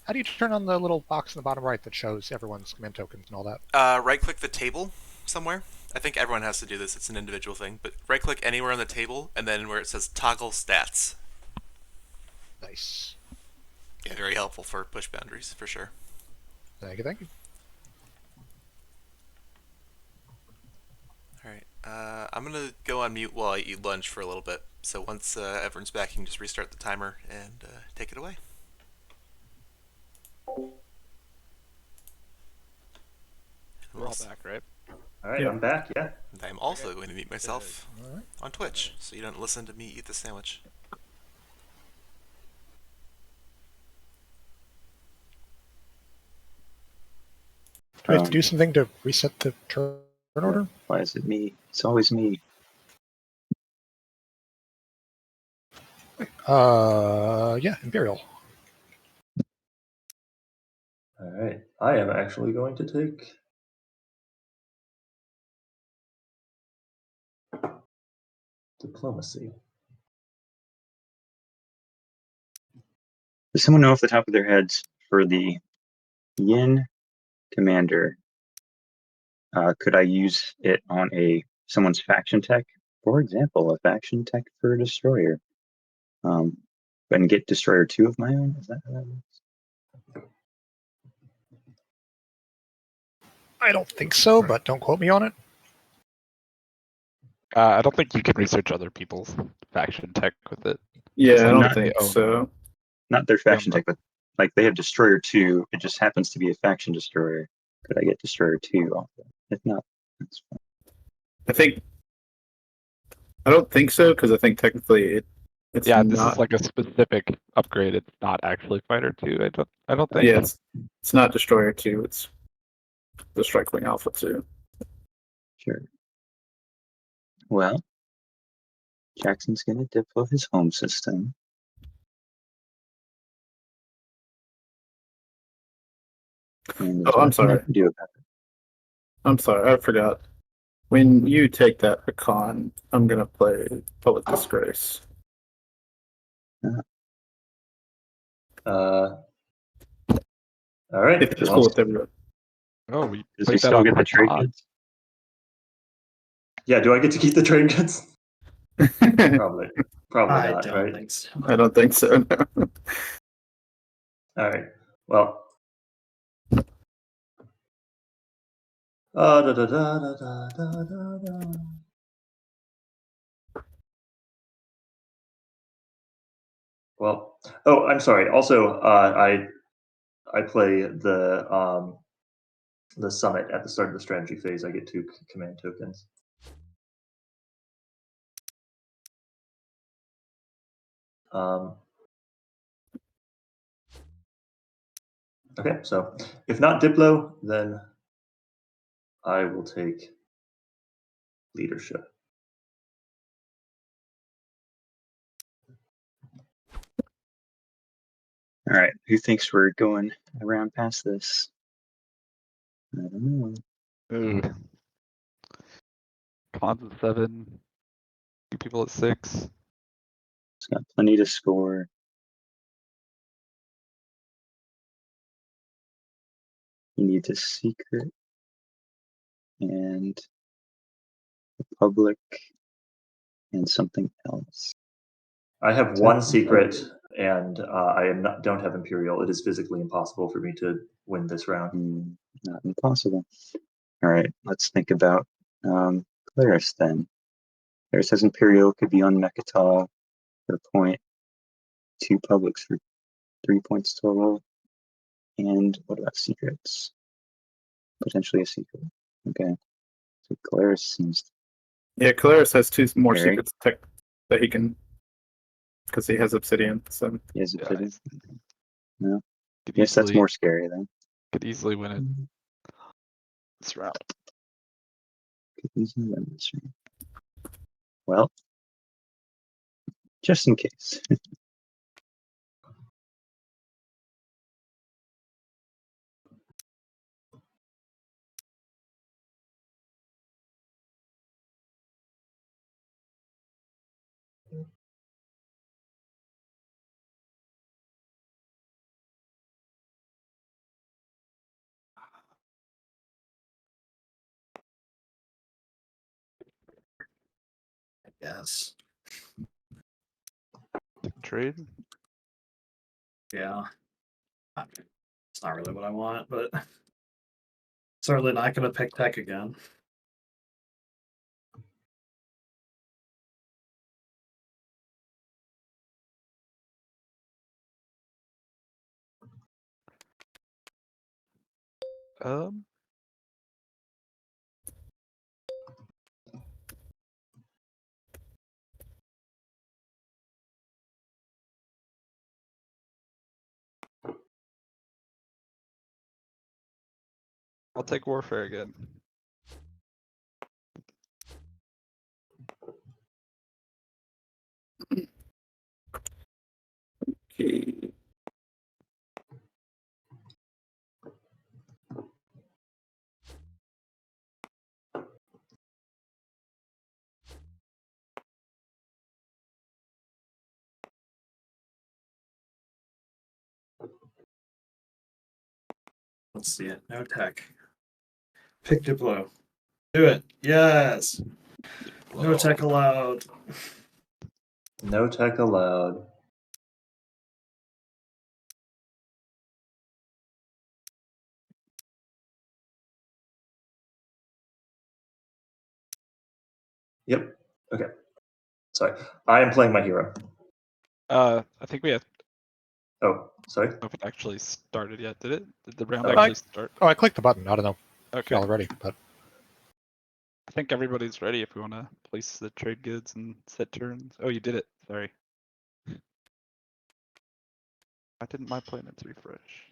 How do you turn on the little box in the bottom right that shows everyone's command tokens and all that? Right-click the table somewhere. I think everyone has to do this. It's an individual thing. But right-click anywhere on the table, and then where it says Toggle Stats. Nice. Yeah, very helpful for push boundaries, for sure. Thank you, thank you. Alright, I'm gonna go on mute while I eat lunch for a little bit. So once everyone's back, you can just restart the timer and take it away. We're all back, right? All right, Yeah. I'm back. Yeah. And I'm also going to mute myself All right. on Twitch, so you don't listen to me eat the sandwich. Do we have to do something to reset the turn order? Why is it me? It's always me. Yeah, Imperial. All right. I am actually going to take diplomacy. Does someone know off the top of their heads for the Yin commander? Could I use it on someone's faction tech? For example, a faction tech for a destroyer. And get destroyer 2 of my own? Is that how that works? I don't think so, but don't quote me on it. I don't think you can research other people's faction tech with it. Yeah, I So don't not- think oh, so. Not their faction Yeah, tech, but like they have destroyer 2. It just happens to be a faction destroyer. Could I get destroyer 2 off of it? If not, that's fine. I don't think so because I think technically it's yeah, not. this is like a specific upgrade. It's not actually fighter 2. I don't think. Yeah, it's not destroyer 2. It's the Strike Wing Alpha 2. Sure. Well, Jackson's gonna deploy his home system. And there's Oh, I'm nothing I sorry. can do about it. I'm sorry, I forgot. When you take that recon, I'm gonna play Public Disgrace. All right. If it's cool with everyone. Oh, we Does played he that still on get the trade Hatan. goods? Yeah. Do I get to keep the trade goods? Probably. Probably I not. don't Right. think so. I don't think so. No. All right. Well. Da, da, da, da, da, da, da, da. Well. Oh, I'm sorry. Also, I play the summit at the start of the strategy phase. I get 2 command tokens. Okay, so if not Diplo, then I will take leadership. All right. Who thinks we're going around past this? I don't know. Ooh. Cons at 7. 2 people at 6. It's got plenty to score. He needs a secret and the public and something else. I have 1 secret, and don't have Imperial. It is physically impossible for me to win this round. Not impossible. All right, let's think about Claris then. Claris has Imperial, could be on Mechatol for a point, 2 publics for 3 points total. And what about secrets? Potentially a secret. Okay. So Claris seems Yeah, Claris has 2 more Very. secrets. that he can, because he has Obsidian. So He has Yeah, Obsidian. he's- No. could Yes, that's easily- more scary then. Could easily win it this round. Well, just in case. Yes. Trade. Yeah. It's not really what I want, but certainly not going to pick tech again. Um. I'll take Warfare again. okay. Let's see it. No tech. Pick Diplo. Do it. Yes. No tech allowed. No tech allowed. Yep. Okay. Sorry. I am playing my hero. I think we have. Oh, sorry. I don't know if it actually started yet. Did it? Did the round Oh. actually start? Oh, I clicked the button. I don't know if Okay. y'all are ready, but I think everybody's ready if we want to place the trade goods and set turns. Oh, you did it. Sorry. Why didn't my planets refresh?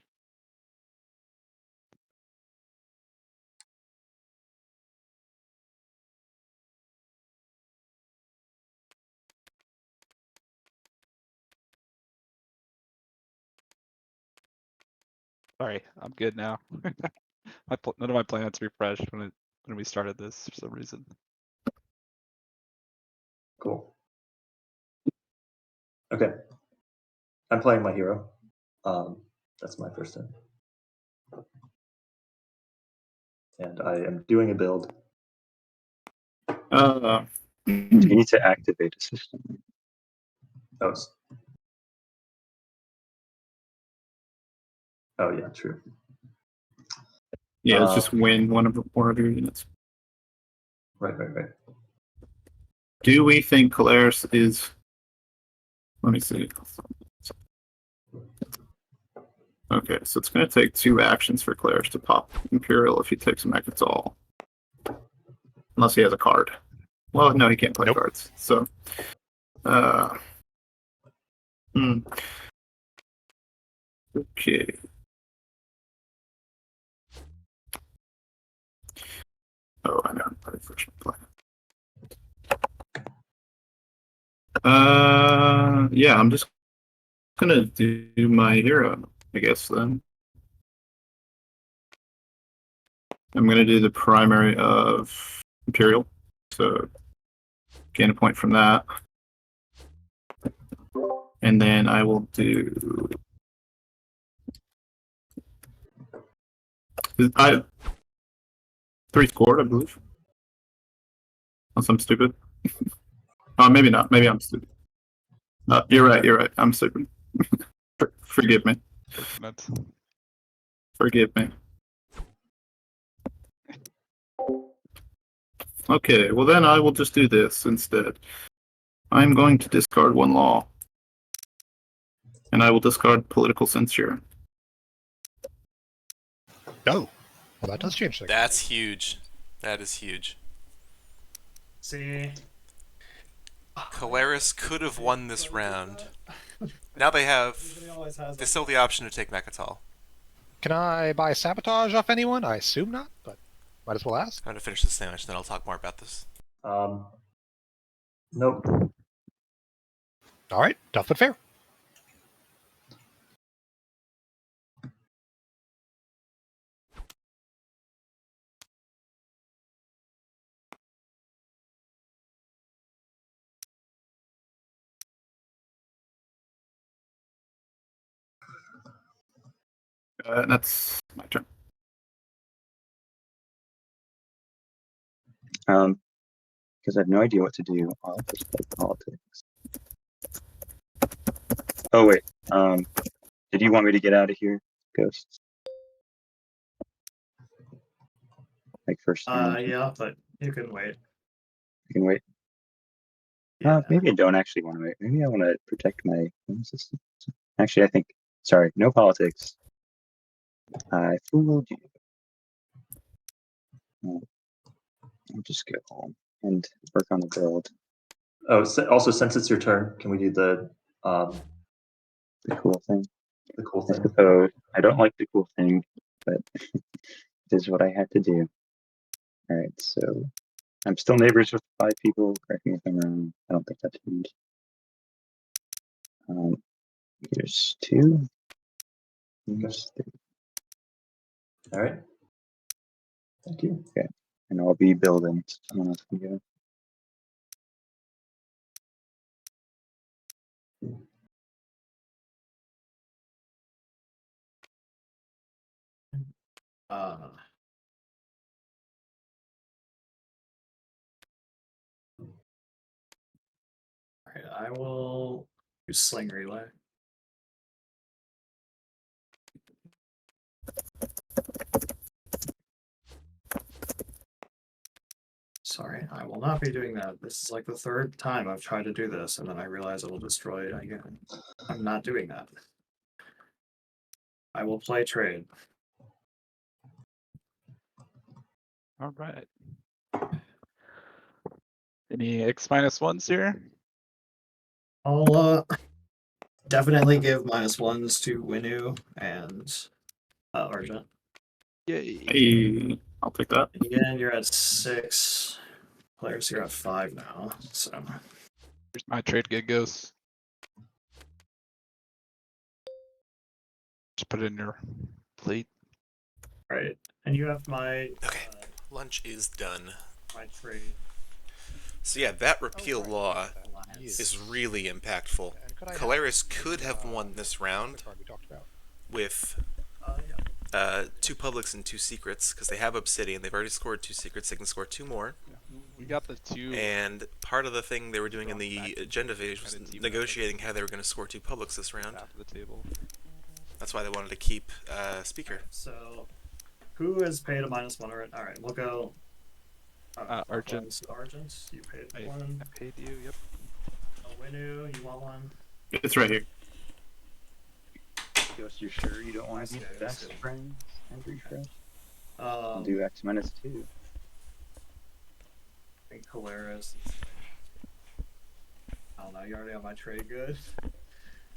Sorry, I'm good now. None of my planets refreshed when we started this for some reason. Cool. Okay. I'm playing my hero. That's my first turn. And I am doing a build. You need to activate a system. Oh, oh yeah, true. Yeah, let's just win one of your units. Right. Do we think Colaris is? Let me see. Okay, so it's going to take 2 actions for Colaris to pop Imperial if he takes a Mechatol. Unless he has a card. Well, no, he can't play Nope. cards. So, okay. Oh, I know. I first play. Yeah, I'm just gonna do my hero, I guess. Then I'm gonna do the primary of Imperial, so gain a point from that, and then I will do. I 3 scored, I believe. Unless I'm stupid. Oh, maybe not. Maybe I'm stupid. You're right. I'm stupid. Forgive me. Fortunate. Forgive me. Okay, well then I will just do this instead. I'm going to discard 1 law. And I will discard political censure. oh, well, that does change things. That's huge. That is huge. See. Caleris could have won this round. Now they still have the option to take Mechatol. Can I buy sabotage off anyone? I assume not, but might as well ask. I'm going to finish this sandwich, then I'll talk more about this. Nope. All right, tough but fair. That's my turn. Because I have no idea what to do. I'll just play politics. Oh wait. Did you want me to get out of here, Ghosts? Like first turn? Yeah, but you can wait. I can wait. Yeah. Maybe I don't actually want to wait. Maybe I want to protect my own system. Actually, I think. Sorry, no politics. I fooled you. I'll just go home and work on the build. Oh, also, since it's your turn, can we do the cool thing? The cool I thing. suppose. I don't like the cool thing, but it is what I had to do. All right, so I'm still neighbors with 5 people. Correct me if I'm wrong. I don't think that changed. Here's 2. Here's 3. All right. Thank you. Okay, and I'll be building. Someone else can go. Alright, I will use Sling Relay. Sorry, I will not be doing that. This is like the 3rd time I've tried to do this, and then I realize it will destroy it again. I'm not doing that. I will play trade. All right. Any X-1s here? I'll definitely give -1s to Winu and Argent. Yay. Hey, I'll take that. Again, you're at 6. Players, you're at 5 now. So Here's my trade gig goes. Just put it in your plate. right, and you have my Okay, lunch is done. my trade. So yeah, that repeal law Alliance. is really impactful. And could I have Caleris could have won this round the card we talked about? with Yeah. 2 publics and 2 secrets, because they have Obsidian. They've already scored 2 secrets. They can score 2 more. We got the 2. And part of the thing they were doing in the agenda phase was negotiating how they were going to score 2 publics this round. Half of the table. That's why they wanted to keep Speaker. So, who has paid a -1 already? All right, we'll go. Argent. Argent, you paid I 1. paid you. Yep. Winu, you want 1? It's right here. Ghost, you're sure you don't want to be Okay, best that's good. friends and refresh? I'll do I X-2. think Caleris. I don't know. You already have my trade good.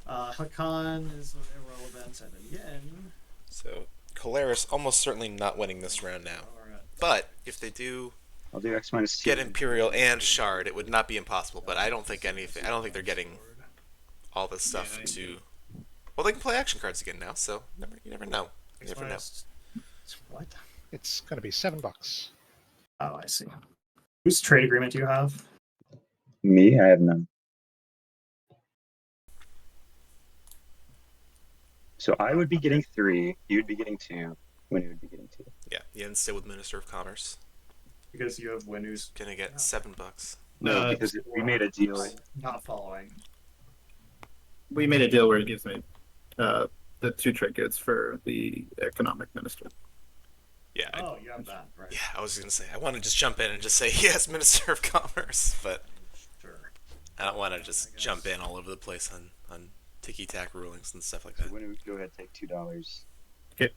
Hakan is irrelevant, and then Yen. So Caleris almost certainly not winning this round now. Alright. But if they do I'll do X-2. get Imperial and Shard, it would not be impossible. But I don't think anything. I don't think they're getting all this stuff Yeah, to. Well, they can play action cards again now, so you never know. You never know. What? It's gonna be $7. Oh, I see. Whose trade agreement do you have? Me, I have none. So I would be getting 3. You would be getting 2. Winnie would be getting 2. Yeah, Yen stay with Minister of Commerce. Because you have Winu's Gonna get $7. No, because we made a deal. not following. We made a deal where it gives me the 2 trinkets for the economic minister. Yeah. Oh, you have that, right? Yeah, I was gonna say I want to just jump in and just say yes, Minister of Commerce, but Sure. I don't want to just jump in all over the place on ticky-tack rulings and stuff like that. So Winnie would go ahead and take $2. Okay.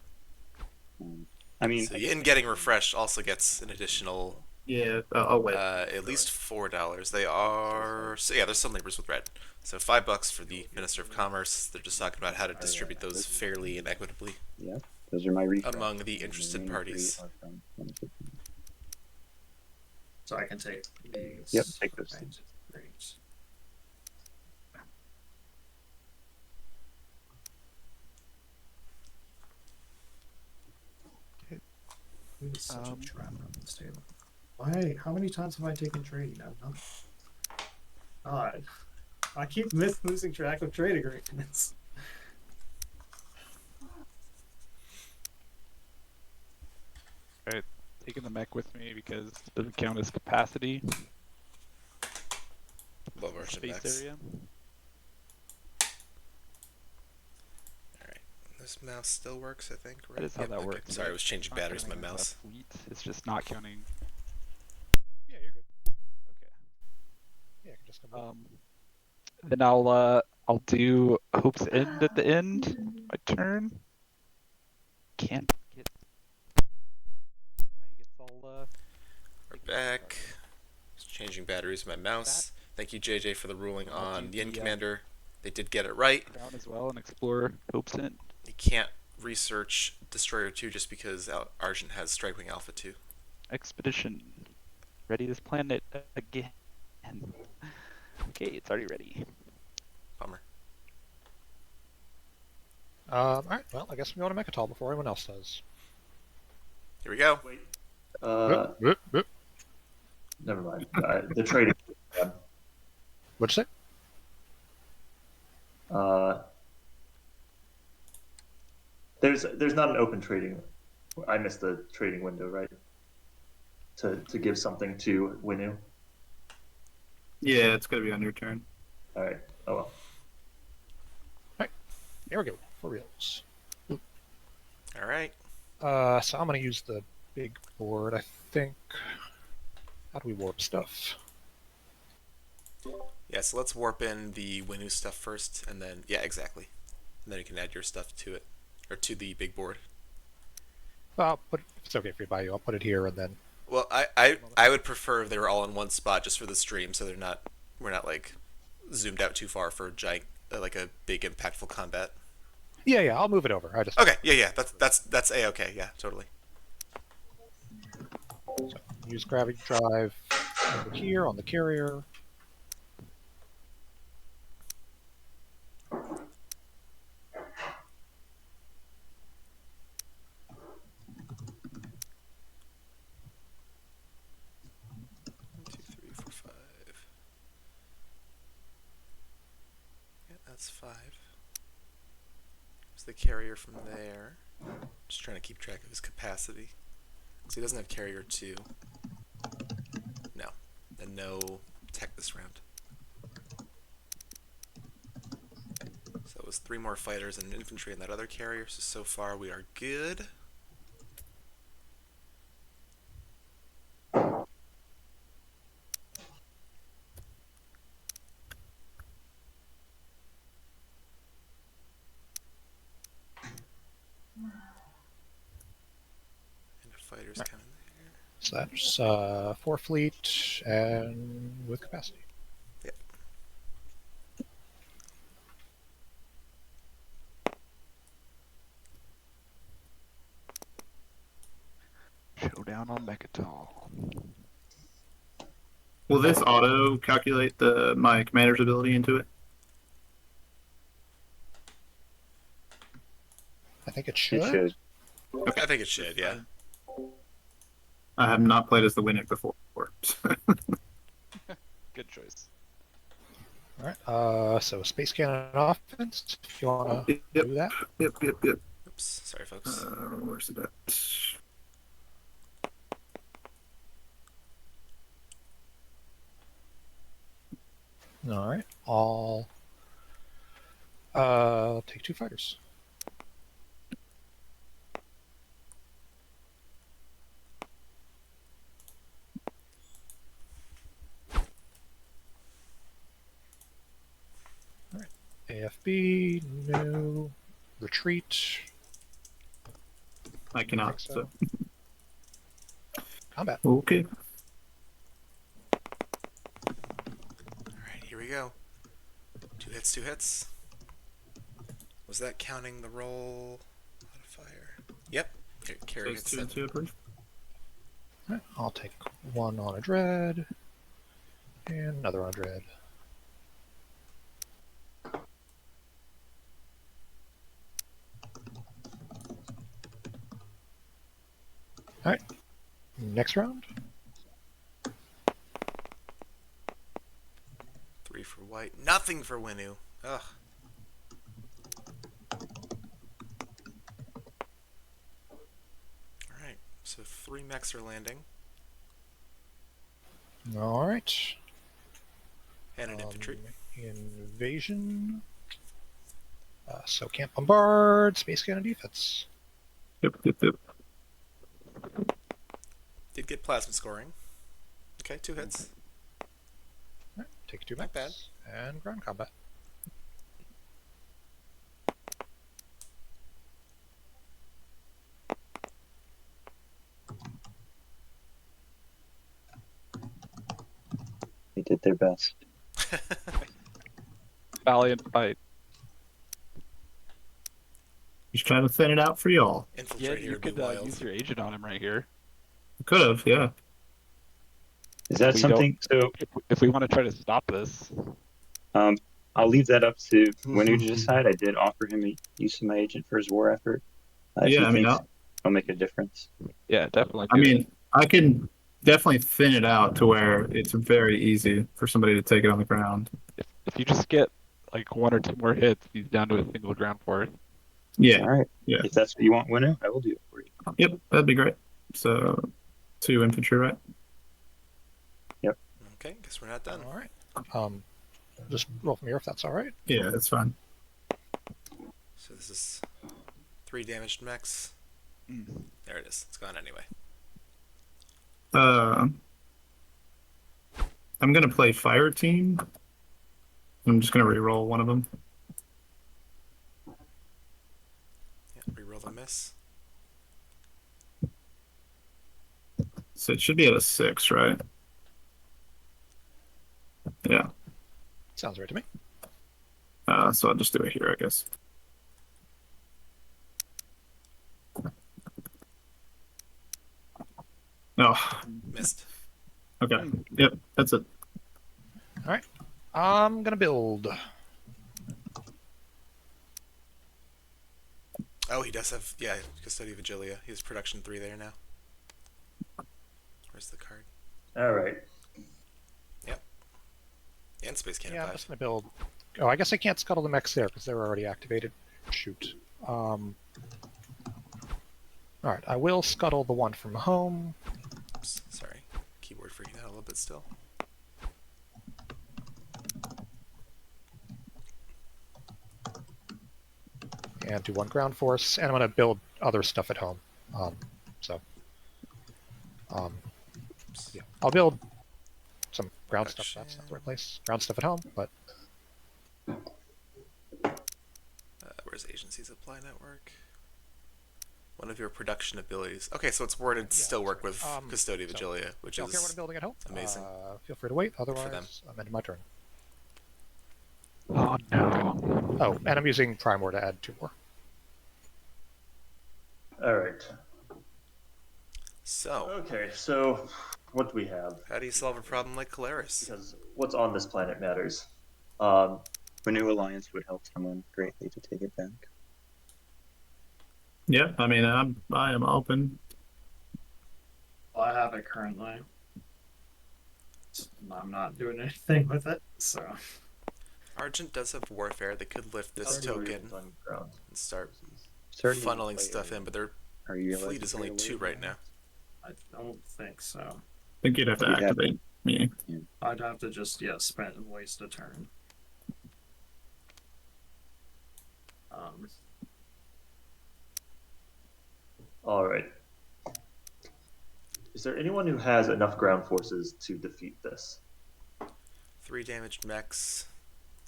I mean, So Yin getting refreshed also gets an additional Yeah, I'll wait. At least $4. They are so yeah. There's some neighbors with red. So $5 for the Minister of Commerce. They're just talking about how to distribute those fairly and equitably Yep, those are my refresh. among the And interested remaining three parties. are from Minister of Commerce. So I can take these. Yep, take those Okay, two. great. It is such a trap on this table. Why? How many times have I taken trading? I've not. God, I keep losing track of trade agreements. Alright, taking the mech with me because it doesn't count as capacity. Love Argent Space mechs. area. Alright. This mouse still works, I think, right? That is how Yep, that okay. works. Sorry, I was changing Not batteries in my counting as a mouse. fleet, it's just not counting. Yeah, you're good. Okay. Yeah, I can just come in. Then I'll do Hope's End at the end. My turn. Can't get. I get all We're back. Just changing batteries in my mouse. Thank you, JJ, for the ruling I'll on do Yin the, Commander. They did get it right. Crown as well and explore Hope's End. You can't research Destroyer 2 just because Argent has Strikewing Alpha 2. Expedition. Ready this planet again. Okay, it's already ready. Bummer. Alright, well, I guess we go to Mechatol before anyone else does. Here we go. Wait. Whoop, whoop. Never mind. The trading. What'd you say? There's not an open trading. I missed the trading window, right? To give something to Winu. Yeah, it's gonna be on your turn. All right. Oh well. Here we go, for reals. Alright. So I'm gonna use the big board, I think. How do we warp stuff? Yeah, so let's warp in the Winu stuff first, and then, yeah, exactly. And then you can add your stuff to it, or to the big board. Well, if it's okay for you, Bayou, I'll put it here and then. Well, I would prefer if they were all in one spot just for the stream, so we're not like zoomed out too far for like a big impactful combat. Yeah, I'll move it over. I just Okay, yeah, that's a-okay, yeah, totally. so use gravity drive over here on the carrier. One, two, three, four, five. Yeah, that's 5. There's the carrier from there. Just trying to keep track of his capacity. So he doesn't have carrier 2. No. And no tech this round. So it was 3 more fighters and infantry in that other carrier, so far we are good. And a fighter's Right. kind of there. So that's 4 fleet and with capacity. Yep. Showdown on Mechatol. Will this auto calculate my commander's ability into it? I think it should. It should. I think it should, yeah. I have not played as the Winnick before. Good choice. Alright, so space cannon offense, if you want to Yep. do that. Yep. Oops, sorry folks. Where's it at? Alright, I'll take 2 fighters. Alright, AFB, no, retreat, I cannot. so. So Combat. okay. we go. 2 hits, 2 hits. Was that counting the roll modifier? Yep. Carry Says hits 2 and 2 approved. Alright, I'll take one on a dread. And another on a dread. Alright. Next round. 3 for white. Nothing for Winu. Ugh. Alright, so 3 mechs are landing. Alright. And an infantry. Invasion. So can't bombard, space cannon defense. Yep. Did get plasma scoring. Okay, 2 hits. Alright, take 2 Not mechs. And ground combat. They did their best. Valiant fight. He's trying to thin it out for y'all. Yeah, Infiltrate here you would be could wild. use your agent on him right here. Could have, yeah. Is that We something? So If we want to try to stop this. I'll leave that up to Winu to decide. I did offer him a use of my agent for his war effort. If Yeah, he I mean, thinks it'll make a difference. Yeah, definitely. I do it. mean, I can definitely thin it out to where it's very easy for somebody to take it on the ground. If you just get like 1 or 2 more hits, he's down to a single ground force. Yeah. All right. Yeah. If that's what you want, Winu, I will do it for you. Yep, that'd be great. So, 2 infantry, right? Okay, guess we're not done. Alright. Just roll from here if that's alright. Yeah, that's fine. So this is 3 damaged mechs. There it is. It's gone anyway. I'm gonna play fire team. I'm just gonna re-roll one of them. Yeah, reroll the miss. So it should be at a 6, right? Yeah. Sounds right to me. So I'll just do it here, I guess. Oh, Missed. okay. Yep, that's it. I'm gonna build. Oh, he does have, yeah, Custody of Agilia. He has production 3 there now. Where's the card? All right. And Space Cannon Yeah, I'm 5. just gonna build. Oh, I guess I can't scuttle the mechs there because they're already activated. Shoot. Alright, I will scuttle the one from home. Oops, sorry. Keyboard freaking out a little bit still. And do 1 ground force, and I'm gonna build other stuff at home. Yeah, I'll build some ground stuff. That's not the right place. Ground stuff at home, but Where's Agencies Apply Network? One of your production abilities. Okay, so it's worded to still work with Custody of Agilia, which don't care what I'm is building at home. amazing. Feel free to wait. them. Otherwise, I'm ending my turn. Oh no. Oh, and I'm using Primor to add 2 more. All right. So, Okay, so what do we have? how do you solve a problem like Calaris? Because what's on this planet matters. Winu Alliance would help someone greatly to take it back. Yeah, I mean, I am open. I have it currently. I'm not doing anything with it, so. Argent does have Warfare. They could lift this Already token on ground. and start Certainly funneling play stuff in, but their Are you allowed fleet to is play only away 2 right now. I don't think so. I think you'd have to You'd have activate me. I'd have to just, spend and waste a turn. All right. Is there anyone who has enough ground forces to defeat this? 3 damaged mechs,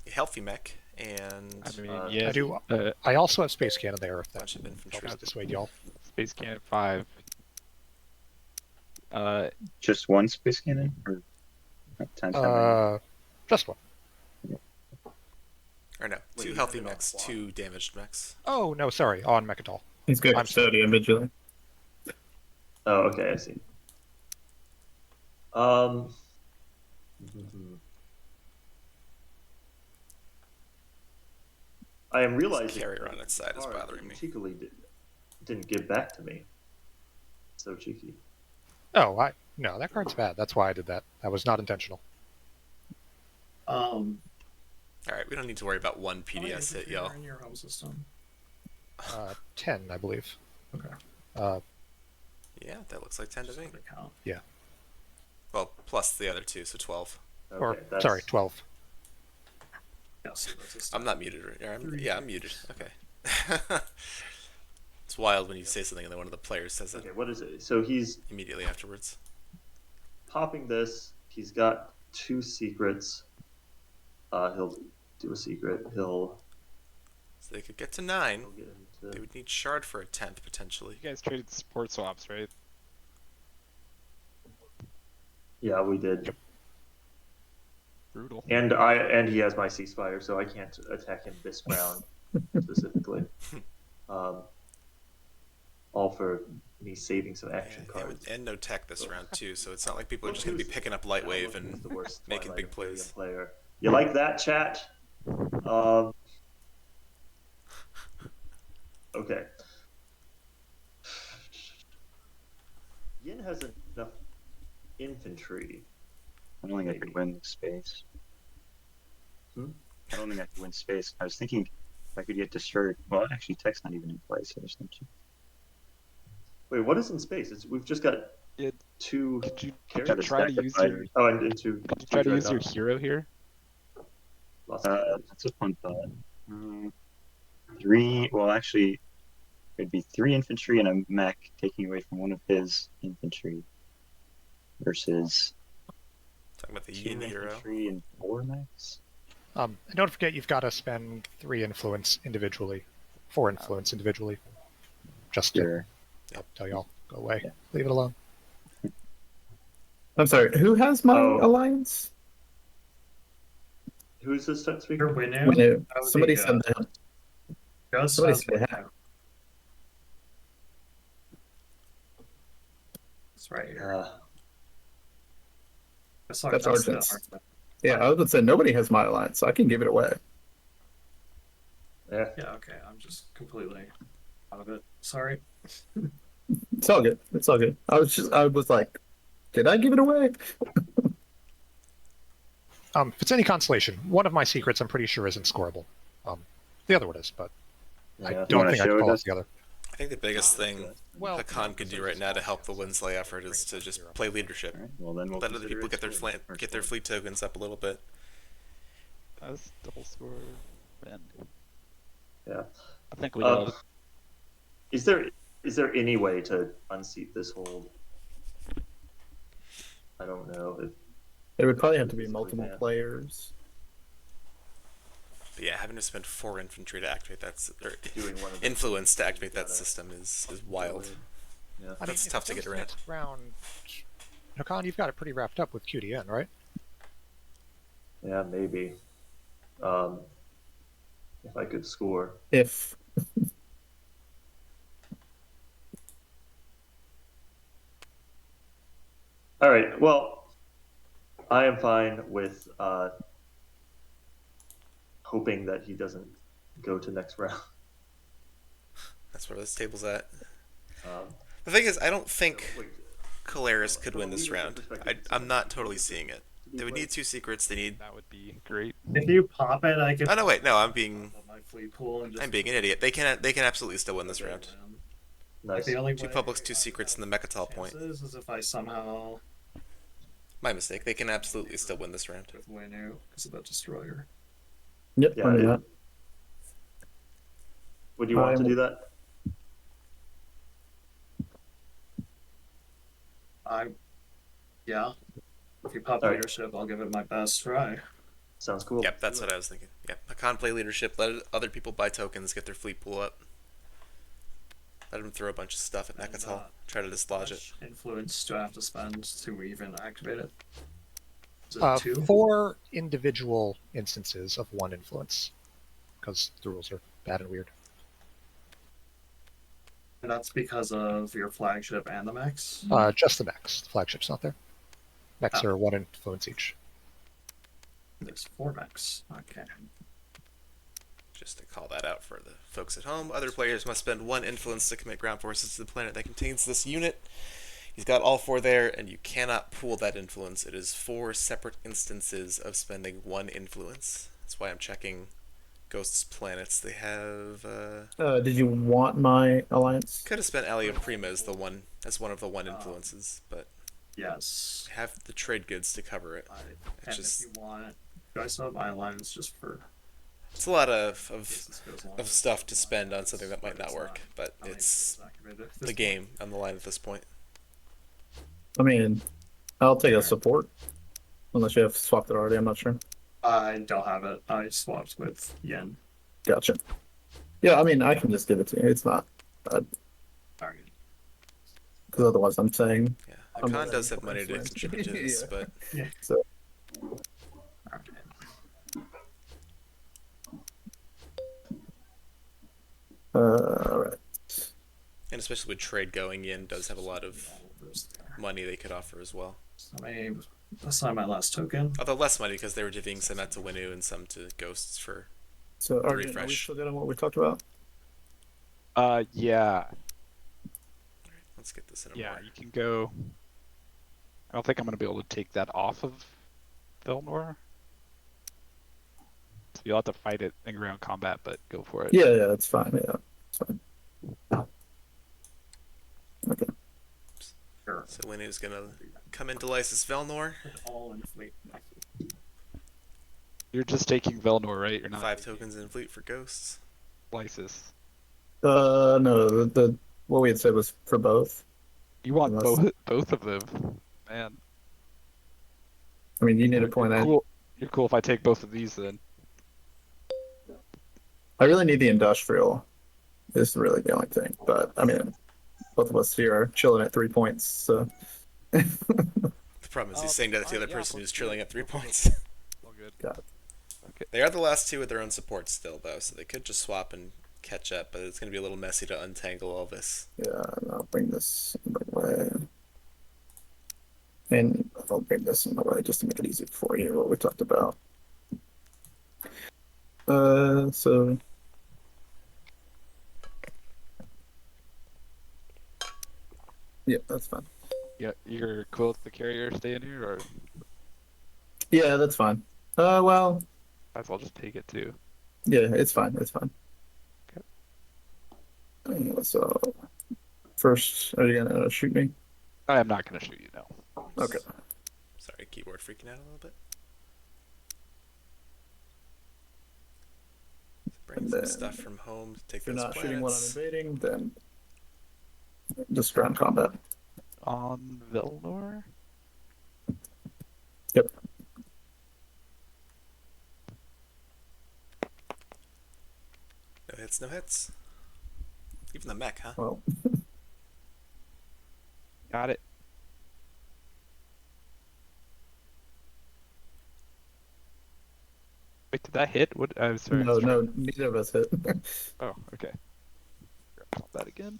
a healthy mech, and I mean, Uh, yeah. I do. I also have Space Cannon there, if a that bunch of infantry. helps dissuade y'all. Space Cannon 5. Just one space cannon, or times how many? Just one. Or no, Wait, 2 you healthy have it on mechs, quad? 2 damaged mechs. Oh no, sorry, on Mechatol. He's got I'm custodian vigilance. Oh, okay, I see. Um, mhm. I am realizing carrier that on its the side is card bothering that you me. cheekily didn't give back to me. So cheeky. Oh, no, that card's bad. That's why I did that. That was not intentional. Um, Alright, we don't need to worry about one how many PDS hit, infantry y'all. are in your home system? 10, I believe. Okay. Yeah, that looks like 10 to Just me. let it count. Well, plus the other 2, so 12. Okay, Or, that's, sorry, 12. Yeah, so that's a I'm not muted. Or I'm Three. muted. Okay. It's wild when you say something and then one of the players says it Okay, what is it? So he's immediately afterwards. popping this. He's got 2 secrets. He'll do a secret. He'll So they could get to 9. get They into. would need Shard for a 10th, potentially. You guys traded support swaps, right? Yeah, we did. Brutal. And he has my ceasefire, so I can't attack him this round specifically. All for me saving some action Yeah, cards. and no tech this round, too, so it's not like people are just going to be picking up Light Wave Look, who's and the worst making Twilight big Imperium plays. player. You like that, chat? Okay. Yin has enough infantry. I don't think I Maybe. could win space. Hmm? I don't think I could win space. I was thinking if I could get destroyed. Well, actually, tech's not even in place. So there's no chance. Wait, what is in space? We've just got Yeah, 2 could you carriers. Got a try to stack of use your fighters. Oh, and 2. could you try to use your dreadnoughts. hero here? Lots of fighters. That's a fun thought. 3. Well, actually, it'd be 3 infantry and a mech taking away from one of his infantry versus Talking about the 2 Yin hero. infantry and 4 mechs. And don't forget, you've got to spend 3 influence individually. 4 influence individually. Just to Sure. tell y'all, go away. Yeah. Leave it alone. I'm sorry. Who has my Oh. alliance? Who's this Your speaker? Winu. Winu. That would Somebody be, said that. Ghost somebody has said it Winu. It's right here. I saw That's Ghost Argent's. down. Yeah, I was going to say nobody has my alliance, so I can give it away. Yeah. Yeah, okay. I'm just completely out of it. Sorry. It's all good. It's all good. I was like, did I give it away? If it's any consolation, one of my secrets I'm pretty sure isn't scoreable. The other one is, but I Yeah. don't wanna think I'd show call us? it the other. I think the biggest thing Well, Hakan could do right now to help the Winsley effort is to just play leadership. All right. Well, then we'll Let other consider people it get their scored, or get their scored. fleet tokens up a little bit. That's double score. Man, Yeah. I think we got it. Is there any way to unseat this hold? I don't know if It would probably have to be multiple players. But yeah, having to spend 4 infantry to activate that, or doing one of those influence to things, activate that gotta system is wild. Yeah. I That's mean, tough to get around. Next round, Hakan, you've got it pretty wrapped up with QDN, right? Yeah, maybe. If I could score. If All right. Well, I am fine with hoping that he doesn't go to next round. That's where this table's at. Um, The thing is, I don't think wait, Colaris could from a win this leadership round. perspective, I'm not totally seeing it. to be They would played. need 2 secrets. They need. That would be great. If you pop it, I could. Oh no, wait, no, I'm being My fleet pool and just. an idiot. They can absolutely still win this round. Nice. The only 2 way publics, 2 secrets, and the Mechatol point. chances is if I somehow My mistake. They can absolutely still win this round. with Winu because of that destroyer. yep, Yeah, I knew it- that. Would you want to I'm- do that? Yeah. If you pop All right. leadership, I'll give it my best try. Sounds cool. Yep, that's what I was thinking. Yep, Hakan play leadership. Let other people buy tokens, get their fleet pool up. Let them throw a bunch of stuff at And, Mechatol. Try to dislodge it. Much influence do I have to spend to even activate it? Is it 2? 4 individual instances of 1 influence. because the rules are bad and weird. And that's because of your flagship and the mechs? Just the mechs. The flagship's not there. Mechs are 1 influence each. There's 4 mechs. Okay. Just to call that out for the folks at home, other players must spend 1 influence to commit ground forces to the planet that contains this unit. He's got all 4 there, and you cannot pool that influence. It is 4 separate instances of spending 1 influence. That's why I'm checking Ghost's planets. They have. Did you want my alliance? Could have spent Allia Prima as one of the 1 influences, but Yes. have the trade goods to cover it. And just- if you want, you guys have my alliance just for. It's a lot of This goes longer. stuff to spend on something that might not work, but I mean, it's not committed at this the point. game on the line at this point. I mean, I'll take a support. Unless you have swapped it already, I'm not sure. I don't have it. I swapped with Yen. Gotcha. Yeah, I mean, I can just give it to you. It's not bad. Alright. Because otherwise I'm saying... Yeah, I'm Hakan not does ready have money for to it. contribute to this, Yeah. but So, Alright. alright. and especially with trade going in, does have a lot of All of those there. money they could offer as well. So let me assign my last token. Although less money because they were divvying some out to Winu and some to Ghosts for. So, Arjun, are we refresh. still good on what we talked about? Yeah. Let's get this in a Yeah, more. you can go. I don't think I'm going to be able to take that off of Velnor. So you'll have to fight it in ground combat, but go for it. Yeah, it's fine. Yeah, it's fine. Okay. Sure. So Winu's gonna come into Lysis Velnor. All in fleet. You're just taking Velnor, right? You're not 5 taking tokens in fleet for Ghosts. Lysis. No, the what we had said was for both. You want Unless- both of them, man. I mean, you need to point You're out. cool. You're cool if I take both of these then. I really need the industrial. Is really the only thing. But I mean, both of us here are chilling at 3 points. So The problem is he's saying that to the other yeah, person who's let's trilling do at it. 3 Go for it. points. All good. Got it. Okay. They are the last 2 with their own support still, though, so they could just swap and catch up, but it's going to be a little messy to untangle all this. yeah, and I'll bring this in the way. And I'll bring this in the way just to make it easy for you. What we talked about. So. Yeah, that's fine. Yeah, you're cool with the carrier staying here, or Yeah, that's fine. Well, might as well just take it too. yeah, it's fine. It's fine. Okay. So, first, are you gonna shoot me? I am not going to shoot you now. Okay. Sorry, keyboard freaking out a little bit. Bring And some then- stuff from home to take If you're those not shooting when I'm planets. invading, then just ground combat. On Velnor? Yep. No hits, no hits. Even the mech, huh? Well, Got it. Wait, did that hit? What? I'm sorry. no, neither of us hit. Oh, okay. Grab that again.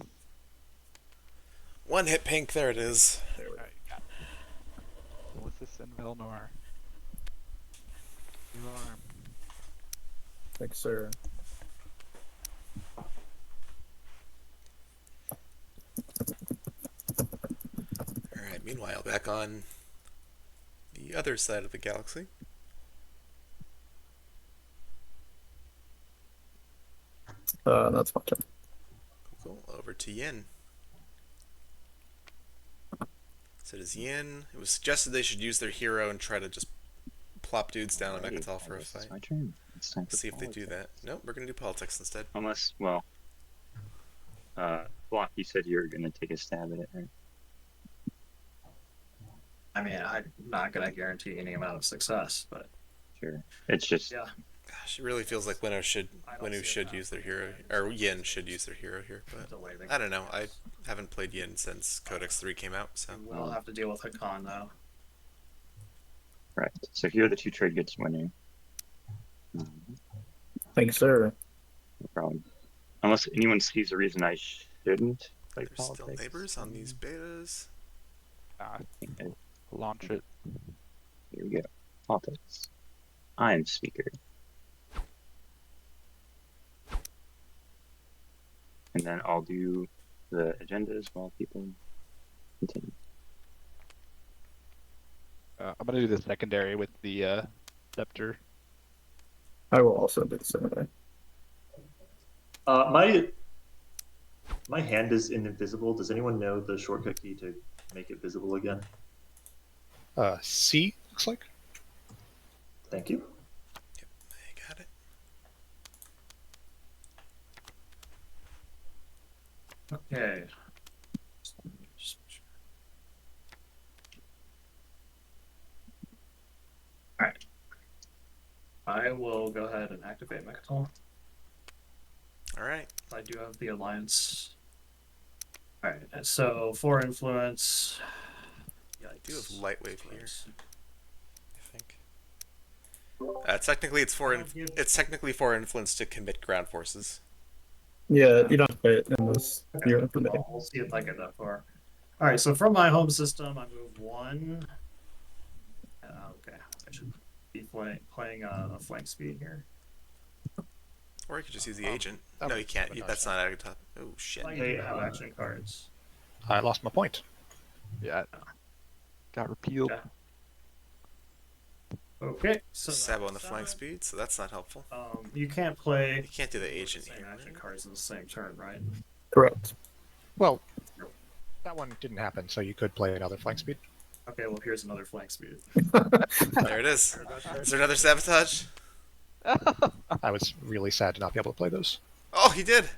1 hit pink, there it is. Alright, got it. What's this in Velnor? Alarm. Thanks, sir. Alright, meanwhile, back on the other side of the galaxy. That's my turn. Cool. Over to Yin. So does Yin. It was suggested they should use their hero and try to just plop dudes down on Alrighty, Mechatol for a this is fight. my turn. It's time for Let's see if they do that. politics. Nope, we're gonna do politics instead. Unless, well, Block, you said you were going to take a stab at it, right? I mean, I'm not gonna guarantee any amount of success, but Sure. It's just, yeah. Gosh, it really feels like Winnow should use their hero, or Yin should use their hero here, but The waving. I don't know. I haven't played Yin since Codex 3 came out, so We'll have to deal with Hakan though. right. So here are the 2 trade goods winning. Thanks, sir. No problem. Unless anyone sees a reason I shouldn't play There's still politics. neighbors on these betas. Okay, Launch it. here we go. Politics. I am speaker. And then I'll do the agendas while people continue. I'm gonna do the secondary with the scepter. I will also do the same way. My hand is invisible. Does anyone know the shortcut key to make it visible again? C looks like. Thank you. I got it. Okay. Alright. I will go ahead and activate Mechatol. Alright. I do have the alliance. Alright, so for influence. I do have Yikes. Lightwave here, I think. Technically, it's technically for influence to commit ground forces. Yeah, you don't have to pay it in this. Okay, You're permitted. we'll see if I get that far. Alright, so from my home system, I move 1. Okay, I should be playing a flank speed here. Or you could just use the agent. that No, was you can't. sabotage. That's not added top. Oh shit. I do have action cards. I lost my point. Yeah. Got repealed. Yeah. Okay, so Sabo on the that's flank that. speed, so that's not helpful. You can't play You can't do the the agent same here. action right? cards in the same turn, right? Correct. Well, that one didn't happen, so you could play another flank speed. Okay, well here's another flank speed. There it is. Is there another sabotage? I was really sad to not be able to play those. Oh, he did.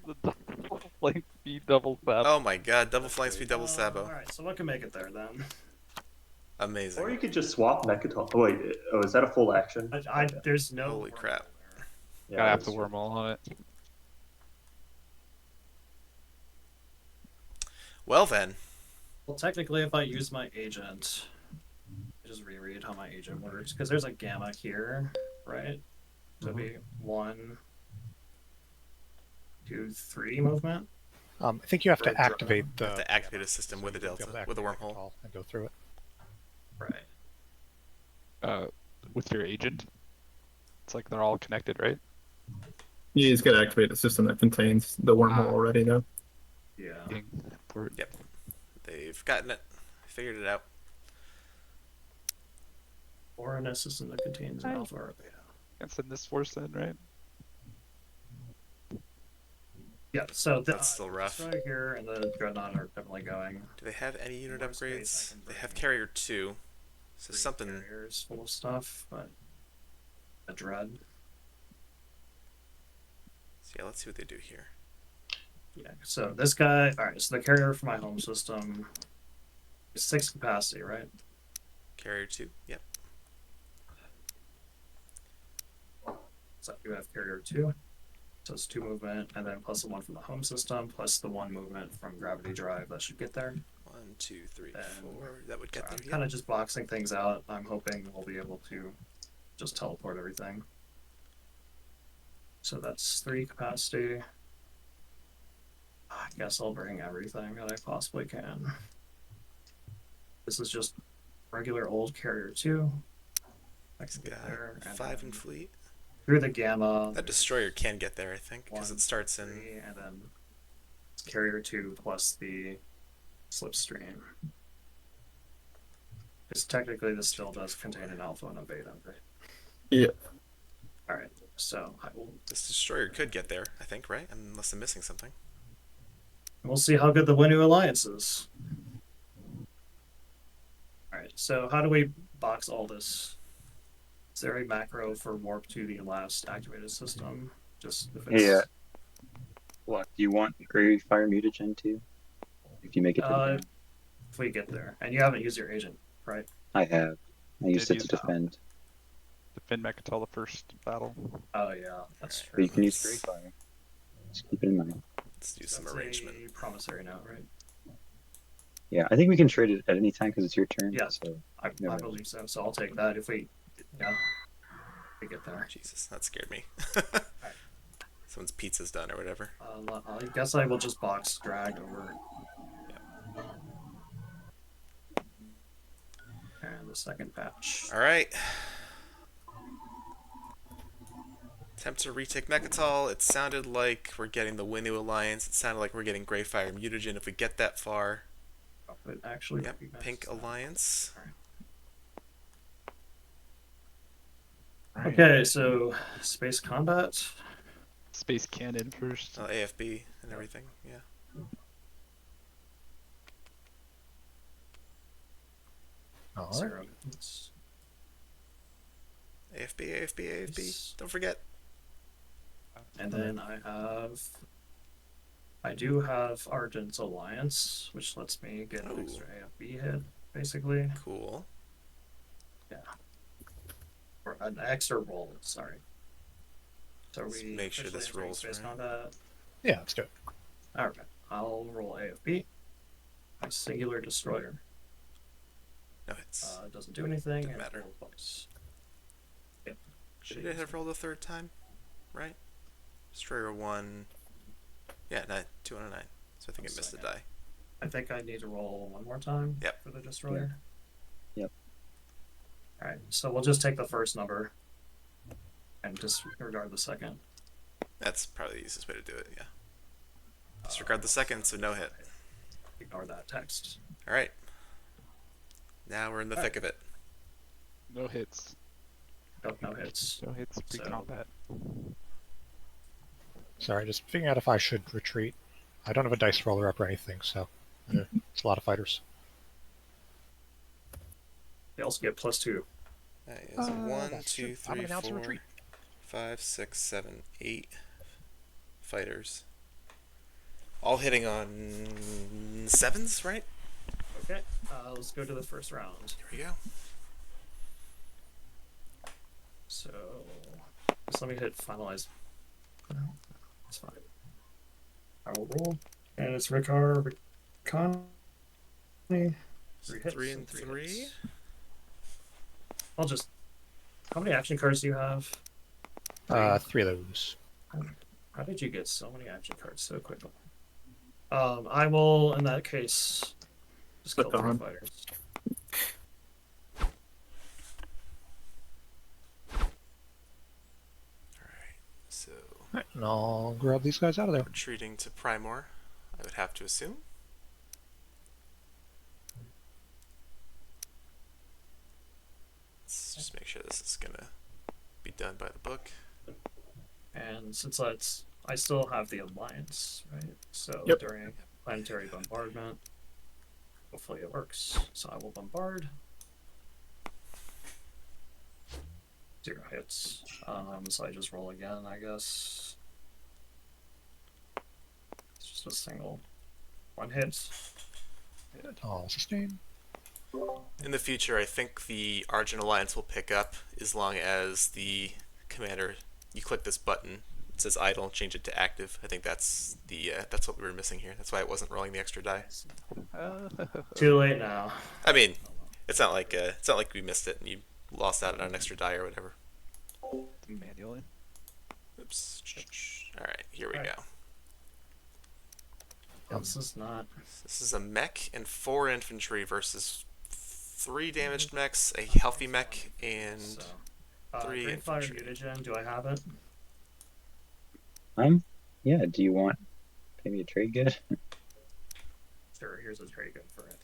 The double flank speed double sap. Oh my god, double flank speed, double Sabo. Alright, so what can make it there then? Amazing. Or you could just swap Mechatol. Oh wait, is that a full action? There's no. Holy crap. Yeah, Gotta have that's the true. wormhole on it. Well then. Well, technically, if I use my agent, I just reread how my agent works because there's a gamma here, right? So it'd be 1, 2, 3 movement. I think you have Or to a drone. activate the. Have to activate a system with a you'll be delta, able to with a activate wormhole. Mechatol and go through it. Right. With your agent. It's like they're all connected, right? You just gotta activate the system that contains the wormhole already, though. Yeah. Yep. They've gotten it. Figured it out. Or in a system that contains an alpha or a beta. Can't send this force in, right? Yeah, so That's still rough. Right here and the dreadnought are definitely going. Do they have any unit More space, upgrades? I can They have bring carrier 2. So 3 something. carriers full of stuff, but a dread. So yeah, let's see what they do here. Yeah, so this guy, alright, so the carrier for my home system is 6 capacity, right? Carrier 2. Yep. So you have carrier 2. So it's 2 movement, and then plus the 1 from the home system, plus the 1 movement from gravity drive that should get there. 1, 2, 3, And 4. That would get I'm there. kind Yep. of just boxing things out. I'm hoping we'll be able to just teleport everything. So that's 3 capacity. I guess I'll bring everything that I possibly can. This is just regular old carrier 2. I can get there. Got and 5 then in fleet. through the gamma. That destroyer can get there, I think, because 1, it starts in. 3, and then it's carrier 2 plus the slipstream. Because technically this still does contain an alpha and a beta, right? Yeah. Alright, so I will. This destroyer could get there, I think, right? Unless I'm missing something. We'll see how good the Winu Alliance is. Alright, so how do we box all this? Is there a macro for warp to the last activated system? Just if it's. Hey, what? Do you want Qualifier mutagen too? If you make it to the end. If we get there. And you haven't used your agent, right? I have. I used Did it to use defend. Defend Mechatol the first battle. Oh yeah, that's But true. you can use Qualifier. Just keep it in mind. Let's do some That's arrangement. a promissory note, right? Yeah, I think we can trade it at any time because it's your turn. Yeah. So I Never mind. believe so. So I'll take that if we. Yeah. We get there. Jesus, that scared me. Someone's pizza's done or whatever. I guess I will just box drag over. And the second patch. All right. Attempt to retake Mechatol. It sounded like we're getting the Winnu Alliance. It sounded like we're getting Greyfire Mutagen if we get that far. But actually, Yep, Pink Alliance. Okay, so space combat. Space cannon first. AFB and everything, yeah. All right. 0 minutes. AFB. Don't forget. And then I do have Argent's Alliance, which lets me get an extra AFB hit, basically. Cool. Yeah. Or an extra roll, sorry. So Let's we make sure this officially rolls space right. combat. Yeah, let's do it. Alright, I'll roll AFB. My singular destroyer. No hits. Doesn't do anything. Didn't and matter. roll twice. Yep. Should it have rolled a third time? Right? Destroyer 1. Yeah, 2 on a 9. So I think it missed a die. I think I need to roll one more time Yep. for the destroyer. Yep. Alright, so we'll just take the first number and disregard the second. That's probably the easiest way to do it, yeah. Disregard the second, so no hit. Ignore that text. Alright. Now we're in the thick of it. No hits. Nope, no hits. No hits So- pre-combat. Sorry, just figuring out if I should retreat. I don't have a dice roller up or anything, so it's a lot of fighters. They also get +2. That is 1, that's 2, true. I'm 3, gonna announce a 4, retreat. 5, 6, 7, 8 fighters. All hitting on 7s, right? Okay, let's go to the first round. Here we go. So, just let me hit finalize. No, that's fine. I will roll. And it's Ricard, Connie. 3 hits. 3 and 3. hits. I'll just. How many action cards do you have? 3 of those. How did you get so many action cards so quickly? I will, in that case, just kill Click 3 on. fighters. So, Alright, and I'll grab these guys out of there. retreating to Primor, I would have to assume. Let's just make sure this is gonna be done by the book. And since I still have the Alliance, right? So Yep. during planetary bombardment, hopefully it works. So I will bombard. 0 hits. So I just roll again, I guess. It's just a single 1 hit. I'll sustain. In the future, I think the Argent Alliance will pick up as long as the commander, you click this button, it says idle, change it to active. I think that's that's what we were missing here. That's why it wasn't rolling the extra die. Too late now. I mean, it's not like we missed it and you lost out on an extra die or whatever. Manually. Oops. All right, here we All right. go. This is not. This is a mech and 4 infantry versus 3 damaged mechs, a healthy mech, and So, 3 Great Fire infantry. Mutagen, do I have it? Yeah. Do you want maybe a trade good? Sure, here's a trade good for it.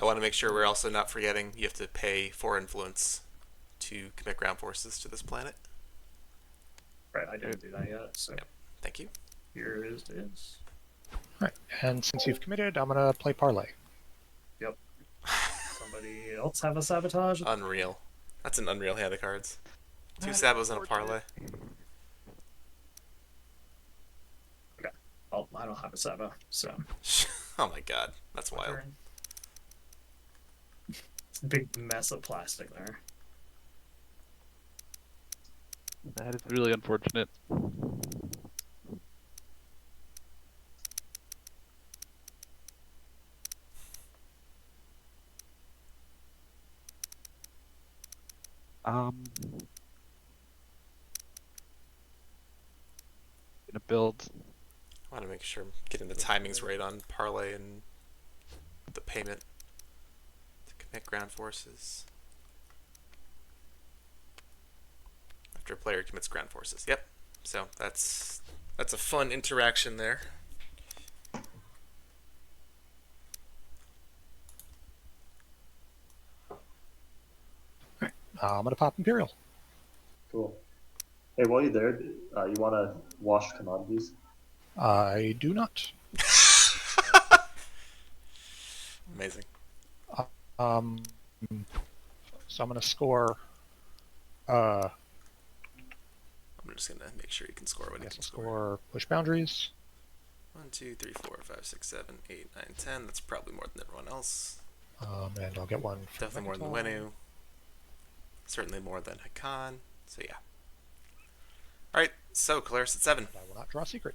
I want to make sure we're also not forgetting you have to pay 4 influence to commit ground forces to this planet. Right, I didn't do that yet, so Yep. Thank you. here it is. Right, and since you've committed, I'm gonna play parlay. Somebody else have a sabotage? Unreal. That's an unreal hand of cards. 2 sabos and a parlay. Oh, I don't have a sabo, so. Oh my god, that's wild. Turn. It's a big mess of plastic there. That is really unfortunate. Um, gonna build. I want to make sure I'm getting the timings right on parlay and the payment to commit ground forces. After a player commits ground forces. Yep. So that's a fun interaction there. I'm gonna pop Imperial. Cool. Hey, while you're there, you want to wash commodities? I do not. Amazing. Um, so I'm gonna score. I'm just gonna make sure you can score when you Yes, can I'll score. score push boundaries. 1, 2, 3, 4, 5, 6, 7, 8, 9, 10. That's probably more than everyone else. And I'll get one. From Definitely more than Megaton. Wenu. Certainly more than Hakan. So yeah. Alright, so Colaris at 7. I will not draw a secret.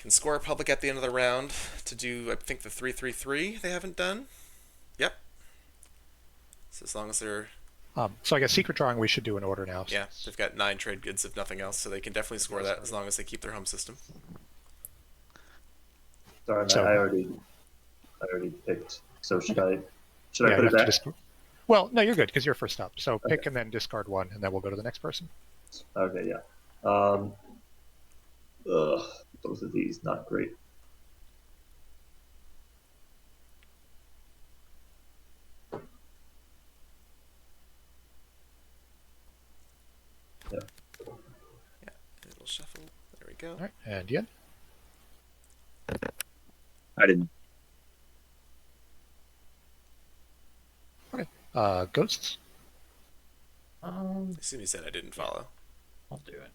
Can score a public at the end of the round to do, I think, the 3-3-3 they haven't done. Yep. So as long as they're... So I guess secret drawing we should do in order now. Yeah, they've got 9 trade goods if nothing else, so they can definitely score that as long as they keep their home system. Sorry, Matt, So- I already picked. So should I Yeah, put you it have back? to well, no, you're good because you're first up. So pick Okay. and then discard one, and then we'll go to the next person. Okay, yeah. Both of these not great. Yeah. Yeah, it'll shuffle. There we go. All right, and Yen. I didn't. Ghosts. I assume you said I didn't follow. I'll do it.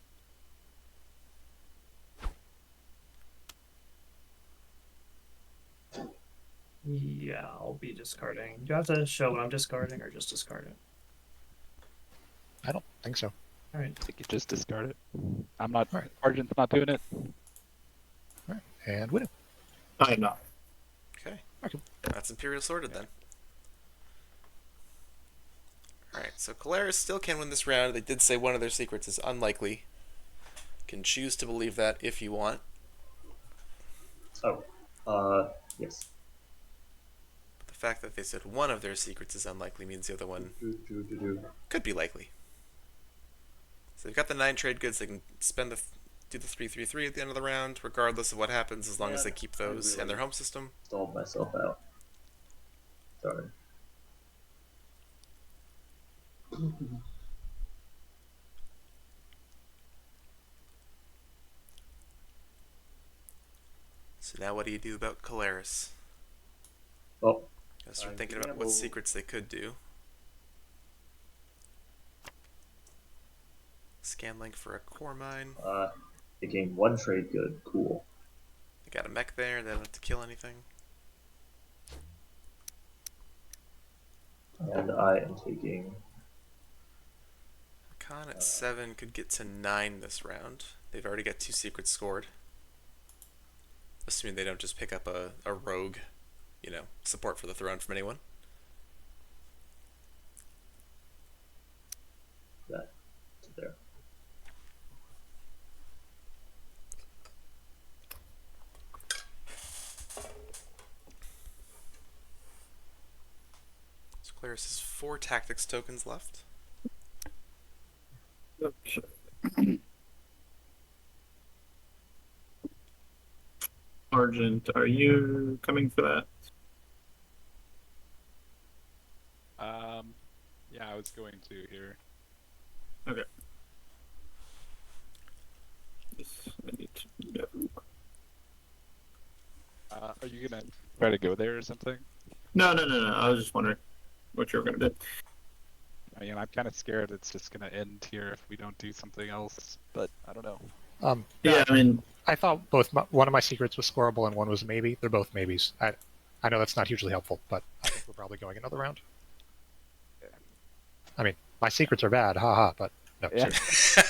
Yeah, I'll be discarding. Do you have to show what I'm discarding or just discard it? I don't think so. All right. I think you just discard it. I'm not. Alright. Argent's not doing it. And Winu. I am not. Okay. Okay. That's Imperial sorted then. Alright, so Colaris still can win this round. They did say one of their secrets is unlikely. Can choose to believe that if you want. Yes. But the fact that they said one of their secrets is unlikely means the other one could be likely. So they've got the 9 trade goods. They can do the 3-3-3 at the end of the round, regardless of what happens, as long as they keep those and their home system. Stalled myself out. Sorry. So now what do you do about Colaris? Well, Gotta start I thinking about gamble. what secrets they could do. Scan link for a core mine. they gained 1 trade good. Cool. They got a mech there. They don't have to kill anything. And I am taking. Khan at 7 could get to 9 this round. They've already got 2 secrets scored. Assuming they don't just pick up a rogue, support for the throne from anyone. That to there. So Claris has 4 tactics tokens left. Okay. Argent, are you coming for that? Yeah, I was going to here. Okay. Yes, I need to. Yeah. Are you gonna try to go there or something? No. I was just wondering what you were gonna do. I mean, I'm kind of scared it's just gonna end here if we don't do something else. But I don't know. Yeah, I mean, I thought one of my secrets was scoreable and one was a maybe. They're both maybes. I know that's not hugely helpful, but I think we're probably going another round. I mean, my secrets are bad, haha, but no. Yeah. seriously.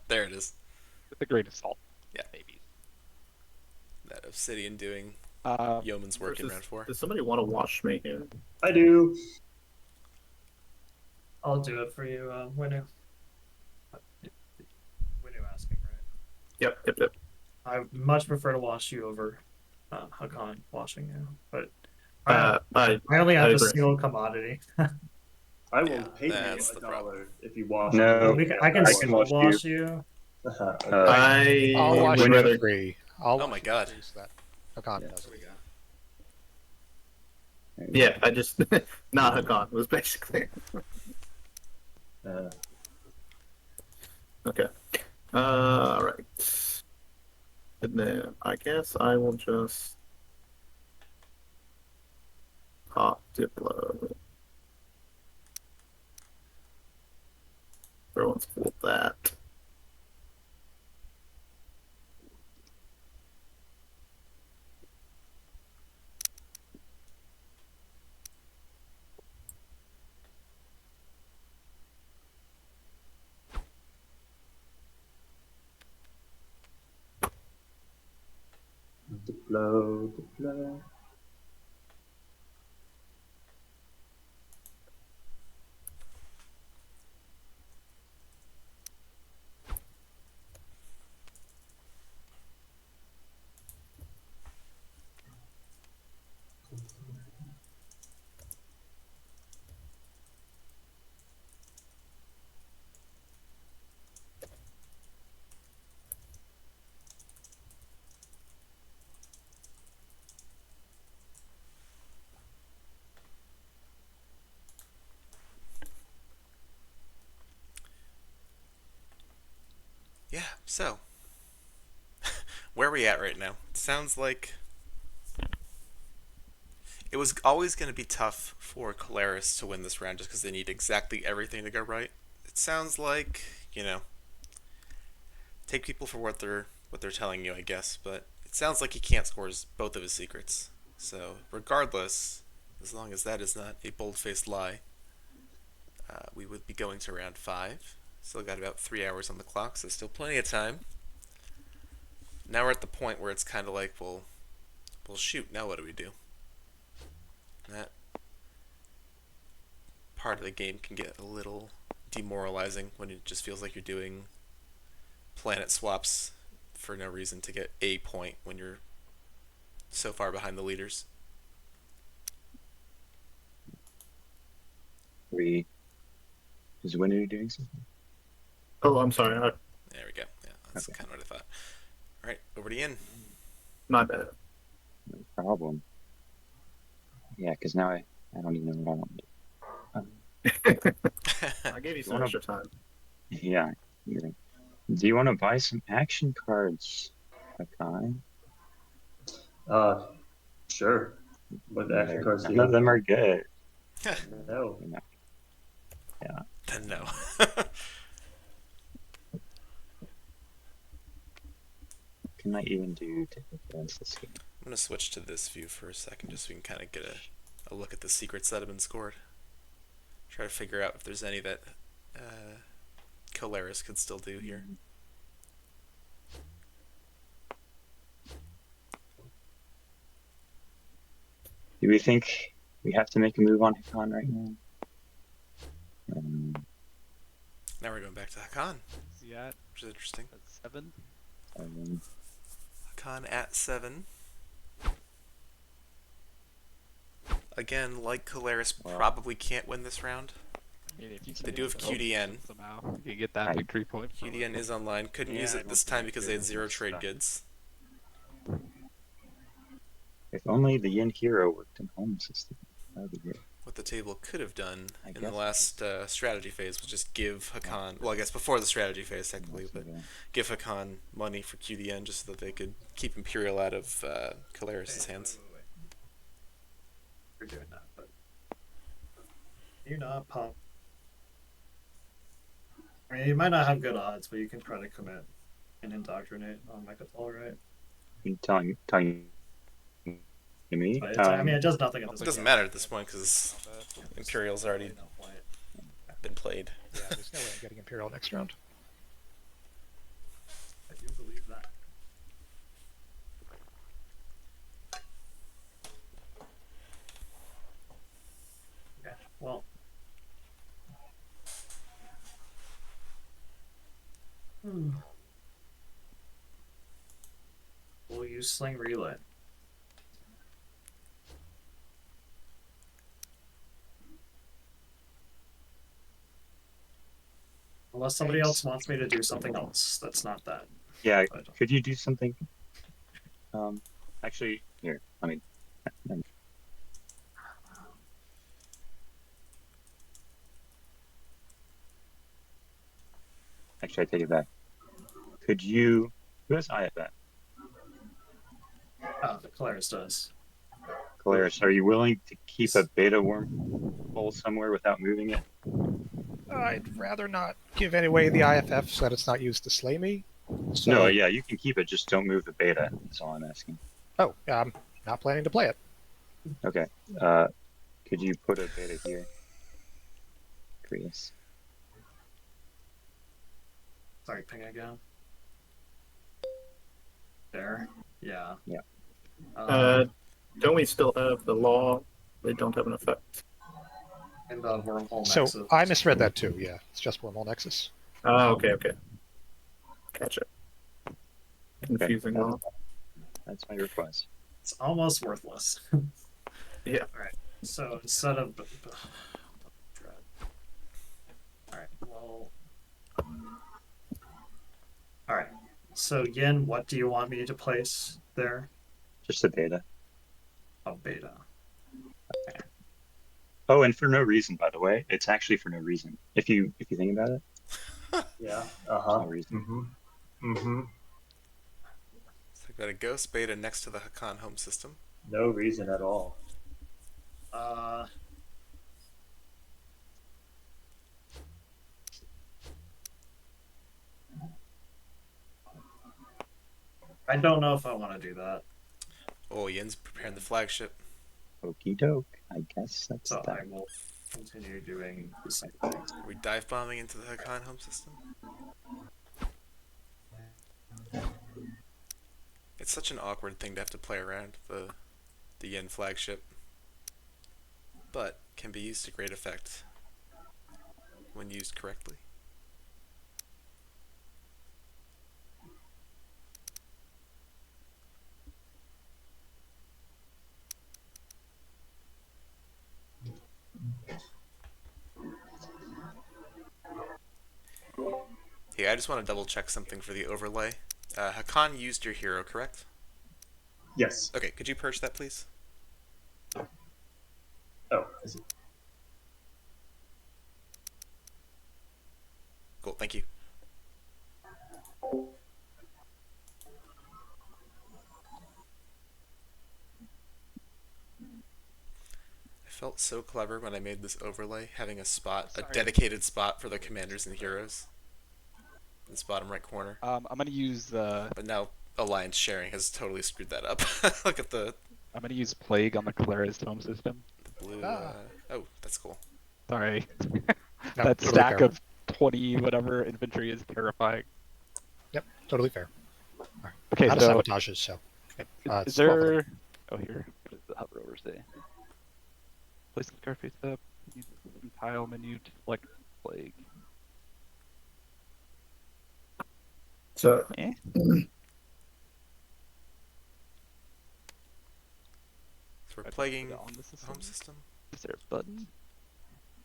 There it is. With a grain of salt. Yeah. Maybe. That Obsidian doing Uh, yeoman's work in versus- round 4. does somebody want to watch me here? I do. I'll do it for you, Winner. Yep. I much prefer to wash you over Hakan washing you, but I only I have a agree. single commodity. I will Yeah, pay you that's the $1 problem. if you wash No, me. I can I can slow wash you. wash you. Okay. I'll wash when you you- for free. I'll Oh my wash you God. for free so that Hakan Yeah. does it. Yeah, I just not Hakan was basically Uh, okay. All right. And then I guess I will just pop Diplo. Everyone's cool with that. Diplo. Yeah. So, where are we at right now? It sounds like it was always going to be tough for Colaris to win this round just because they need exactly everything to go right. It sounds like, take people for what they're telling you, I guess, but it sounds like he can't score both of his secrets. So, regardless, as long as that is not a bold-faced lie, we would be going to round 5. Still got about 3 hours on the clock, so still plenty of time. Now we're at the point where it's kind of like, well, shoot, now what do we do? That part of the game can get a little demoralizing when it just feels like you're doing planet swaps for no reason to get a point when you're so far behind the leaders. Is Winnie doing something? Oh, I'm sorry. There we go. Yeah, that's Okay. kind of what I thought. All right, over to Ian. My bad. No problem. Yeah, because now I don't even know what I want to do. I gave you some wanna- extra time. Yeah. Do you want to buy some action cards, Hakai? Sure. What action cards do you None of have? them are good. No. Yeah. Then no. Can I even do difference this game? I'm going to switch to this view for a second just so we can kind of get a look at the secrets that have been scored. Try to figure out if there's any that Colaris could still do here. Do we think we have to make a move on Hakan right now? Now we're going back to Hakan, Is he at which is interesting. 7? Hakan at 7. Again, like Colaris, probably can't win this round. I mean, if you They do have QDN. somehow, you can get that victory point. QDN is online. Couldn't use it this time because they had 0 trade goods. If only the Yin Hero worked in home system. That would be great. What the table could have done I in the guess. last strategy phase was just give Hakan, well, I guess before the strategy phase technically, but give Hakan money for QDN just so that they could keep Imperial out of Colaris' hands. Wait. You're doing that, but you're not pump. I mean, you might not have good odds, but you can try to commit and indoctrinate on Mechatol, right? You telling to me? But I mean, it does nothing at this It point. doesn't matter at this point because Imperial's already No point. been played. Yeah, there's no way I'm getting Imperial next round. I do believe that. Okay, well. use Sling Relay. Unless somebody else wants me to do something else. That's not that. Yeah, But could you do something? Actually, here, let me. Actually, I take it back. Could you? Who has IFF? Claris does. Colaris, are you willing to keep a beta wormhole somewhere without moving it? I'd rather not give away the IFF so that it's not used to slay me. So, No, yeah, you can keep it. Just don't move the beta. That's all I'm asking. Oh, I'm not planning to play it. Okay. Could you put a beta here, Chris? Sorry, ping again. There. Yeah. Yeah. Don't we still have the law? They don't have an effect. And the wormhole So nexus. I misread that too. Yeah, it's just Wormhole Nexus. Oh, okay. Gotcha. Confusing Okay. law. That's my request. It's almost worthless. Yeah. Alright. So instead of Alright, well. Alright. So Yin, what do you want me to place there? Just a beta. A beta. Oh, and for no reason, by the way. It's actually for no reason. If you think about it. Yeah. No reason. So I've got a ghost beta next to the Hakan home system. No reason at all. I don't know if I want to do that. Oh, Yin's preparing the flagship. Okie doke. I guess that's So that. I will continue doing the same thing. Are we dive bombing into the Hakan home system? It's such an awkward thing to have to play around, the Yin flagship. But can be used to great effect when used correctly. Hey, I just want to double check something for the overlay. Hakan used your hero, correct? Yes. Okay, could you purge that, please? Oh, is it? Cool, thank you. I felt so clever when I made this overlay, having a spot, a dedicated spot for the commanders and heroes. In this bottom right corner. I'm gonna use the. But now Alliance sharing has totally screwed that up. Look at the I'm gonna use Plague on the Claris home system. blue. Oh, that's cool. Sorry. No, That totally stack fair. of 20 whatever infantry is terrifying. Yep, totally fair. All right. Okay, Out of so sabotages, so. Okay. is It's 12 there? Oh, here. What does the hover over say? Place the card face up. Use the tile menu to select Plague. So Eh? So we're I plaguing put it on the the home system. Is there a button?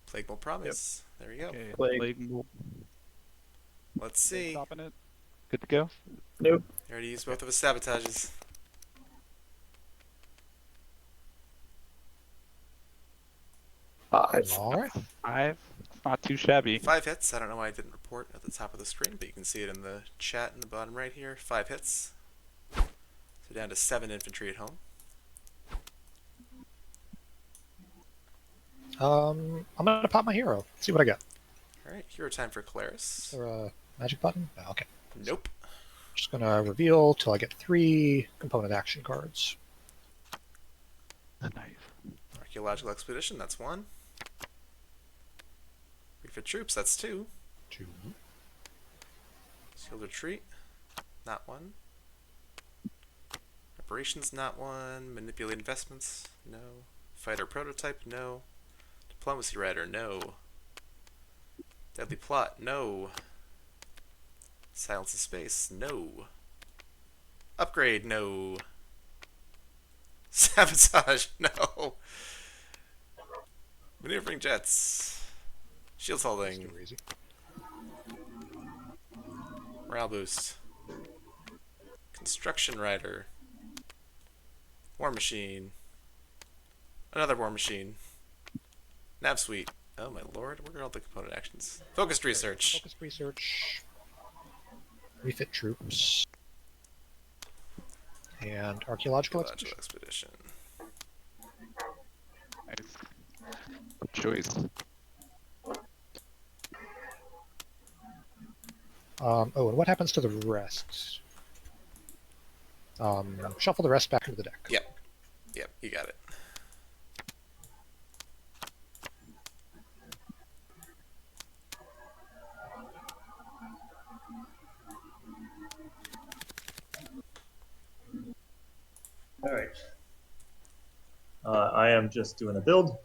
Plague will promise. There we go. Okay, Plague. will Let's see. stopping it. Good to go. nope. I already used both of his sabotages. Five. All right. 5. It's not too shabby. 5 hits. I don't know why I didn't report at the top of the screen, but you can see it in the chat in the bottom right here. 5 hits. So down to 7 infantry at home. I'm gonna pop my hero. See what I got. Alright, hero time for Is Claris. there a magic button? No, okay. Nope. Just gonna reveal till I get 3 component action cards. Nice. Archaeological Expedition, that's 1. Refit Troops, that's 2. 2. Sealed Retreat, not 1. Reparations, not 1. Manipulate Investments, no. Fighter Prototype, no. Diplomacy Rider, no. Deadly Plot, no. Silence of Space, no. Upgrade, no. Sabotage, no. Maneuvering jets. Shields holding. Super easy. Morale boost. Construction rider. War machine. Another war machine. Nav suite. Oh my lord, where are all the component actions? Focused research. Focused research. Refit troops. And archaeological Archaeological expedition. expedition. Nice. Good choice. Oh, and what happens to the rest? Shuffle the rest back into the deck. Yep. Yep, you got it. All right. I am just doing a build.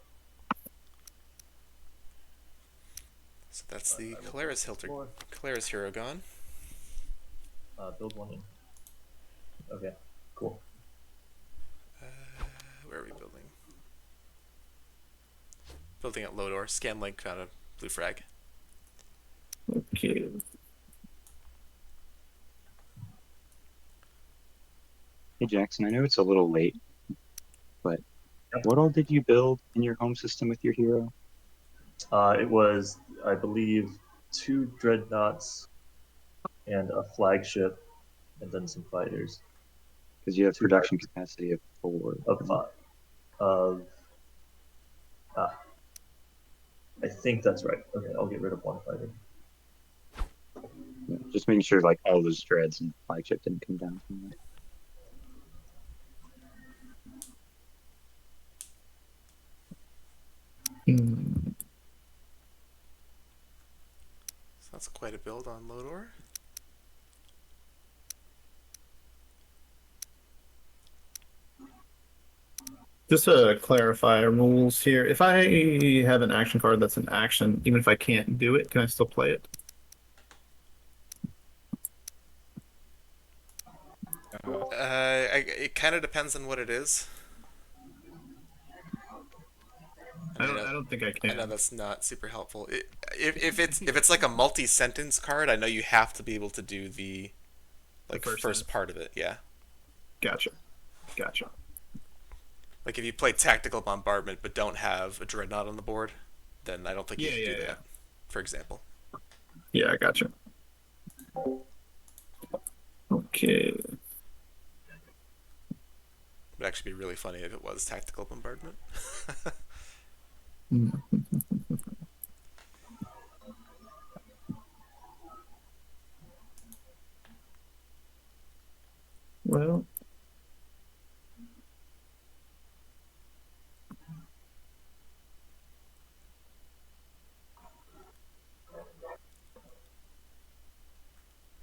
So that's the Calaris hero gone. Build one in. Okay, cool. Where are we building? Building at Lodor. Scanlink found a blue frag. Okay. Hey Jackson, I know it's a little late, but Yep. what all did you build in your home system with your hero? It was, I believe, 2 dreadnoughts and a flagship, and then some fighters Because you have production capacity of 4. of 5. I think that's right. Okay, I'll get rid of 1 fighter. Yeah, just making sure like all those dreads and flagship didn't come down from that. Hmm. So that's quite a build on Lodor. Just to clarify rules here, if I have an action card that's an action, even if I can't do it, can I still play it? It kind of depends on what it is. I don't think I I can. know that's not super helpful. If it's like a multi-sentence card, I know you have to be able to do the first first part of it. Yeah. Gotcha. Like if you play tactical bombardment but don't have a dreadnought on the board, then I don't think you can do that. For example. Yeah, I gotcha. Okay. It would actually be really funny if it was tactical bombardment. Well,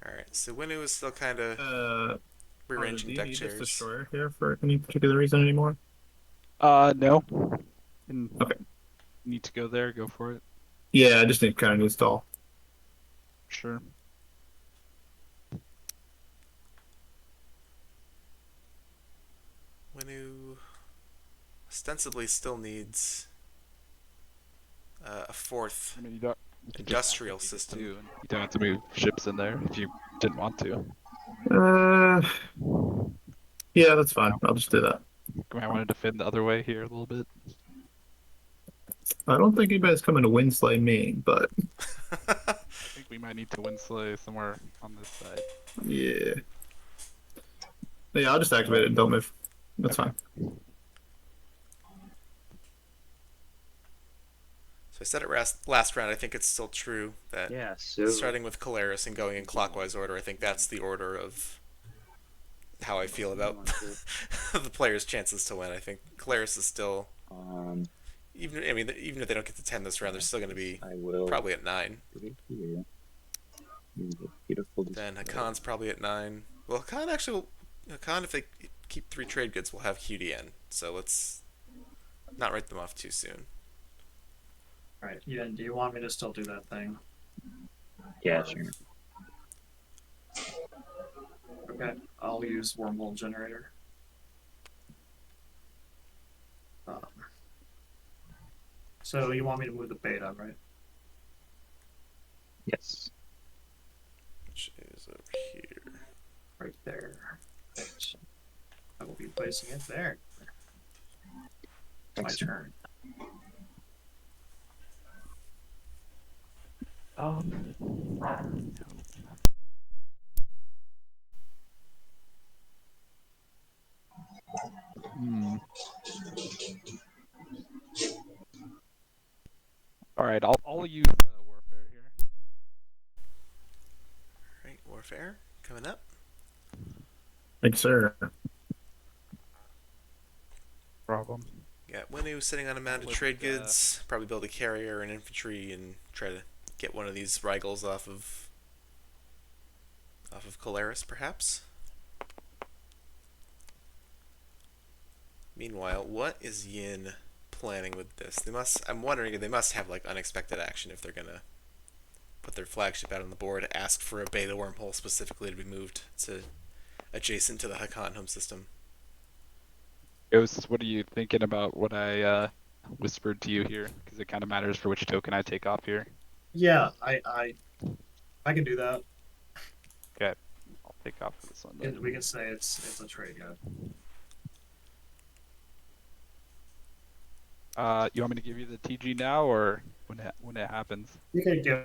All right, so Winu is still kind of rearranging do you deck need this chairs. destroyer here for any particular reason anymore? No. Okay. Need to go there, go for it. Yeah, I just need kind of new stall. Sure. Winu ostensibly still needs a 4th I mean, you don't industrial system. you don't have to move ships in there if you didn't want to. Yeah, that's fine. I'll just do that. You might want to defend the other way here a little bit. I don't think anybody's coming to Winslay me, but I think we might need to Winslay somewhere on this side. yeah. Yeah, I'll just activate it and don't move. That's fine. So I said it last round. I think it's still true that Yeah, so starting with Calaris and going in clockwise order, I think that's the order of how I feel about the players' chances to win. I think Calaris is still even if they don't get to 10 this round, they're still going to be I will probably at 9. put it here. Use a beautiful Then display. Hakan's probably at 9. Well, Hakan, if they keep 3 trade goods, will have QDN. So let's not write them off too soon. All right. Yeah. Do you want me to still do that thing? Yeah, sure. Okay, I'll use wormhole generator. So you want me to move the beta, right? Yes. Which is over here. Right there. Right. I will be placing it there. My turn. All right, I'll use warfare here. Right, warfare coming up. Thanks, sir. Problem. Got Winu sitting on a mound of Let's, trade goods. Probably build a carrier and infantry and try to get one of these Rygals off of Colaris, perhaps. Meanwhile, what is Yin planning with this? They must. I'm wondering if they must have like unexpected action if they're gonna put their flagship out on the board, ask for a beta wormhole specifically to be moved to adjacent to the Hakan home system. Ghost, what are you thinking about what I whispered to you here? Because it kind of matters for which token I take off here. Yeah, I can do that. Okay, I'll take off for this one then. We can say it's a trade, yeah. You want me to give you the TG now or when it happens? You can give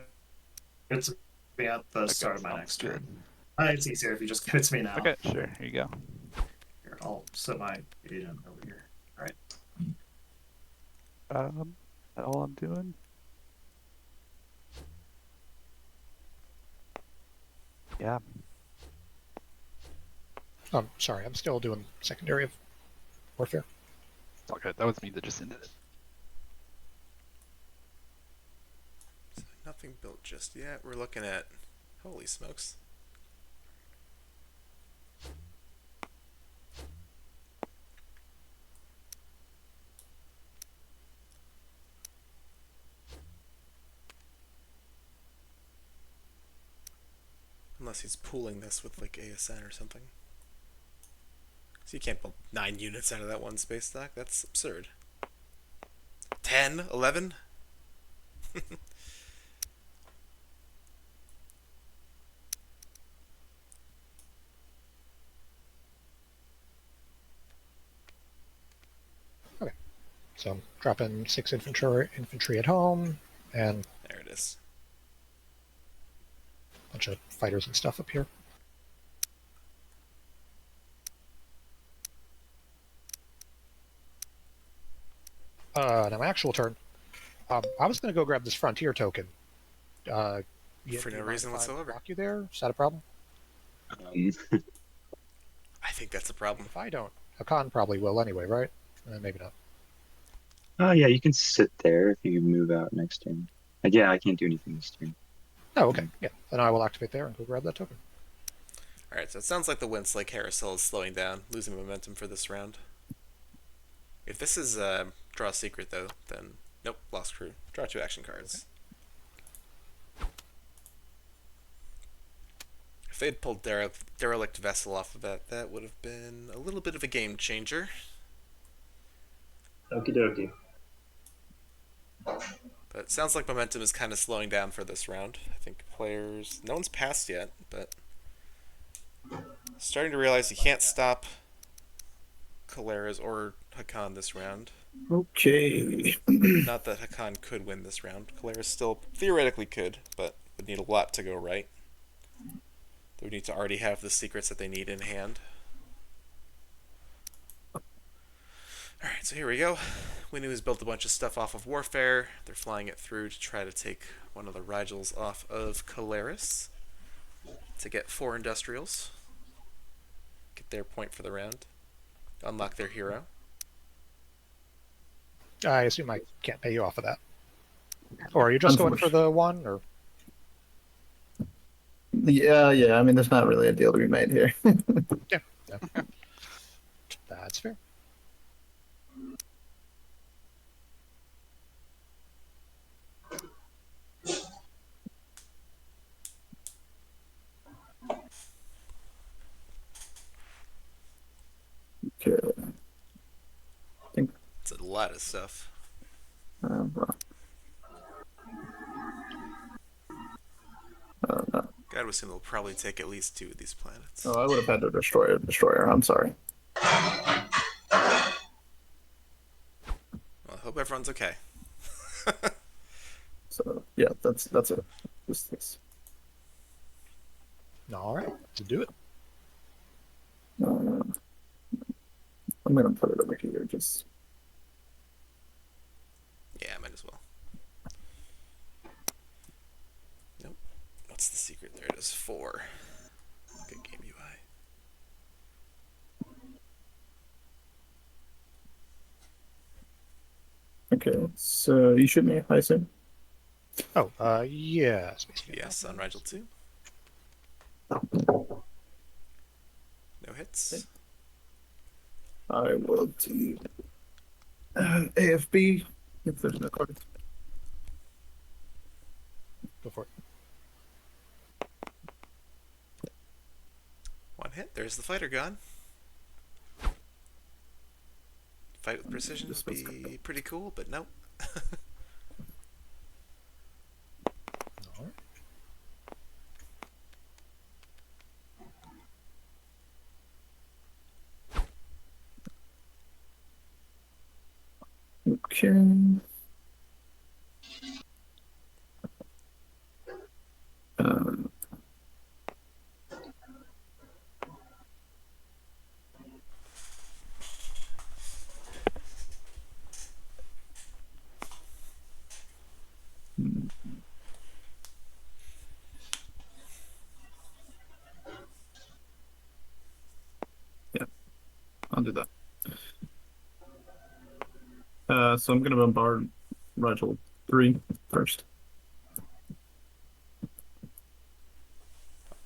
it to me at the start of my next turn. It's easier if you just give it to me now. Okay, sure. Here you go. Here, I'll set my agent over here. All right. That all I'm doing? Yeah. Sorry, I'm still doing secondary of warfare. It's all good. That was me that just ended it. So nothing built just yet. We're looking at... Holy smokes. Unless he's pooling this with like ASN or something. So you can't build 9 units out of that one space stack. That's absurd. 10? 11? Okay. So I'm dropping 6 infantry at home and There it is. a bunch of fighters and stuff up here. Now my actual turn. I was going to go grab this frontier token. For no reason whatsoever. Block you there? Is that a problem? I think that's a problem. If I don't, Hakan probably will anyway, right? Maybe not. Oh yeah, you can sit there if you move out next turn. Yeah, I can't do anything this turn. Oh, okay. Yeah. Then I will activate there and go grab that token. Alright, so it sounds like the Winslake carousel is slowing down, losing momentum for this round. If this is draw a secret though, then nope, lost crew. Draw 2 action cards. Okay. If they had pulled Derelict Vessel off of that would have been a little bit of a game changer. Okie dokie. But it sounds like momentum is kind of slowing down for this round. I think players... No one's passed yet, but... Starting to realize you can't stop Colaris or Hakan this round. Okay. Not that Hakan could win this round. Colaris still theoretically could, but would need a lot to go right. They would need to already have the secrets that they need in hand. Alright, so here we go. Winu has built a bunch of stuff off of Warfare. They're flying it through to try to take one of the Rigels off of Colaris to get 4 Industrials. Get their point for the round. Unlock their hero. I assume I can't pay you off of that. Or are you just going for the 1? Or Yeah. I mean, there's not really a deal to be made here. yeah. That's fair. Okay. I think. It's a lot of stuff. No. Gotta assume they'll probably take at least 2 of these planets. Oh, I would have had to destroy a destroyer. I'm sorry. Well, I hope everyone's okay. So yeah, that's it. This. All right, to do it. I'm gonna put it over here. Just Yeah, might as well. Nope. What's the secret? There it is. 4. Good game UI. okay. So you shoot me, I assume. Oh, yeah. Yes, on Rigel 2. No hits. I will do AFB if there's no card. Go for it. 1 hit. There's the fighter gone. Fight with precision would be pretty cool, but nope. All right. Okay. Yeah, I'll do that. So I'm gonna bombard Rigel 3 first.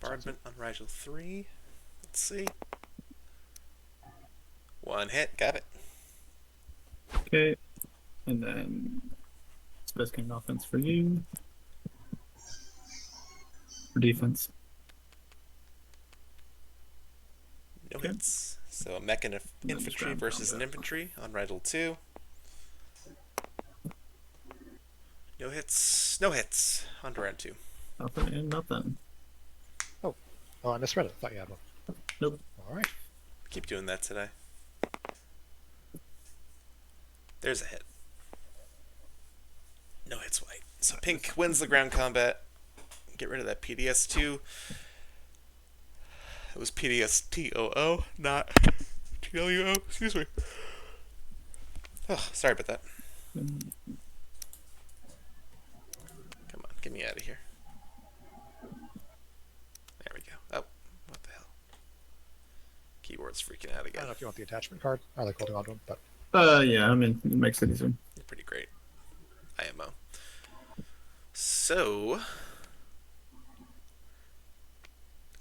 Bombardment on Rigel 3. Let's see. 1 hit. Got it. Okay, and then Space King offense for you. For defense. No Okay. hits. So a mech and then just infantry ground versus an combat. infantry on Rigel 2. No hits. No hits on round 2. Nothing and nothing. Oh, I misread it. I thought you had one. Nope. All right. Keep doing that today. There's a hit. No hits white. So pink wins the ground combat. Get rid of that PDS2. It was PDS-TOO, not TWO. Excuse me. Oh, sorry about that. Come on, get me out of here. There we go. Oh, what the hell? Keyboard's freaking out I don't again. know if you want the attachment card. I like holding on to them, but Yeah, I mean, it makes it easier. Pretty great. IMO. So,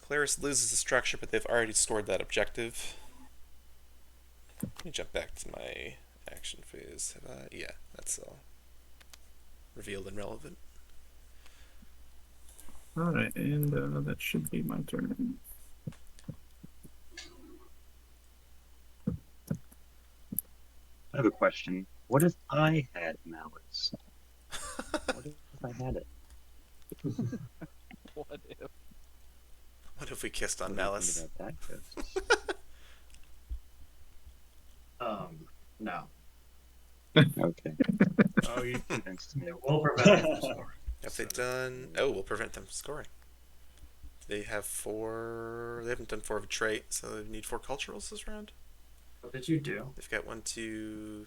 Claris loses the structure, but they've already scored that objective. Let me jump back to my action phase. Have I? Yeah, that's all revealed and relevant. Alright, and that should be my turn. I have a question. What if I had malice? What if I had it? What if? What if we kissed on What do you Malice? think about that, Ghost? No. Okay. Oh, you Thanks to me. will prevent it from scoring. Have they done? Oh, we'll prevent them from scoring. They have 4. They haven't done 4 of a trait, so they need 4 culturals this round. What did you do? They've got 1, 2,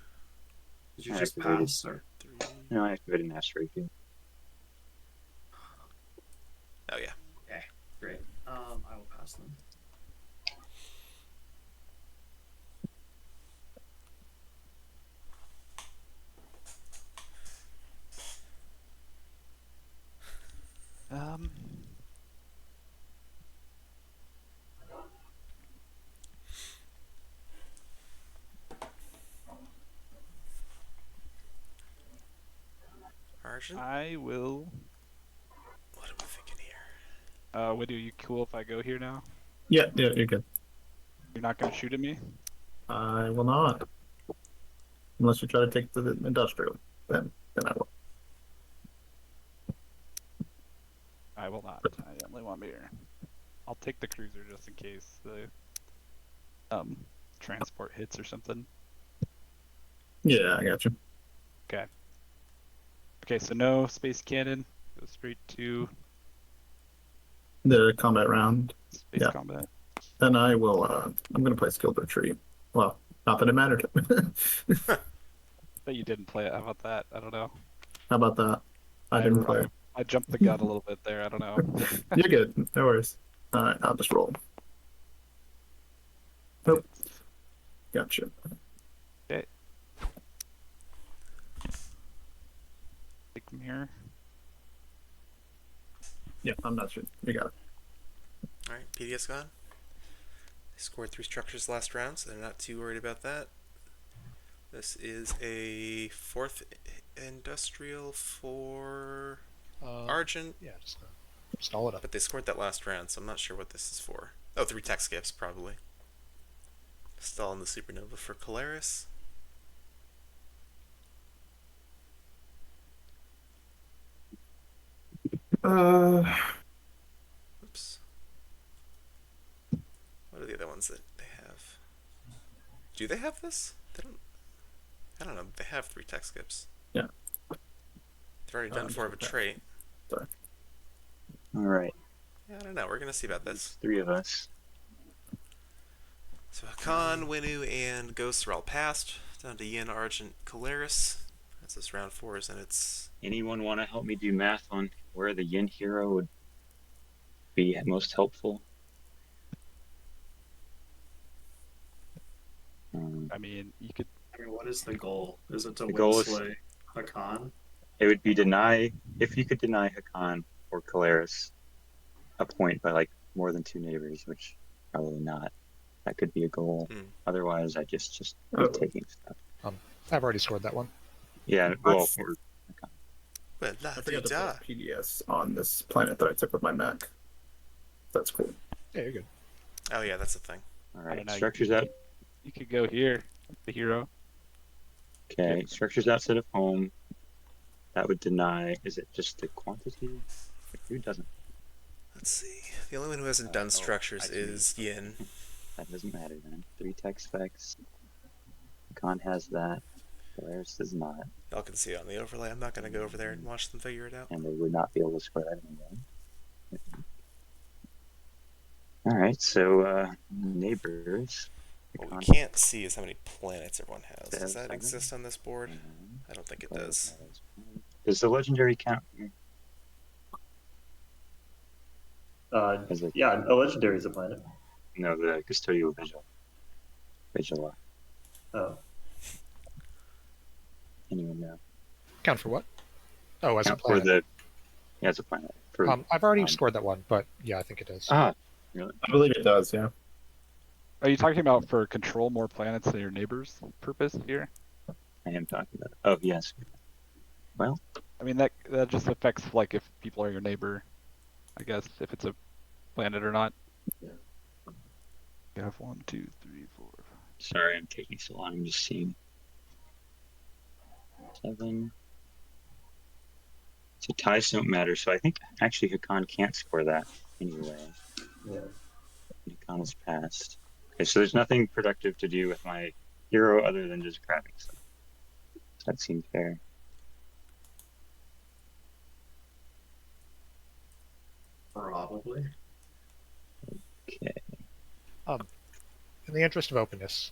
Did you just Activated. pass, or 3. No, I activated an asteroid field. Oh yeah. okay, great. I will pass them. Um. Argent. I will. What am I thinking here? What are you cool if I go here now? Yeah, you're good. You're not gonna shoot at me? I will not. Unless you try to take the industrial, then I will. I will not. I only want beer. I'll take the cruiser just in case the transport hits or something. Yeah, I got you. Okay. Okay, so no space cannon. Go straight to The combat round. space Yeah. combat. Then I will. I'm going to play skilled retreat. Well, not that it mattered. But you didn't play it. How about that? I don't know. How about that? I didn't play. I jumped the gun a little bit there. I don't know. You're good. No worries. All right, I'll just roll. Nope. Gotcha. Okay. Take from here. Yeah, I'm not sure. You got it. Alright, PDS gone. They scored 3 structures last round, so they're not too worried about that. This is a 4th industrial for Argent, Yeah, just stall it up. but they scored that last round, so I'm not sure what this is for. Oh, 3 tech skips, probably. Stalling the supernova for Colaris. Oops. What are the other ones that they have? Do they have this? They don't. I don't know. They have 3 tech skips. Yeah. They've already done 4 of a trait. Sorry. All right, Yeah, I don't know. We're gonna see about this. 3 of us. So Hakan, Winu, and Ghost are all passed. Down to Yin, Argent, Colaris. That's this round 4's, and it's Anyone want to help me do math on where the Yin hero would be most helpful? I mean, you could. I mean, what is the goal? Is it to The goal is- Winslay Hakan? It would be deny, if you could deny Hakan or Colaris a point by like more than 2 neighbors, which probably not. That could be a goal. Otherwise, I just be taking stuff. I've already scored that one. Yeah, well, for well, I la forgot to vida. put PDS on this planet that I took with my mech. That's cool. Yeah, you're good. Oh yeah, that's the thing. all I right. don't know, Structures out. You could go here. The hero. Okay, structures outside of home. That would deny. Is it just the quantity? Who doesn't? Let's see. The only one who hasn't done structures I see. is Yin. That doesn't matter then. 3 tech specs. Con has that. Polaris does not, Y'all can see it on the overlay. I'm not gonna go over there and watch them figure it out. and they would not be able to square that anyway. All right, so neighbors. What we Con can't see is how many planets everyone has. Does that 7. exist on this board? I don't think it does. Does the legendary count here? Is it? Yeah, a legendary is a planet. No, the custodial vigil. Vigila. Oh, Anyone know? Count for what? Oh, as a Count for planet. the. Yeah, it's a planet. For, I've already scored that one, but yeah, I think it is. really? I believe it does. Yeah. Are you talking about for control more planets than your neighbors purpose here? I am talking about. Oh yes. Well, I mean that just affects like if people are your neighbor, I guess if it's a planet or not. Yeah. You have 1, 2, 3, 4. sorry, I'm taking so long. I'm just seeing. 7. So ties don't matter. So I think actually Hakan can't score that anyway. yeah. Hakan is passed. Okay, so there's nothing productive to do with my hero other than just grabbing stuff. That seems fair. Probably. Okay. In the interest of openness,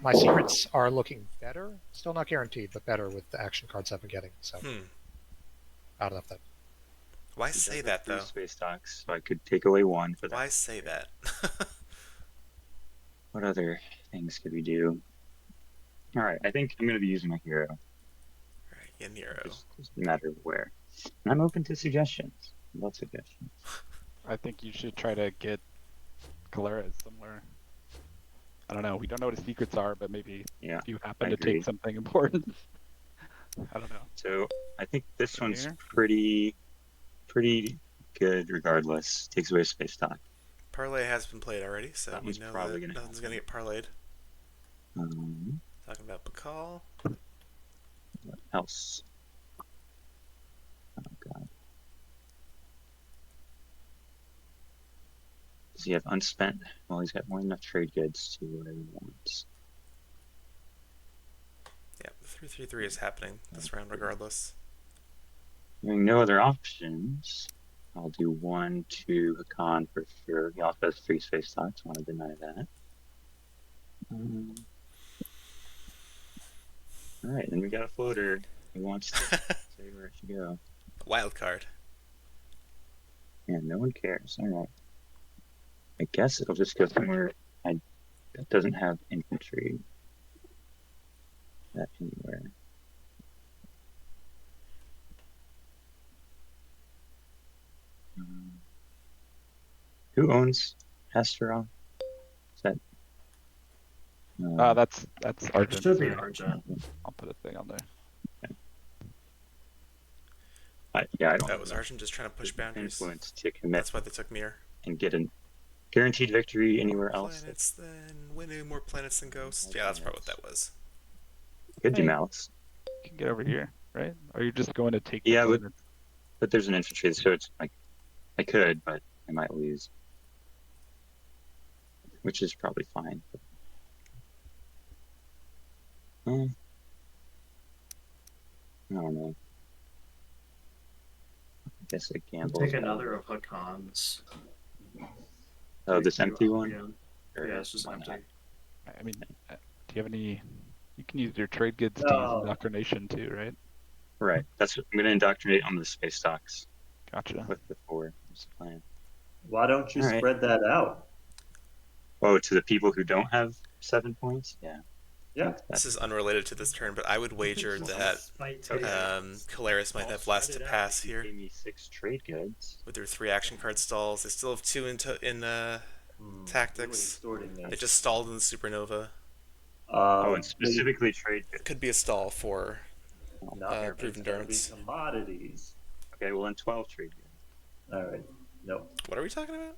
my secrets are looking better. Still not guaranteed, but better with the action cards I've been getting. So I don't know if that. Why say that though? Space docks, so I could take away 1 for that. Why say that? What other things could we do? All right, I think I'm going to be using my hero. Alright, Yin Hero. Just a matter of where. And I'm open to suggestions. Love suggestions. I think you should try to get Colaris somewhere. I don't know. We don't know what his secrets are, but maybe Yeah, if you happen I to agree. take something important. I don't know. So I think this one's Here? pretty good regardless. Takes away space dock. Parlay has been played already, so That we one's know probably that gonna nothing's happen. gonna get parlayed. Talking about Bacall. What else? Oh god. Does he have unspent? Well, he's got more than enough trade goods to where he wants. Yeah, the 3-3-3 is happening this round regardless. Having no other options, I'll do 1-2 Hakan for sure. He also has 3 space stocks. I want to deny that. All right, then we got a floater. He wants to say where it should go. Wild card. Yeah, no one cares. All right. I guess it'll just go somewhere that doesn't have infantry. That anywhere. Who owns Hesteron? Is that? That's It Argent. should be Argent. I'll put a thing on there. Yeah, I don't That have was enough Arjun just trying to push boundaries. influence to commit That's why they took Mir. and get a guaranteed victory anywhere else. Planets than Winnu, more planets than Ghost. Yeah, that's probably what that was. Could do Hey. Malice. You can get over here, right? Or you're just going to take Yeah, the but- planets? But there's an infantry, so it's like I could, but I might lose. Which is probably fine. I don't know. I guess a gamble. Take another of Hakan's. Oh, this Take empty you one? Albion. Or Yeah, it's just why not? empty. I mean, do you have any? You can use your trade goods to No. use indoctrination too, right? Right. That's what I'm gonna indoctrinate on the space stocks Gotcha. with the 4. That's the plan. Why don't you All right. spread that out? Oh, to the people who don't have 7 points? Yeah. Yeah. This That's is unrelated to this turn, but I would wager that Colaris might have last to pass you here pay me 6 trade goods. with their 3 action card stalls. They still have 2 in Tactics. Really distorting They this. just stalled in the Supernova. Oh, and specifically trade goods. Could be a stall for not here, proven it's gotta be endurance. commodities. Okay, well then 12 trade goods. All right. No. What are we talking about?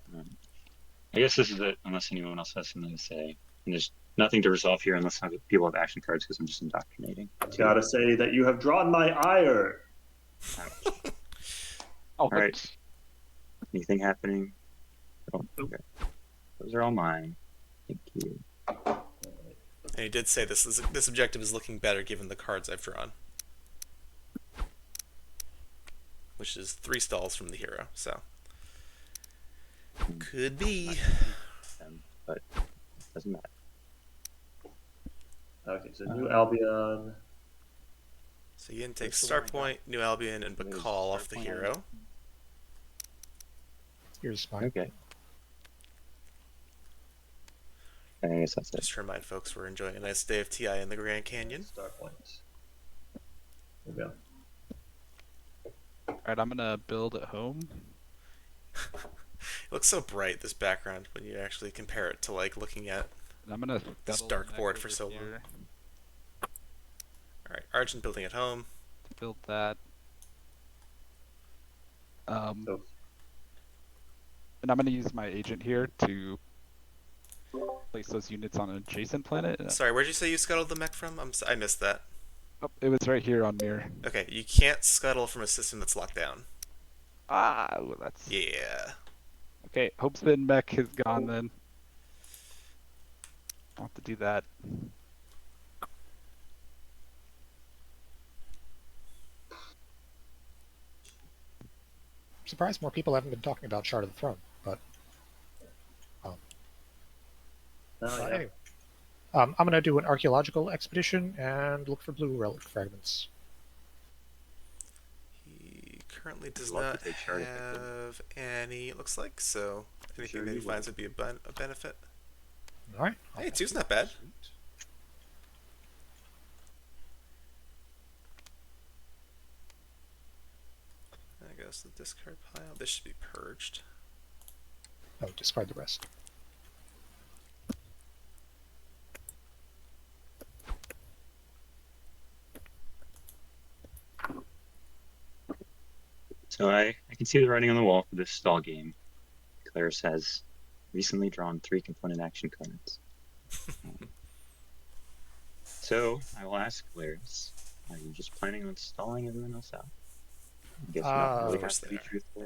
I guess this is it, unless anyone else has something to say. And there's nothing to resolve here unless people have action cards because I'm just indoctrinating. Gotta say that you have drawn my ire. Oh, right. Anything happening? Oh, okay. Those are all mine. Thank you. And he did say this objective is looking better given the cards I've drawn, which is 3 stalls from the hero. So could be. But it doesn't matter. Okay, so New Albion. So Yin takes Starpoint, New Albion, and Bacall off the hero. Here's mine. Okay. I guess that's it. Just to remind folks, we're enjoying a nice day of TI in the Grand Canyon. Starpoint. There we go. All right, I'm gonna build at home. It looks so bright, this background, when you actually compare it to like looking at. And I'm gonna This scuttle dark back board for over so long. here All right, Argent building at home. to build that. So And I'm gonna use my agent here to place those units on an adjacent planet. Sorry, where'd you say you scuttled the mech from? I missed that. Oh, it was right here on Mir. Okay, you can't scuttle from a system that's locked down. Ah, well, that's Yeah. okay. Hope's Bin mech is gone then. I'll have to do that. I'm surprised more people haven't been talking about Shard of the Throne, but yeah. anyway. I'm going to do an archaeological expedition and look for blue relic fragments. He currently does Love to not take Shard if I could. have any, it looks like, so anything Sure that he you finds would be a benefit. All right. Hey, 2's not bad. That goes to the discard pile. This should be purged. Oh, discard the rest. So I can see the writing on the wall for this stall game. Claris has recently drawn 3 component action cards. So I will ask Claris, are you just planning on stalling everyone else out? I guess you don't Of really course have to be they truthful.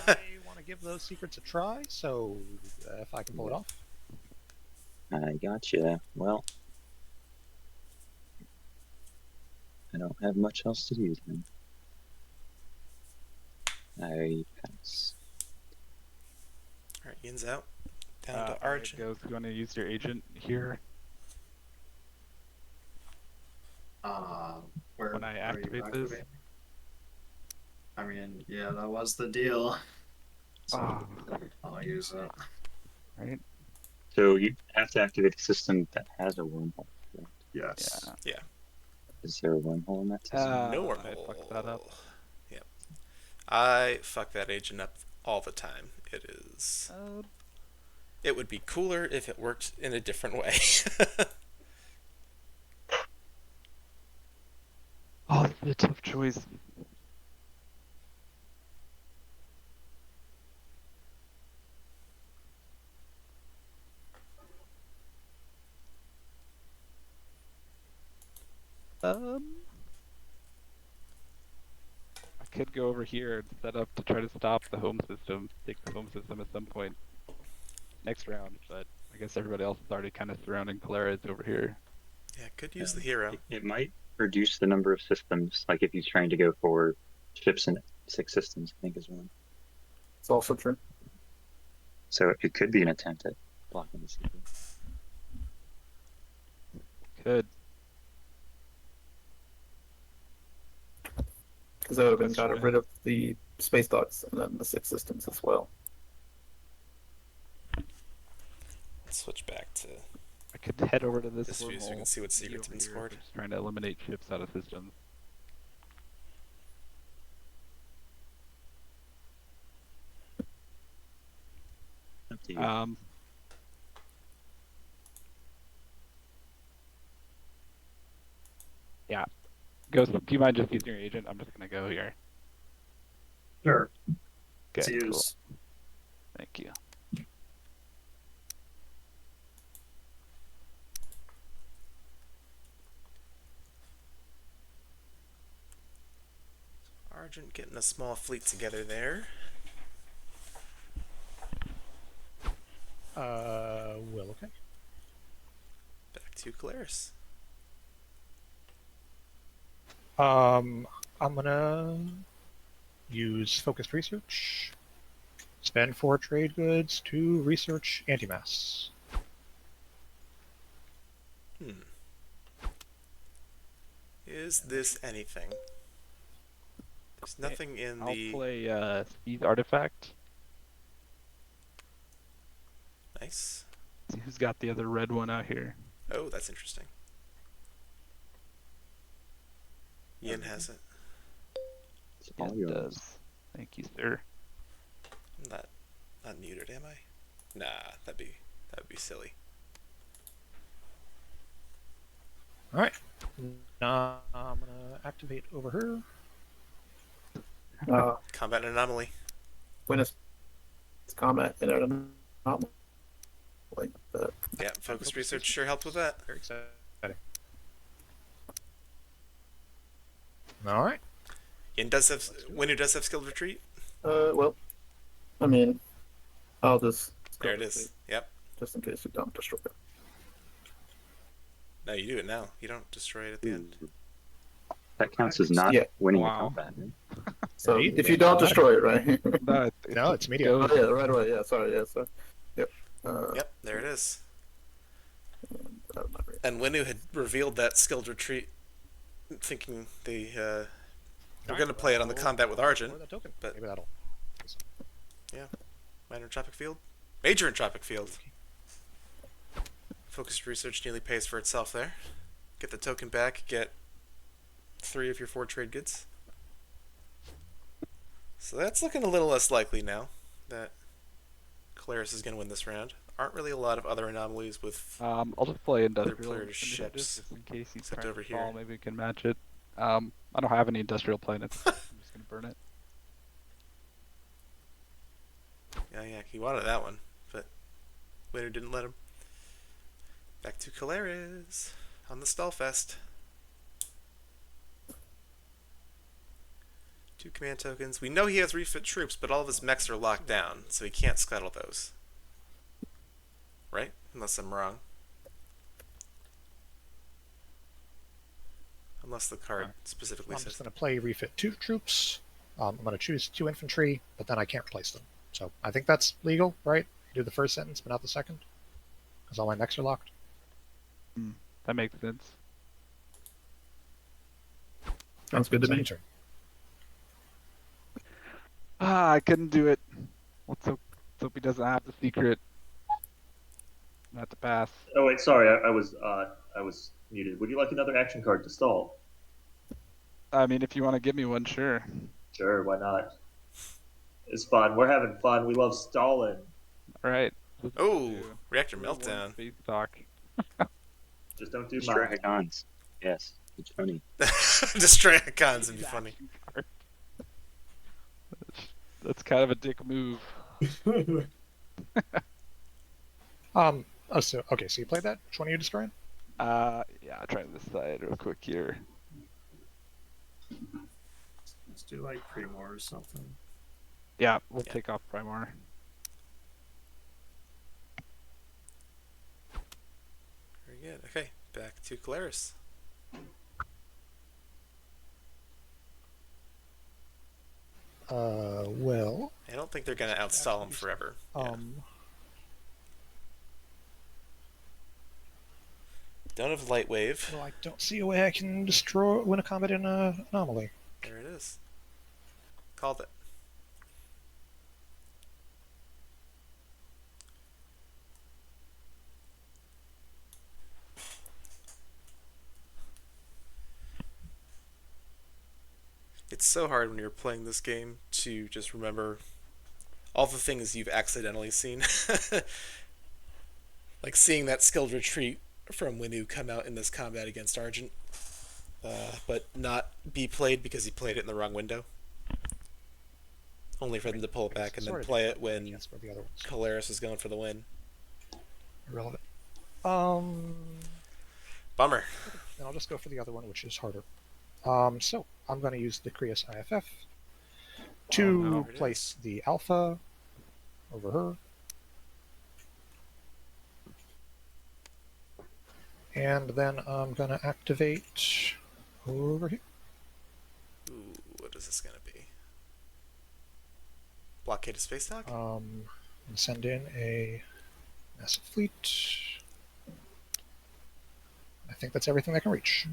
I want to give those secrets a try, so if I can pull it off. I gotcha. Well, I don't have much else to do then. I pass. All right, Yin's out. Down to Alright, Arjun. Ghost, you want to use your agent here Where when I are you activate this? activating? I mean, yeah, that was the deal. So I'll use it. Right? So you have to activate a system that has a wormhole. Correct? Yes. Yeah. Is there a wormhole in that system? No I fucked that up. wormhole. Yep. I fuck that agent up all the time. It is. It would be cooler if it worked in a different way. Oh, this is a tough choice. I could go over here and set up to try to stop the home system, take the home system at some point next round, but I guess everybody else is already kind of surrounding Polaris over here. Yeah, could use the hero. It might reduce the number of systems, like if he's trying to go for ships and 6 systems, I think is one. It's also true. So it could be an attempt at blocking the secret. Could. Because that would have been That's got right. rid of the space docks and then the 6 systems as well. Let's switch back to I could head over to this this view so we wormhole, can see what be secrets over have been here, scored. just trying to eliminate ships out of systems. Up to you. Yeah. Ghost, do you mind just using your agent? I'm just gonna go here. Sure. Okay, To cool. use. Thank you. Argent getting a small fleet together there. Well, okay. Back to Claris. I'm gonna use focused research. Spend 4 trade goods to research antimass. Is this anything? There's nothing in I'll the... play Speed Artifact. Nice. See who's got the other red one out here. Oh, that's interesting. Yin has it. It's Yeah, all it yours. does. Thank you, sir. I'm not muted, am I? Nah, that'd be silly. All right. Now I'm gonna activate over her. Combat anomaly. When it's combat in an anomaly like that. Yeah, focused research sure helps with that. Very exciting. All right. Yin does have... Winnu does have skilled retreat. Well, I mean, I'll just There it is. Yep. just in case you don't destroy it. No, you do it now. You don't destroy it at the end. That counts as not Yeah. winning Wow. the combat, right? So Yeah, if you don't destroy it, right? No, No, it's immediate. Oh yeah, right away. Yeah, sorry. Yeah, so yep. Yep, there it is. Not really. And Winnu had revealed that skilled retreat, thinking they were going to play it on the combat with Argent. Or that token. but- Maybe that'll. Minor entropic field? Major entropic field. Focused research nearly pays for itself there. Get the token back, get 3 of your 4 trade goods. So that's looking a little less likely now that Claris is going to win this round. Aren't really a lot of other anomalies with... I'll just play industrial players' initiative ships, just in case he's except trying over to stall. here. Maybe we can match it. I don't have any industrial planets. I'm just gonna burn it. Yeah, he wanted that one, but Winner didn't let him. Back to Claris. on the Stallfest. 2 command tokens. We know he has refit troops, but all of his mechs are locked down, so he can't scuttle those. Right? Unless I'm wrong. Unless the card specifically I'm says. just going to play refit 2 troops. I'm going to choose 2 infantry, but then I can't replace them. So I think that's legal, right? You do the first sentence, but not the second, because all my mechs are locked. That makes sense. Sounds good to So me. turn. I couldn't do it. Let's hope he doesn't have the secret. Not to pass. Oh wait, sorry, I was muted. Would you like another action card to stall? I mean, if you want to give me one, sure. Sure, why not? It's fun. We're having fun. We love stalling. All right. Oh, reactor Tier 1 meltdown. Space stock. Just don't do mine. Strahagons. Yes, it's funny. Distracons would be funny. That's kind of a dick move. Oh, so okay. So you played that. Which one are you destroying? Yeah, I'll try this side real quick here. Let's do like Primor or something. Yeah, we'll take off Primar. Very good. Okay, back to Calaris. Well. I don't think they're gonna outstall him forever. Don't have light wave. Well, I don't see a way I can win a combat in an anomaly. There it is. Called it. It's so hard when you're playing this game to just remember all the things you've accidentally seen. Like seeing that skilled retreat from Winu come out in this combat against Argent, but not be played because he played it in the wrong window. Only for them to pull it back and then play it when Calaris is going for the win. Irrelevant. Bummer. Then I'll just go for the other one, which is harder. So I'm going to use the Krios IFF to place the alpha over her. And then I'm going to activate over here. Ooh, what is this going to be? Blockade of space dock? And send in a massive fleet. I think that's everything I can reach.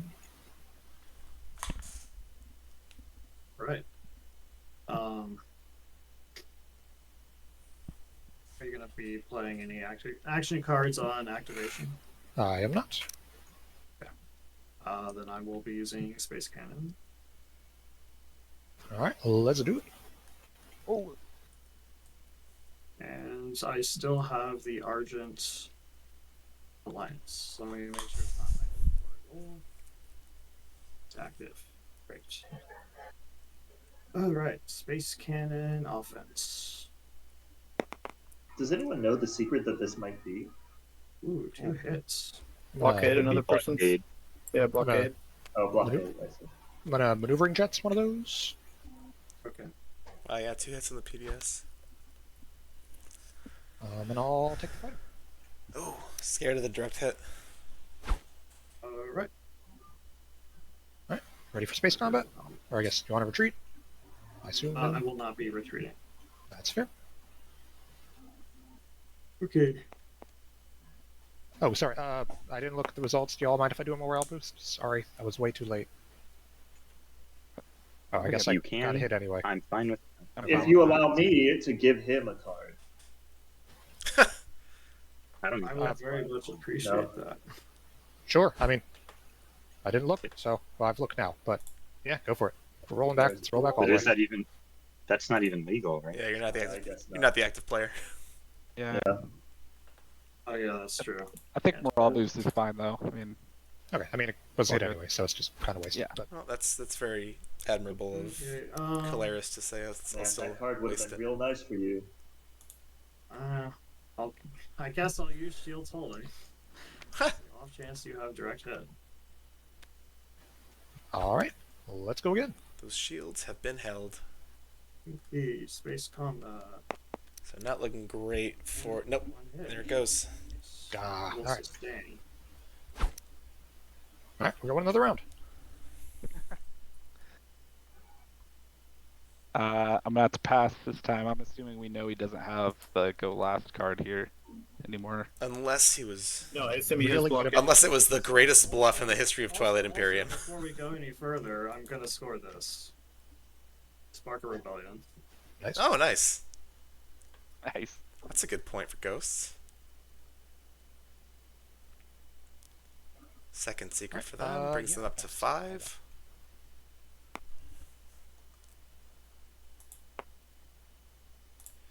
Right. Are you going to be playing any action cards on activation? I am not. Then I will be using Space Cannon. Alright, let's do it. Oh. And I still have the Argent Alliance. So let me make sure it's not my goal. It's active. Great. Alright, Space Cannon offense. Does anyone know the secret that this might be? Ooh, 2 hits. Blockade another person's. Blockade. Yeah, blockade. Oh, blockade. I see. I'm going to maneuvering jets one of those. Okay. Oh yeah, 2 hits in the PDS. And I'll take the fighter. Oh, scared of the direct hit. Alright. Alright, ready for space combat? Or I guess, you want to retreat? I assume I will not be retreating. that's fair. Okay. Oh, sorry, I didn't look at the results. Do y'all mind if I do a morale boost? Sorry, I was way too late. Oh, I guess I You can. got hit anyway. I'm fine with. If you allow me to give him a card. I don't. I would very much appreciate that. Sure, I mean, I didn't look, so well, I've looked now. But yeah, go for it. We're rolling back. Let's roll back all But the way. is that even? That's not even legal, right? Yeah, you're not the I active. guess You're not. not the active player. Yeah. Oh yeah, that's true. I think morale boost is fine though. I mean, Okay, I mean, it was hit Okay. anyway, so it's just kind of wasted. Yeah. But Well, that's very admirable of Okay, Calaris to say I'll Man, still that card would have waste been it. real nice for you. I guess I'll use Shield's Holding. Off chance you have direct hit. All right, let's go again. Those shields have been held. Okay, space combat. So not looking great for... Nope. One hit. There it goes. Will all right. sustain. All right, we're going another round. I'm gonna have to pass this time. I'm assuming we know he doesn't have the go last card here anymore. Unless he was... No, I assume he has Really blockade. Unless it was the greatest bluff in the history of Twilight Imperium. Before we go any further, I'm gonna score this. Spark a Rebellion. Nice. Oh, nice. Nice. That's a good point for ghosts. Second secret for them. Brings yeah, them up to 5.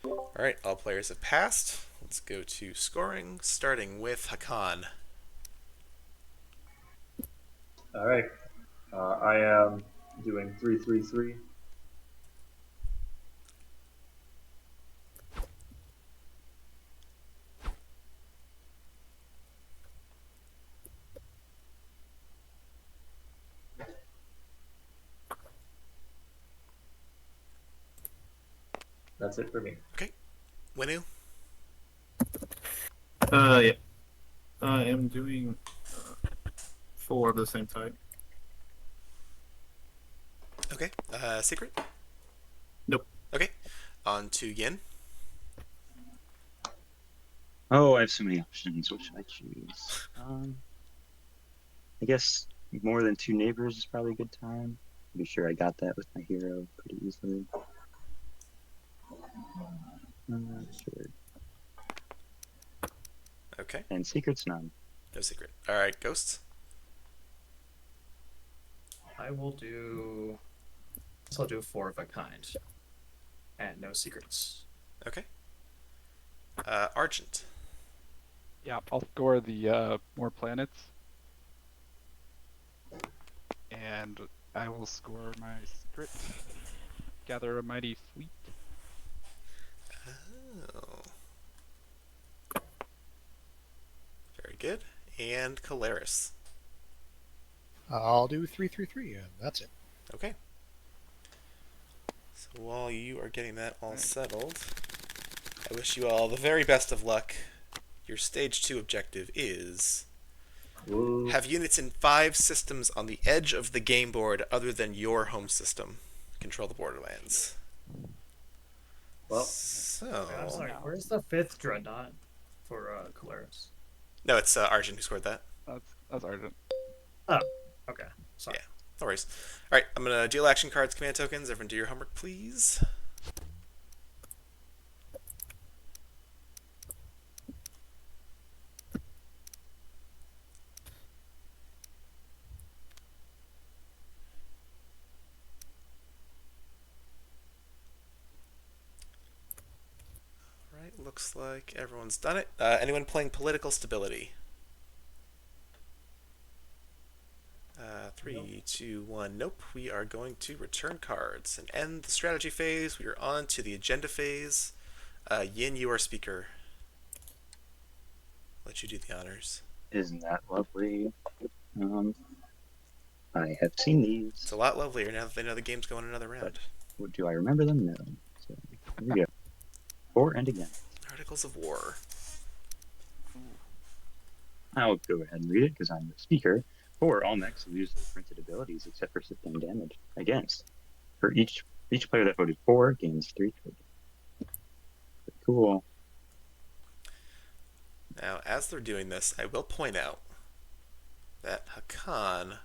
Alright, all players have passed. Let's go to scoring, starting with Hakan. All right. I am doing 3-3-3. That's it for me. Winu? Yeah. I am doing 4 of the same type. Okay. Secret? Nope. Okay. On to Yin. Oh, I have so many options. What should I choose? I guess more than 2 neighbors is probably a good time. Be sure I got that with my hero pretty easily. Sure. Okay. And secrets, none. No secret. Alright, ghosts. I will do. I'll do 4 of a kind. And no secrets. Okay. Argent. Yeah, I'll score the more planets. And I will score my secret. Gather a mighty fleet. Oh. Very good. And Calaris. I'll do 3-3-3, and that's it. Okay. So while you are getting that all settled, I wish you all the very best of luck. Your stage 2 objective is Woo. have units in 5 systems on the edge of the game board other than your home system. Control the borderlands. Well, So I'm sorry, where's the 5th Dreadnought for Calaris? no, it's Arjun who scored that. That's Argent. Oh, okay. Sorry. Yeah. No worries. All right, I'm gonna deal action cards, command tokens. Everyone, do your homework, please. All right, looks like everyone's done it. Anyone playing political stability? 3, 2, 1. Nope. We are going to return cards and end the strategy phase. We are on to the agenda phase. Yin, you are speaker. Let you do the honors. Isn't that lovely? I have seen these. It's a lot lovelier now that they know the game's going another round. Do I remember them? No. So here we go. For and again. Articles of War. I'll go ahead and read it because I'm the speaker. For all mechs lose their printed abilities except for sustained damage against. For each player that voted for gains 3 trade. Cool. Now, as they're doing this, I will point out that Hakan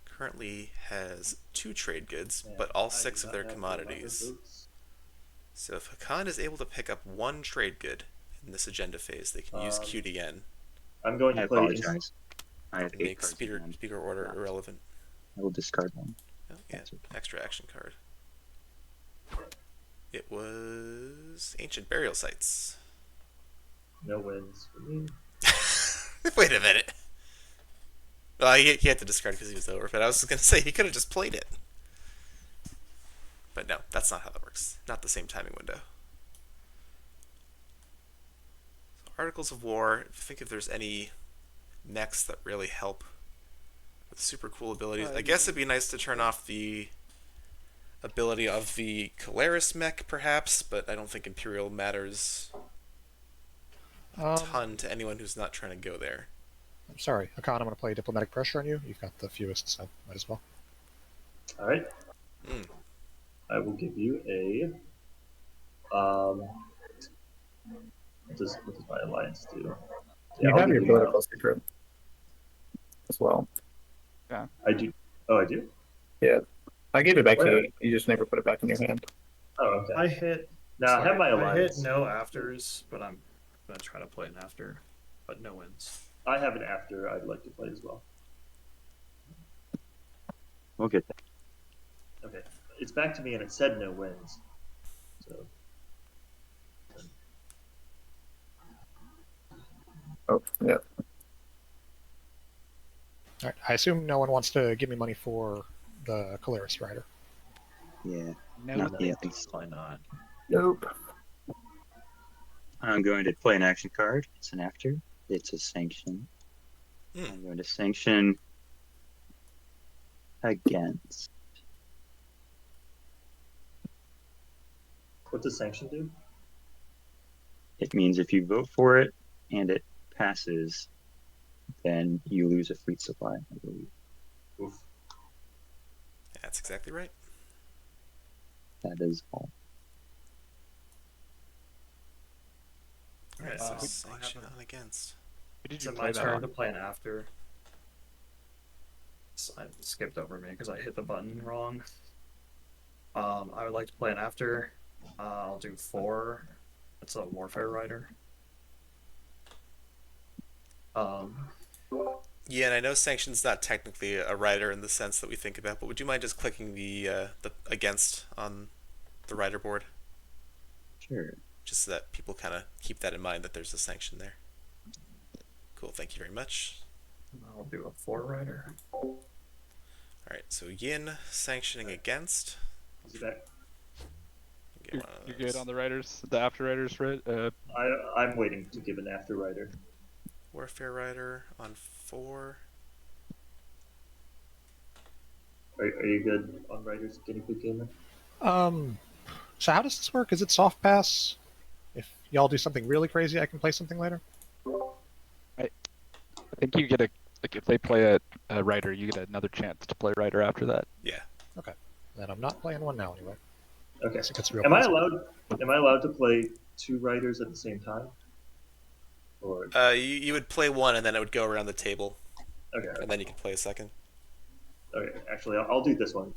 currently has 2 trade goods, but all 6 of their commodities. So if Hakan is able to pick up 1 trade good in this agenda phase, they can use QDN I'm going I to play. apologize. I have and 8 make cards in hand. speaker order irrelevant. I will discard one. Oh, yeah, That's okay. extra action card. It was Ancient Burial Sites. No wins for me. Wait a minute. Well, he had to discard because he was over, but I was going to say he could have just played it. But no, that's not how that works. Not the same timing window. So Articles of War, think if there's any mechs that really help super cool abilities. I guess it'd be nice to turn off the ability of the Caleris mech, perhaps, but I don't think Imperial matters a ton to anyone who's not trying to go there. I'm sorry, Hakan, I'm going to play diplomatic pressure on you. You've got the fewest, so might as well. All right. Mm. I will give you a. What does my alliance do? Yeah, You I'll have give your you political secret as well. I do. Oh, I do. Yeah, I gave it back to Where? you. You just never put it back in your hand. Oh, okay. I hit. Now I have my I hit alliance. no afters, but I'm gonna try to play an after, but no wins. I have an after I'd like to play as well. We'll get there. Okay, it's back to me and it said no wins. So Oh, yeah. All right. I assume no one wants to give me money for the Caleris rider. Yeah. No, Not me, at least. Why not? Nope. I'm going to play an action card. It's an after. It's a sanction. Hmm. I'm going to sanction against. what does sanction do? It means if you vote for it and it passes, then you lose a fleet supply, I believe. Oof. That's exactly right. That is all. Alright, Uh, so I sanction haven't- on against. Who did Is you it play my that turn on? to play an after? It skipped over me because I hit the button wrong. I would like to play an after. I'll do 4. It's a warfare rider. Yeah, and I know sanction's not technically a rider in the sense that we think about, but would you mind just clicking the against on the rider board, Sure. just so that people kind of keep that in mind that there's a sanction there? Cool, thank you very much. I'll do a 4 rider. All right, so Yin sanctioning against. Is it back? Get You're, one of you're those. good on the riders, the after riders, right? I'm waiting to give an after rider. Warfare rider on 4. Are you good on riders, Guinea Pig Gamer? So how does this work? Is it soft pass? If y'all do something really crazy, I can play something later? I think you get like if they play a rider, you get another chance to play rider after that. Yeah. Okay. Then I'm not playing one now anyway. Okay. Unless it gets real Am I crazy. allowed to play 2 riders at the same time? Or You would play one, and then it would go around the table, okay. and then you could play a second. Okay. Actually, I'll do this one.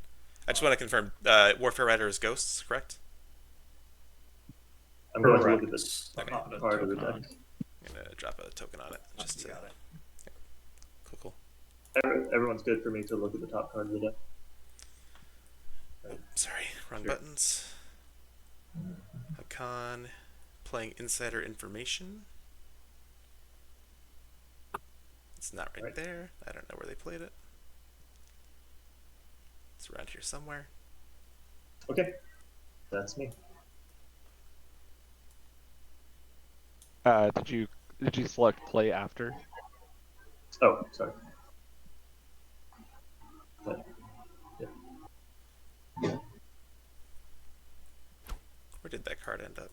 I just want to confirm, Warfare rider is ghosts, correct? I'm going to look at Correct. this I'm not gonna part of the token on deck. I'm gonna drop a token on it, just to. Got it. Cool. Everyone's good for me to look at the top card of the deck. Oh, sorry, wrong Sure. buttons. Hakan playing insider information. It's not right there. I don't know where they played it. It's around here somewhere. Okay. That's me. Did you select play after? Oh, sorry. Where did that card end up?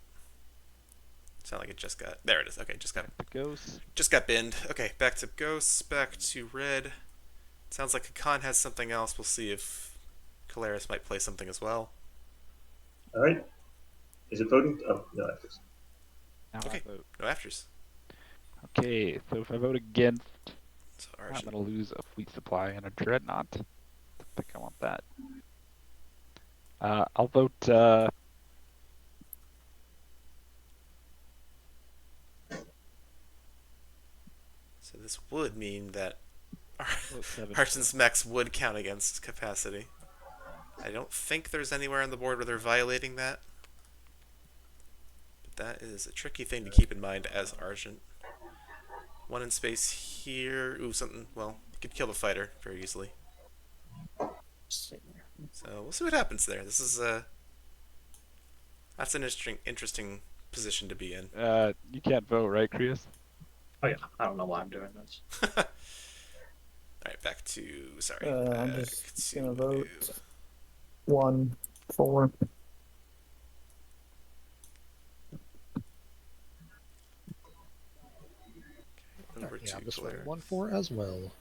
Sound like it just got. There it is. Okay, just got The ghost. binned. Okay, back to ghosts. Back to red. Sounds like Hakan has something else. We'll see if Caleris might play something as well. All right. Is it voting? Oh, no, afters. Now Okay. I vote. No afters. Okay, so if I vote against, So I'm Arjun. gonna lose a fleet supply and a dreadnought. I think I want that. I'll vote. So this would mean that vote 7. Arjun's mechs would count against capacity. I don't think there's anywhere on the board where they're violating that. But that is a tricky thing to keep in mind as Arjun. One in space here. Ooh, something. Well, you could kill the fighter very easily. So we'll see what happens there. This is that's an interesting position to be in. You can't vote, right, Krius? Oh yeah, I don't know why I'm doing this. right, back to sorry. I'm Back just to gonna vote Winu. 1, 4. Over Yeah, to I'm just voting Polaris. 1-4 as well.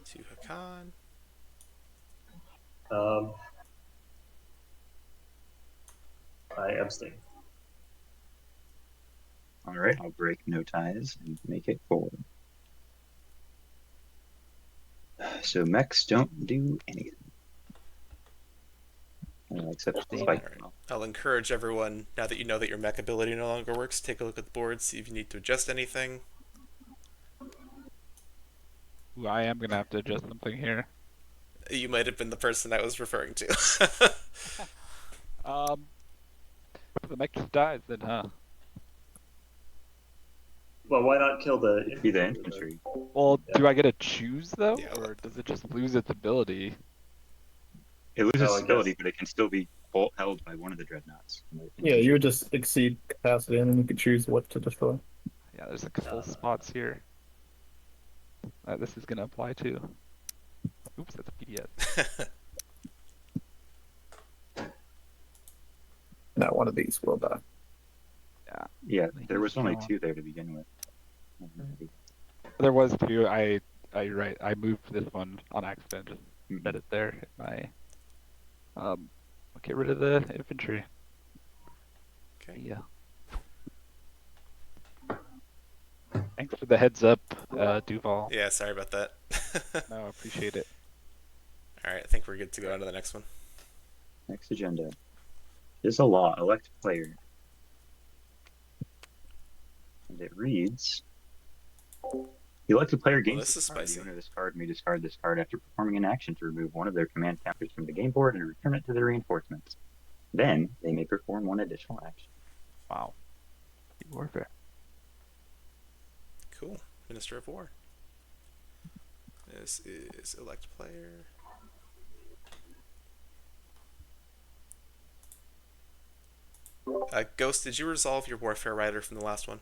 To Hakan. Um, I abstain. All right, I'll break no ties and make it 4. So mechs don't do anything. Except Abstain. spike. Alright. I'll encourage everyone, now that you know that your mech ability no longer works, take a look at the board, see if you need to adjust anything. Ooh, I am gonna have to adjust something here. You might have been the person I was referring to. If the mech just dies, then Well, why not kill the It'd be the infantry? infantry. Well, Yeah. do I get to choose though, Yeah, or does it just lose its ability? It loses Oh, I its ability, guess. but it can still be bolt held by one of the dreadnoughts. Yeah, you would just exceed capacity and then you could choose what to destroy. Yeah, there's a couple spots here that this is gonna apply to. Oops, that's a PDS. Now one of these will die. Yeah, there He's was only gone. 2 there to begin with. There was two. You're right. I moved this one on accident. Just set Mhm. it there in my. I'll get rid of the infantry. Okay. Yeah. Thanks for the heads up, Duval. Yeah, sorry about that. No, I appreciate it. Alright, I think we're good to go on to the next one. Next agenda is a law. Elect player. And it reads: the elected player gains this this is card. spicy. The owner of this card may discard this card after performing an action to remove one of their command counters from the game board and return it to the reinforcements. Then they may perform one additional action. Wow. Warfare. Cool. Minister of War. This is elect player. Ghost, did you resolve your Warfare Rider from the last one?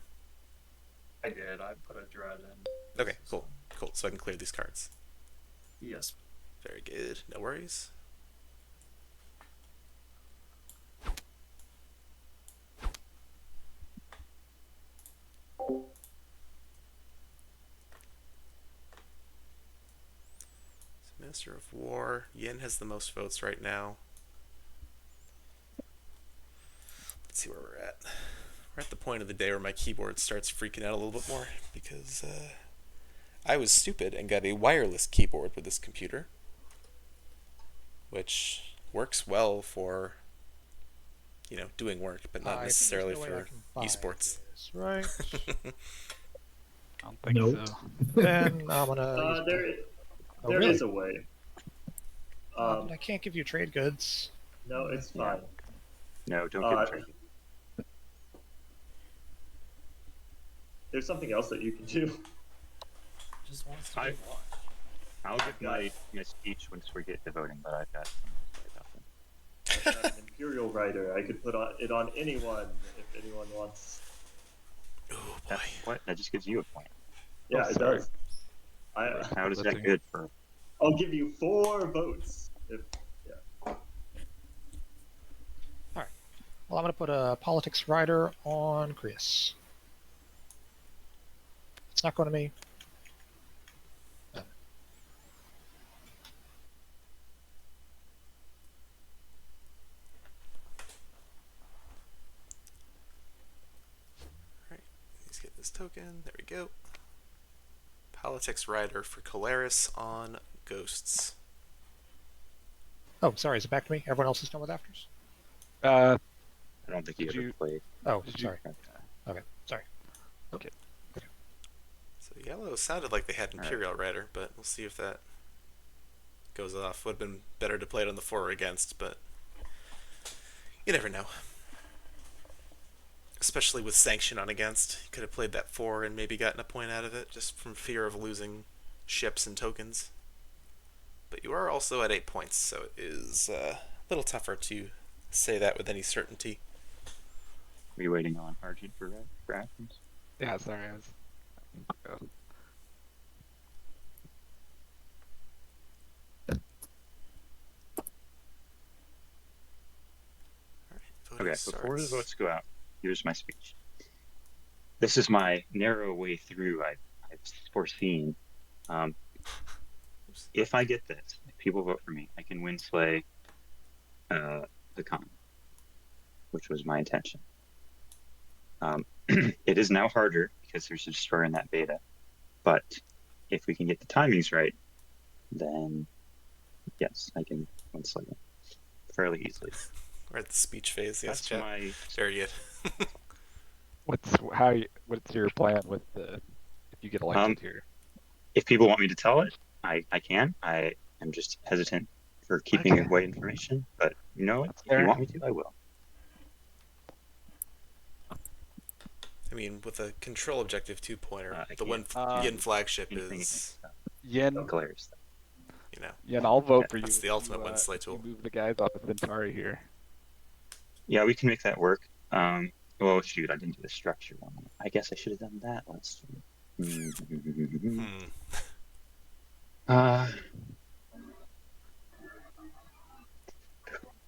I did. I put a dread in. Okay, cool. Cool, so I can clear these cards. Yes. Very good. No worries. So Minister of War. Yin has the most votes right now. Let's see where we're at. We're at the point of the day where my keyboard starts freaking out a little bit more because I was stupid and got a wireless keyboard with this computer, which works well for, you know, doing work, but not necessarily for esports. This, right? I don't think Nope. so. Then I'm gonna. There Oh, is really? a way. But I can't give you trade goods. No, it's Yeah. fine. No, don't give it trade. There's something else that you can do. Just wants to I- get watched. I'll give my speech once we get to voting, but I've got something to say about them. I've got an Imperial Rider. I could put it on anyone if anyone wants. Oh boy. That's what? That just gives you a point. Yeah, it sorry. does. How is that Listening. good for? I'll give you 4 votes. Well, I'm gonna put a politics rider on Chris. It's not going to me. Alright, let's get this token. There we go. Politics Rider for Colaris on Ghosts. Oh, sorry. Is it back to me? Everyone else is done with afters? Uh, I don't think you Did ever you- played. Oh, Did you- sorry. Okay, sorry. So yellow sounded like they had Imperial Rider, but we'll see if that goes off. Would have been better to play it on the for or against, but you never know. Especially with sanction on against, you could have played that for and maybe gotten a point out of it just from fear of losing ships and tokens. But you are also at 8 points, so it is a little tougher to say that with any certainty. Are you waiting on Argent for actions? yeah, sorry. I was. Voting Okay, before the starts. votes go out, here's my speech. This is my narrow way through I've foreseen. If I get this, if people vote for me, I can win Slay the con, which was my intention. It is now harder because there's a destroyer in that beta, but if we can get the timings right, then yes, I can win Slay fairly easily. We're at the speech phase. Yes, That's chat. my Very good. What's your plan with the if you get elected here? if people want me to tell it, I can. I am just hesitant for keeping away information, but you know, That's if you fair. want me to, I will. I mean, with a control objective 2-pointer, I the one can't Yin flagship anything is, Yen, Hilarious. you know, Yen, I'll vote for you. that's if the ultimate you, win slay if you tool. move the guys off of Centauri here. Yeah, we can make that work. Well, shoot, I didn't do the structure one. I guess I should have done that last time.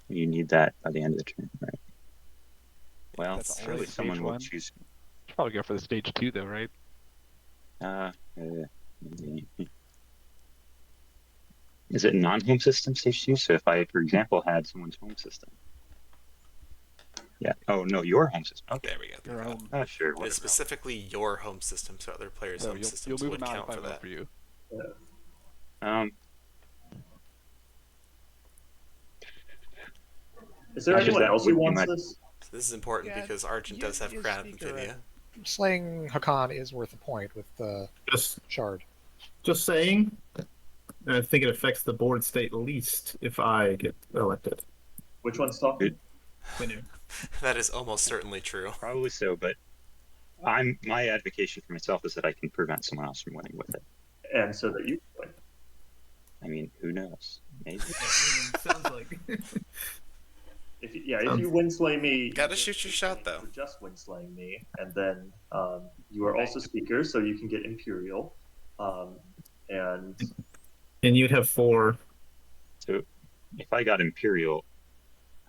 You need that by the end of the turn, right? Well, That's only surely stage someone will one. choose. Should probably go for the stage 2 though, right? Is it non-home system stage 2? So if I, for example, had someone's home system. Yeah. Oh no, your home system. Okay. There we go. Your own. Sure. It is specifically your home system, so other players' So home you'll systems move would him out count if I for vote that. for you. Is there Actually, anyone that else who would be wants my- this? So this is important Yeah, because Argent does have is Crown speaker, Infidia. Slaying Hakan is worth a point with the Just shard. just saying. I think it affects the board state least if I get elected. Which one's talking? Winner. That is almost certainly true. Probably so, but my advocation for myself is that I can prevent someone else from winning with it. And so that you win. I mean, who knows? Maybe. Sounds like. If you win slay me, Gotta shoot your shot, though. For just win slaying me, and then you are also speaker, so you can get Imperial, and you'd have 4. So if I got Imperial,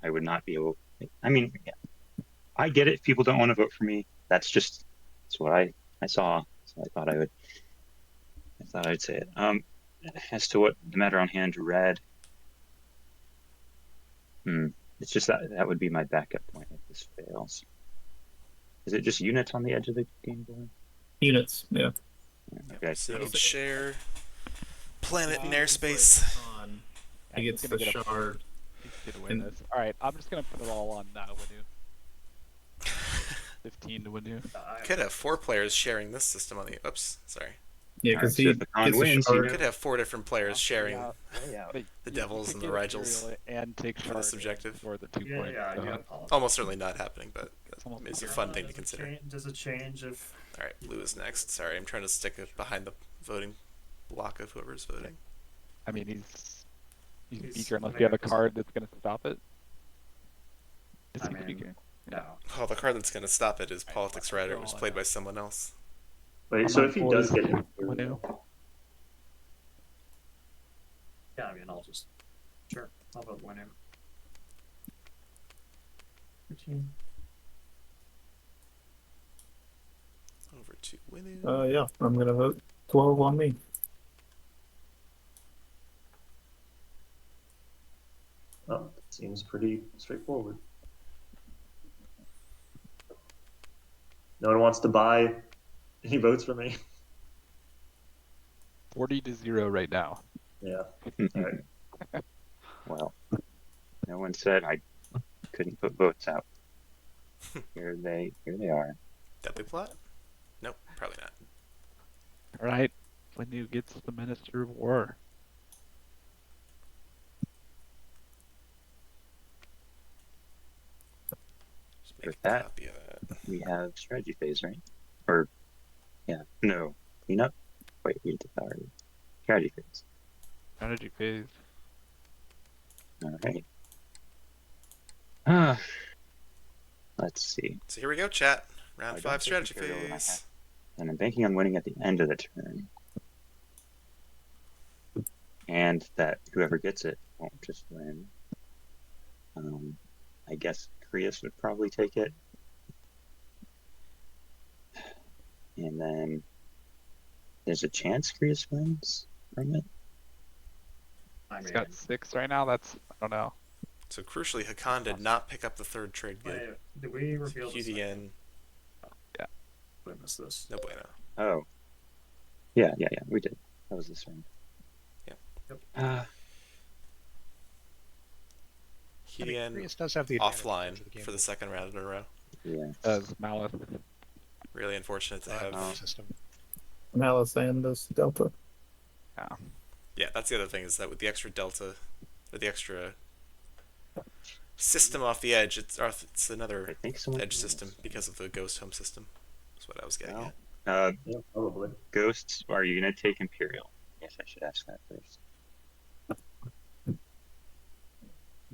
I would not be able. I mean, yeah, I get it. If people don't want to vote for me, that's what I saw. So I thought I'd say it. As to what the matter on hand read, it's just that would be my backup point if this fails. Is it just units on the edge of the game board? Units, yeah. Okay, So you so can share planet and airspace. He gets the shard. He's gonna win this. All right, I'm just gonna put it all on Winu. 15 to Winu. Could have 4 players sharing this system on the. Oops, sorry. Yeah, because so he if the con gets wins, the you shard. Could have 4 different players sharing But the you Devils could and the get Rigels Imperial and take for this shard objective. for the 2 Yeah, points. yeah, so- you have politics. Almost certainly not happening, but it's a fun thing to Does it consider. Does it change if? All right, blue is next. Sorry, I'm trying to stick it behind the voting block of whoever's voting. I mean, he's He's speaker unless you have a card that's gonna stop it. Is I he mean, speaker? No. Oh, the card that's going to stop it is Politics Writer, which is played by someone else. wait. I'm So on if he board does get with Imperial, Winu. Yeah, I mean, I'll just. Sure, I'll vote Winu. 13. Over to Winu. Yeah, I'm gonna vote 12 on me. seems pretty straightforward. No one wants to buy any votes for me. 40-0 right now. Yeah. All right. Well, no one said I couldn't put votes out. Here they are. Deadly plot? Nope, probably not. All right, Winu gets the Minister of War. Just make With a that, copy of that. we have strategy phase, right? Or, yeah, no, cleanup. Wait, we did that already. Strategy phase. Strategy phase. All right. Ah, let's see. So here we go, chat. I Round don't 5 take strategy Imperial when I phase. And I'm banking on winning at the end of the turn. And that whoever gets it won't just win. I guess Krius would probably take it. And then there's a chance Krius wins from it. I He's mean, got 6 right now. That's, I don't know. So crucially, Hakan did not pick up the third trade good. wait, did we reveal the second? QDN, I missed this. no bueno. Oh. Yeah, we did. That was this round. Yep. I mean, QDN Prius does have the advantage offline of the game for the second round in a row. Yeah. Malice. Really unfortunate to have. system. Malice and this Delta. Yeah. Yeah, that's the other thing, is that with the extra delta, or the extra system off the edge, it's I another think someone edge system because of the ghost home system. That's what I was getting Well, at. Yeah, probably. Ghosts, are you gonna take Imperial? Yes, I should ask that first.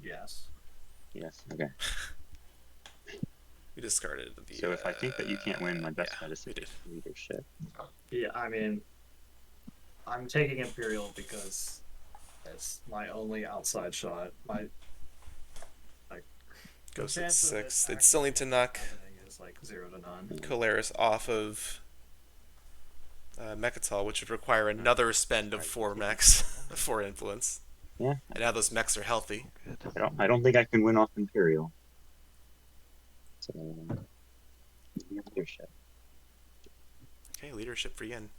Yes. Yes. Okay. We discarded the. So if I think that you can't win, my best yeah, bet is to we did. take leadership. Yeah, I mean, I'm taking Imperial because it's my only outside shot. My Ghost at chance of 6. it They'd still need to knock happening is like 0 to none. Colaris off of Mechatol, which would require another spend of 4 mechs, 4 influence. Yeah. And now those mechs are healthy. I don't think I can win off Imperial. So leadership. Okay, leadership for Yin.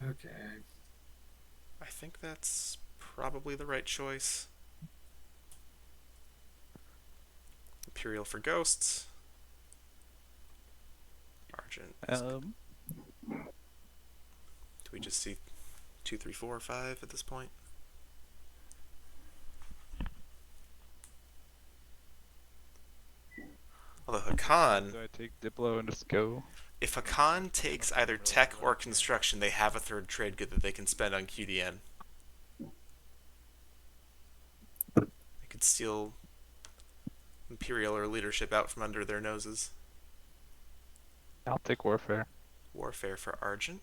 Okay. I think that's probably the right choice. Imperial for ghosts. Argent. Do we just see 2, 3, 4, 5 at this point? Although Hakan, So I take Diplo and just go. if Hakan takes either tech or construction, they have a third trade good that they can spend on QDN. They could steal Imperial or leadership out from under their noses. I'll take Warfare. Warfare for Argent.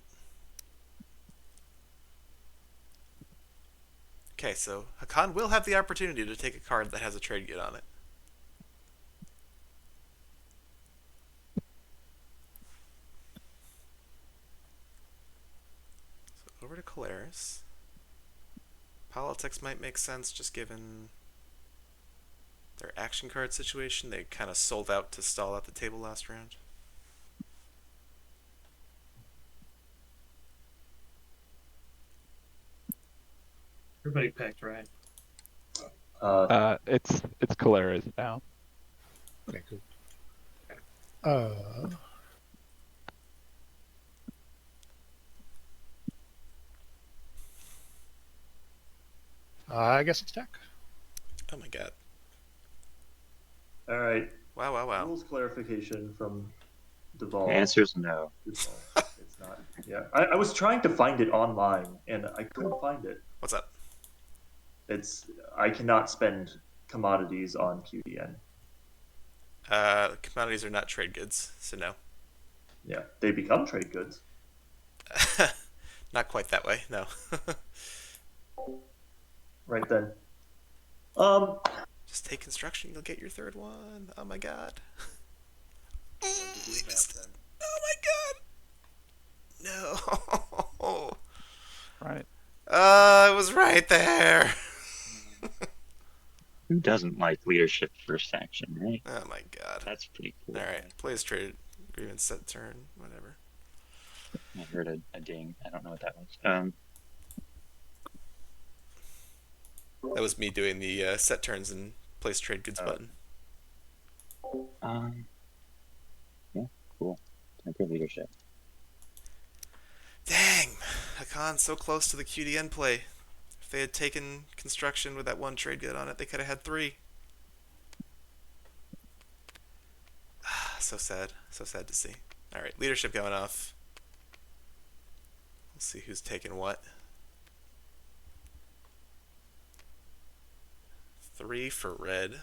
Okay, so Hakan will have the opportunity to take a card that has a trade good on it. So over to Colaris. Politics might make sense just given their action card situation. They kind of sold out to stall out the table last round. Everybody picked, right? It's Colaris now. Okay, cool. I guess it's tech. Oh my god. All right. Wow, wow, wow. Rules clarification from Deval. The answer is no. It's not. Yeah, I was trying to find it online and I couldn't find it. What's up? I cannot spend commodities on QDN. Commodities are not trade goods, so no. Yeah, they become trade goods. Not quite that way, no. Right then. Just take construction, you'll get your third one. Oh my god. Oh my god! No! Right. It was right there! Who doesn't like leadership first action, right? Oh my god. That's pretty cool. Alright, plays trade agreement set turn, whatever. I heard a ding. I don't know what that was. That was me doing the set turns and place trade goods button. Yeah, cool. Time for leadership. Dang! Hakan's so close to the QDN play. If they had taken construction with that one trade good on it, they could have had 3. So sad. So sad to see. Alright, leadership going off. We'll see who's taking what. 3 for red.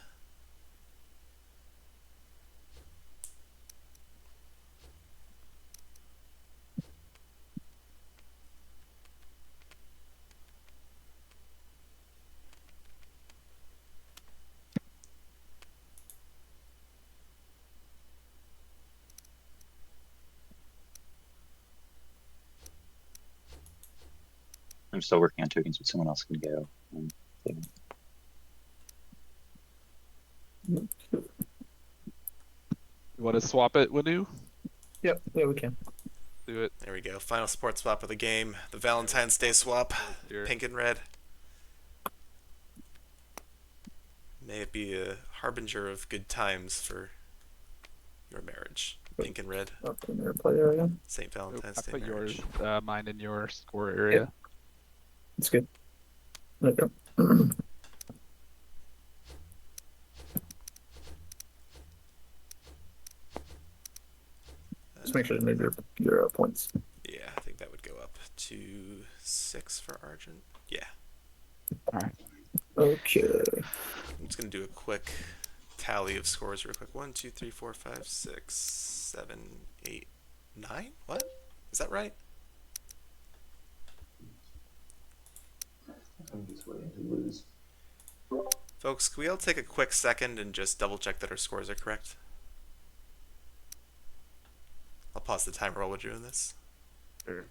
I'm still working on tokens, but someone else can go. Yeah. You want to swap it, Winu? Yep, yeah, we can. Do it. There we go. Final support swap of the game. The Valentine's Day swap. Here. Pink and red. May it be a harbinger of good times for your marriage. Pink and red. Up in your play area. St. Nope, Valentine's I Day put marriage. yours, mine in your score area. It's good. There you go. Just make sure to move your points. Yeah, I think that would go up to 6 for Argent. Yeah. Alright. Okay. I'm just going to do a quick tally of scores real quick. 1, 2, 3, 4, 5, 6, 7, 8, 9? What? Is that right? I'm just waiting to lose. Folks, can we all take a quick second and just double check that our scores are correct? I'll pause the timer while we're doing this. Sure.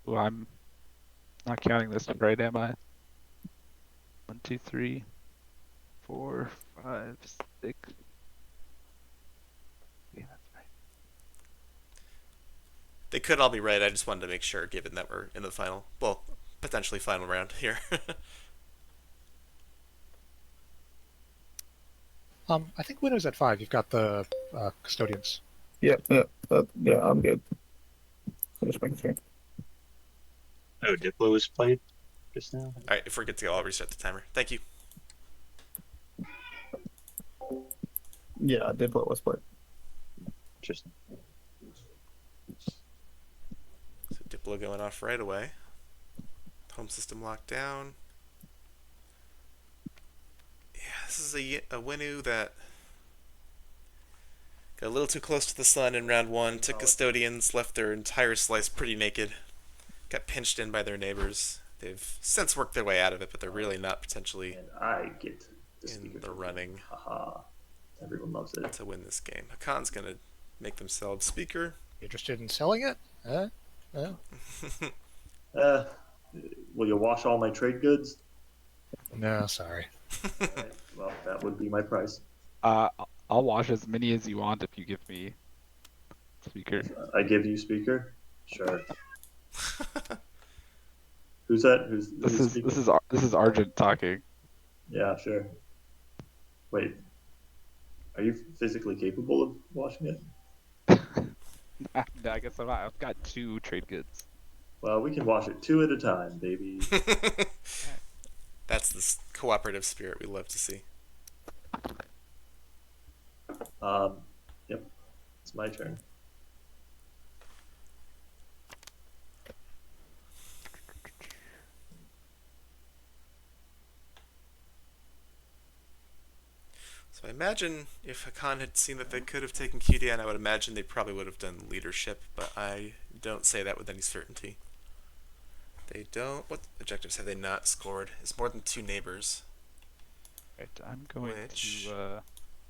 Well, I'm not counting this right, am I? 1, 2, 3, 4, 5, 6. Yeah, that's right. They could all be right. I just wanted to make sure, given that we're in the final, well, potentially final round here. I think Winnow's at 5. You've got the custodians. Yep, yeah, I'm good. I'm just making sure. Oh, Diplo was played just now. All right, if we're good to go, I'll restart the timer. Thank you. Yeah, Diplo was played. Interesting. So Diplo going off right away. Home system locked down. Yeah, this is a Winu that got a little too close to the sun in round 1. Took custodians, left their entire slice pretty naked. Got pinched in by their neighbors. They've since worked their way out of it, but they're really not potentially And I get the in speaker the token. running Haha. Everyone loves it. to win this game. Hakan's gonna make themselves speaker. Interested in selling it? Will you wash all my trade goods? No, sorry. Alright, well, that would be my price. I'll wash as many as you want if you give me speaker. I give you speaker? Sure. Who's that? Who's speaking? This is Argent talking. Yeah, sure. Wait. Are you physically capable of washing it? No, I guess I'm not. I've got 2 trade goods. Well, we can wash it 2 at a time, baby. That's the cooperative spirit we love to see. Yep. It's my turn. So I imagine if Hakan had seen that they could have taken QDN, I would imagine they probably would have done leadership, but I don't say that with any certainty. They don't. What objectives have they not scored? It's more than 2 neighbors. Right, I'm going Which- to.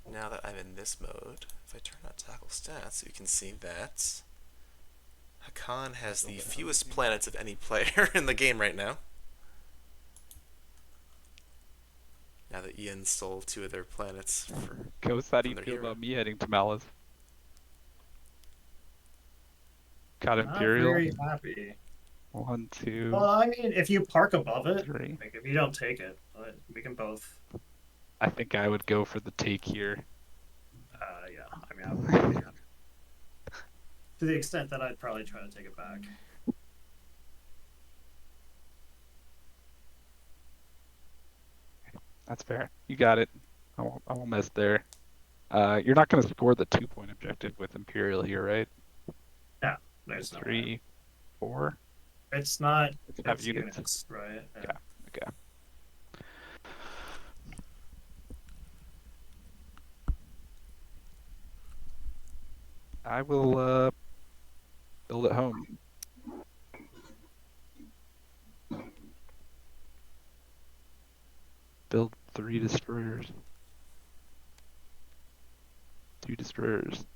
Now that I'm in this mode, if I turn on tackle stats, you can see that Hakan has the fewest planets of any player in the game right now. Now that Ian stole 2 of their planets for Ghost, how do you from their feel hero. about me heading to Malice? Got Not Imperial. very happy. 1, 2, Well, I mean, if you park above it, 3. like if you don't take it, we can both. I think I would go for the take here. Yeah. I mean, to the extent that I'd probably try to take it back. That's fair. You got it. I won't mess there. You're not going to score the 2-point objective with Imperial here, right? There's no way. 3, 4. It's not. Have It's units. units, right? Yeah. Okay. I will build at home. Build 3 destroyers. 2 destroyers.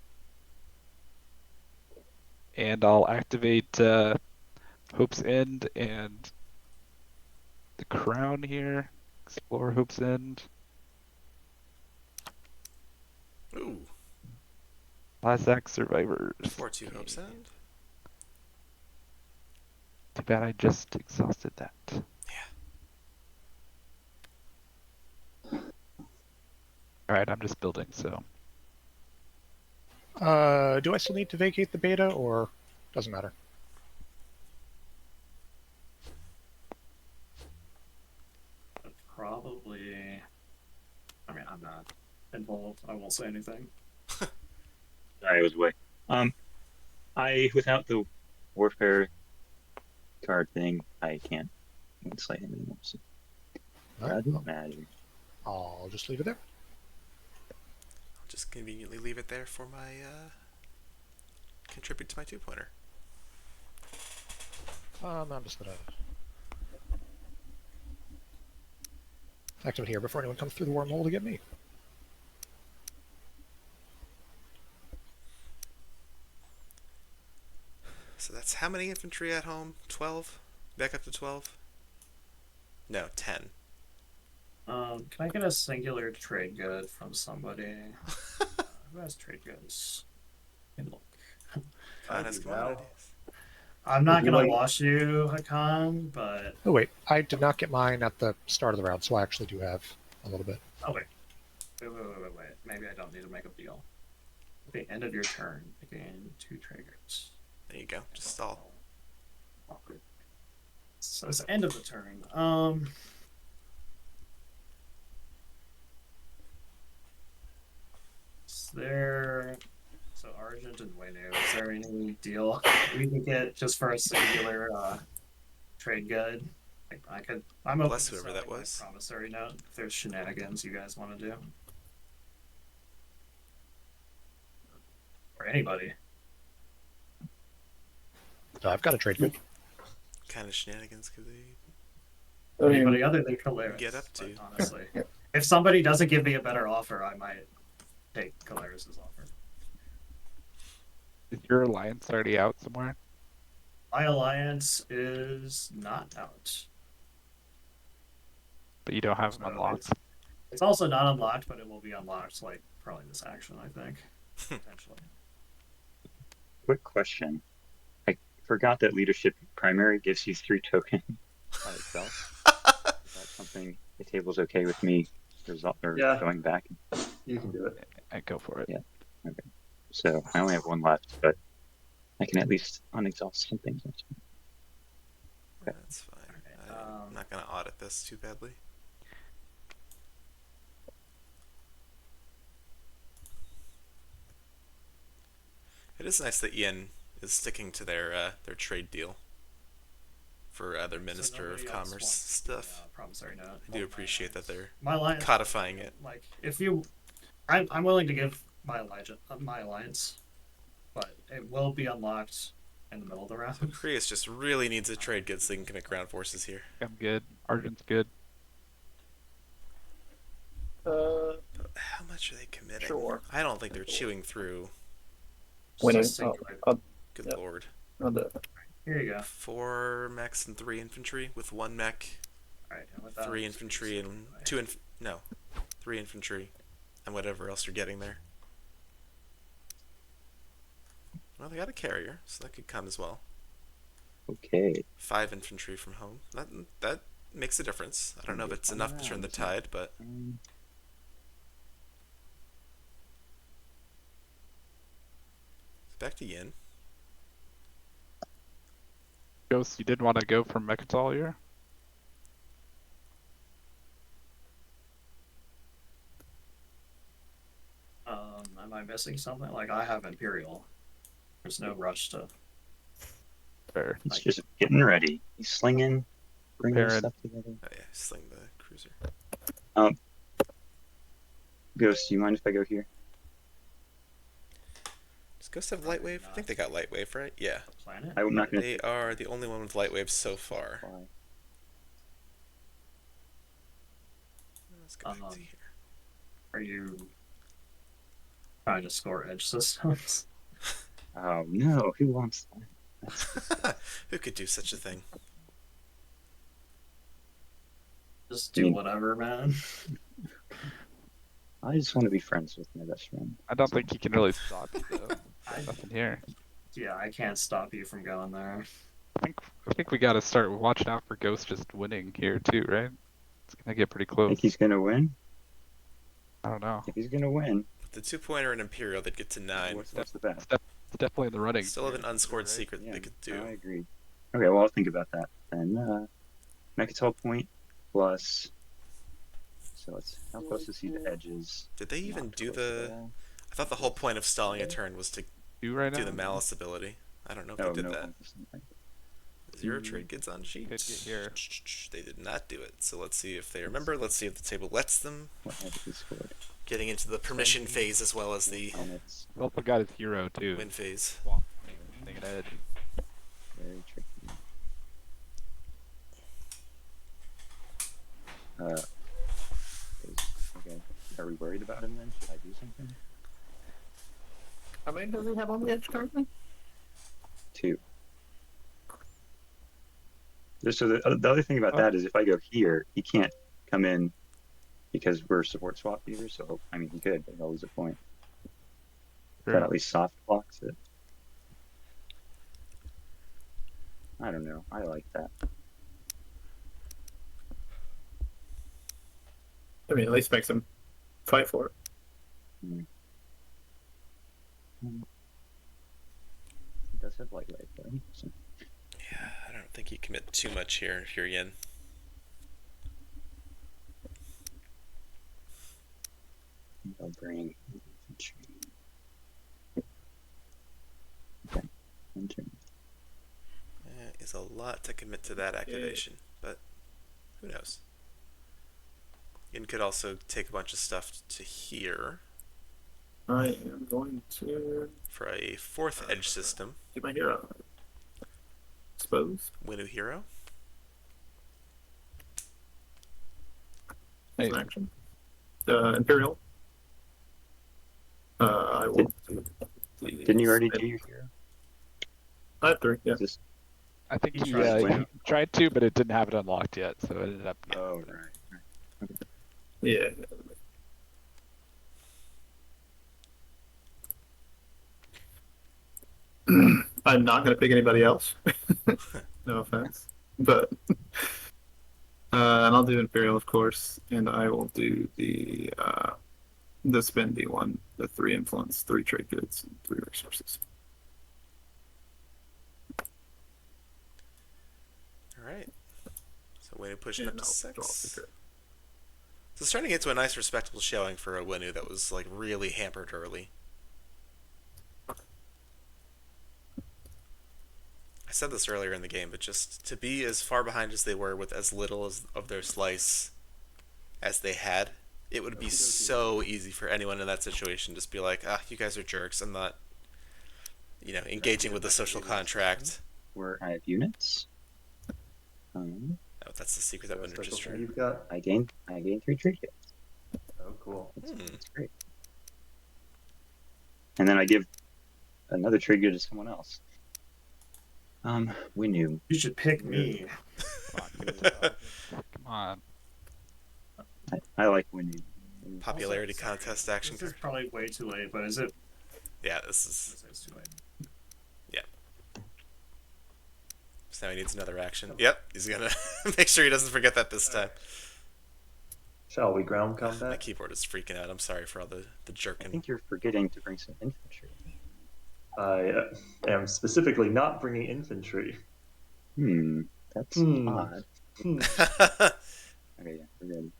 And I'll activate Hope's End and the Crown here. Explore Hope's End. Ooh, Last Act Survivors. 4-2 Hope's End. Too bad I just exhausted that. Yeah. Alright, I'm just building, so. Do I still need to vacate the beta, or doesn't matter? Probably. I mean, I'm not involved. I won't say anything. Sorry, I was away. Without the warfare card thing, I can't slay him anymore. So Alright, doesn't matter. I'll just leave it there. I'll just conveniently leave it there for my contribute to my 2-pointer. I'm just gonna activate here before anyone comes through the wormhole to get me. So that's how many infantry at home? 12? Back up to 12? No, 10. Can I get a singular trade good from somebody? Who has trade goods? Can look. Khan has do commodities. I'm not Would you gonna like- wash you, Hakan, but Oh wait, I did not get mine at the start of the round, so I actually do have a little bit. oh wait. Wait. Maybe I don't need to make a deal. At the end of your turn, gain 2 trade goods. There you go. Just stall. So it's the end of the turn. Is there so Argent and Wenu, is there any deal we can get just for a singular trade good? I'm open Bless to whoever selling that my was. promissory note if there's shenanigans you guys want to do. Or anybody. I've got a trade good. Kind of shenanigans could they Anybody other than Caleris. get up to? Honestly. If somebody doesn't give me a better offer, I might take Caleris' offer. Is your alliance already out somewhere? My alliance is not out. But you don't have them So unlocked. It's also not unlocked, but it will be unlocked like probably this action, I think. Potentially. Quick question. I forgot that leadership primary gives you 3 tokens by itself. Is that something the table's okay with me Yeah. going back? You can do it. I go for it. Yeah. Okay. So I only have 1 left, but I can at least unexhaust some things. That's fine. I'm not going to audit this too badly. It is nice that Ian is sticking to their trade deal for their Minister of nobody else Commerce wants the, stuff. promissory note. I do appreciate that they're My alliance, codifying it. like if you, I'm willing to give my alliance, but it will be unlocked in the middle of the round. So Krius just really needs a trade good so they can commit ground forces here. I'm good. Argent's good. But how much are they committing? Sure. I don't think they're chewing through. Winning. Just singular. Good Yep. lord. Here you go. 4 mechs and 3 infantry with 1 mech, All right, and with that, 3 infantry and 3 infantry, and whatever else you're getting there. Well, they got a carrier, so that could come as well. Okay. 5 infantry from home. That makes a difference. I don't know if it's enough to turn the tide, but back to Yin. Ghost, you did want to go from Mechatol here? Am I missing something? Like I have Imperial. There's no rush to. Fair. He's just getting ready. He's slinging, bringing his Parent. stuff together. Oh yeah, sling the cruiser. Ghost, do you mind if I go here? Does Ghost have light wave? I think they got light wave, right? Yeah. Planet? I'm not going They are the only one with light wave so far. to. Let's go back to here. Are you trying to score edge systems? Oh no, who wants that? That's Who could do such a thing? Just I do mean- whatever, man. I just want to be friends with my best friend. I don't think he can really stop you though. I, Nothing here. yeah, I can't stop you from going there. I think we gotta start watching out for Ghost just winning here too, right? It's gonna get pretty I close. think he's gonna win. I don't know. I think he's gonna win. With the 2-pointer and Imperial, they'd get to 9. What's the bet? It's definitely in the running. Still have here, an unscored right? secret Yeah, they could no, do. I agree. Okay, well I'll think about that then. Mechatol point plus. So it's how close to see the edges. Did they even Not do close at the... all. I thought the whole point of stalling a turn was to Do right do now? the Malice ability. I don't know if No, they did no. that. Zero trade goods on sheet. Could get here. They did not do it. So let's see if they remember. Let's see if the table lets them. What have we scored? Getting into the permission phase as well as the And it's He also got his hero too. win phase. Thing at edge. very tricky. Okay. Are we worried about him then? Should I do something? How many does he have on the edge currently? 2. So the other thing about that is if I go here, he can't come in because we're support swap here. So I mean, he could, but he'll lose a point. That at least soft blocks it. I don't know. I like that. I mean, at least makes him fight for it. He does have light though. So. Yeah, I don't think you commit too much here if you're Yin. I'll bring infantry. Okay. Enter. Is a lot to commit to that activation, but who knows? Yin could also take a bunch of stuff to here I am going to for a 4th edge system. get my hero. Suppose. Winu hero. Hey. It's an action. Imperial. I will. Didn't you already do your hero? I have 3. Yeah. Is this- I think He he, tried to he win. tried to, but it didn't have it unlocked yet, so it ended up. Oh, right. Yeah. I'm not going to pick anybody else. No offense, but and I'll do Imperial, of course, and I will do the spendy one, the 3 influence, 3 trade goods, and 3 resources. All right. So Winu pushing And up to I'll draw a 6. secret. So starting to get to a nice, respectable showing for a Winu that was like really hampered early. I said this earlier in the game, but just to be as far behind as they were with as little of their slice as they had, it would be so easy for anyone in that situation to just be like, you guys are jerks. I'm not, engaging with the social contract. Where I have units. Oh, that's the secret that Winder just Special thing drew. you've got. I gain 3 trade goods. Oh, cool. That's great. And then I give another trade good to someone else. We knew. You should pick me. Come on. I like winning. Popularity contest action This is card. probably way too late, but is it? Yeah, this is. It's too late. So now he needs another action. Yep, he's gonna make sure he doesn't forget that this time. Shall we ground My combat? keyboard is freaking out. I'm sorry for all the I jerking. think you're forgetting to bring some infantry. I am specifically not bringing infantry. That's Hmm. odd. Hmm. Okay, yeah, we're ready.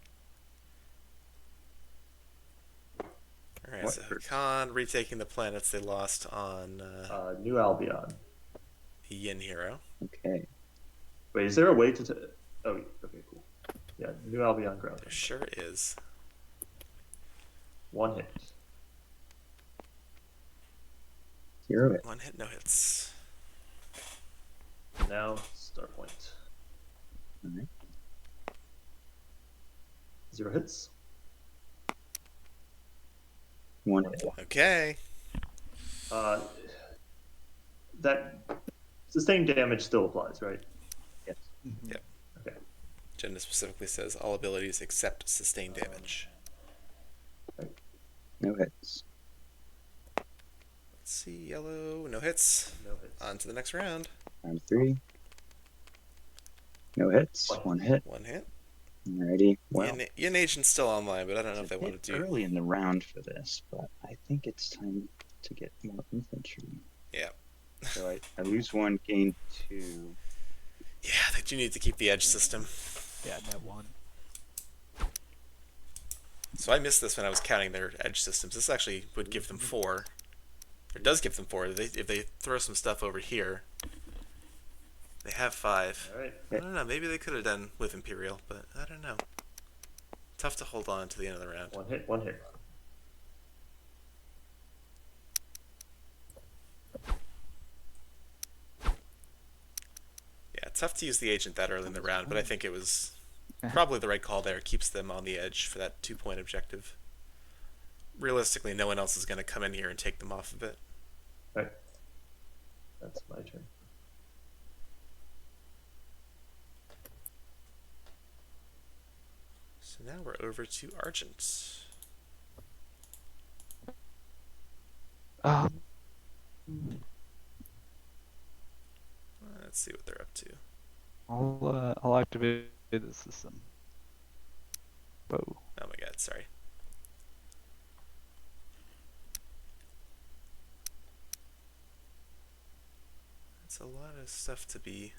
Alright, What so first? Khan retaking the planets they lost on New Albion. Yin Hero. Okay. Wait, is there a way to? Oh, okay, cool. Yeah, New Albion ground. There sure is. 1 hit. 0 hit. 1 hit, no hits. Now start point. Alright. 0 hits. 1 hit. Okay. that sustained damage still applies, right? Yes. Yep. Okay. Agenda specifically says all abilities except sustained damage. No hits. Let's see, yellow, no hits. No hits. On to the next round. Round 3. No hits. One hit. One hit. Alrighty. Well, Yin Agent's still online, but I don't know if it's they a want bit to do. early in the round for this, but I think it's time to get more infantry. Yeah. So I lose 1, gain 2. Yeah, they do need to keep the edge system. Yeah, net 1. So I missed this when I was counting their edge systems. This actually would give them 4. It does give them 4. If they throw some stuff over here, they have 5. All right. I don't know. Maybe they could have done with Imperial, but I don't know. Tough to hold on to the end of the round. One hit. One hit. Yeah, tough to use the agent that early in the round, but I think it was probably the right call there. It keeps them on the edge for that 2-point objective. Realistically, no one else is going to come in here and take them off of it. Right. That's my turn. So now we're over to Argent. Let's see what they're up to. I'll activate the system. Whoa. Oh my god, sorry. That's a lot of stuff to be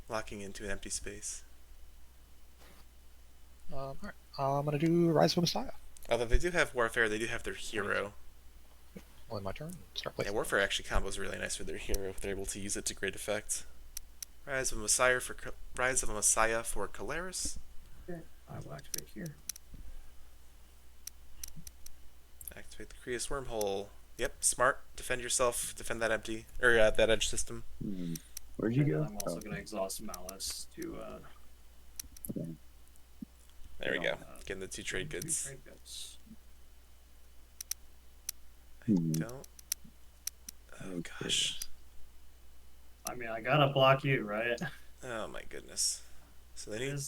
locking into an empty space. Alright, I'm gonna do Rise of a Messiah. Although they do have Warfare, they do have their hero. Only my turn. Start Yeah, placing. Warfare actually combos really nice with their hero if they're able to use it to great effect. Rise of a Messiah for Caleris. Okay, I will activate here. Activate the Creus wormhole. Yep, smart. Defend yourself. Defend that empty or that edge system. Where'd you And go? I'm also Oh, going to exhaust Malice to. There we go. uh, Getting the 2 trade two goods. trade goods. Don't. Oh Okay. gosh. I mean, I gotta block you, right? Oh my goodness. So they need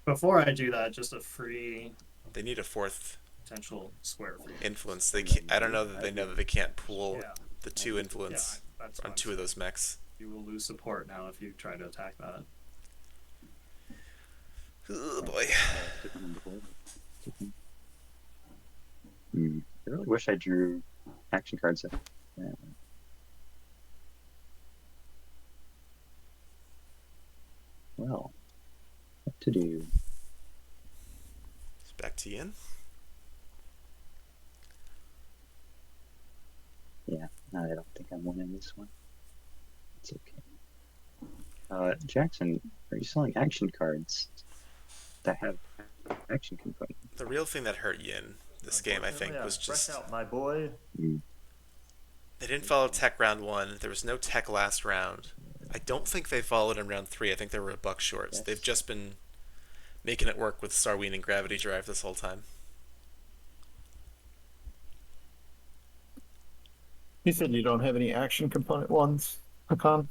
Before I do that, just a free a 4th potential square for you. influence. They can't, I don't know that they know that they can't pool Yeah, the 2 influence that's on what 2 of those mechs. you will lose support now if you try to attack that. Oh boy. I really wish I drew action cards. Yeah. Well, what to do? It's back to Yin. Yeah, I don't think I'm winning this one. It's okay. Jackson, are you selling action cards that have action component? The real thing that hurt Yin this game, I think, was fresh just out, my boy. they didn't follow tech round 1. There was no tech last round. I don't think they followed in round 3. I think they were a buck short. Yes. They've just been making it work with Starween and Gravity Drive this whole time. You said you don't have any action component ones, Hakan?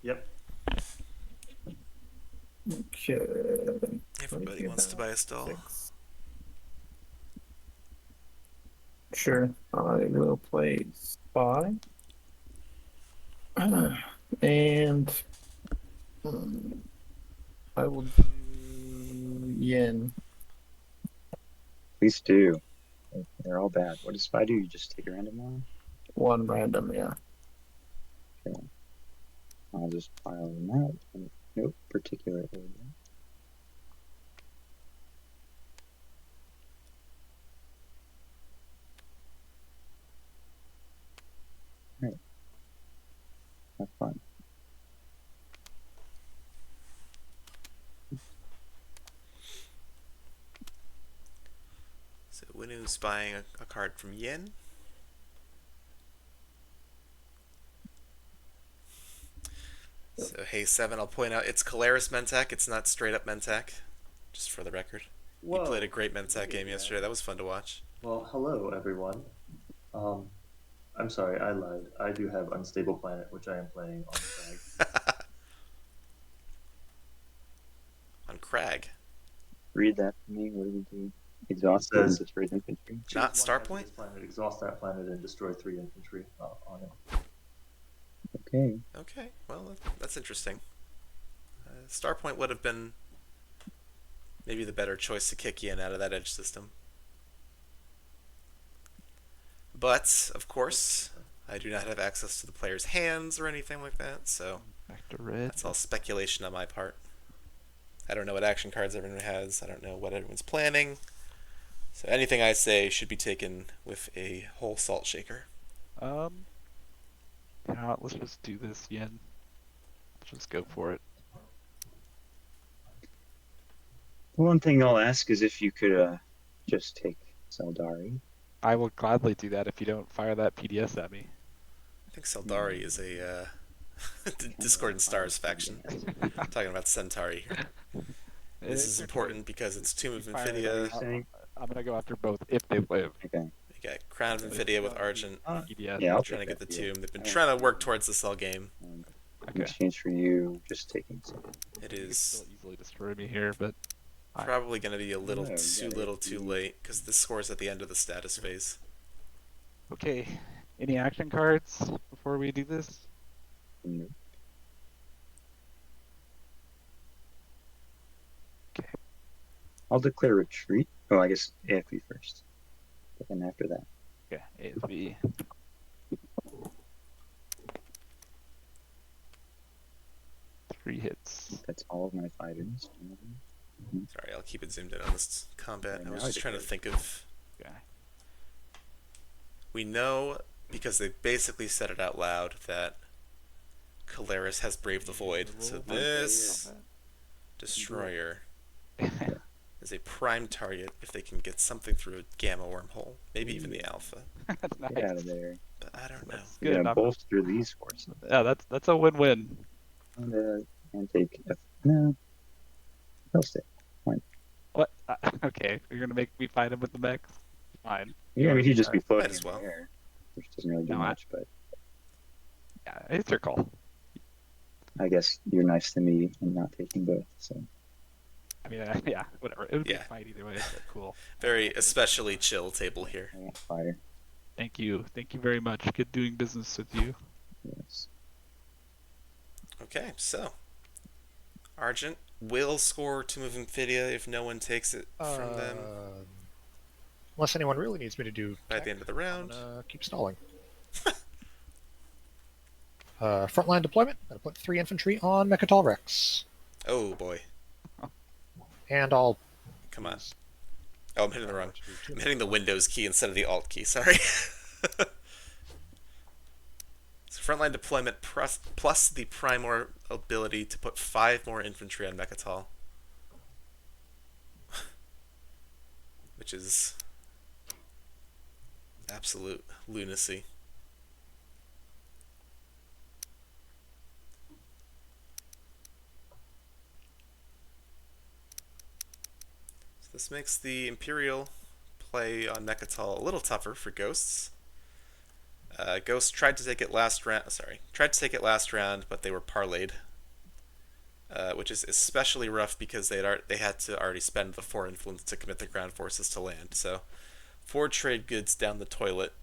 Yep. Okay. Everybody wants to buy a stall. 6. Sure, I will play Spy. And I will do Yin. Please do. They're all bad. What does Spy do? You just take a random one? One random, yeah. Okay. I'll just file them out in no particular order. Right. Have fun. So Winu's buying a card from Yin. So hey 7, I'll point out it's Caleris Mentak. It's not straight up Mentak, just for the record. Whoa. You played a great Mentak Look at game that. yesterday. That was fun to watch. Well, hello everyone. I'm sorry, I lied. I do have Unstable Planet, which I am playing on Crag. On Crag. Read that for me. What do we do? It Exhaust it and says destroy infantry. choose Not one Starpoint? hazardous planet, exhaust that planet, and destroy 3 infantry on it. Okay. Okay, well, that's interesting. Starpoint would have been maybe the better choice to kick you in out of that edge system. But, of course, I do not have access to the player's hands or anything like that, so Back to red. that's all speculation on my part. I don't know what action cards everyone has. I don't know what everyone's planning. So anything I say should be taken with a whole salt shaker. Yeah, let's just do this, Yen. Let's just go for it. The one thing I'll ask is if you could just take Saldari. I will gladly do that if you don't fire that PDS at me. I think Saldari is a Discord and Stars faction. Talking about Centauri here. This is important because it's Tomb of Fire it, Infidia. I'm gonna go after both if they live. Okay. You got Crown of Infidia with Argent. PDS. Yeah, I'll Trying to take get the that, yeah. tomb. They've been trying to work towards this all game. In Okay. exchange for you just taking some. It You could is still easily destroy me here, but probably going to be a little Yeah, too yeah, little if too you- late because this score's at the end of the status phase. okay. Any action cards before we do this? No. Okay. I'll declare retreat. Oh, I guess AFB first. But then after that. Okay. ASB. Three hits. That's all of my fighters. Sorry, I'll keep it zoomed in on this combat. I was Now I just trying to declare. think of. Okay. We know because they basically said it out loud that Caleris has braved the void. So this destroyer is a prime target if they can get something through a gamma wormhole, maybe even the alpha. That's nice. Get out of there. But I don't know. That's You're good. gonna bolster these forces. Yeah, that's a win-win. And take no. He'll stay. What? Okay, you're gonna make me fight him with the mechs? Fine. Yeah, I mean he'd just be Might floating as in well. the air, which doesn't really do No, I- much. But Yeah, it's your call. I guess you're nice to me and not taking both. So I mean, yeah, whatever. It would be Yeah. a fight either way. But cool. Very especially chill table here. I want fire. Thank you very much. Good doing business with you. Yes. Okay, so Argent will score Tomb of Infidia if no one takes it from them Unless anyone really needs me to do by tech, the end of the I'm round. gonna keep stalling. Frontline deployment. Gonna put 3 infantry on Mechatol Rex, Oh boy, and I'll come on. Oh, I'm hitting the wrong. to do I'm 2 hitting the Windows key instead of the Alt key. Sorry. So frontline deployment plus the Primor ability to put 5 more infantry on Mechatol, which is absolute lunacy. So this makes the Imperial play on Mechatol a little tougher for Ghosts. Ghosts tried to take it last round. Tried to take it last round, but they were parlayed, which is especially rough because they had to already spend the 4 influence to commit the ground forces to land. So 4 trade goods down the toilet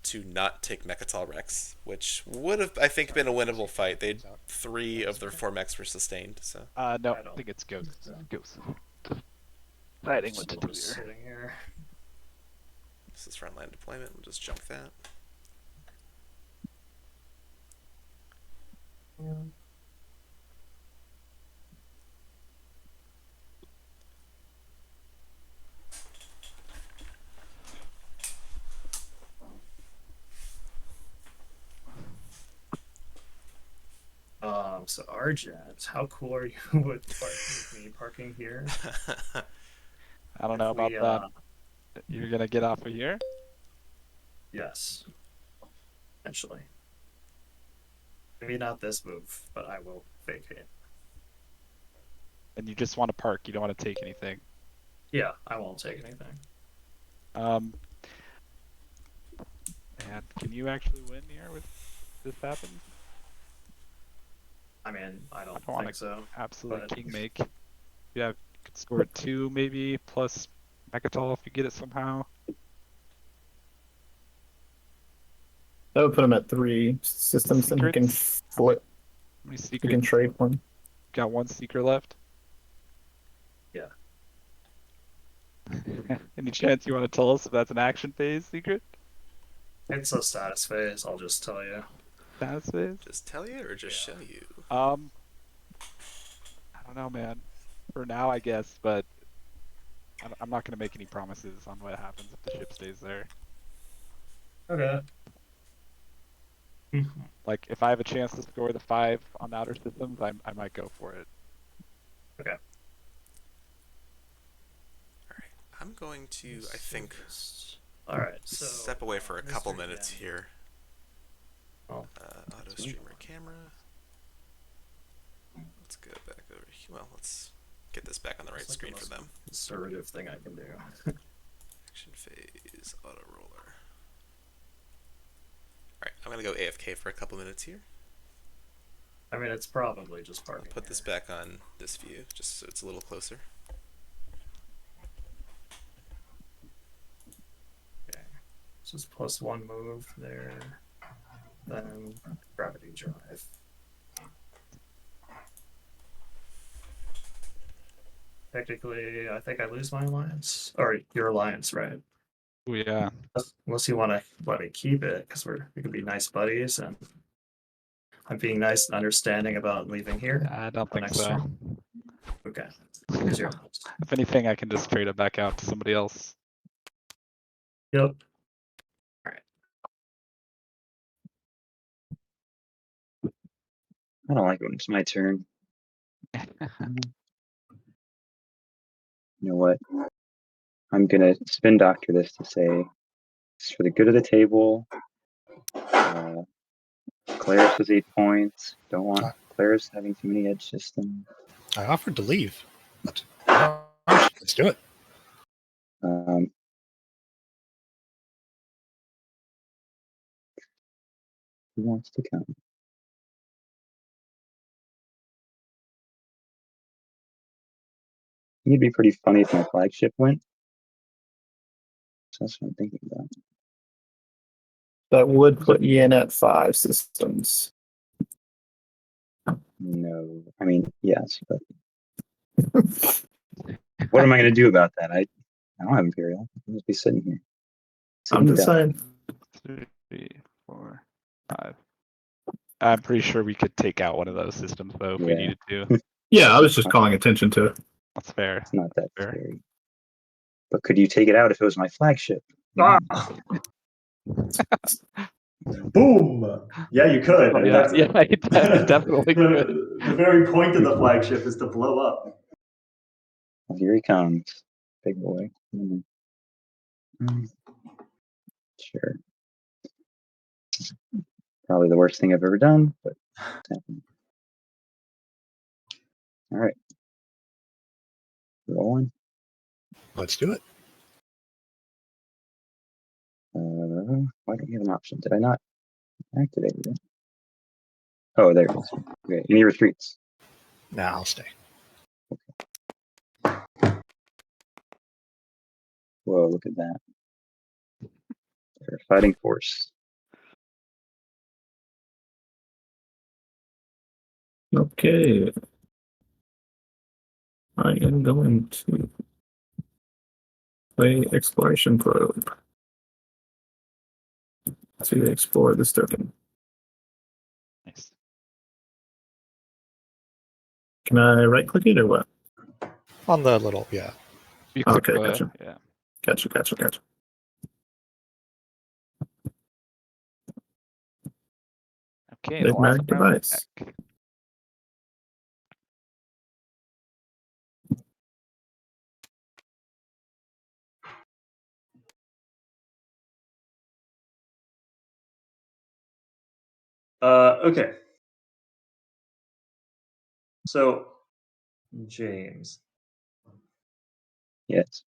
to not take Mechatol Rex, which would have, I think, been a winnable fight. 3 of their 4 mechs were sustained. So No, I I don't think it's Ghost. think Ghost. Deciding what to Still do just here. sitting here. this is frontline deployment. We'll just junk that. So Argent, how cool are you with me parking here? I don't know If about we, that. You're gonna get off of here? Yes. Eventually. Maybe not this move, but I will vacate. And you just want to park. You don't want to take anything. Yeah, I won't take anything. I And can you actually win here with this happens? I mean, I don't wanna think so. Absolute but- king make. Yeah, you could score 2 maybe plus Mechatol if you get it somehow. That would put him at 3 systems, and he can flip. How many He secrets? can trade one. Got 1 secret left. Yeah. Any chance you want to tell us if that's an action phase secret? It's a status phase, I'll just tell you. Status phase? Just tell you or just show you? I don't know, man. For now, I guess, but I'm not going to make any promises on what happens if the ship stays there. Okay. Like, if I have a chance to score the 5 on outer systems, I might go for it. Okay. I'm going to, I think, Alright, so step away for a couple Mr. minutes Yen. here. Oh, Auto streamer camera. Let's go back over here. Well, let's get this back on the right It's like the screen for most them. conservative thing I can do. Action phase, auto roller. Alright, I'm gonna go AFK for a couple minutes here. I mean, it's probably just I'll parking. put this back on this view, just so it's a little closer. Okay. So it's +1 move there. Then gravity drive. Technically, I think I lose my alliance. Or your alliance, right? Oh, yeah. Unless you want to let me keep it, because we can be nice buddies, and I'm being nice and understanding about leaving here. I don't think next so. turn. Okay. Here's your alliance. If anything, I can just trade it back out to somebody else. Yep. I don't like it when it's my turn. You know what? I'm gonna spin doctor this to say it's for the good of the table. Claris was 8 points. Don't want Claris having too many edge systems. I offered to leave, but let's do it. Who wants to come? It'd be pretty funny if my flagship went. So that's what I'm thinking about. That would put Yen at 5 systems. No, I mean yes, but what am I going to do about that? I don't have Imperial. I'll just be sitting here. I'm just saying. 3, 4, 5. I'm pretty sure we could take out one of those systems though if we Yeah. needed to. Yeah, I was just calling attention to it. That's fair. It's not that Fair. scary. But could you take it out if it was my flagship? Ah! Boom! Yeah, you could. I mean, Yeah, that's yeah, I definitely could. the very point of the flagship is to blow up. Well, here he comes, big boy. Sure. Probably the worst thing I've ever done, but it's happening. All right. Rolling. Let's do it. Why don't you have an option? Did I not activate it? Oh, there it is. Okay. Any retreats? Nah, I'll stay. Whoa, look at that. They're a fighting force. Okay. I am going to play Exploration Probe to explore this token. Nice. Can I right click it or what? On the little, yeah. You click Okay, the- gotcha. Yeah. Gotcha. Okay, the last Enigmatic round device. back. Okay. So, James, Yes.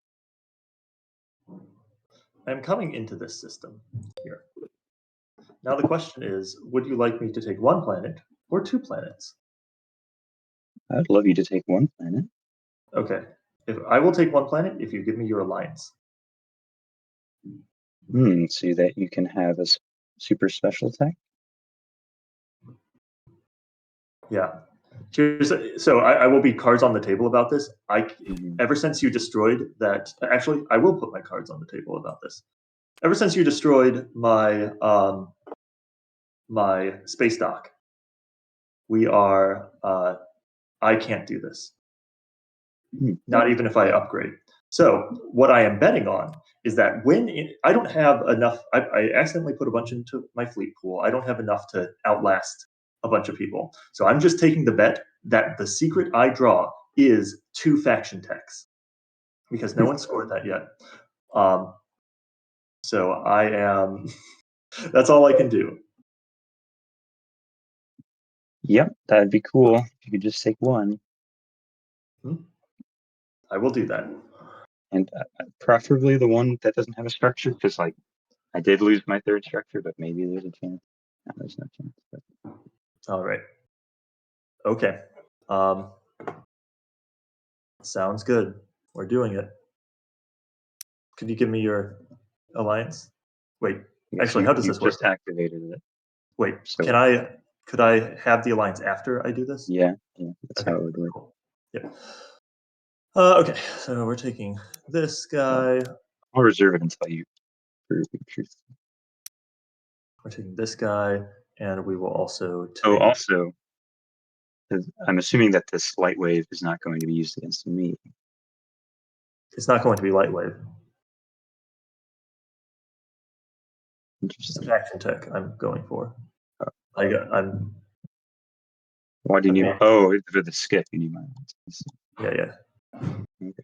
I'm coming into this system here. Now the question is, would you like me to take 1 planet or 2 planets? I'd love you to take 1 planet. Okay. If I will take 1 planet if you give me your alliance. So that you can have a super special tech. Yeah. So I will be cards on the table about this. Mhm. Ever since you destroyed that, actually, I will put my cards on the table about this. Ever since you destroyed my my space dock, we are. I can't do this. Not even if I upgrade. So what I am betting on is that I don't have enough. I accidentally put a bunch into my fleet pool. I don't have enough to outlast a bunch of people. So I'm just taking the bet that the secret I draw is 2 faction techs because no one scored that yet. So I am. That's all I can do. Yep, that'd be cool. If you could just take 1. I will do that. And preferably the one that doesn't have a structure, because like I did lose my 3rd structure, but maybe there's a chance. No, there's no chance. But... All right. Okay. Sounds good. We're doing it. Could you give me your alliance? Wait. Actually, how does this work? Just activated it. Wait. So, Could I have the alliance after I do this? Yeah, that's Okay, how it would work. cool. Yeah. Okay, so we're taking this guy. I'll reserve it until you prove the truth. We're taking this guy, and we will also take. Oh, also, I'm assuming that this light wave is not going to be used against me. It's not going to be light wave. It's Interesting. faction tech I'm going for. I'm. Why do you need? Oh, for the skip, you need mine. Yeah. Okay.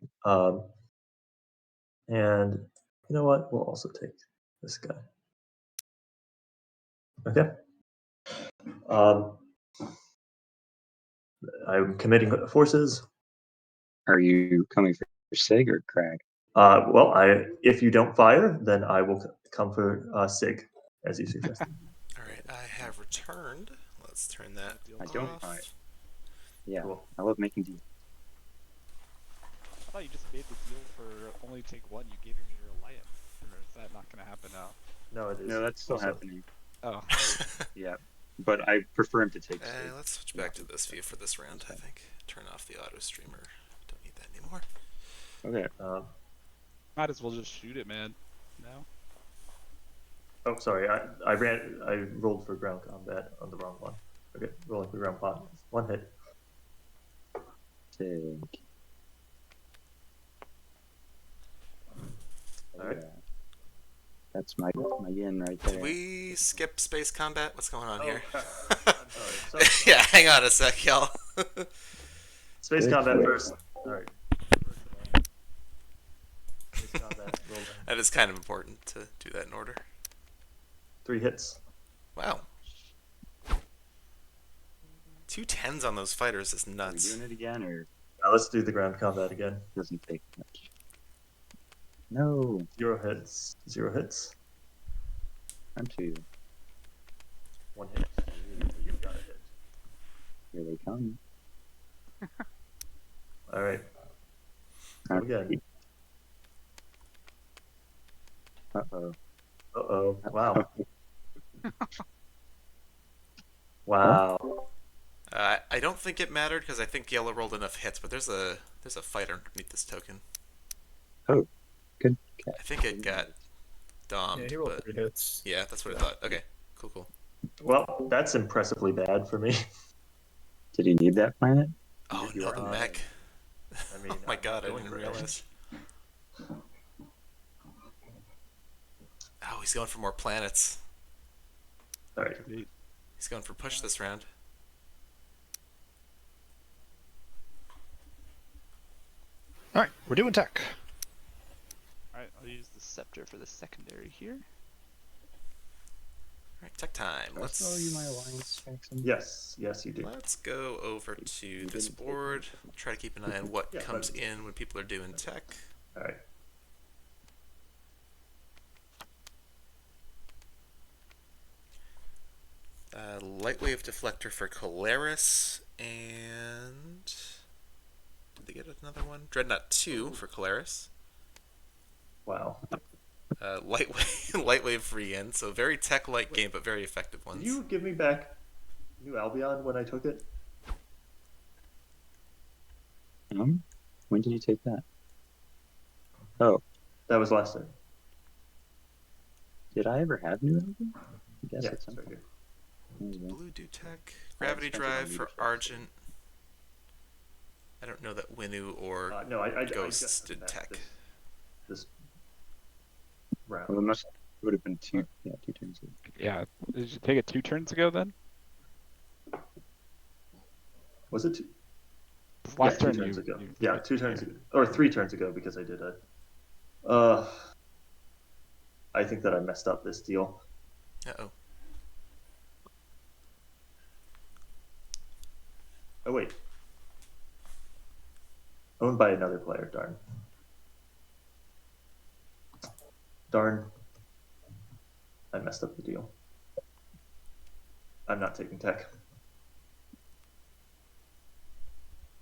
And you know what? We'll also take this guy. Okay. I'm committing forces. Are you coming for Sig or Crag? Well, if you don't fire, then I will come for Sig, as you suggested. All right, I have returned. Let's turn that I off. don't fire. Yeah, Cool. I love making deals. I thought you just made the deal for only take 1. You gave him your alliance. Or is that not going to happen now? No, it is. No, that's still also happening. Oh. Yeah, but I prefer him to take. Let's switch back to this view for this round, I think. Turn off the auto streamer. Don't need that anymore. Okay. Might as well just shoot it, man. No? Oh, sorry. I rolled for ground combat on the wrong one. Okay, rolling for ground combat. 1 hit. Sig. All right. Yeah. That's my yin right there. Did we skip space combat? What's going on here? I'm sorry. Yeah, hang on a sec, y'all. Space Good combat choice. first. All right. Space combat. Rolling. That is kind of important to do that in order. 3 hits. Wow. 2 10s on those fighters is Are we nuts. doing it again, or Now let's do the ground combat again. doesn't take much? No, 0 hits. 0 hits. I'm 2. 1 hit. You've got a hit. Here they come. All right. Go again. Uh-oh. Uh-oh. Wow. Wow. I don't think it mattered because I think yellow rolled enough hits, but there's a fighter underneath this token. Oh, good catch. I think it got domed. Yeah, he rolled but 3 hits. yeah, that's what I thought. Okay, cool. Well, that's impressively bad for me. Did he need that planet? Oh You no, are the on mech. I mean, Oh my god, I going didn't for it. realize. Oh, he's going for more planets. All right. He's going for push this round. All right, we're doing tech. Alright, I'll use the scepter for the secondary here. Alright, tech time. Let's my alliance, Jackson. Yes, you do. Let's go over to this board. Try to keep an eye on what comes in when people are doing tech. All right. Lightwave Deflector for Colaris, and did they get another one? Dreadnought 2 for Colaris. Wow. Lightwave for Ian. So very tech-like game, but very effective ones. Did you give me back New Albion when I took it? When did you take that? Oh, That was last time. did I ever have New Albion? I guess Yeah, at some it's right point. here. There you go. Blue do tech. Gravity spent it on Drive for leadership. Argent. I don't know that Winu or No, I Ghosts just did met tech. This round. Well, it would have been two turns ago. Yeah. Did you take it 2 turns ago then? Was it two? Last yeah, 2 turn turns you, ago. you- Yeah, 2 turns ago. Or 3 turns ago because I did a. I think that I messed up this deal. Uh-oh. Oh, wait. Owned by another player, darn. Darn. I messed up the deal. I'm not taking tech.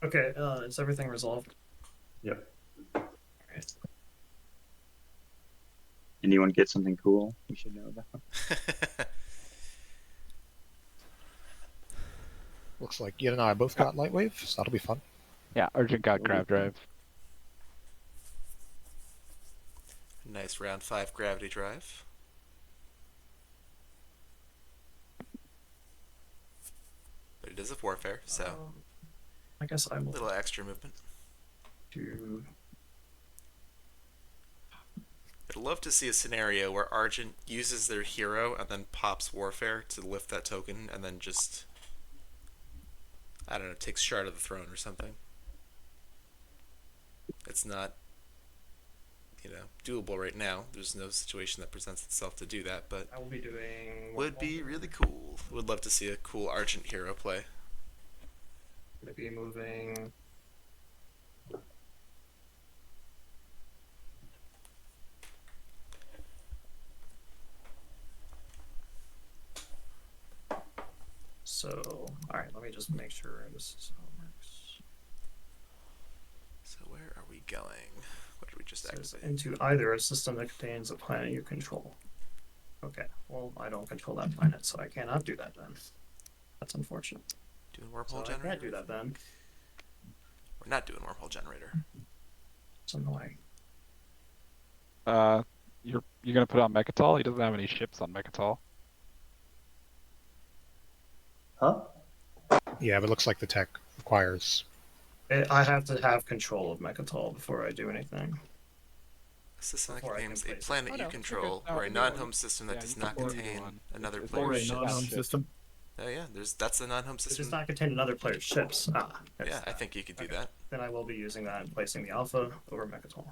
Okay, is everything resolved? Yep. Alright. Anyone get something cool we should know about? Looks like Ian and I both got Lightwave, so that'll be fun. Yeah, Argent got Grav Drive. Nice round 5 Gravity Drive. But it is a Warfare, so I guess I a will little extra movement. do. I'd love to see a scenario where Argent uses their hero and then pops Warfare to lift that token and then just, I don't know, takes Shard of the Throne or something. It's not, doable right now. There's no situation that presents itself to do that, but I will be doing. would be really cool. Would love to see a cool Argent hero play. Gonna be moving. So, alright, let me just make sure this is how it works. So where are we going? What did we just Says activate? into either a system that contains a planet you control. Okay, well, I don't control that planet, so I cannot do that then. That's unfortunate. Doing So Wormhole I Generator? can't do that then. We're not doing Wormhole Generator. It's annoying. You're gonna put on Mechatol? He doesn't have any ships on Mechatol. Huh? Yeah, but it looks like the tech requires. I have to have control of Mechatol before I do anything. A system that Before I contains a can place it. planet Oh, you no, control, you're good. No, or a you non-home don't. system that Yeah, does you not can put contain on. another It's player's already ship. non-home ship. system. Oh yeah, that's the non-home It does system. not contain another player's ships. Yeah, I think you could do Okay. that. Then I will be using that and placing the alpha over Mechatol.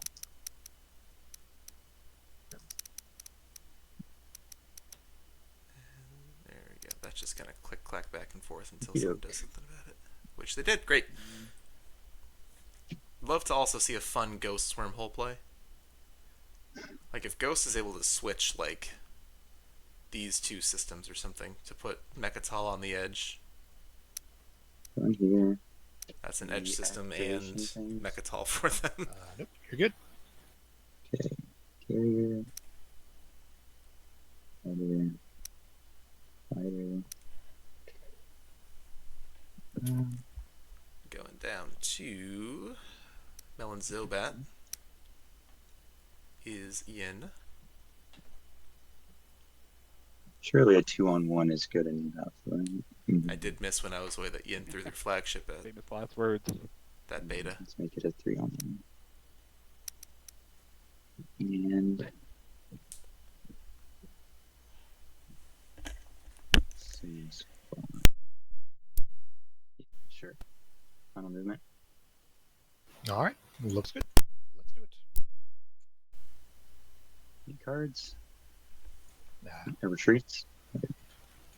There we go. That's just gonna click clack back and forth until Yep. someone does something about it. Which they did. Great. Love to also see a fun Ghost wormhole play. Like if Ghost is able to switch like these two systems or something to put Mechatol on the edge. Down here. That's an The edge system activation and things. Mechatol for them. Nope, you're good. Okay. Carrier. Fighter. Fighter. Going down to Melon Zobat is Ian. Surely a 2-on-1 is good enough, right? I did miss when I was away that Ian threw their flagship at Famous last words. that beta. Let's make it a 3-on-1. And sure. Final movement. All right, looks good. Let's do it. Any cards? Nah. Retreats.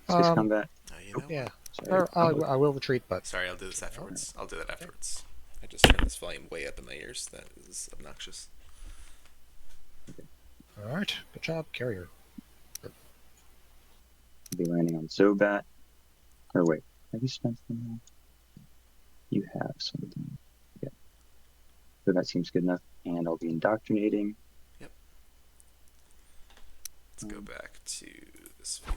Space combat. Oh, you know Yeah, Sorry. I will retreat, but Sorry, I'll do this afterwards. I'll do that afterwards. I just turned this volume way up in my ears. That is obnoxious. all right. Good job, carrier. Be landing on Zobat. Or wait, have you spent them? You have something. Yeah. So that seems good enough. And I'll be indoctrinating. Yep. Let's go back to this view.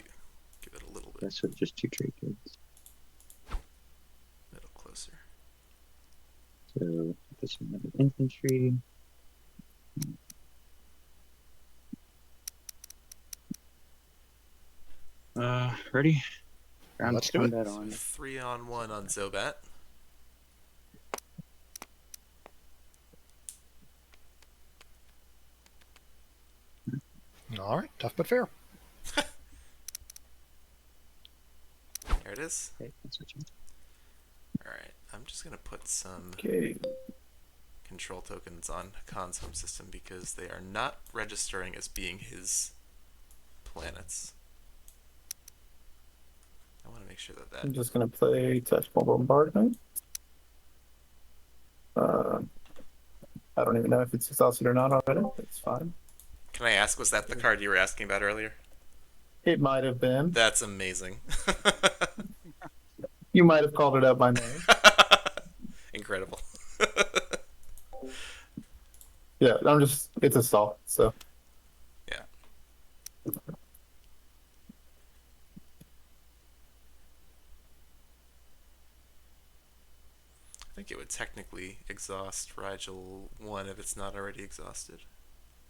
Give it a little bit. So just 2 trade goods. A little closer. So this is another infantry. Ready? Ground Let's do it. combat So on. 3-on-1 on Zobat. All right, tough but fair. There it is. Okay, that's what you. Alright, I'm just going to put some Okay. control tokens on Hakan's home system because they are not registering as being his planets. I want to make sure that I'm that... just gonna play Touchable Bombardment. I don't even know if it's exhausted or not already. It's fine. Can I ask, was that the card you were asking about earlier? It might have been. That's amazing. You might have called it out by name. Incredible. Yeah, it's a stall, so. Yeah. I think it would technically exhaust Rigel 1 if it's not already exhausted.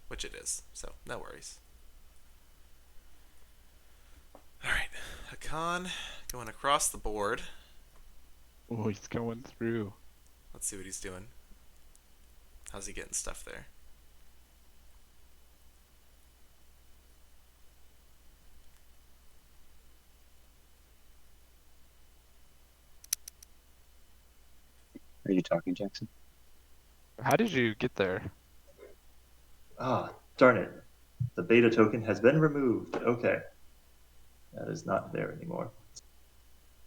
Which it is, so no worries. Alright, Hakan going across the board. Oh, he's going through. Let's see what he's doing. How's he getting stuff there? Are you talking, Jackson? How did you get there? Ah, darn it. The beta token has been removed. Okay. That is not there anymore.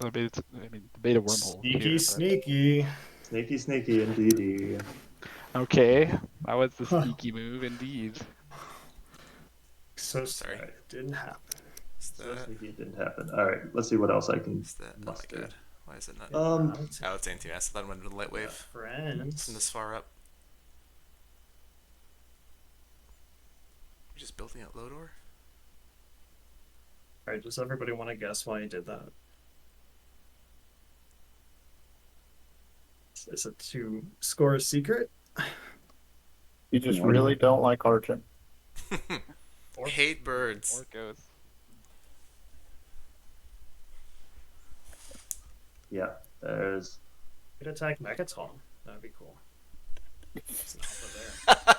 I mean, the beta wormhole. Sneaky, here, but- sneaky. Sneaky, sneaky, indeedy. Okay, that was the Huh. sneaky move indeed. So Sorry. sorry. It didn't happen. Is So that... sneaky it didn't happen. All right, let's see what else I can Is that... Oh my muster. god. Why is it not... Um, Oh, it's anti-mass. I thought it went to the light wave. Friends. Isn't this far up? You're just building out Lodor? Alright, does everybody want to guess why he did that? Is it to score a secret? You just No. really don't like Argent. I hate birds. Or ghosts. yeah, there's. Could attack Mechaton. That'd be cool. It's an alpha there.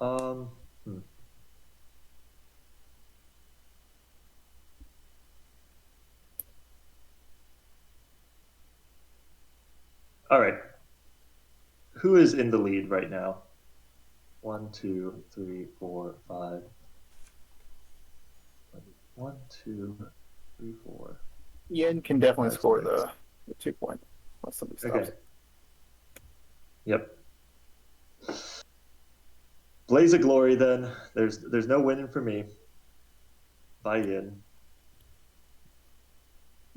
Um, hmm. All right. Who is in the lead right now? 1, 2, 3, 4, 5. 1, 2, 3, 4. Yin can definitely That's score great. the 2 point. Unless somebody stops. Okay. Yep. Blaze of Glory. Then there's no winning for me. Buy in.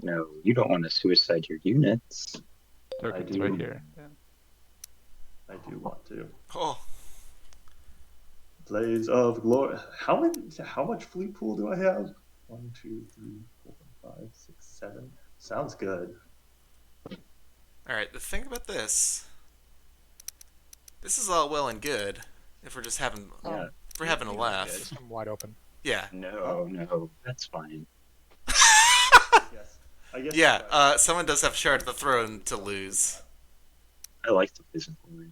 No, you don't want to suicide your units. Token's do. right here. Yeah. I do want to. Oh, Blaze of Glory. How much fleet pool do I have? 1, 2, 3, 4, 5, 6, 7. Sounds good. alright, the thing about this is all well and good if we're just having Yeah. if we're having a laugh. I'm wide open. Yeah. No, that's fine. I guess. Yeah, someone does have Shard of the Throne to lose. I like the Blaze of Glory.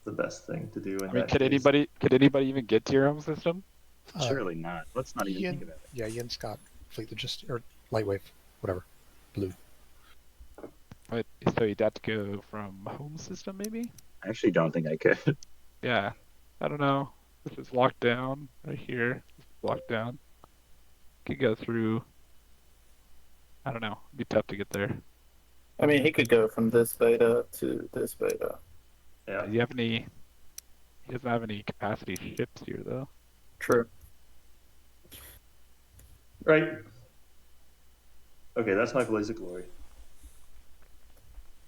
the best thing to do in I mean, that could case. anybody even get to your home system? Surely not. Let's not even think about it. Yeah, Yin Scott, Fleet Logistic, or Lightwave, whatever. Blue. But so you'd have to go from home system, maybe? I actually don't think I could. Yeah, I don't know. This is locked down right here. This is locked down. Could go through. I don't know. It'd be tough to get there. I mean, he could go from this beta to this beta. Yeah. Do you have any? He doesn't have any capacity ships here, though. True. Right. Okay, that's my Blaze of Glory.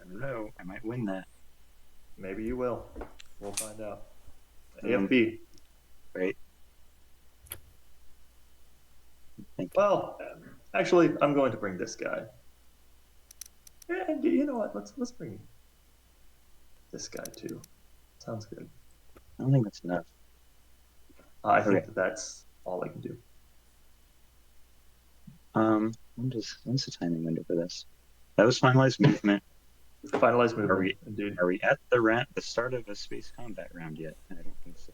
I don't know. I might win that. Maybe you will. We'll find out. Um, AFB. Right. Thank you. Well, actually, I'm going to bring this guy. And you know what? Let's bring this guy too. Sounds good. I don't think that's enough. I think Okay. that's all I can do. When's the timing window for this? That was finalized movement. Finalize movement. Are we Indeed. are we at the start of a space combat round yet? I don't think so.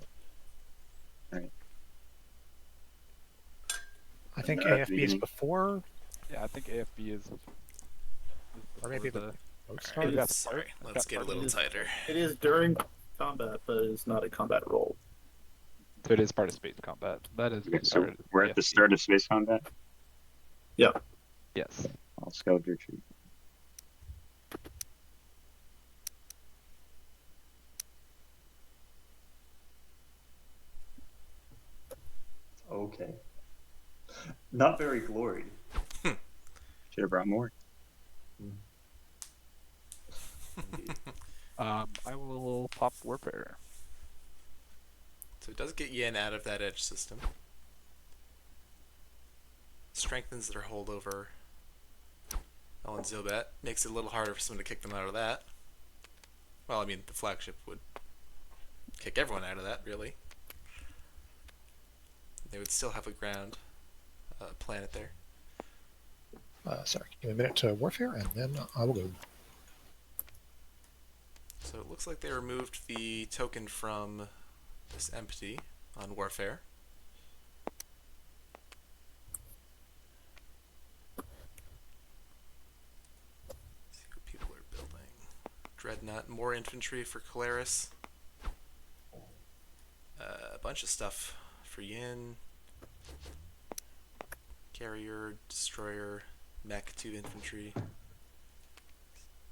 All right. I think At the AFB is beginning. before, Yeah, I think AFB is or maybe before the vote It started. is. Sorry, let's get a little tighter. It is during combat, but it is not a combat role. So it is part of space combat. That is Okay, the so start of we're at the AFB. start of space combat. Yes. I'll scout your tree. Okay. Not very glory. Should have brought more. Indeed. I will pop Warfare. So it does get Yin out of that edge system. Strengthens their hold over Ellen Zobat. Makes it a little harder for someone to kick them out of that. Well, I mean, the flagship would kick everyone out of that, really. They would still have a ground planet there. Sorry, give me a minute to Warfare, and then I will go. So it looks like they removed the token from this empty on Warfare. See what people are building. Dreadnought, more infantry for Calaris. A bunch of stuff for Yin. Carrier, destroyer, mech, 2 infantry.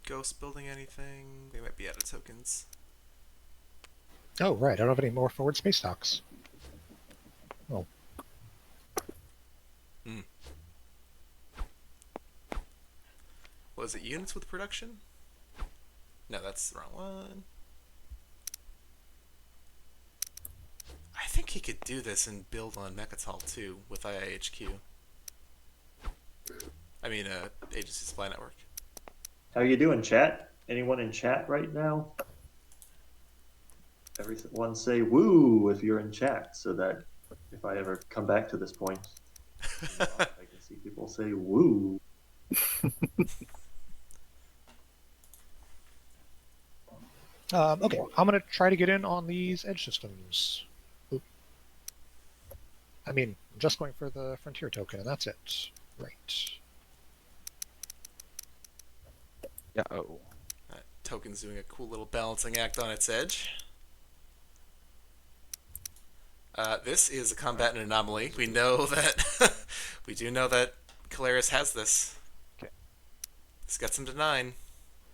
Ghost building anything? They might be out of tokens. Oh, right, I don't have any more forward space docks. Oh, Was it units with production? No, that's the wrong one. I think he could do this and build on Mechatol too with IIHQ. I mean, Agency Supply Network. How you doing, chat? Anyone in chat right now? Everyone say woo if you're in chat, so that if I ever come back to this point, I can see people say woo. okay, I'm going to try to get in on these edge systems. Oop. I mean, I'm just going for the Frontier token, and that's it. Right. Yeah. Oh. That token's doing a cool little balancing act on its edge. This is a combatant anomaly. We know that we do know that Calaris has this. Okay. This gets him to 9.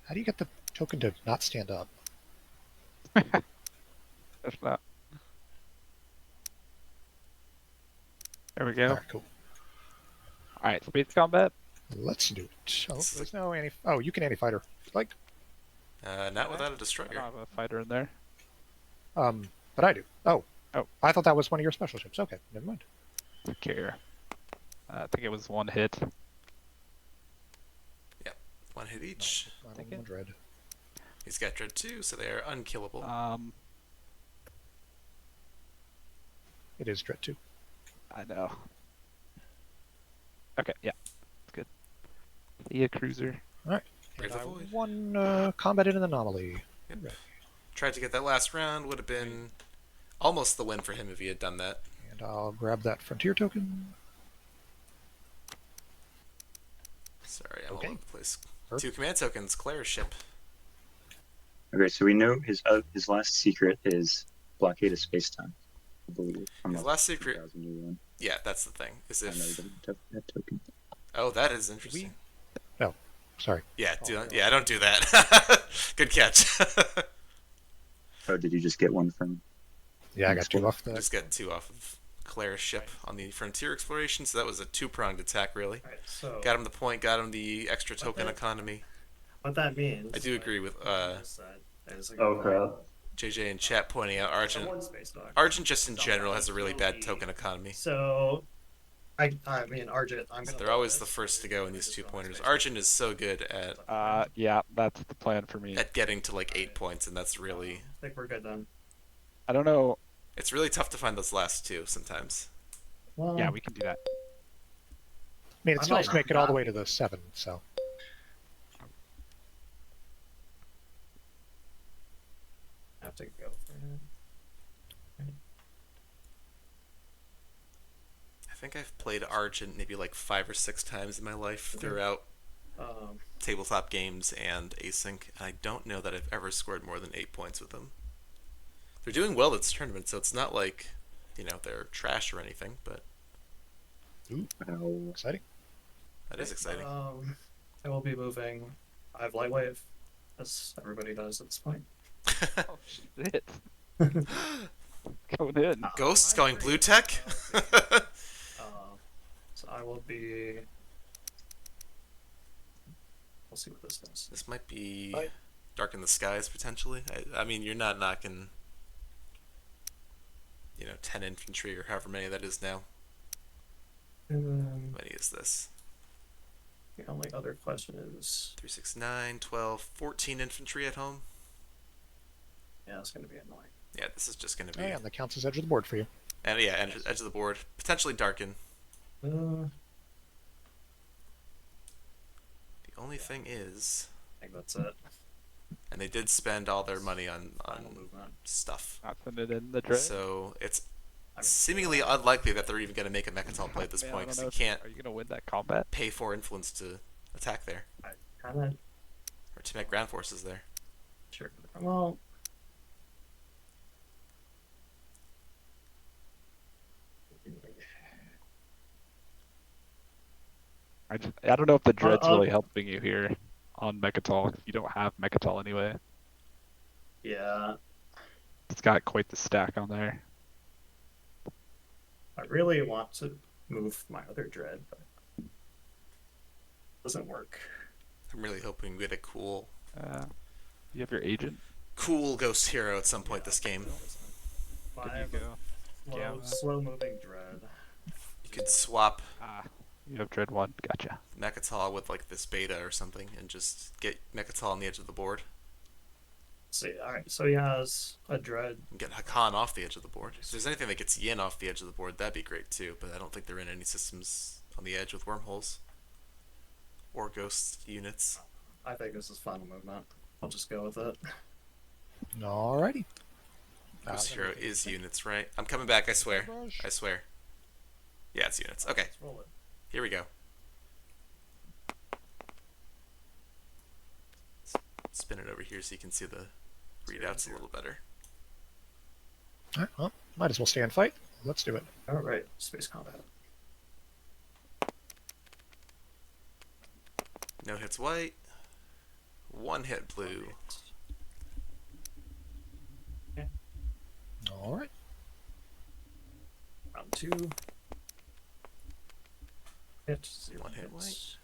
How do you get the token to not stand up? That's not. There we go. Alright, cool. Alright, space combat. Let's do it. Oh, there's no anti... Oh, you can anti-fighter. Like, Not without a I destroyer. don't have a fighter in there. but I do. Oh. Oh. I thought that was one of your special ships. Okay, never mind. Don't care. I think it was 1 hit. 1 hit each. Mine Take only it. one dread. He's got Dread 2, so they are unkillable. It is dread 2. I know. Okay, yeah. It's good. See a cruiser. Brave And the I Void. won combat in an anomaly. Yep. Right. Tried to get that last round. Would have been almost the win for him if he had done that. And I'll grab that Frontier token. Sorry, I'm Okay. all over the place. Perfect. 2 command tokens. Claire's ship. Okay, so we know his last secret is blockade of space time. I believe. From His a last secret. 2001. Yeah, that's the thing. Is I know he if doesn't have that token. oh, that is interesting. Sorry. Yeah, Oh, yeah, don't do that. Good catch. Oh, did you just get one from? Yeah, I got 2 off the... Just get 2 off of Claire's ship on the frontier exploration, so that was a two-pronged attack, really. Alright, so Got him the point, got him the extra token that- economy. what that means, I do agree with what you just said is a good Oh point. crap! JJ in chat pointing out Argent. One space dog. Argent just in general has a really bad token economy. So, I mean, Argent, I'm gonna. They're always the first to go in these two-pointers. Argent is so good Yeah, that's the plan for me. at getting to like 8 points, and that's really... I think we're good then. I don't know. It's really tough to find those last two sometimes. Well, Yeah, we can do that. I mean, it I still might has to make it all the not way to the 7, so. have to go for it. I think I've played Argent maybe like 5 or 6 times in my life throughout tabletop games and async, and I don't know that I've ever scored more than 8 points with them. They're doing well this tournament, so it's not like, you know, they're trash or anything, but Ooh, exciting. that is exciting. I will be moving. I have light wave, as everybody does at this point. Oh shit! Going in. Ghosts going blue tech? So I will be. We'll see what this does. This might be Dark in the Skies, potentially. I mean, you're not knocking, you know, 10 infantry or however many that is now. And How then many is this? the only other question is, 3, 6, 9, 12, 14 infantry at home? yeah, it's going to be annoying. Yeah, this is just going to be... Oh, yeah, and that counts as edge of the board for you. And yeah, edge of the board. Potentially darken. I The only thing is... think that's it. And they did spend all their money on Final movement. stuff. Not send it in the dread. So it's seemingly unlikely that they're even going to make a Mechatol play at this Man, point, I because don't you know can't Are you gonna win that combat? pay 4 influence to attack there. I kind of Or to make ground forces there. sure. Well, I don't know if the dread's I'll- really helping you here on Mechatol. 'Cause you don't have Mechatol anyway. yeah, It's got quite the stack on there. I really want to move my other dread, but it doesn't work. I'm really hoping we get a cool You have your agent. ghost hero at some point this game. I There you have a go. Yeah. slow moving dread. You could swap You have dread 1. Gotcha. Mechatol with like this beta or something and just get Mechatol on the edge of the board. See, all right, so he has a dread. And get Hakan off the edge of the board. If there's anything that gets Yin off the edge of the board, that'd be great too, but I don't think they're in any systems on the edge with wormholes. Or ghost units. I think this is final movement. I'll just go with it. Alrighty. Ghost hero is units, right? I'm coming back, I swear. I swear. Yeah, it's units. Okay, Let's roll it. here we go. Spin it over here so you can see the readouts a little better. Alright, well, might as well stay and fight. Let's do it. All right, space combat. No hits white. 1 hit blue. Alright. Round 2. Hit 0 1 hit hits.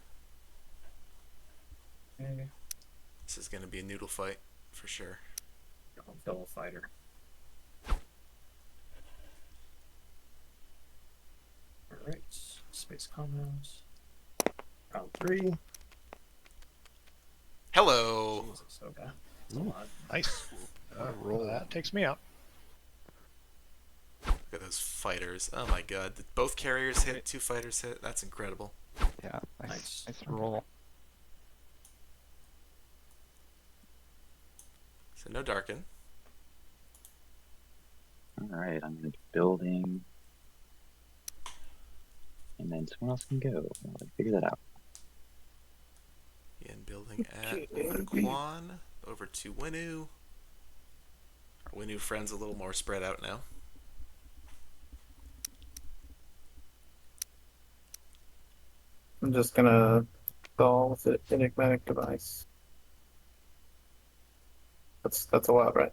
white. Okay, This is going to be a noodle fight for sure. fellow fighter. All right, space combat. Round 3. Hello. Jesus, okay. That's a lot. Nice. Roll that takes me out. Look at those fighters. Oh my god. Did both carriers hit? 2 fighters hit? That's incredible. Yeah. Nice. Nice roll. So no darken. All right, I'm gonna be building, and then someone else can go. I'll figure that out. Yin building at Quan. Over to Winu. Our Winu friend's a little more spread out now. I'm just gonna stall with the enigmatic device. That's a lot, right?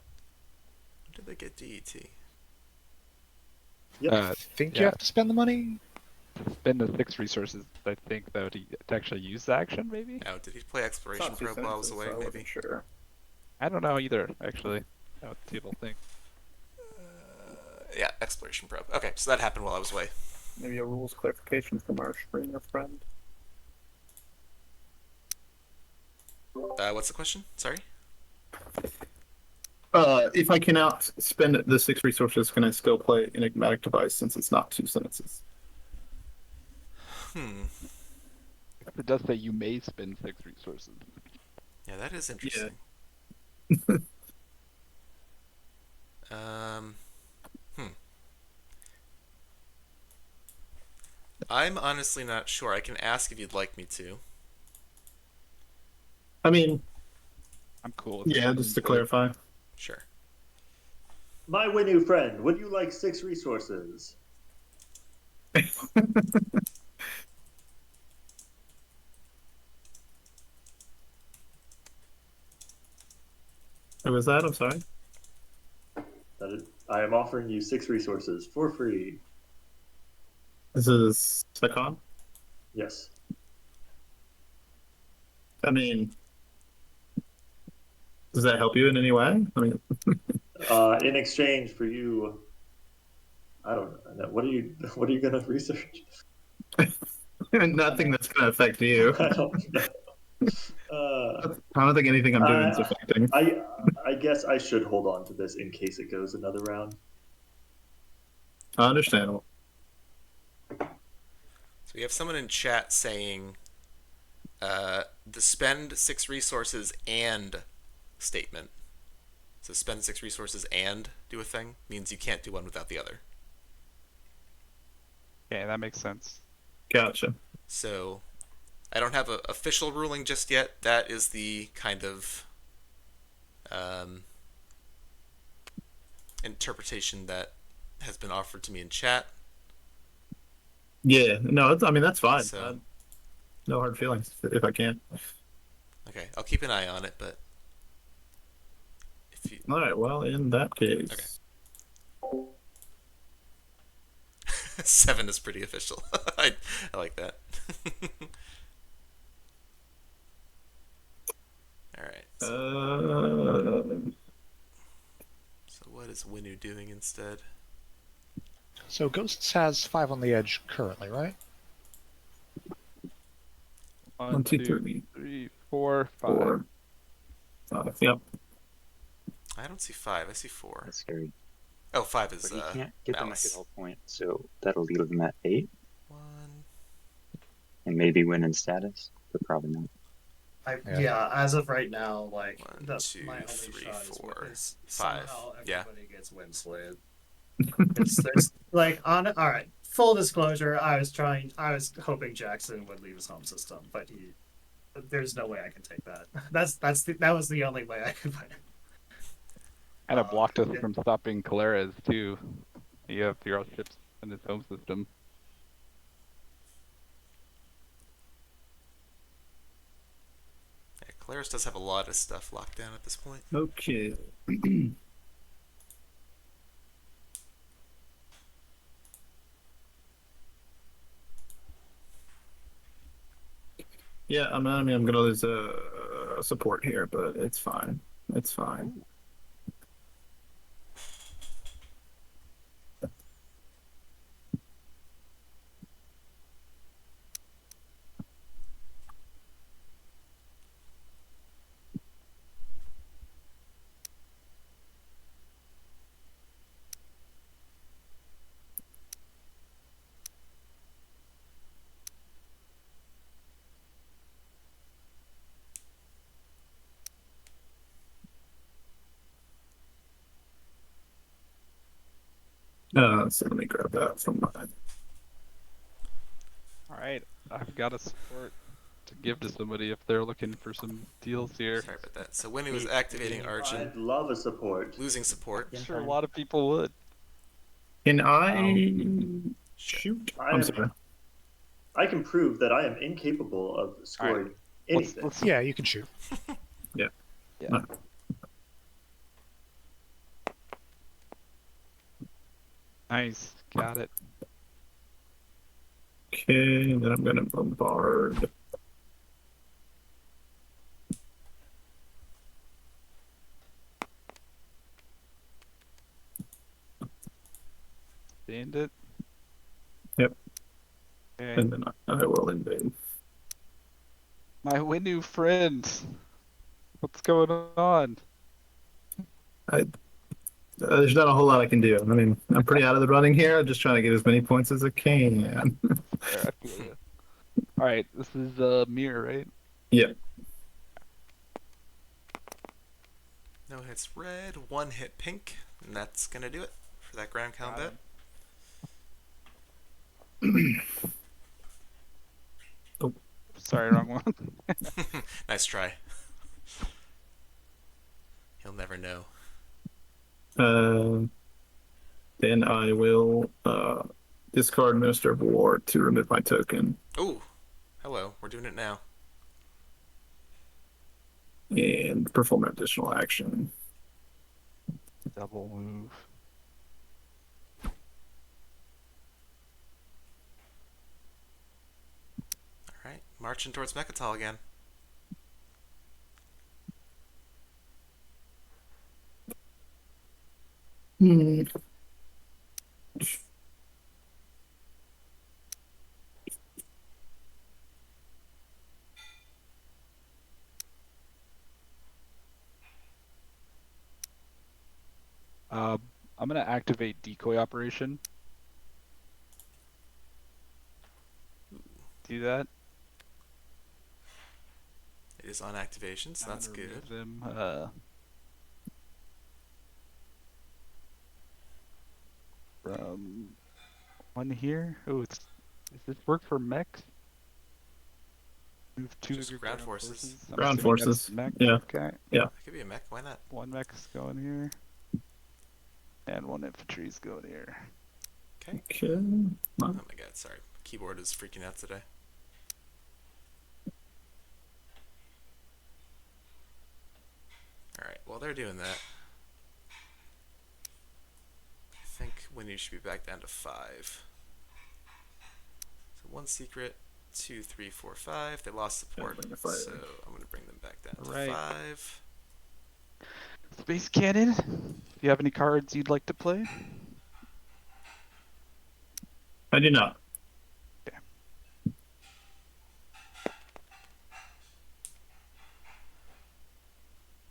When did they get DET? Yep. I think you Yeah. have to spend the money. Spend the 6 resources, I think, though, to actually use the action, maybe? Now, did he play It's Exploration not 2 Probe while I was sentences, away? so I Maybe. wasn't sure. I don't know either, actually. Let's see what we'll think. Yeah, Exploration Probe. Okay, so that happened while I was away. Maybe a rules clarification from our streamer friend. What's the question? Sorry. If I can outspend the 6 resources, can I still play Enigmatic Device since it's not 2 sentences? It does say you may spend 6 resources. Yeah, that is interesting. I'm honestly not sure. I can ask if you'd like me to. I mean, I'm cool with yeah, it. just to clarify. Sure. My Winu friend, would you like 6 resources? Who was that? I'm sorry. I am offering you 6 resources for free. This is Sakon. Yes. I mean, does that help you in any way? I mean, In exchange for you, I don't know. What are you gonna research? nothing that's going to affect you. I don't know. I don't think anything I'm doing is affecting. I guess I should hold on to this in case it goes another round. Understandable. So we have someone in chat saying the spend 6 resources and statement. So spend 6 resources and do a thing means you can't do one without the other. Okay, that makes sense. Gotcha. So I don't have an official ruling just yet. That is the kind of interpretation that has been offered to me in chat. Yeah, no, I mean, that's fine. So, no hard feelings if I can. okay, I'll keep an eye on it, but if you... All right, well, in that case. Okay. 7 is pretty official. I like that. All right. So what is Winu doing instead? So Ghosts has 5 on the edge currently, right? 1, 2, 3, 4, 5. 4. Yep. I don't see 5. I see 4. That's scary. Oh, 5 is But you can't get them at Malice. good all point, so that'll leave them at 8. 1. And maybe win in status, but probably not. Yeah, as of right now, like 1, that's 2, my only 3, shot 4, is 5. somehow Yeah. everybody gets Winslayed. There's like all right. Full disclosure, I was hoping Jackson would leave his home system, but there's no way I can take that. That was the only way I could win. And it blocked us from stopping Caleres, too. You have your ships in his home system. Yeah, Claris does have a lot of stuff locked down at this point. Okay. Yeah, I'm gonna lose support here, but it's fine. It's fine. So let me grab that from mine. Alright, I've got a support to give to somebody if they're looking for some deals here. Sorry about that. So Winnie was activating Argent, I'd love a support. losing support. I'm sure a lot of people would. Can I shoot? I'm sorry. I can prove that I am incapable of scoring anything. Yeah, you can shoot. Yeah. Yeah. Nice. Got it. Okay, then I'm gonna bombard. Gained it. Yep. Okay. And then I will invade. My Winu friend. What's going on? There's not a whole lot I can do. I mean, I'm pretty out of the running here. I'm just trying to get as many points as I can. There, I feel you. All right, this is mirror, right? Yeah. No hits red, one hit pink, and that's gonna do it for that ground Got combat. him. Oh. Sorry, wrong one. Nice try. He'll never know. Then I will discard Minister of War to remove my token Ooh, hello. We're doing it now. and perform an additional action. Double move. All right, marching towards Mechatol again. Hmm. I'm gonna activate decoy operation. Do that. It is on activation, so I'm that's gonna good. remove them. From one here. Oh, does this work for mechs? Move two Just of your ground ground forces. forces. I'm Ground assuming that's forces. mech. Yeah. Okay. It could be a mech. Why not? One mech's going here. And one infantry's going here. Okay. Okay. Oh my god, sorry. Keyboard is freaking out today. Alright, while they're doing that, I think Winnie should be back down to 5. So 1 secret, 2, 3, 4, 5. They lost support, bring the fire. so I'm going to bring them back down to Right. 5. Space Cannon. Do you have any cards you'd like to play? I do not. Okay.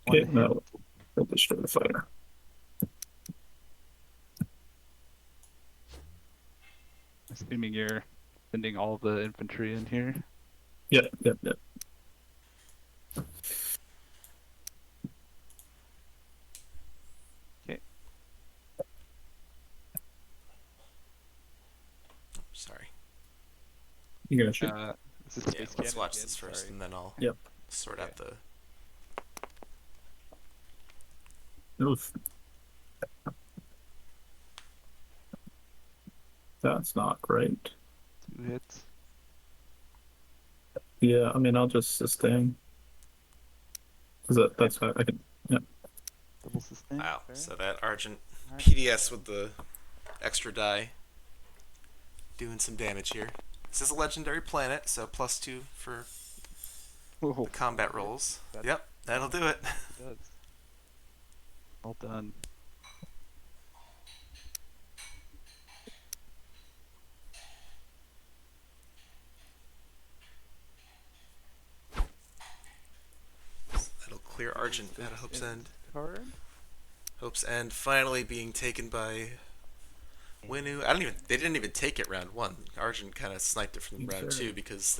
Okay, One hit. no. I'll destroy the fighter. Assuming you're sending all the infantry in here. Yep. Okay. Sorry. You gonna shoot? Is this Yeah, Space let's Cannon watch again? this first, Sorry. and then I'll Yep. sort out the... Oof. That's not great. 2 hits. Yeah, I mean, I'll just sustain. That's how I can. Yeah. Double sustain. Wow, Okay. so that Argent Alright. PDS with the extra die doing some damage here. This is a legendary planet, so +2 for Oh, the combat rolls. That's- Yep, that'll do it. it does. Well done. That'll clear Argent out of Hope's End. Card. Hope's End finally being taken by Winu. They didn't even take it round 1. Argent kind of sniped it from round 2 because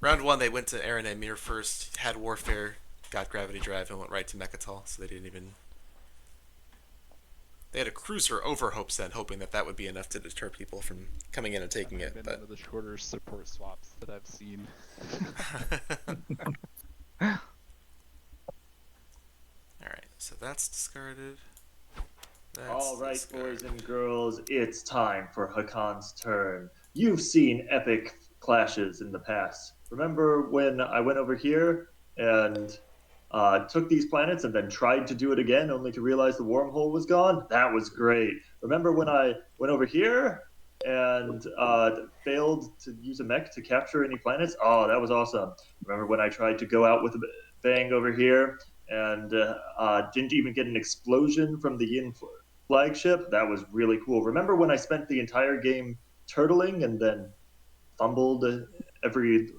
round 1 they went to Aaron and Mir first, had Warfare, got Gravity Drive, and went right to Mechatol, so they didn't even... They had a cruiser over Hope's End, hoping that would be enough to deter people from coming in and taking That might have it, been but... one of the shorter support swaps that I've seen. Alright, so that's discarded. That's All right, discarded. boys and girls, it's time for Hakan's turn. You've seen epic clashes in the past. Remember when I went over here and took these planets and then tried to do it again, only to realize the wormhole was gone. That was great. Remember when I went over here and failed to use a mech to capture any planets? Oh, that was awesome. Remember when I tried to go out with a bang over here and didn't even get an explosion from the Yin flagship? That was really cool. Remember when I spent the entire game turtling and then fumbled every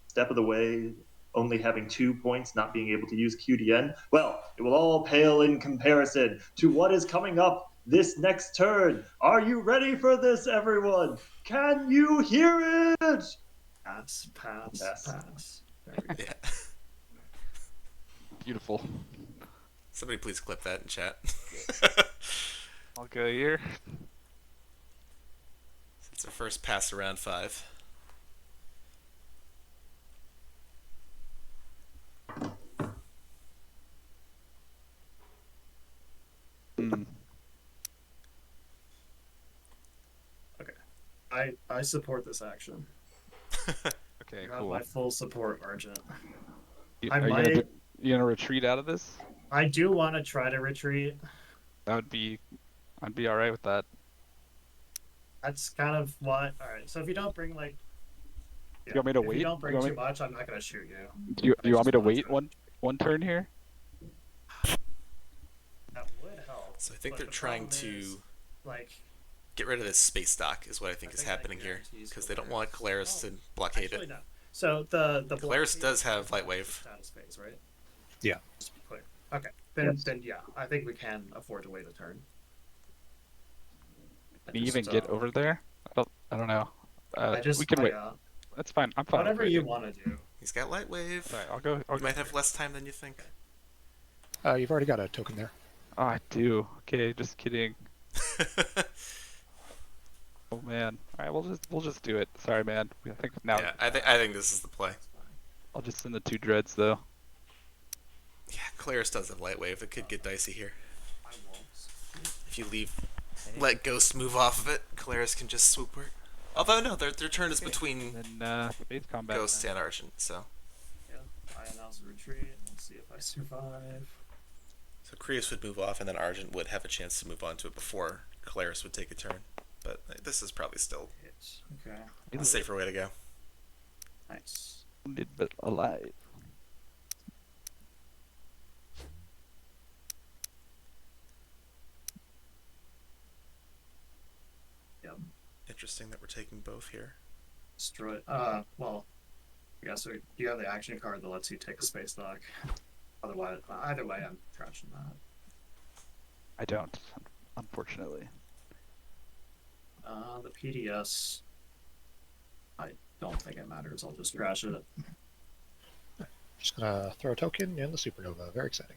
step of the way, only having 2 points, not being able to use QDN? Well, it will all pale in comparison to what is coming up this next turn. Are you ready for this, everyone? Can you hear it? Pass. Yeah. Beautiful. Somebody please clip that in chat. I'll go here. It's our first pass around 5. I support this action. Okay, You have cool. my full support, Argent. You, I are might. you gonna retreat out of this? I do want to try to retreat. I'd be all right with that. That's kind of what. All right. So if you don't bring like, You want me to if wait? you don't You bring want too me- much, I'm not gonna shoot you. Do you I want me just to wanna wait try. one turn here? That would help. So I think but they're the trying problem to is, like, get rid of this space dock, is what I think I is think that happening here, guarantees because they don't Colaris. want Colaris Oh, to blockade actually it. no. So the Colaris blockade does have is Lightwave. status phase, right? Yeah. Just to be clear. Okay. Then yeah, I think we can afford to wait a turn. Can you even get over there? I don't know. We can wait. That's fine. I'm fine. Whatever you want to do. He's got Lightwave. All right, I'll go. You might have less time than you think. You've already got a token there. Oh, I do. Okay, just kidding. Oh man. All right, we'll just do it. Sorry, man. I think now. Yeah, I think this is the play. I'll just send the 2 dreads though. Yeah, Colaris does have Lightwave. It could get dicey here. I won't. If you let Ghost move off of it, Colaris can just swoop her. Although no, their turn is between Then space combat. Ghost then. and Argent, so. Yeah. I announce a retreat. Let's see if I survive. So Krios would move off, and then Argent would have a chance to move on to it before Colaris would take a turn. But this is probably still Hit. Okay. a safer way to go. Nice. Wounded but alive. Yep. Interesting that we're taking both here. Destroy. Well, yeah. So you have the action card that lets you take a space dock. Otherwise, either way, I'm trashing that. I don't, unfortunately. The PDS. I don't think it matters. I'll just trash it. Just gonna throw a token in the supernova. Very exciting.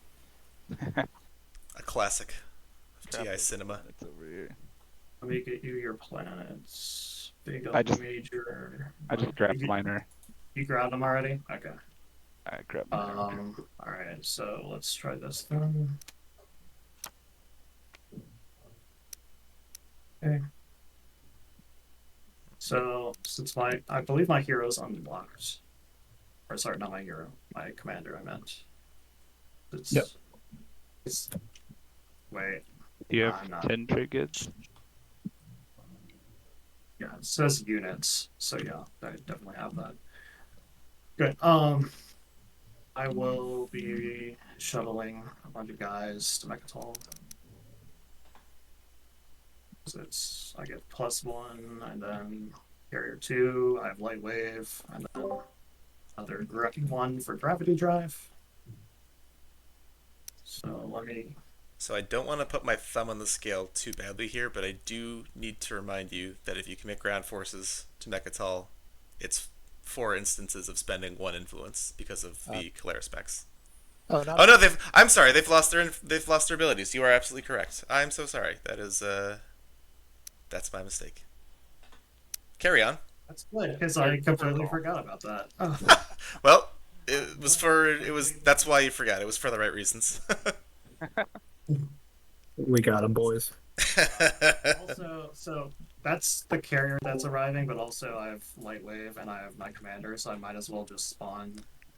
A classic of TI cinema. It's over here. Let me get you your planets. Big I just- major. I just grabbed You- minor. You grabbed them already? Okay. I grabbed minor. Alright, so let's try this then. Okay. So, since I believe my hero's unlocked. Or sorry, not my hero, my commander, I meant. It's, Yep. It's, wait, Do you I'm have not. 10 triggers? yeah, it says units, so yeah, I definitely have that. Good, I will be shuttling a bunch of guys to Mechatol. So I get +1, and then carrier 2, I have light wave, and then another 1 for gravity drive. So let me. So I don't want to put my thumb on the scale too badly here, but I do need to remind you that if you commit ground forces to Mechatol, it's 4 instances of spending 1 influence because of the Colaris specs. Oh, not Oh no, I'm sorry. They've lost their abilities. You are absolutely correct. I'm so sorry. That's my mistake. Carry on. That's good because I completely forgot about that. Oh. Well, that's why you forgot. It was for the right reasons. We got him, boys. Also, so that's the carrier that's arriving, but also I have light wave and I have my commander, so I might as well just spawn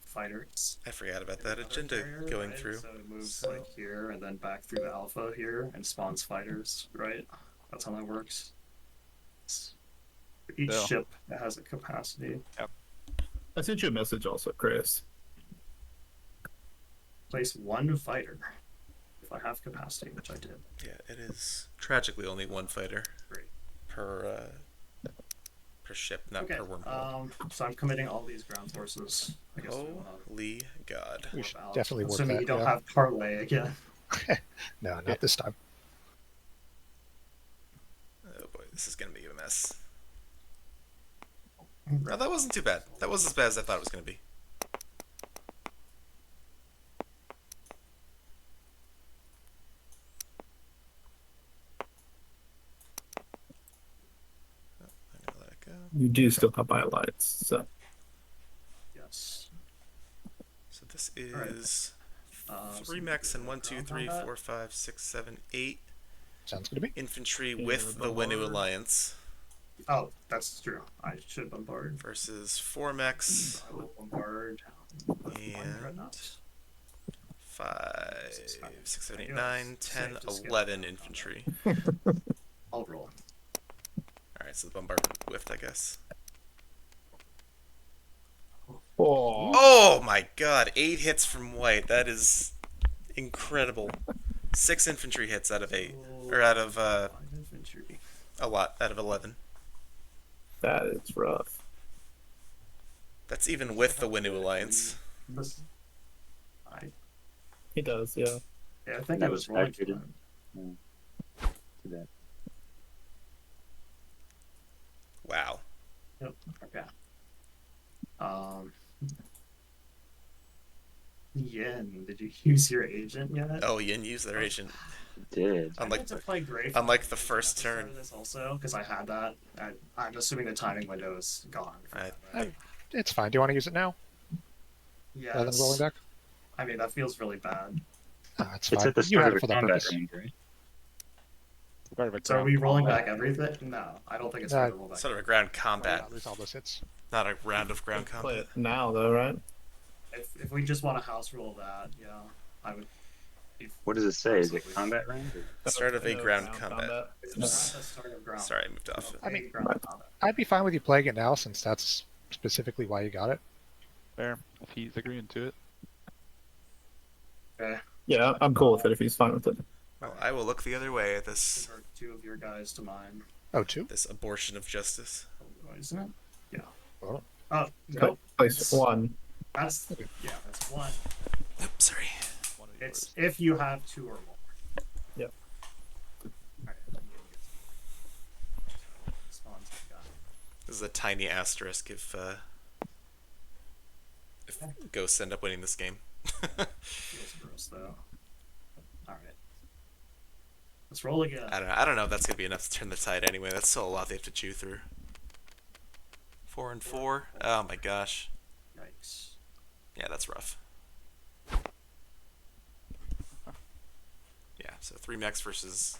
fighters. I forgot about in that the other agenda carrier, going right? through. So it moves like here and then back through the alpha here and spawns fighters, right? That's how that works. For each So- ship that has a capacity. I sent you a message also, Chris. Place one fighter if I have capacity, which I did. Yeah, it is tragically only one fighter Great. per ship, not Okay. per wormhole. So I'm committing all these ground forces. I guess we wanna Holy God. We should warp out. definitely work Assuming that. you don't Yeah. have parlay again. No, not this time. Oh boy, this is gonna be a mess. No, that wasn't too bad. That wasn't as bad as I thought it was gonna be. Oh, I'm gonna let it go. You do still have biolites, so Yes. So this Alright. is So 3 mechs and 1, 2, ground 3, combat. 4, 5, 6, 7, 8 Sounds good to me. infantry Yeah, with the Wenu bombard. Alliance Oh, that's true. I should bombard. versus 4 mechs I will bombard. and 5, 6, 7, 8, Yeah, 9, it's 10, safe to skip 11 ground infantry. I'll roll. Alright, so the bombardment whiffed, I guess. oh, Oh my god, 8 hits from white. That is incredible. 6 infantry hits out of 8. Or out of, Five infantry. a lot, out of 11. that is rough. That's even with the Wenu Alliance. This- I, He does, yeah. yeah, I think That it was was rolling. accurate. time. Too bad. Wow. Yep. Okay. Yen, did you use your agent yet? Oh, Yin used their agent. Did. I Unlike meant to the, play Grey unlike Flag the first at start turn. of this also because I had that. I'm assuming the timing window is gone. for I- that, right? It's fine. Do you want to use it now Yes. rather than rolling back? I mean, that feels really bad. It's It's fine. at the You start had of it a for that combat purpose. range, right? Part of a So are ground we rolling combat. back everything? No, I don't think it's No, fair to roll back. sort of a ground Yeah, combat, lose all those hits. not a round of ground Play combat. it now, though, right? If we just want to house rule that, yeah, I would. What does it say? Is it Absolutely. combat range? Or... Start of a No, ground combat. It's just at the start of ground. Sorry, I moved off. I mean, ground combat. I'd be fine with you playing it now since that's specifically why you got it. Fair. If he's agreeing to it. Okay. Yeah, I'm cool with it if he's fine with it. Well, I will look the other way at this Convert two of your guys to mine. Oh, two? this abortion of justice. Oh, isn't it? Yeah. Oh. Oh, no. Place one. That's that's one. Oops, sorry. One of It's yours. if you have two or more. Yep. Alright. Spawns the guy. This is a tiny asterisk if ghosts end up winning this game. Feels gross though. Alright. Let's roll again. I don't know if that's gonna be enough to turn the tide anyway. That's still a lot they have to chew through. 4 and 4. Oh my gosh. Yikes. Yeah, that's rough. Yeah, so 3 mechs versus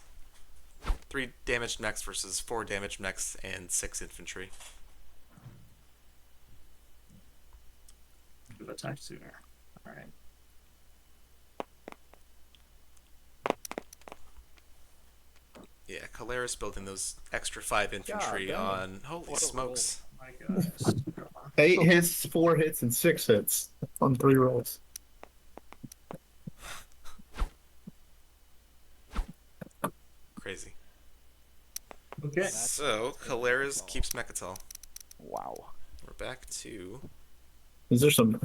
3 damaged mechs versus 4 damaged mechs and 6 infantry. Should have attacked sooner. Alright. Yeah, Caleris building those extra 5 infantry damn. on. Holy What a smokes. My gosh. 8 hits, 4 hits, and 6 hits on 3 rolls. Crazy. Okay. So, Caleris keeps Mechatol. Wow. We're back to. Is there some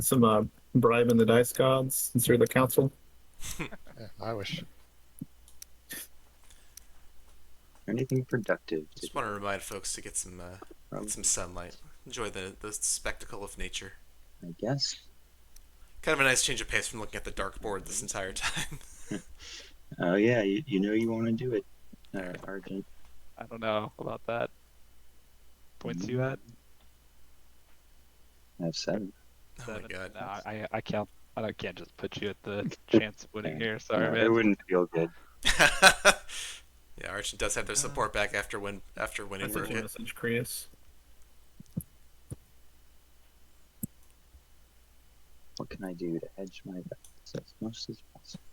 bribing the dice gods since you're the council? Yeah, I wish. Anything productive? Just want to remind folks to get some sunlight. Enjoy the spectacle of nature. I guess. Kind of a nice change of pace from looking at the dark board this entire time. Oh yeah, you know you want to do it, Argent. I don't know about that. Points you at? I have 7. Oh my 7? god. No, I can't. I can't just put you at the chance of winning here. Sorry, No, man. it wouldn't feel good. Yeah, Archon does have their support back after winning I sent you a Burkett. message, Chris. What can I do to hedge my bets as much as possible?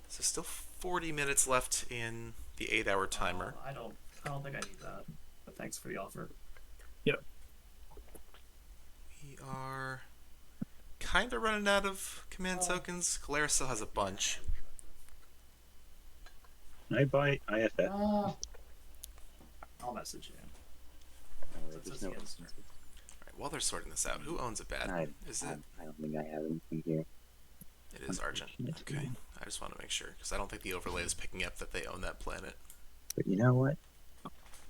So still 40 minutes left in the 8-hour timer. I don't think I need that. But thanks for the offer. We are kind of running out of command tokens. Clara still has a bunch. Can I buy IFF? I'll message you. There's no Since he has- Alright, while they're sorting this out, who owns a bat? Is it? I don't think I have anything here. It is Argent. Okay. I just want to make sure, because I don't think the overlay is picking up that they own that planet. But you know what?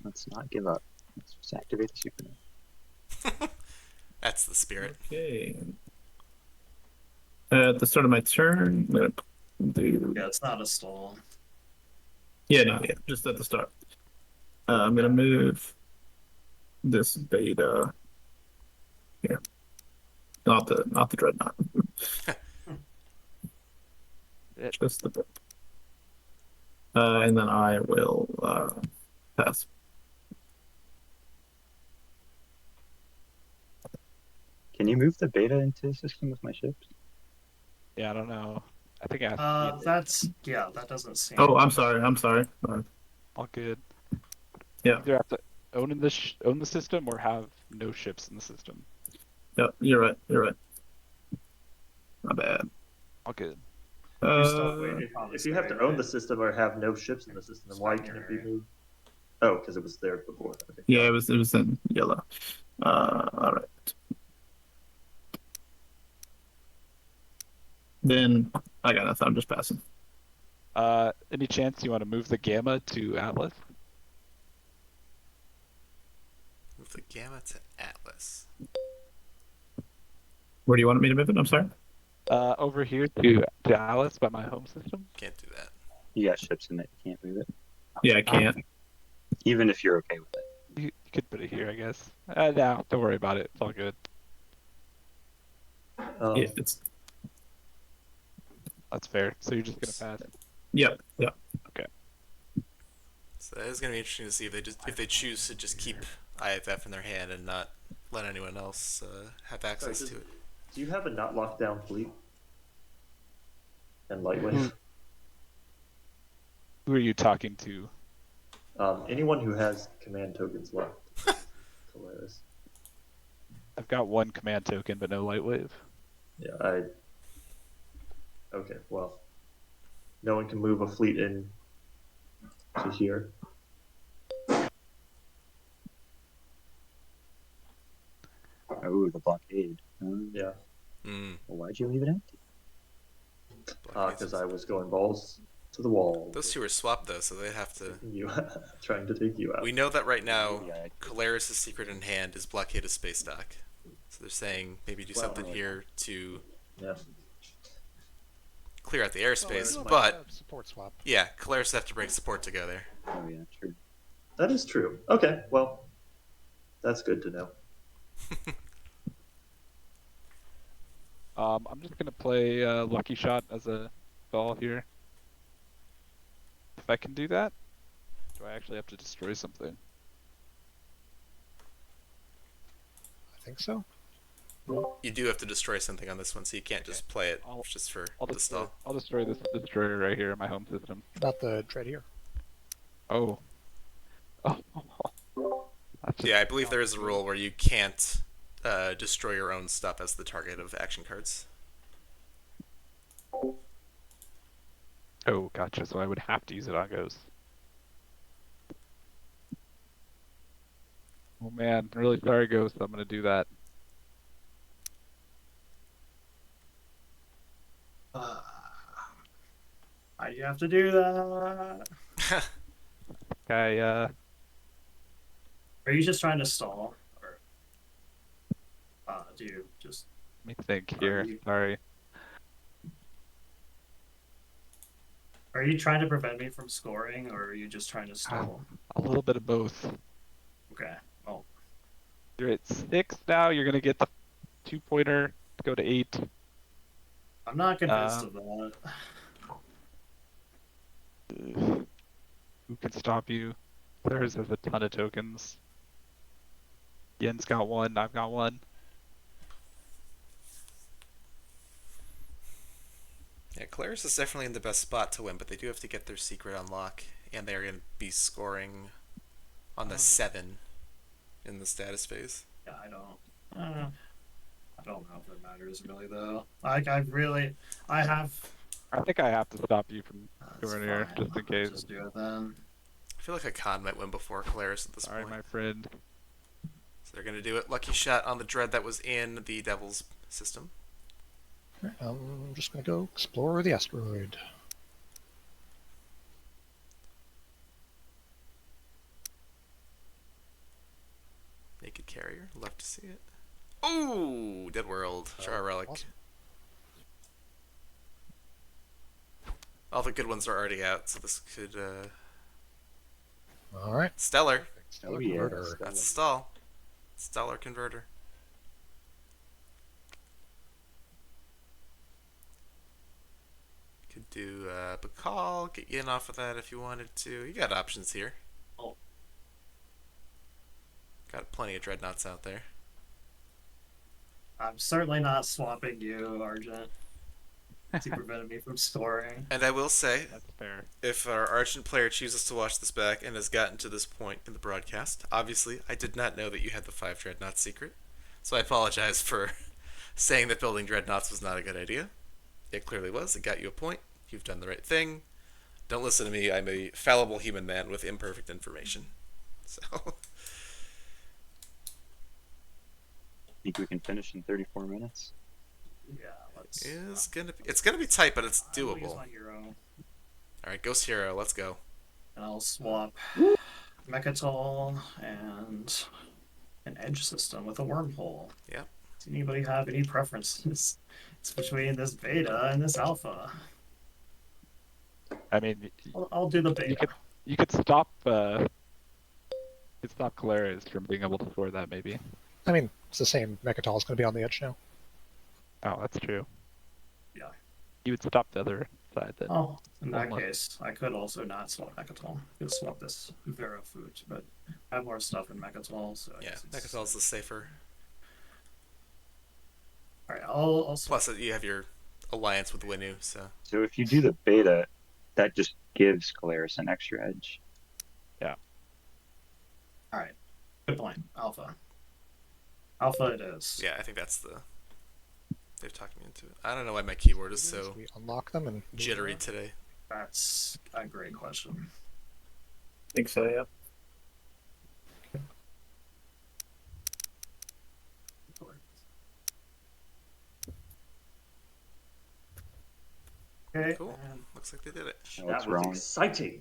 Let's not give up. Let's just activate the supernova. That's the spirit. Okay. At the start of my turn, I'm gonna do. Yeah, it's not a stall. Yeah, no, yeah, just at the start. I'm gonna move this beta here. Not the dreadnought. Just the beta. And then I will pass. Can you move the beta into the system with my ships? Yeah, I don't know. I think I have to that doesn't seem. Oh, I'm sorry. all good. Yeah. Either have to own own the system or have no ships in the system. Yeah, you're right. My bad. All good. If you have to own the system or have no ships in the system, then why can it be moved? Oh, because it was there before. Okay. Yeah, it was in yellow. All right. Then I got nothing. I'm just passing. Any chance you want to move the Gamma to Atlas? Move the Gamma to Atlas. Where do you want me to move it? I'm sorry. Over here to Atlas by my home system. Can't do that. You got ships in it. You can't move it. Yeah, I can't. Even if you're okay with it. You could put it here, I guess. No, don't worry about it. It's all good. Yeah, it's. That's fair. So you're just gonna pass. Yep. Okay. So that is going to be interesting to see if they choose to just keep IFF in their hand and not let anyone else have access to it. Do you have a not locked down fleet? And lightweight? Who are you talking to? Anyone who has command tokens left. Hilarious. I've got one command token, but no light wave. Yeah, Okay, well, no one can move a fleet in to here. Oh, the blockade. Yeah, Mm. Well, why'd you leave it empty? because I was going balls to the wall. Those two are swapped though, so they have to. You trying to take you out. We know that right now, Yeah, Colaris' secret in hand is blockade of space dock. So they're saying maybe do something here to Yeah. clear out the airspace, Well, but support swap. yeah, Colaris have to bring support to go there. Oh yeah, true. That is true. Okay, well, that's good to know. I'm just gonna play Lucky Shot as a ball here. If I can do that, do I actually have to destroy something? I think so. You do have to destroy something on this one, so you can't just play it just for the stall. I'll destroy this destroyer right here in my home system. Not the dread here. Oh. Oh. That's just- Yeah, I believe there is a rule where you can't destroy your own stuff as the target of action cards. Oh, gotcha. So I would have to use it on Ghost. Oh man, really sorry, Ghost. I'm gonna do that. Why do you have to do that? Okay, Are you just trying to stall? Or do you just. let me think here. you- Sorry. Are you trying to prevent me from scoring, or are you just trying to stall? A little bit of both. Okay. Oh, You're at 6 now. You're gonna get the 2-pointer to go to 8. I'm not convinced of that. Who can stop you? Theirs has a ton of tokens. Yen's got one. I've got one. Yeah, Claris is definitely in the best spot to win, but they do have to get their secret unlock, and they're going to be scoring on the 7 in the status phase. Yeah, I don't know if it matters really though. I have. I think I have to stop you from That's going here, fine. just in case. Just do it then. I feel like a con might win before Claris at this Sorry, point. my friend. So they're going to do it. Lucky shot on the Dread that was in the Devil's system. I'm just going to go explore the asteroid. Naked Carrier. Love to see it. Ooh! Dead World. Char Relic. Awesome. All the good ones are already out, so this could, All right. Stellar. Stellar Oh, yeah. Converter. That's a stall. Stellar Converter. Could do Bacall, get you in off of that if you wanted to. You got options here. Oh. Got plenty of dreadnoughts out there. I'm certainly not swapping you, Argent, to prevent me from scoring. And I will say, That's fair. if our Argent player chooses to watch this back and has gotten to this point in the broadcast, obviously I did not know that you had the 5 dreadnoughts secret. So I apologize for saying that building dreadnoughts was not a good idea. It clearly was. It got you a point. You've done the right thing. Don't listen to me. I'm a fallible human man with imperfect information. So Think we can finish in 34 minutes? Yeah, let's. it's gonna be tight, but it's I will use doable. my hero, All right, Ghost Hero, let's go. and I'll swap Mechatol and an edge system with a wormhole. Yep. Does anybody have any preferences? It's between this beta and this alpha. I mean, I'll do the beta. you could stop. You could stop Claris from being able to score that, maybe. I mean, it's the same. Mechatol is going to be on the edge now. Oh, that's true. Yeah. You would stop the other side then. Oh, in that Unless- case, I could also not swap Mechatol. Could swap this Vera Food, but I have more stuff in Mechatol, so I Yeah, guess it's... Mechatol's the safer. All right, I'll swap. Plus, you have your alliance with Winu, so So if you do the beta, that just gives Galeris an extra edge. All right, good point. Alpha. Alpha it is. yeah, I think that's the. They've talked me into it. I don't know why my keyboard is so We unlock them and move jittery around. today. That's a great question. think so, yeah. Okay. Cool. and Looks like they did it. Oh, That it's was wrong. exciting.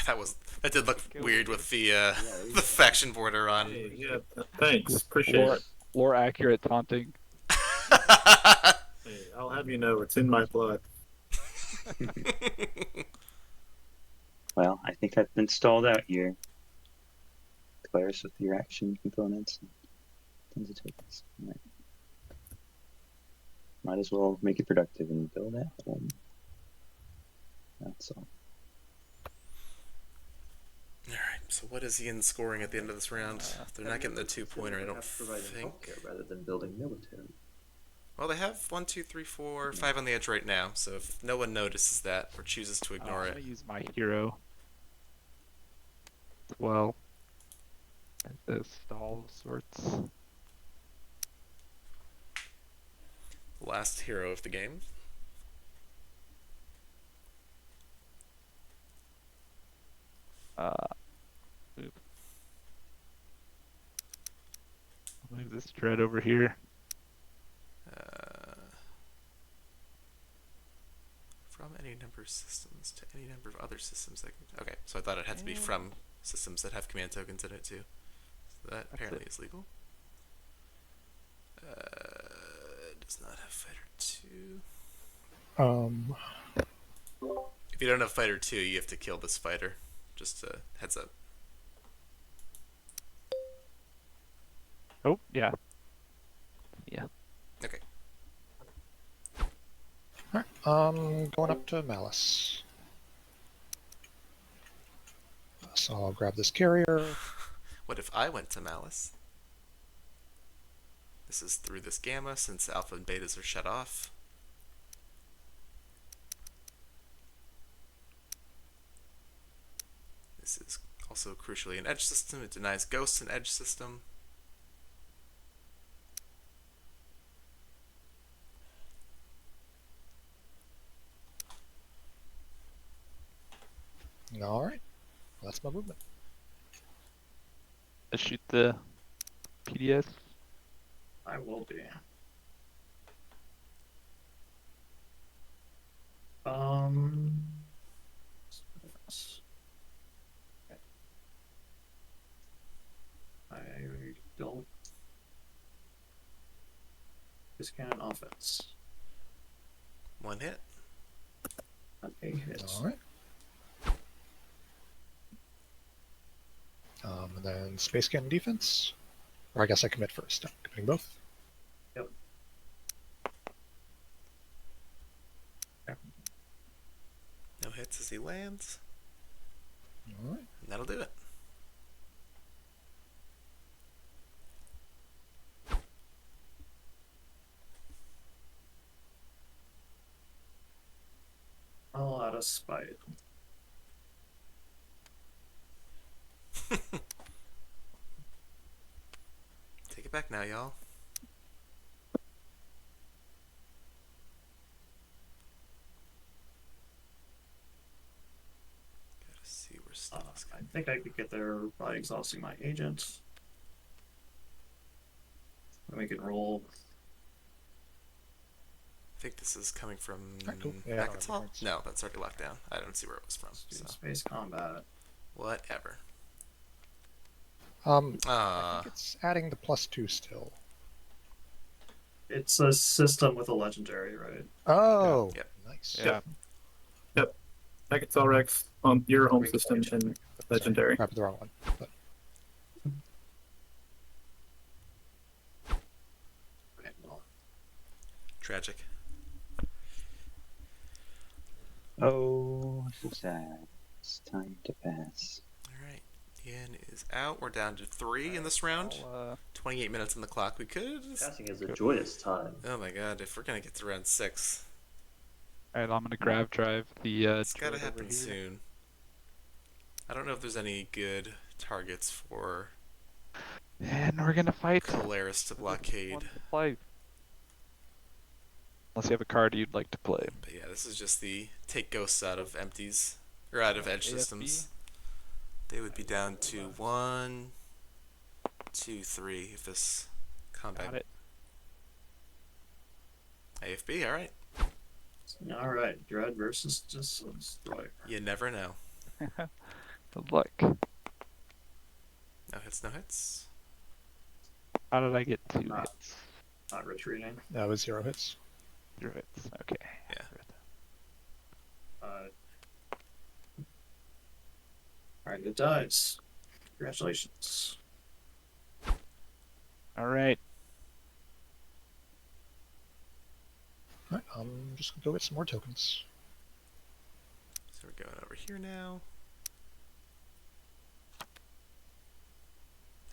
Yeah, that did look weird with the the faction border on. Hey, yeah, thanks. Appreciate Lore, it. lore accurate taunting. Hey, I'll have you know it's in my blood. Well, I think I've been stalled out here. Galeris with your action components. Tons of tokens. All right. Might as well make it productive and build at home. That's all. Alright, so what is Ian scoring at the end of this round? They're not getting the 2-pointer, I don't Have to provide think. healthcare rather than building military. Well, they have 1, 2, 3, 4, 5 on the edge right now, so if no one notices that or chooses to ignore I'm it. gonna use my hero. Well, as the stall of sorts. Last hero of the game. Move. I'll move this dread over here. From any number of systems to any number of other systems that can... Okay, so I thought it had to be from systems that have command tokens in it too. So that apparently is legal. Does not have fighter 2. If you don't have fighter 2, you have to kill this fighter. Just heads up. Oh, yeah. Yeah. Okay. Alright, going up to Malice. So I'll grab this carrier. What if I went to Malice? This is through this gamma since alpha and betas are shut off. This is also crucially an edge system. It denies ghosts an edge system. All right. Well, that's my movement. Let's shoot the PDS. I will be. Um. I don't. This cannon offense. 1 hit. A hit. All right. And then Space Cannon defense. Or I guess I commit first. I'm committing both. Yep. No hits as he lands. All right. And that'll do it. All out of spite. Take it back now, y'all. Gotta see where stuff's I think I could get there by exhausting my agent. Then we can roll. I think this is coming from Alright, cool. Yeah, I don't have Akatal? cards. No, that's already locked down. I don't see where it was from. Do So space combat. whatever. I Ah, think it's adding the +2 still. It's a system with a legendary, right? Oh, Yep. nice. Yeah. Packets Rex on your home Great system question. and legendary. Grabbed the wrong one. But Okay, well, tragic. Oh, so sad. It's time to pass. All right. Ian is out. We're down to 3 in this round. I'll, 28 minutes on the clock. We could. Passing is a joyous time. Oh my god, if we're gonna get to round 6, Alright, I'm gonna grab drive the it's gotta droid over happen here. soon. I don't know if there's any good targets for And we're gonna fight. Colaris to blockade. One to play. Unless you have a card you'd like to play. But yeah, this is just the take ghosts out of empties, or out of edge AFB? systems. They would be down to 1, 2, 3 if this combat. Got it. AFB, alright. all right. Dread versus Destroyer. You never know. Good luck. No hits, no hits. How did I get 2 Not- hits? Not retreating. that was 0 hits. 0 hits. Okay. Yeah. All right, good dice. Congratulations. Alright. All right, I'm just going to go get some more tokens. So we're going over here now.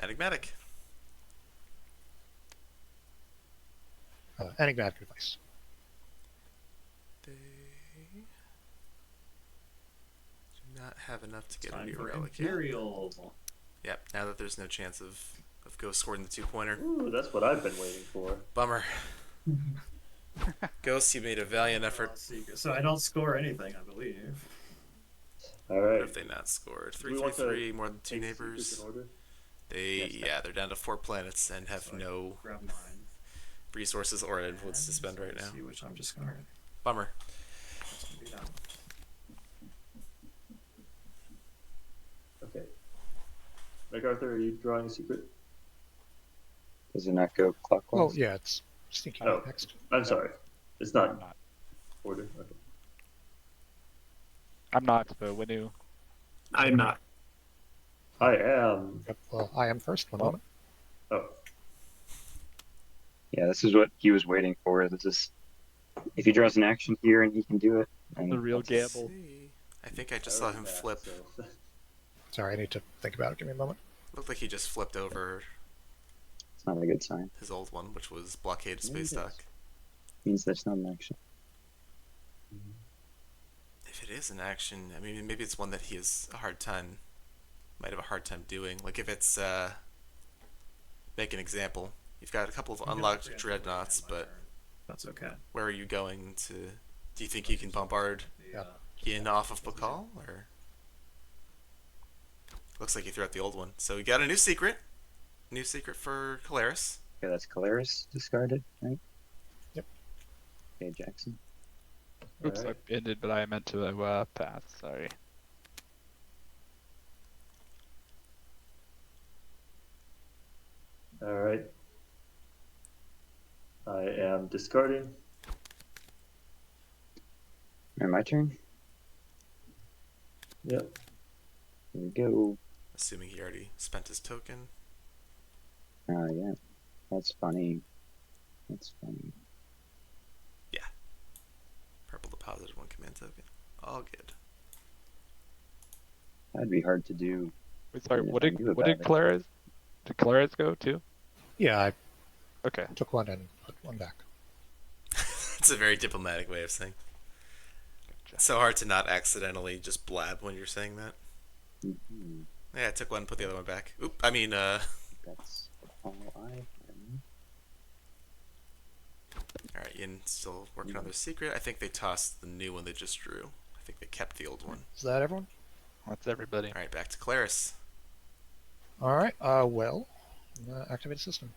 Enigmatic. Enigmatic device. They do not have enough to get a Time new for relic yet. Imperial. Yep, now that there's no chance of Ghost scoring the 2-pointer. Ooh, that's what I've been waiting for. Bummer. Ghost, you made a valiant effort. So I don't score anything, I believe. All What right. have they not scored? Do 3, we 3, want to 3, more than 2 Take neighbors. secrets in order? Yeah, they're down to 4 planets and have So I no grab mine. resources or influence to And spend so right let's now. See which I'm just gonna. Bummer. That's gonna be done. Okay. MacArthur, are you drawing a secret? Does it not go clockwise? Oh, yeah, it's sneaking Oh. next. I'm sorry. It's I'm not not. order. Okay. I'm not, but Winu. I'm not. I am. Yep, well, I am first. One Oh. moment. Oh, Yeah, this is what he was waiting for. This is if he draws an action here and he can do it. And The real that's- gamble. See. I think I just saw him that, flip. so- Sorry, I need to think about it. Give me a moment. Looked like he just flipped over It's not a good sign. his old one, which was blockade of Yeah, space he does. dock. Means that's not an action. If it is an action, I mean, maybe it's one that he has a hard time might have a hard time doing. Like if it's make an example. You've got a couple of You can unlocked forget to dreadnoughts, look at my but turn. That's okay. where are you going to? Do you think you can bombard The, in off of Bakal, or looks like you threw out the old one? So we got a new secret for Calaris. Okay, that's Calaris discarded, right? Yep. Okay, Jackson. Oops, Alright. I ended, but I meant to pass. Sorry. All right. I am discarding. Alright, my turn. Yep. Here we go. Assuming he already spent his token. Yeah. That's funny. That's funny. Purple deposited 1 command token. All good. That'd be hard to do. Wait, sorry. Even if What I did knew what did about it. Clara's? Did Clara's go too? Yeah, I Okay. took one and put one back. It's a very diplomatic way of saying. It's so hard to not accidentally just blab when you're saying that. Mm-hmm. Yeah, I took one, put the other one back. Oop, I mean, That's all I am. alright, Yin still working on their secret. I think they tossed the new one they just drew. I think they kept the old one. Is that everyone? That's everybody. Alright, back to Claris. All right. Well, activate system.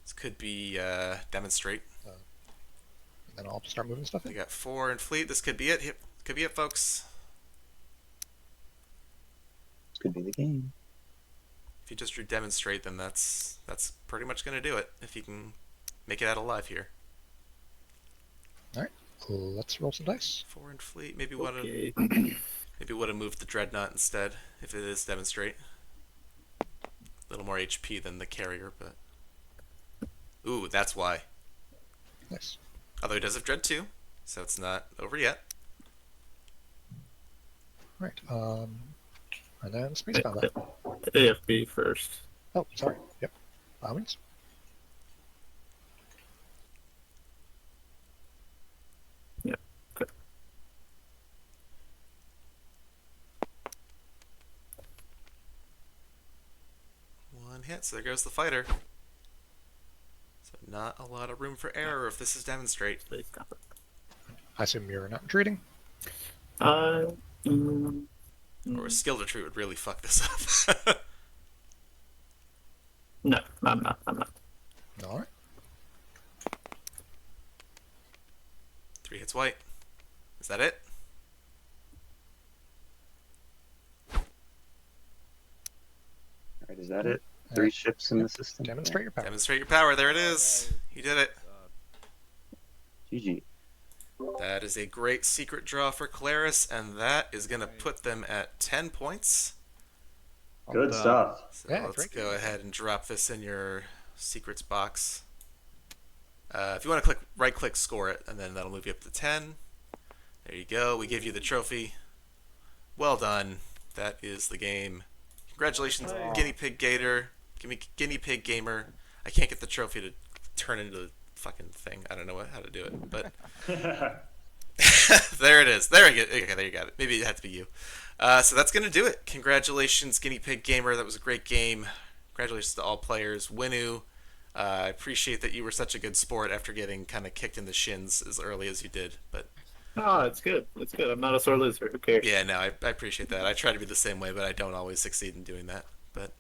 This could be demonstrate. And then I'll start moving stuff They in. got 4 in fleet. This could be it. Yep, could be it, folks. This could be the game. If you just drew demonstrate, then that's pretty much gonna do it. If you can make it out alive here. Let's roll some dice. 4 in fleet. Maybe would have Okay. moved the dreadnought instead if it is demonstrate. A little more HP than the carrier, but ooh, that's why. Nice. Although he does have dread 2, so it's not over yet. All right. And then space combat. AFB first. Oh, sorry. Yep. Bombings. Yeah. Okay. One hit, so there goes the fighter. So not a lot of room for error if this is demonstrate. Space combat. I assume you're not retreating. Uh, Or a skill retreat would really fuck this up. no, I'm not. I'm not. All right. 3 hits white. Is that it? Alright, is that it? 3 ships in the system? Demonstrate your power. Demonstrate your power. There it is. You did it. Yeah. GG. That is a great secret draw for Claris, and that is going to put them at 10 points. Good stuff. So Yeah, let's great. go ahead and drop this in your secrets box. If you want to right-click, score it, and then that'll move you up to 10. There you go. We give you the trophy. Well done. That is the game. Congratulations, Guinea Pig Gator. Guinea Pig Gamer. I can't get the trophy to turn into the fucking thing. I don't know how to do it, but there it is. There we go. Okay, there you got it. Maybe it had to be you. So that's going to do it. Congratulations, Guinea Pig Gamer. That was a great game. Congratulations to all players. Winu, I appreciate that you were such a good sport after getting kind of kicked in the shins as early as you did. But Oh, it's good. It's good. I'm not a sore loser. Who cares? yeah, no, I appreciate that. I try to be the same way, but I don't always succeed in doing that. But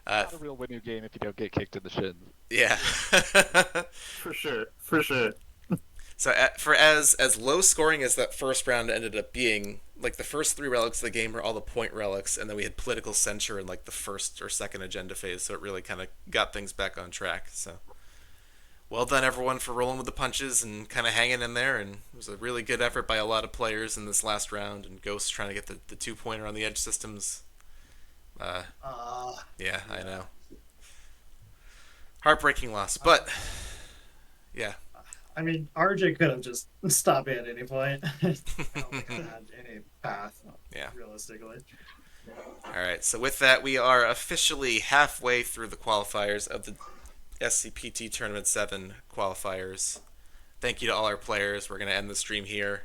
Not a real winning game if you don't get kicked in the shins. yeah. For sure. For sure. So for as low scoring as that first round ended up being, like the first 3 relics of the game were all the point relics, and then we had political censure in like the first or second agenda phase, so it really kind of got things back on track. So well done everyone for rolling with the punches and kind of hanging in there, and it was a really good effort by a lot of players in this last round, and Ghost trying to get the 2-pointer on the edge systems. Yeah, I know. Heartbreaking loss, but yeah. I mean, RJ could have just stopped me at any point. I don't think I had any path, Yeah. realistically. All right, so with that, we are officially halfway through the qualifiers of the SCPT Tournament 7 qualifiers. Thank you to all our players. We're going to end the stream here.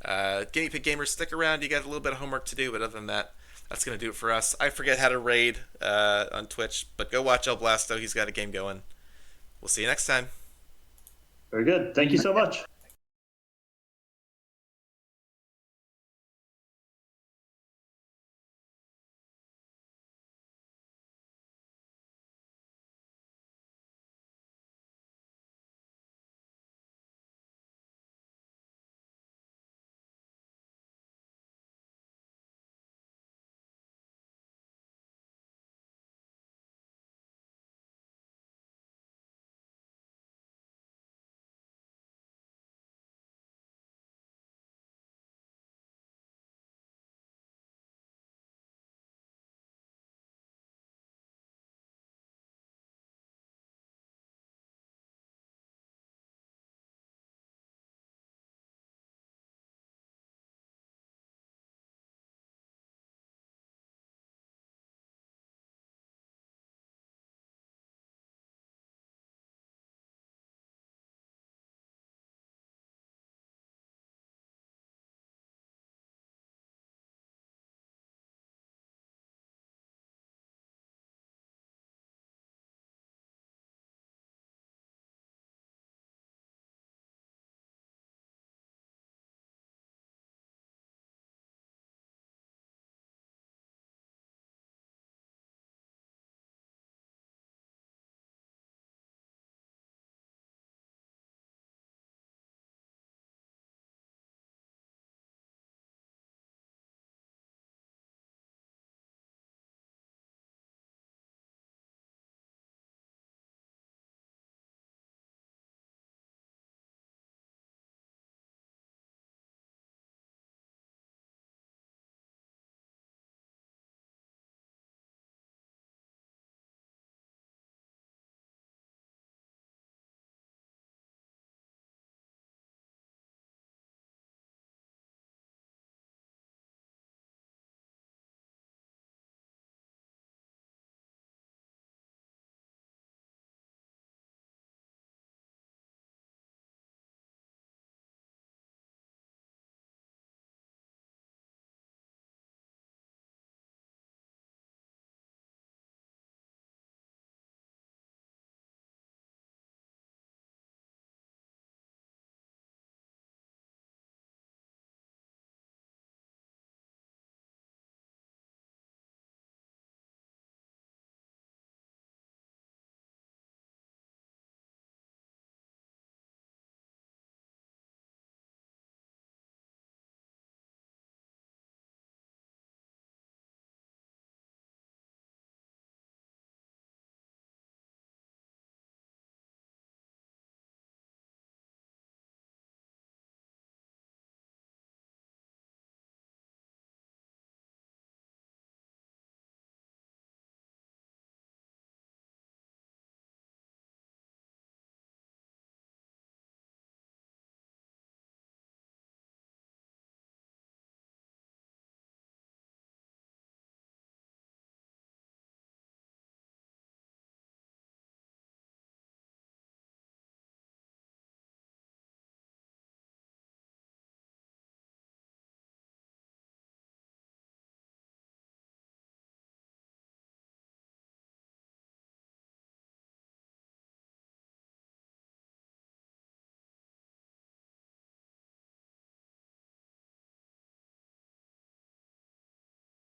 Guinea Pig Gamers, stick around. You got a little bit of homework to do, but other than that, That's going to do it for us. I forget how to raid on Twitch, but go watch El Blasto. He's got a game going. We'll see you next time. Very good. Thank you so much.